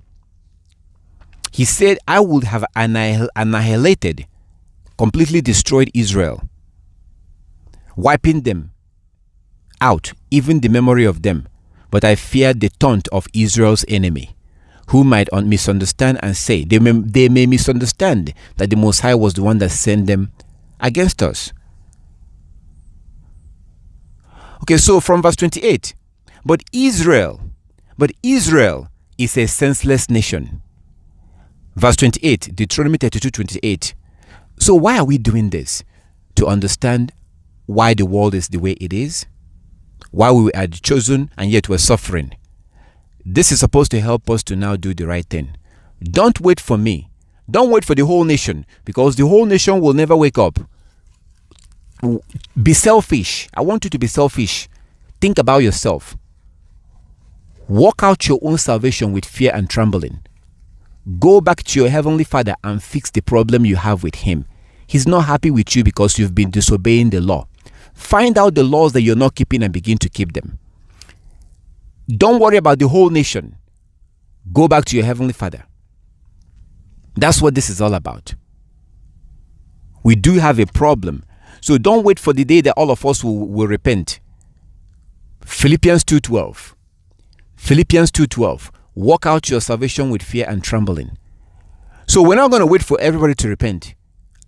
Speaker 2: he said, I would have annihilated, completely destroyed Israel, wiping them out, even the memory of them. But I feared the taunt of Israel's enemy, who might misunderstand and say, they may misunderstand that the Most High was the one that sent them against us. Okay, so from verse 28, but Israel is a senseless nation. Verse 28, Deuteronomy 32:28. So why are we doing this? To understand why the world is the way it is, why we are chosen and yet we're suffering. This is supposed to help us to now do the right thing. Don't wait for me. Don't wait for the whole nation, because the whole nation will never wake up. Be selfish. I want you to be selfish. Think about yourself. Walk out your own salvation with fear and trembling. Go back to your heavenly Father and fix the problem you have with him. He's not happy with you because you've been disobeying the law. Find out the laws that you're not keeping and begin to keep them. Don't worry about the whole nation. Go back to your heavenly Father. That's what this is all about. We do have a problem. So don't wait for the day that all of us will repent. Philippians 2:12. Philippians 2:12. Walk out your salvation with fear and trembling. So we're not going to wait for everybody to repent.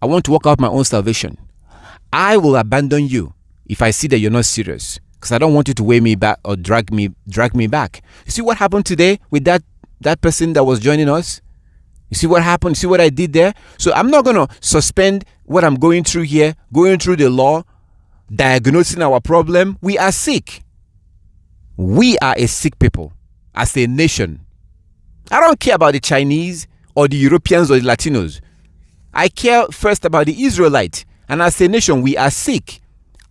Speaker 2: I want to walk out my own salvation. I will abandon you if I see that you're not serious, because I don't want you to weigh me back or drag me back. You see what happened today with that person that was joining us? You see what happened? You see what I did there? So I'm not going to suspend what I'm going through here, going through the law, diagnosing our problem. We are sick. We are a sick people as a nation. I don't care about the Chinese or the Europeans or the Latinos. I care first about the Israelites. And as a nation, we are sick.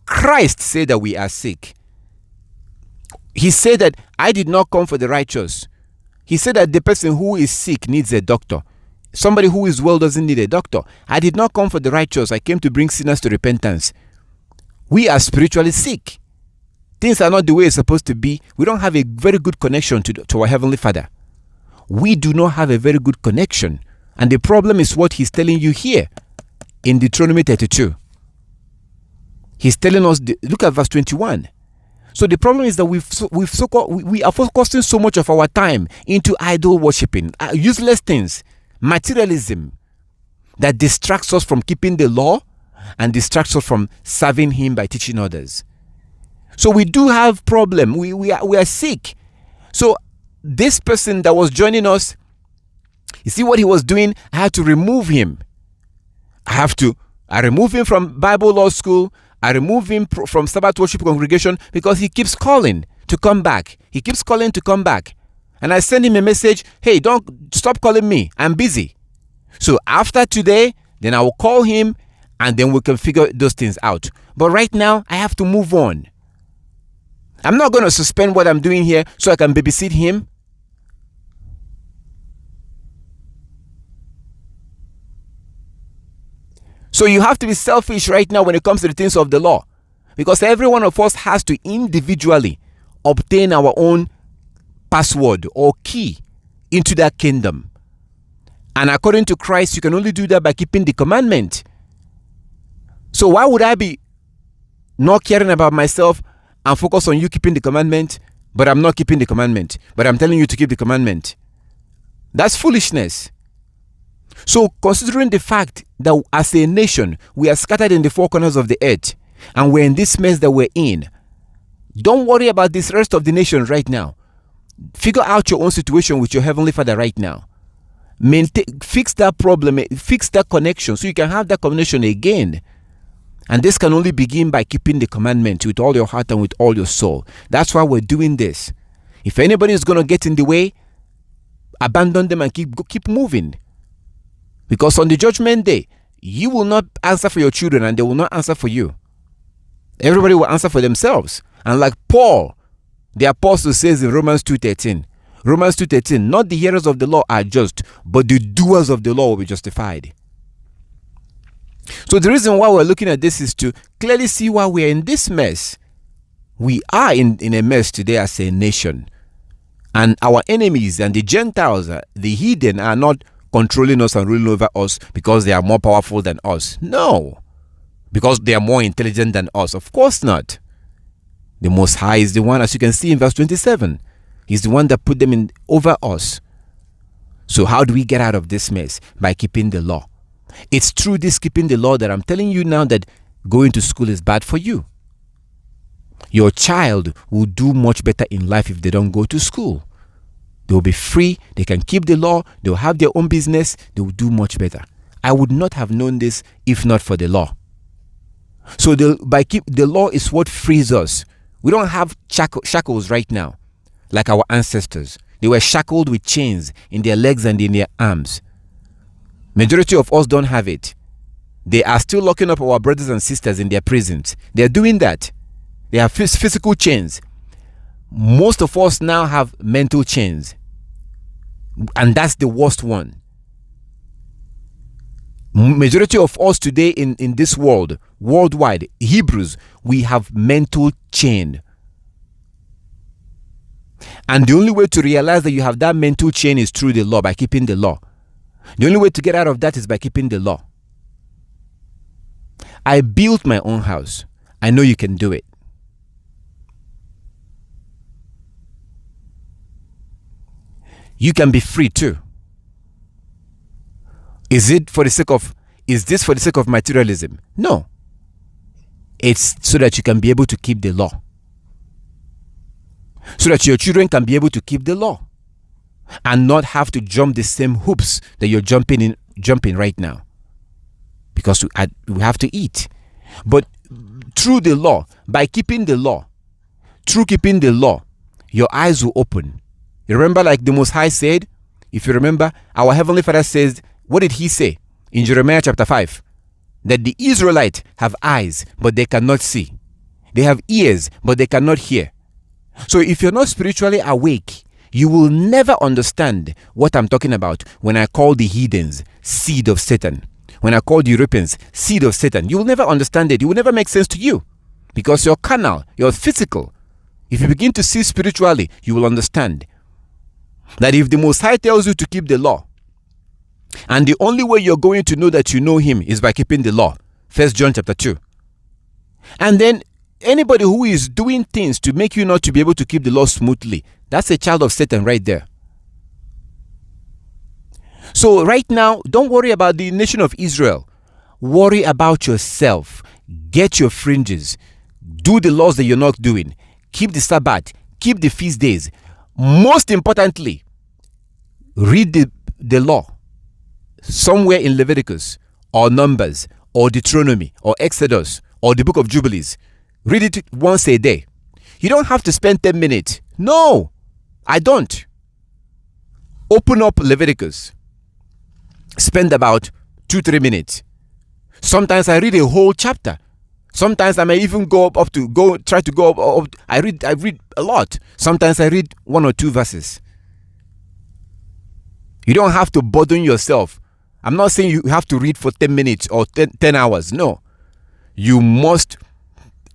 Speaker 2: Christ said that we are sick. He said that I did not come for the righteous. He said that the person who is sick needs a doctor. Somebody who is well doesn't need a doctor. I did not come for the righteous. I came to bring sinners to repentance. We are spiritually sick. Things are not the way it's supposed to be. We don't have a very good connection to our Heavenly Father. We do not have a very good connection. And the problem is what he's telling you here in Deuteronomy 32. He's telling us, look at verse 21. So the problem is that we are focusing so much of our time into idol worshiping, useless things, materialism, that distracts us from keeping the law and distracts us from serving him by teaching others. So we do have problem. We are sick. So this person that was joining us, you see what he was doing? I had to remove him. I remove him from Bible law school. I remove him from Sabbath worship congregation because he keeps calling to come back. He keeps calling to come back. And I send him a message, hey, don't stop calling me. I'm busy. So after today, then I will call him and then we can figure those things out. But right now, I have to move on. I'm not going to suspend what I'm doing here so I can babysit him. So you have to be selfish right now when it comes to the things of the law, because every one of us has to individually obtain our own password or key into that kingdom. And according to Christ, you can only do that by keeping the commandment. So why would I be not caring about myself and focus on you keeping the commandment, but I'm not keeping the commandment, but I'm telling you to keep the commandment? That's foolishness. So considering the fact that as a nation, we are scattered in the four corners of the earth, and we're in this mess that we're in, don't worry about this rest of the nation right now. Figure out your own situation with your Heavenly Father right now. Fix that problem, fix that connection so you can have that connection again. And this can only begin by keeping the commandment with all your heart and with all your soul. That's why we're doing this. If anybody is going to get in the way, abandon them and keep moving. Because on the judgment day, you will not answer for your children and they will not answer for you. Everybody will answer for themselves. And like Paul, the apostle, says in Romans 2:13, not the hearers of the law are just, but the doers of the law will be justified. So the reason why we're looking at this is to clearly see why we're in this mess. We are in a mess today as a nation. And our enemies and the Gentiles, the heathen, are not controlling us and ruling over us because they are more powerful than us. No. Because they are more intelligent than us. Of course not. The Most High is the one, as you can see in verse 27. He's the one that put them in over us. So how do we get out of this mess? By keeping the law. It's through this keeping the law that I'm telling you now that going to school is bad for you. Your child will do much better in life if they don't go to school. They will be free. They can keep the law. They will have their own business. They will do much better. I would not have known this if not for the law. So the law is what frees us. We don't have shackles right now like our ancestors. They were shackled with chains in their legs and in their arms. Majority of us don't have it. They are still locking up our brothers and sisters in their prisons. They are doing that. They have physical chains. Most of us now have mental chains. And that's the worst one. Majority of us today in this world, worldwide, Hebrews, we have mental chain. And the only way to realize that you have that mental chain is through the law, by keeping the law. The only way to get out of that is by keeping the law. I built my own house. I know you can do it. You can be free too. Is this for the sake of materialism? No. It's so that you can be able to keep the law. So that your children can be able to keep the law. And not have to jump the same hoops that you're jumping right now. Because we have to eat. But through the law, by keeping the law, through keeping the law, your eyes will open. You remember, like the Most High said, if you remember, our Heavenly Father says, what did He say in Jeremiah chapter 5? That the Israelites have eyes, but they cannot see. They have ears, but they cannot hear. So if you're not spiritually awake, you will never understand what I'm talking about when I call the heathens seed of Satan. When I call the Europeans seed of Satan, you will never understand it. It will never make sense to you because you're carnal, you're physical. If you begin to see spiritually, you will understand that if the Most High tells you to keep the law, and the only way you're going to know that you know Him is by keeping the law, 1 John chapter 2. And then anybody who is doing things to make you not to be able to keep the law smoothly, that's a child of Satan right there. So right now, don't worry about the nation of Israel. Worry about yourself. Get your fringes. Do the laws that you're not doing. Keep the Sabbath. Keep the feast days. Most importantly, read the law somewhere in Leviticus or Numbers or Deuteronomy or Exodus or the book of Jubilees. Read it once a day. You don't have to spend 10 minutes. No, I don't. Open up Leviticus. Spend about 2-3 minutes. Sometimes I read a whole chapter. Sometimes I may even try to go up. I read a lot. Sometimes I read 1 or 2 verses. You don't have to burden yourself. I'm not saying you have to read for 10 minutes or 10 hours. No. You must,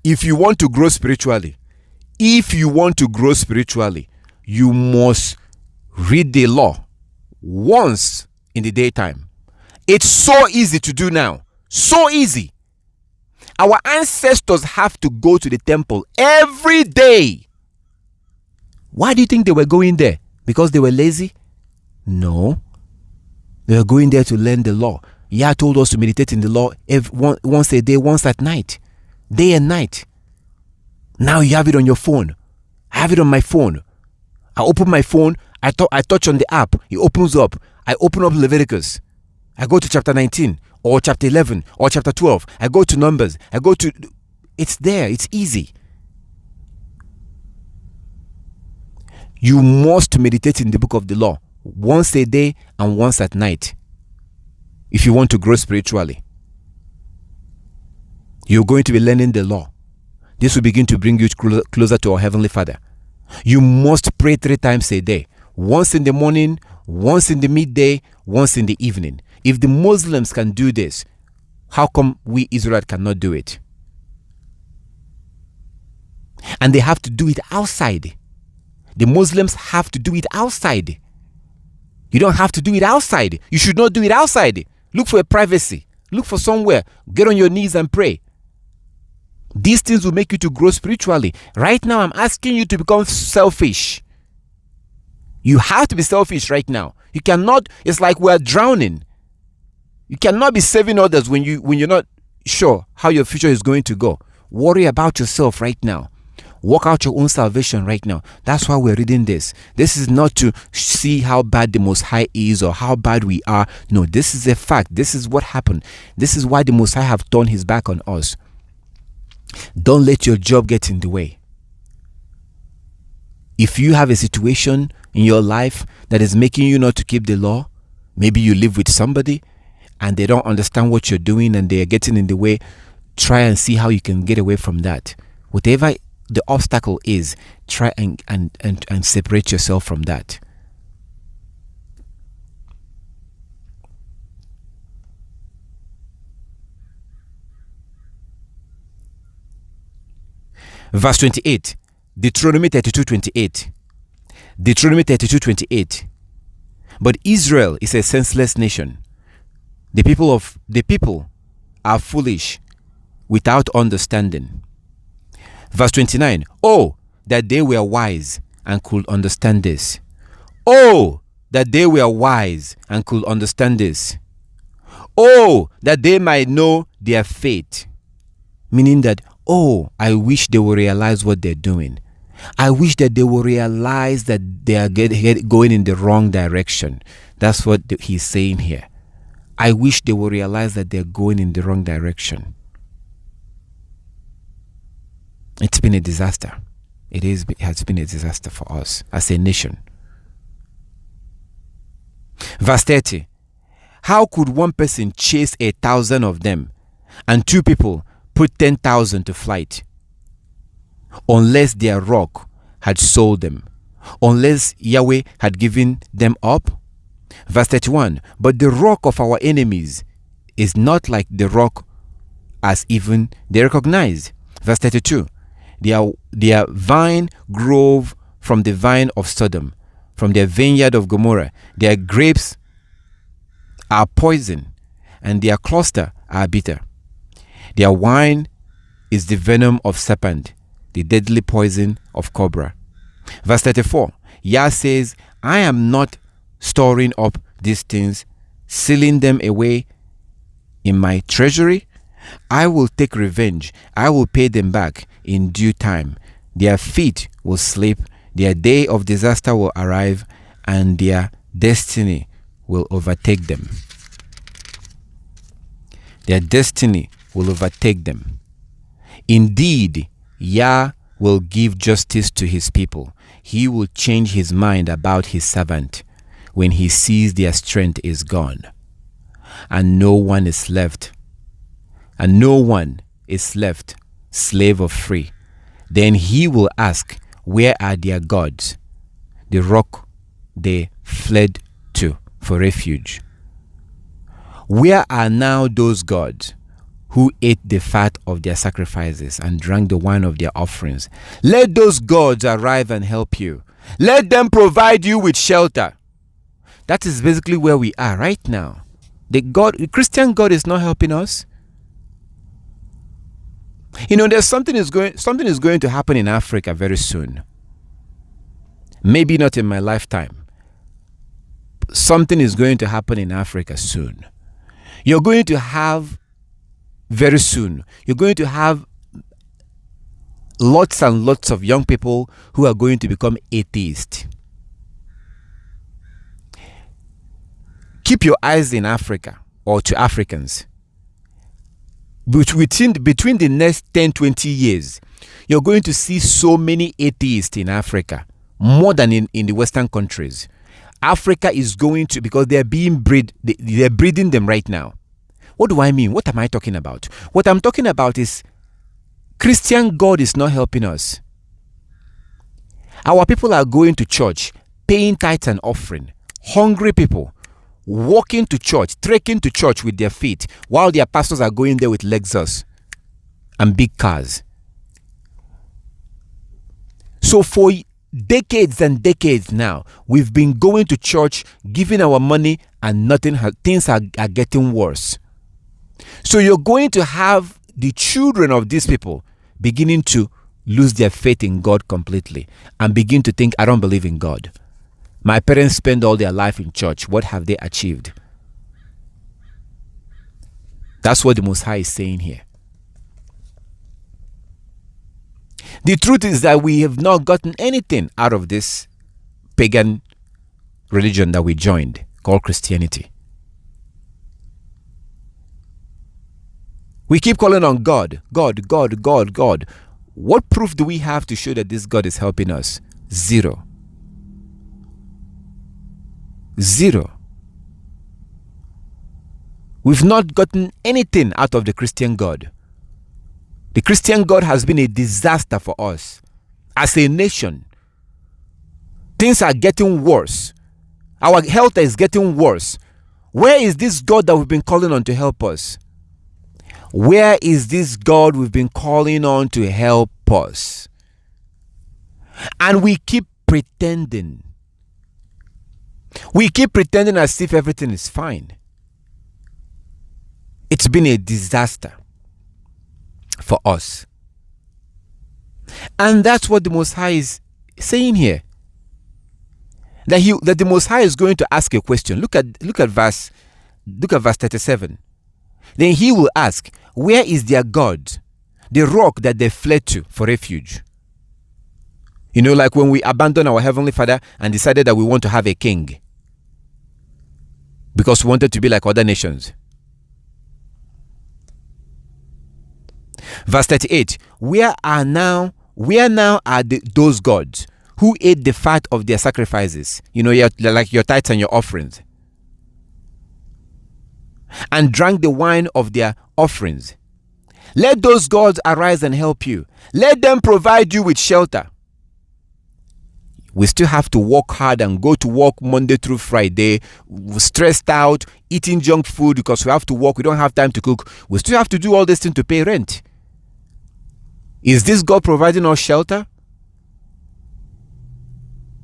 Speaker 2: if you want to grow spiritually, you must read the law once in the daytime. It's so easy to do now. So easy. Our ancestors have to go to the temple every day. Why do you think they were going there? Because they were lazy? No. They were going there to learn the law. Yah told us to meditate in the law once a day, once at night. Day and night. Now you have it on your phone. I have it on my phone. I open my phone. I touch on the app. It opens up. I open up Leviticus. I go to chapter 19. or chapter 11 or chapter 12. I go to Numbers. It's there. It's easy. You must meditate in the book of the law once a day and once at night if you want to grow spiritually. You're going to be learning the law. This will begin to bring you closer to our Heavenly Father. You must pray 3 times a day. Once in the morning, once in the midday, once in the evening. If the Muslims can do this, how come we Israelites cannot do it? And they have to do it outside. The Muslims have to do it outside. You don't have to do it outside. You should not do it outside. Look for a privacy. Look for somewhere. Get on your knees and pray. These things will make you to grow spiritually. Right now, I'm asking you to become selfish. You have to be selfish right now. You cannot, it's like we're drowning. You cannot be saving others when you're not sure how your future is going to go. Worry about yourself right now. Work out your own salvation right now. That's why we're reading this. This is not to see how bad the Most High is or how bad we are. No, this is a fact. This is what happened. This is why the Most High have turned his back on us. Don't let your job get in the way. If you have a situation in your life that is making you not to keep the law, maybe you live with somebody and they don't understand what you're doing and they are getting in the way, try and see how you can get away from that. Whatever the obstacle is, try and separate yourself from that. Verse 28, Deuteronomy 32:28. Deuteronomy 32:28. But Israel is a senseless nation. The people are foolish, without understanding. Verse 29. Oh, that they were wise and could understand this. Oh, that they were wise and could understand this. Oh, that they might know their fate. Meaning that, oh, I wish they will realize what they're doing. I wish that they will realize that they are going in the wrong direction. That's what he's saying here. I wish they will realize that they're going in the wrong direction. It's been a disaster. It has been a disaster for us as a nation. Verse 30. How could one person chase 1,000 of them and 2 people put 10,000 to flight? Unless their rock had sold them, unless Yahweh had given them up. Verse 31. But the rock of our enemies is not like the rock as even they recognize. Verse 32. Their vine grove from the vine of Sodom, from their vineyard of Gomorrah. Their grapes are poison, and their cluster are bitter. Their wine is the venom of serpent, the deadly poison of cobra. Verse 34. Yah says, I am not storing up these things, sealing them away in my treasury. I will take revenge. I will pay them back in due time. Their feet will slip. Their day of disaster will arrive, and their destiny will overtake them. Their destiny will overtake them. Indeed, Yah will give justice to his people. He will change his mind about his servant when he sees their strength is gone, and no one is left. And no one is left slave or free. Then he will ask, where are their gods, the rock they fled to for refuge? Where are now those gods who ate the fat of their sacrifices and drank the wine of their offerings? Let those gods arrive and help you. Let them provide you with shelter. That is basically where we are right now. The Christian God is not helping us. You know, there's something is going to happen in Africa very soon. Maybe not in my lifetime. Something is going to happen in Africa soon. You're going to have lots and lots of young people who are going to become atheists. Keep your eyes in Africa, or to Africans. between the next 10-20 years, you're going to see so many atheists in Africa, more than in the Western countries. Africa is going to, because they're breeding them right now. What do I mean? What am I talking about? What I'm talking about is Christian God is not helping us. Our people are going to church, paying tithes and offering. Hungry people, walking to church, trekking to church with their feet, while their pastors are going there with Lexus and big cars. So for decades and decades now, we've been going to church, giving our money, and things are getting worse. So you're going to have the children of these people beginning to lose their faith in God completely and begin to think, I don't believe in God. My parents spend all their life in church. What have they achieved? That's what the Most High is saying here. The truth is that we have not gotten anything out of this pagan religion that we joined, called Christianity. We keep calling on God, God, God, God, God. What proof do we have to show that this God is helping us? Zero. We've not gotten anything out of the Christian God. The Christian God has been a disaster for us. As a nation, things are getting worse. Our health is getting worse. Where is this God that we've been calling on to help us? Where is this God we've been calling on to help us? And we keep pretending. We keep pretending as if everything is fine. It's been a disaster for us. And that's what the Most High is saying here. That the Most High is going to ask a question. Look at verse 37. Then he will ask, where is their God, the rock that they fled to for refuge? You know, like when we abandoned our Heavenly Father and decided that we want to have a king because we wanted to be like other nations. Verse 38, where now are those gods who ate the fat of their sacrifices, you know, like your tithes and your offerings, and drank the wine of their offerings? Let those gods arise and help you. Let them provide you with shelter. We still have to work hard and go to work Monday through Friday. We're stressed out, eating junk food because we have to work. We don't have time to cook. We still have to do all this thing to pay rent. Is this God providing us shelter?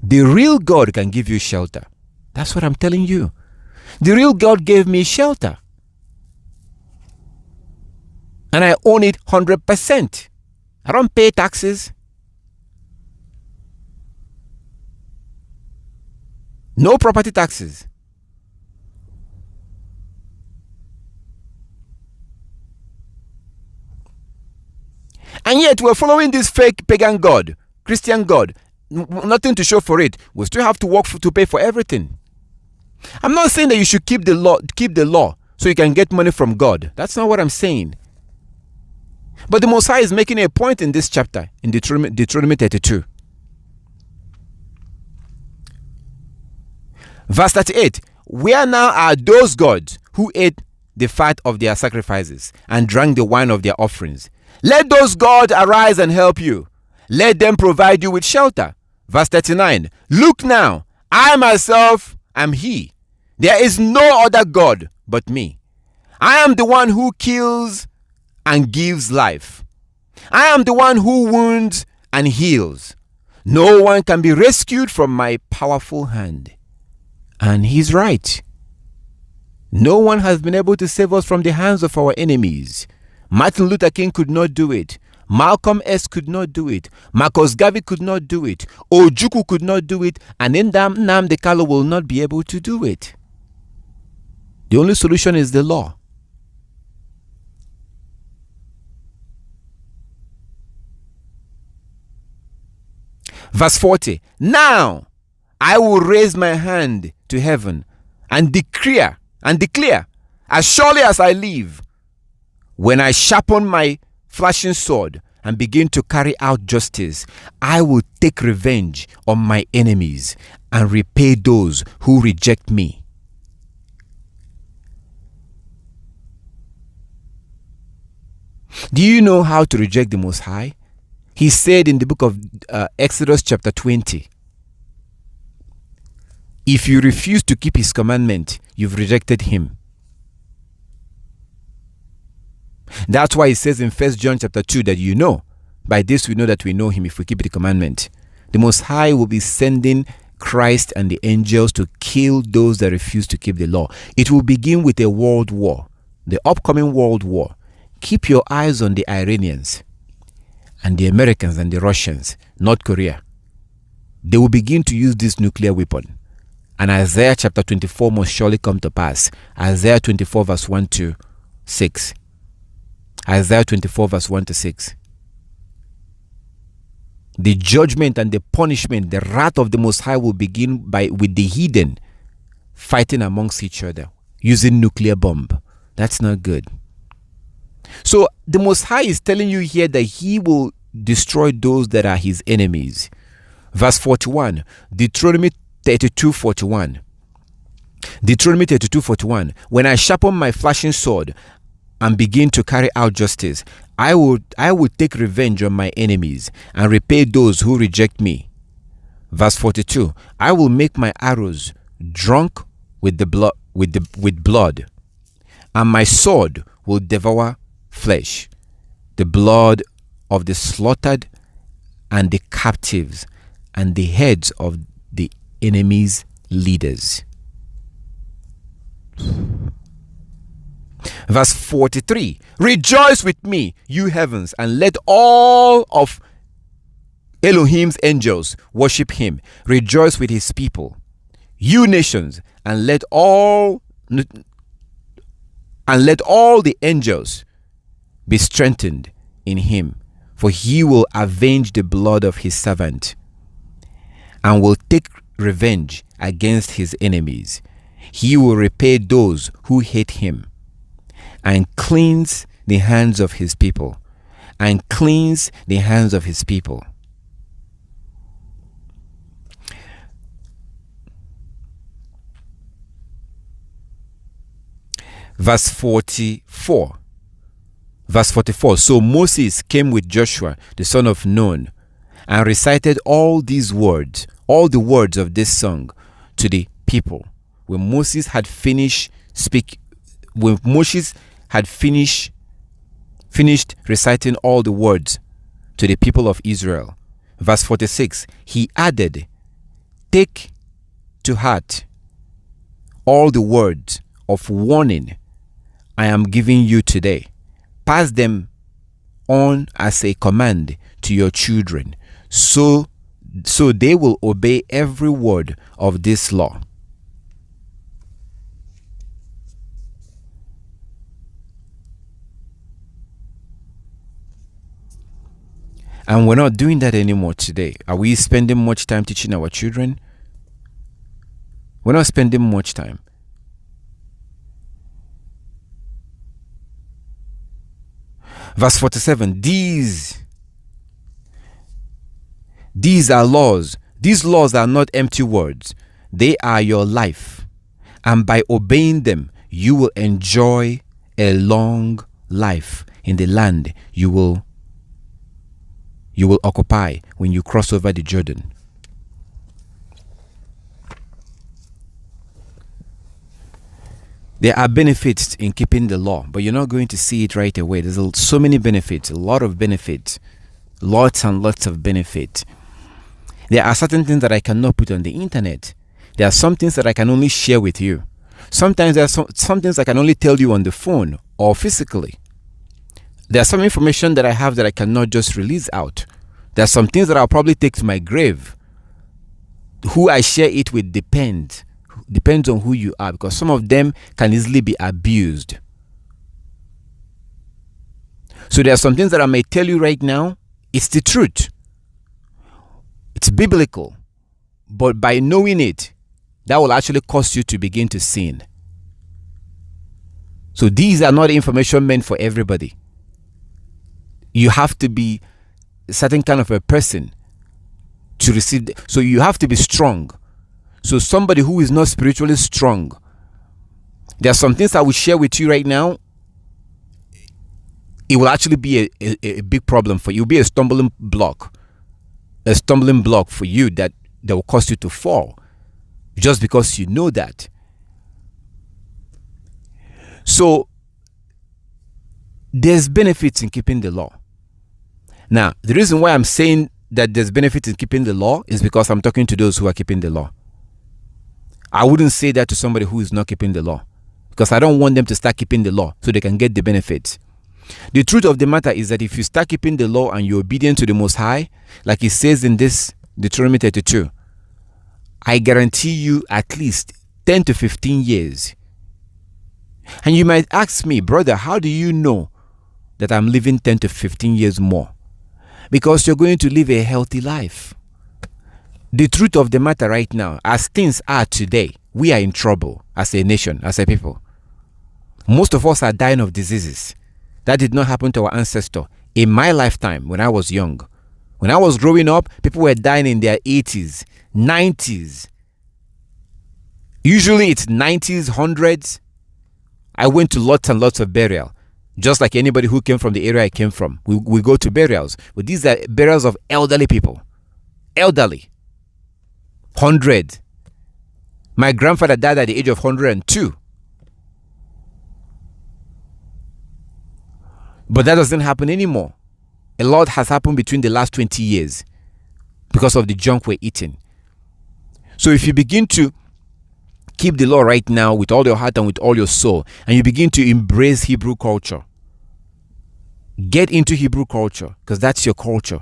Speaker 2: The real God can give you shelter. That's what I'm telling you. The real God gave me shelter. And I own it 100%. I don't pay taxes. No property taxes. And yet we're following this fake pagan God, Christian God. Nothing to show for it. We still have to work to pay for everything. I'm not saying that you should keep the law so you can get money from God. That's not what I'm saying. But the Most High is making a point in this chapter, in Deuteronomy 32. Verse 38, where now are those gods who ate the fat of their sacrifices and drank the wine of their offerings? Let those gods arise and help you. Let them provide you with shelter. Verse 39, look now, I myself am He. There is no other God but me. I am the one who kills and gives life. I am the one who wounds and heals. No one can be rescued from my powerful hand. And he's right. No one has been able to save us from the hands of our enemies. Martin Luther King could not do it. Malcolm X could not do it. Marcus Garvey could not do it. Ojukwu could not do it. And Nnamdi Kanu will not be able to do it. The only solution is the law. Verse 40. Now I will raise my hand to heaven and declare, as surely as I live, When I sharpen my flashing sword and begin to carry out justice, I will take revenge on my enemies and repay those who reject me. Do you know how to reject the Most High? He said in the book of Exodus chapter 20, if you refuse to keep his commandment, you've rejected him. That's why it says in 1 John chapter 2 that by this we know that we know him if we keep the commandment. The Most High will be sending Christ and the angels to kill those that refuse to keep the law. It will begin with a world war, the upcoming world war. Keep your eyes on the Iranians and the Americans and the Russians, North Korea. They will begin to use this nuclear weapon. And Isaiah chapter 24 must surely come to pass. Isaiah 24 verse 1 to 6. Isaiah 24 verse 1 to 6. The judgment and the punishment, the wrath of the Most High will begin with the heathen fighting amongst each other using nuclear bomb. That's not good. So the Most High is telling you here that he will destroy those that are his enemies. Verse 41, Deuteronomy 32:41. Deuteronomy 32:41. When I sharpen my flashing sword and begin to carry out justice, I will take revenge on my enemies and repay those who reject me. Verse 42. I will make my arrows drunk with blood, and my sword will devour flesh, the blood of the slaughtered and the captives and the heads of the enemy's leaders. Verse 43. Rejoice with me, you heavens, and let all of Elohim's angels worship him. Rejoice with his people, you nations, and let all the angels be strengthened in him, for he will avenge the blood of his servant and will take revenge against his enemies. He will repay those who hate him and cleanse the hands of his people. And cleanse the hands of his people. Verse 44. Verse 44. So Moses came with Joshua, the son of Nun, and recited all these words, all the words of this song to the people. When Moses had finished reciting all the words to the people of Israel. Verse 46, he added, take to heart all the words of warning I am giving you today. Pass them on as a command to your children, so they will obey every word of this law. And we're not doing that anymore today. Are we spending much time teaching our children? We're not spending much time. Verse 47, these are laws. These laws are not empty words. They are your life. And by obeying them, you will enjoy a long life in the land you will occupy when you cross over the Jordan. There are benefits in keeping the law, but you're not going to see it right away. There's so many benefits, a lot of benefits, lots and lots of benefits. There are certain things that I cannot put on the internet. There are some things that I can only share with you. Sometimes there are some things I can only tell you on the phone or physically. There's some information that I have that I cannot just release out. There's some things that I'll probably take to my grave. Who I share it with depends on who you are, because some of them can easily be abused. So there are some things that I may tell you right now. It's the truth. It's biblical. But by knowing it, that will actually cause you to begin to sin. So these are not information meant for everybody. You have to be a certain kind of a person to receive. So you have to be strong. So somebody who is not spiritually strong, there are some things I will share with you right now. It will actually be a big problem for you. It will be a stumbling block for you that will cause you to fall, just because you know that. So there's benefits in keeping the law. Now, the reason why I'm saying that there's benefits in keeping the law is because I'm talking to those who are keeping the law. I wouldn't say that to somebody who is not keeping the law, because I don't want them to start keeping the law so they can get the benefits. The truth of the matter is that if you start keeping the law and you're obedient to the Most High, like it says in this Deuteronomy 32, I guarantee you at least 10 to 15 years. And you might ask me, brother, how do you know that I'm living 10 to 15 years more? Because you're going to live a healthy life. The truth of the matter right now, as things are today, we are in trouble as a nation, as a people. Most of us are dying of diseases. That did not happen to our ancestor. In my lifetime, when I was young, when I was growing up, people were dying in their 80s, 90s. Usually it's 90s, 100s. I went to lots and lots of burial. Just like anybody who came from the area I came from. We go to burials. But these are burials of elderly people. Elderly. 100. My grandfather died at the age of 102. But that doesn't happen anymore. A lot has happened between the last 20 years because of the junk we're eating. So if you begin to keep the law right now with all your heart and with all your soul, and you begin to embrace Hebrew culture, get into Hebrew culture, because that's your culture.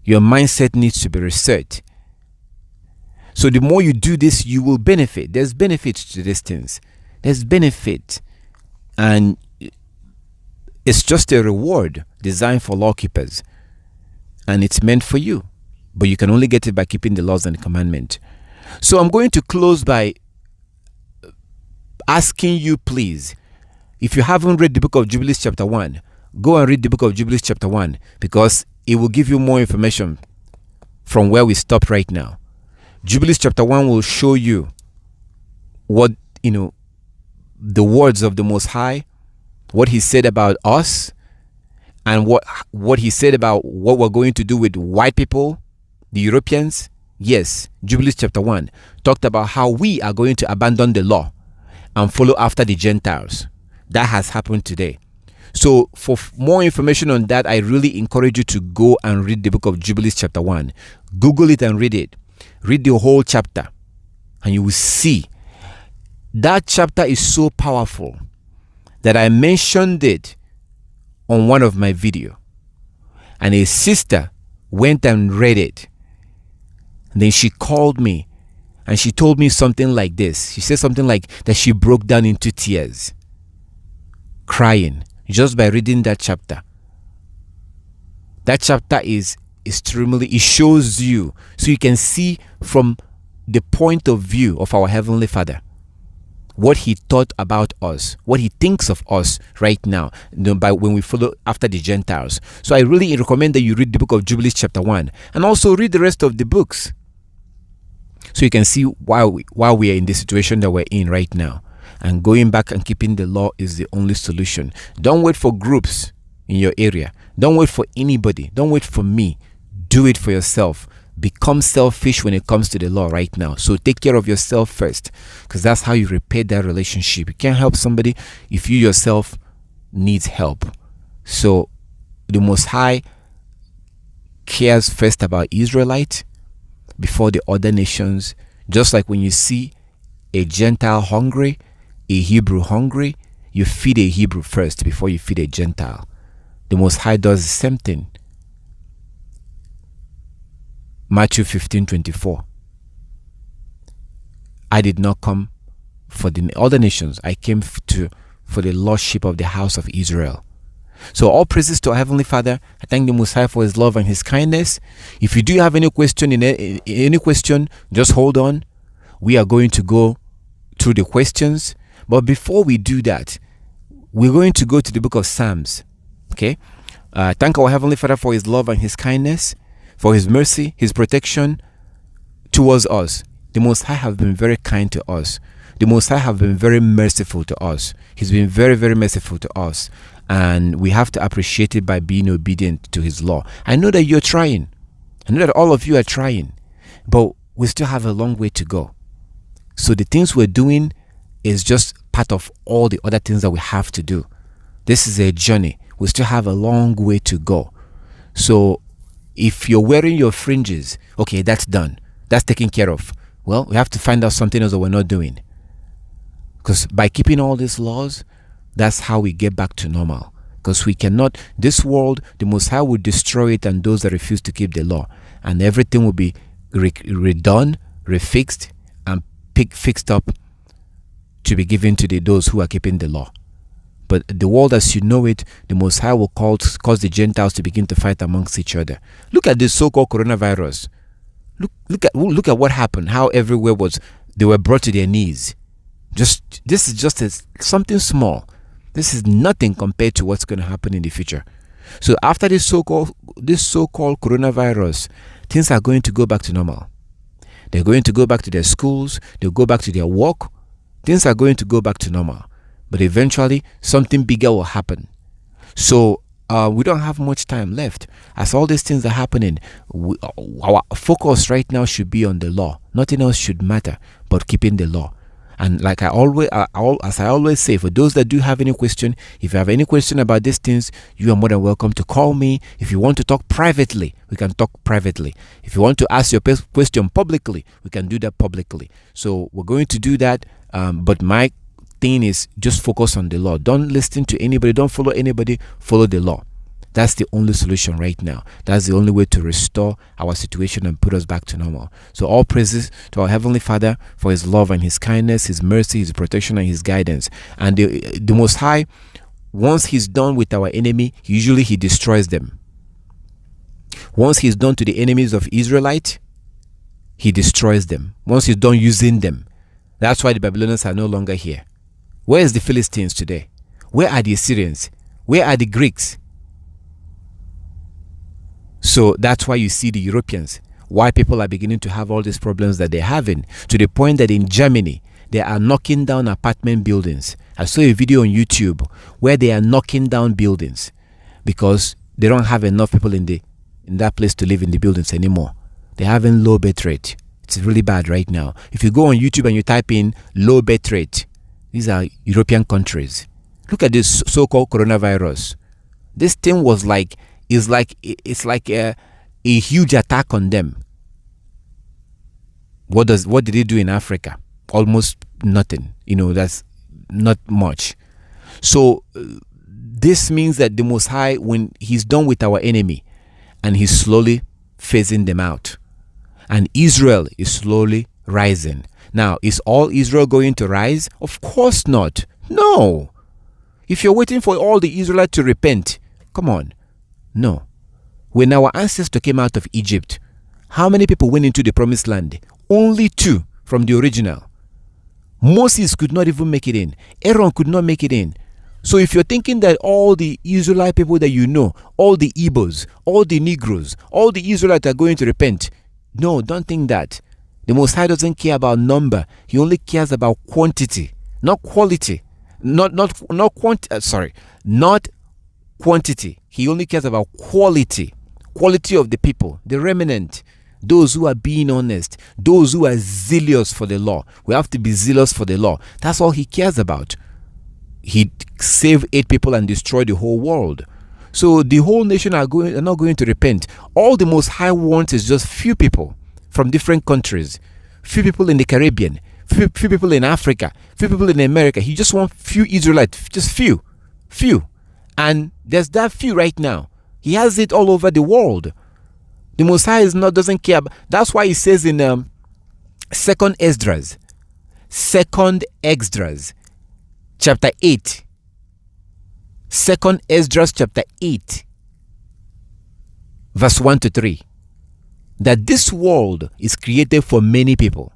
Speaker 2: Your mindset needs to be reset. So the more you do this, you will benefit. There's benefits to these things. There's benefit. And it's just a reward designed for law keepers. And it's meant for you. But you can only get it by keeping the laws and the commandment. So I'm going to close by asking you, please, if you haven't read the book of Jubilees chapter 1, go and read the book of Jubilees chapter 1, because it will give you more information from where we stopped right now. Jubilees chapter 1 will show you what, the words of the Most High, what he said about us, and what he said about what we're going to do with white people, the Europeans. Yes, Jubilees chapter 1 talked about how we are going to abandon the law and follow after the Gentiles. That has happened today. So for more information on that, I really encourage you to go and read the book of Jubilees chapter 1. Google it and read it. Read the whole chapter and you will see. That chapter is so powerful that I mentioned it on one of my videos. And a sister went and read it. And then she called me and she told me something like this. She said something like that she broke down into tears, crying, just by reading that chapter. That chapter is extremely, it shows you, so you can see from the point of view of our Heavenly Father, what he thought about us, what he thinks of us right now, by when we follow after the Gentiles. So I really recommend that you read the book of Jubilees chapter 1 and also read the rest of the books, so you can see why we are in the situation that we're in right now. And going back and keeping the law is the only solution. Don't wait for groups in your area. Don't wait for anybody. Don't wait for me. Do it for yourself. Become selfish when it comes to the law right now. So take care of yourself first, because that's how you repair that relationship. You can't help somebody if you yourself needs help. So the Most High cares first about Israelites before the other nations. Just like when you see a Gentile hungry, a Hebrew hungry, you feed a Hebrew first before you feed a Gentile. The Most High does the same thing. Matthew 15:24. I did not come for the other nations. I came for the lost sheep of the house of Israel. So all praises to our Heavenly Father. I thank the Most High for his love and his kindness. If you do have any question, just hold on. We are going to go through the questions. But before we do that, we're going to go to the book of Psalms. Okay. Thank our Heavenly Father for His love and His kindness, for His mercy, His protection towards us. The Most High have been very kind to us. The Most High have been very merciful to us. He's been very, very merciful to us. And we have to appreciate it by being obedient to His law. I know that you're trying. I know that all of you are trying. But we still have a long way to go. So the things we're doing is just part of all the other things that we have to do. This is a journey. We still have a long way to go. So if you're wearing your fringes, okay, that's done. That's taken care of. Well, we have to find out something else that we're not doing. Because by keeping all these laws, that's how we get back to normal. Because we cannot, this world, the Most High will destroy it and those that refuse to keep the law. And everything will be redone, refixed, and fixed up to be given to those who are keeping the law. But the world as you know it, the Most High will cause the Gentiles to begin to fight amongst each other. Look at this so-called coronavirus. Look at what happened. How everywhere they were brought to their knees. This is just something small. This is nothing compared to what's going to happen in the future. So after this so-called coronavirus, things are going to go back to normal. They're going to go back to their schools. They'll go back to their work. Things are going to go back to normal. But eventually, something bigger will happen. So we don't have much time left. As all these things are happening, our focus right now should be on the law. Nothing else should matter but keeping the law. And like as I always say, for those that do have any question, if you have any question about these things, you are more than welcome to call me. If you want to talk privately, we can talk privately. If you want to ask your question publicly, we can do that publicly. So we're going to do that. But my thing is just focus on the law. Don't listen to anybody. Don't follow anybody. Follow the law. That's the only solution right now. That's the only way to restore our situation and put us back to normal. So all praises to our Heavenly Father for His love and His kindness, His mercy, His protection, and His guidance. And the Most High, once He's done with our enemy, usually He destroys them. Once He's done to the enemies of Israelites, He destroys them. Once He's done using them. That's why the Babylonians are no longer here. Where is the Philistines today? Where are the Assyrians? Where are the Greeks? So that's why you see the Europeans, why people are beginning to have all these problems that they're having, to the point that in Germany, they are knocking down apartment buildings. I saw a video on YouTube where they are knocking down buildings because they don't have enough people in that place to live in the buildings anymore. They're having low birth rate. It's really bad right now. If you go on YouTube and you type in low birth rate, these are European countries. Look at this so-called coronavirus. This thing was it's like a huge attack on them. What did it do in Africa? Almost nothing. That's not much. So this means that the Most High, when He's done with our enemy and He's slowly phasing them out, and Israel is slowly rising. Now, is all Israel going to rise? Of course not. No. If you're waiting for all the Israelites to repent, come on. No. When our ancestors came out of Egypt, how many people went into the promised land? Only 2 from the original. Moses could not even make it in. Aaron could not make it in. So if you're thinking that all the Israelite people that you know, all the Igbos, all the Negroes, all the Israelites are going to repent, no, don't think that. The Most High doesn't care about number. He only cares about quantity, not quality. Not quantity. He only cares about quality. Quality of the people, the remnant, those who are being honest, those who are zealous for the law. We have to be zealous for the law. That's all He cares about. He saved 8 people and destroyed the whole world. So the whole nation are not going to repent. All the Most High wants is just few people from different countries, few people in the Caribbean, few people in Africa, few people in America. He just wants few Israelites, just few. And there's that few right now. He has it all over the world. The Most High doesn't care. That's why He says in Second Esdras, chapter 8. Second Esdras chapter 8, verse 1 to 3. That this world is created for many people.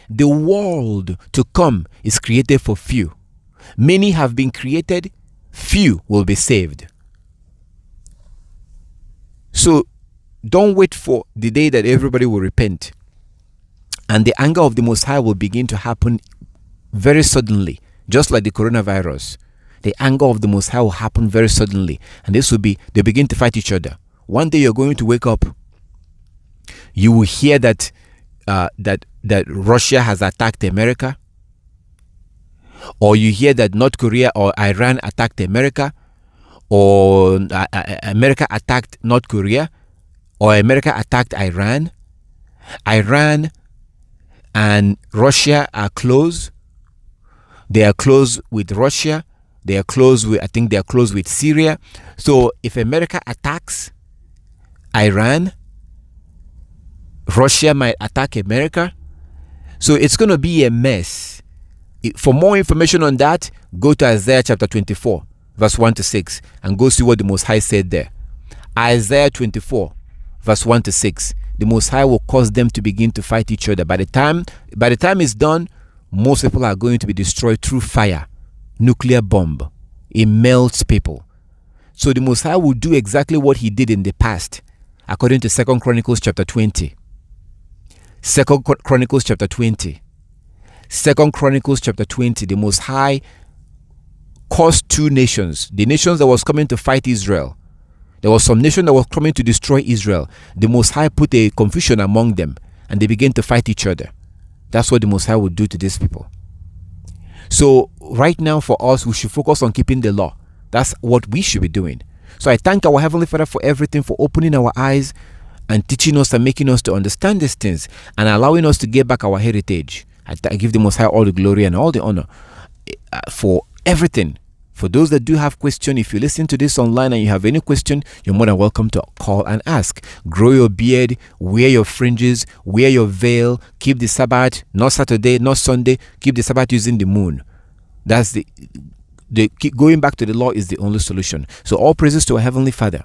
Speaker 2: The world to come is created for few. Many have been created, few will be saved. So don't wait for the day that everybody will repent. And the anger of the Most High will begin to happen very suddenly, just like the coronavirus. The anger of the Most High will happen very suddenly. And this will be, they begin to fight each other. One day you're going to wake up, you will hear that that Russia has attacked America, or you hear that North Korea or Iran attacked America, or America attacked North Korea, or America attacked Iran. Iran and Russia are close. They are close with Russia. They are close with, I think they are close with Syria. So if America attacks Iran, Russia might attack America. So it's going to be a mess. For more information on that, go to Isaiah chapter 24, verse 1 to 6, and go see what the Most High said there. Isaiah 24, verse 1 to 6. The Most High will cause them to begin to fight each other. By the time it's done, most people are going to be destroyed through fire, nuclear bomb. It melts people. So the Most High will do exactly what he did in the past, according to 2 Chronicles chapter 20. 2 Chronicles chapter 20. 2 Chronicles chapter 20, the Most High caused two nations, the nations that was coming to fight Israel. There was some nation that was coming to destroy Israel. The Most High put a confusion among them, and they began to fight each other. That's what the Most High would do to these people. So right now for us, we should focus on keeping the law. That's what we should be doing. So I thank our Heavenly Father for everything, for opening our eyes and teaching us and making us to understand these things and allowing us to get back our heritage. I give the Most High all the glory and all the honor for everything. For those that do have questions, if you listen to this online and you have any question, you're more than welcome to call and ask. Grow your beard, wear your fringes, wear your veil, keep the Sabbath, not Saturday, not Sunday, keep the Sabbath using the moon. That's the going back to the law is the only solution. So all praises to our Heavenly Father.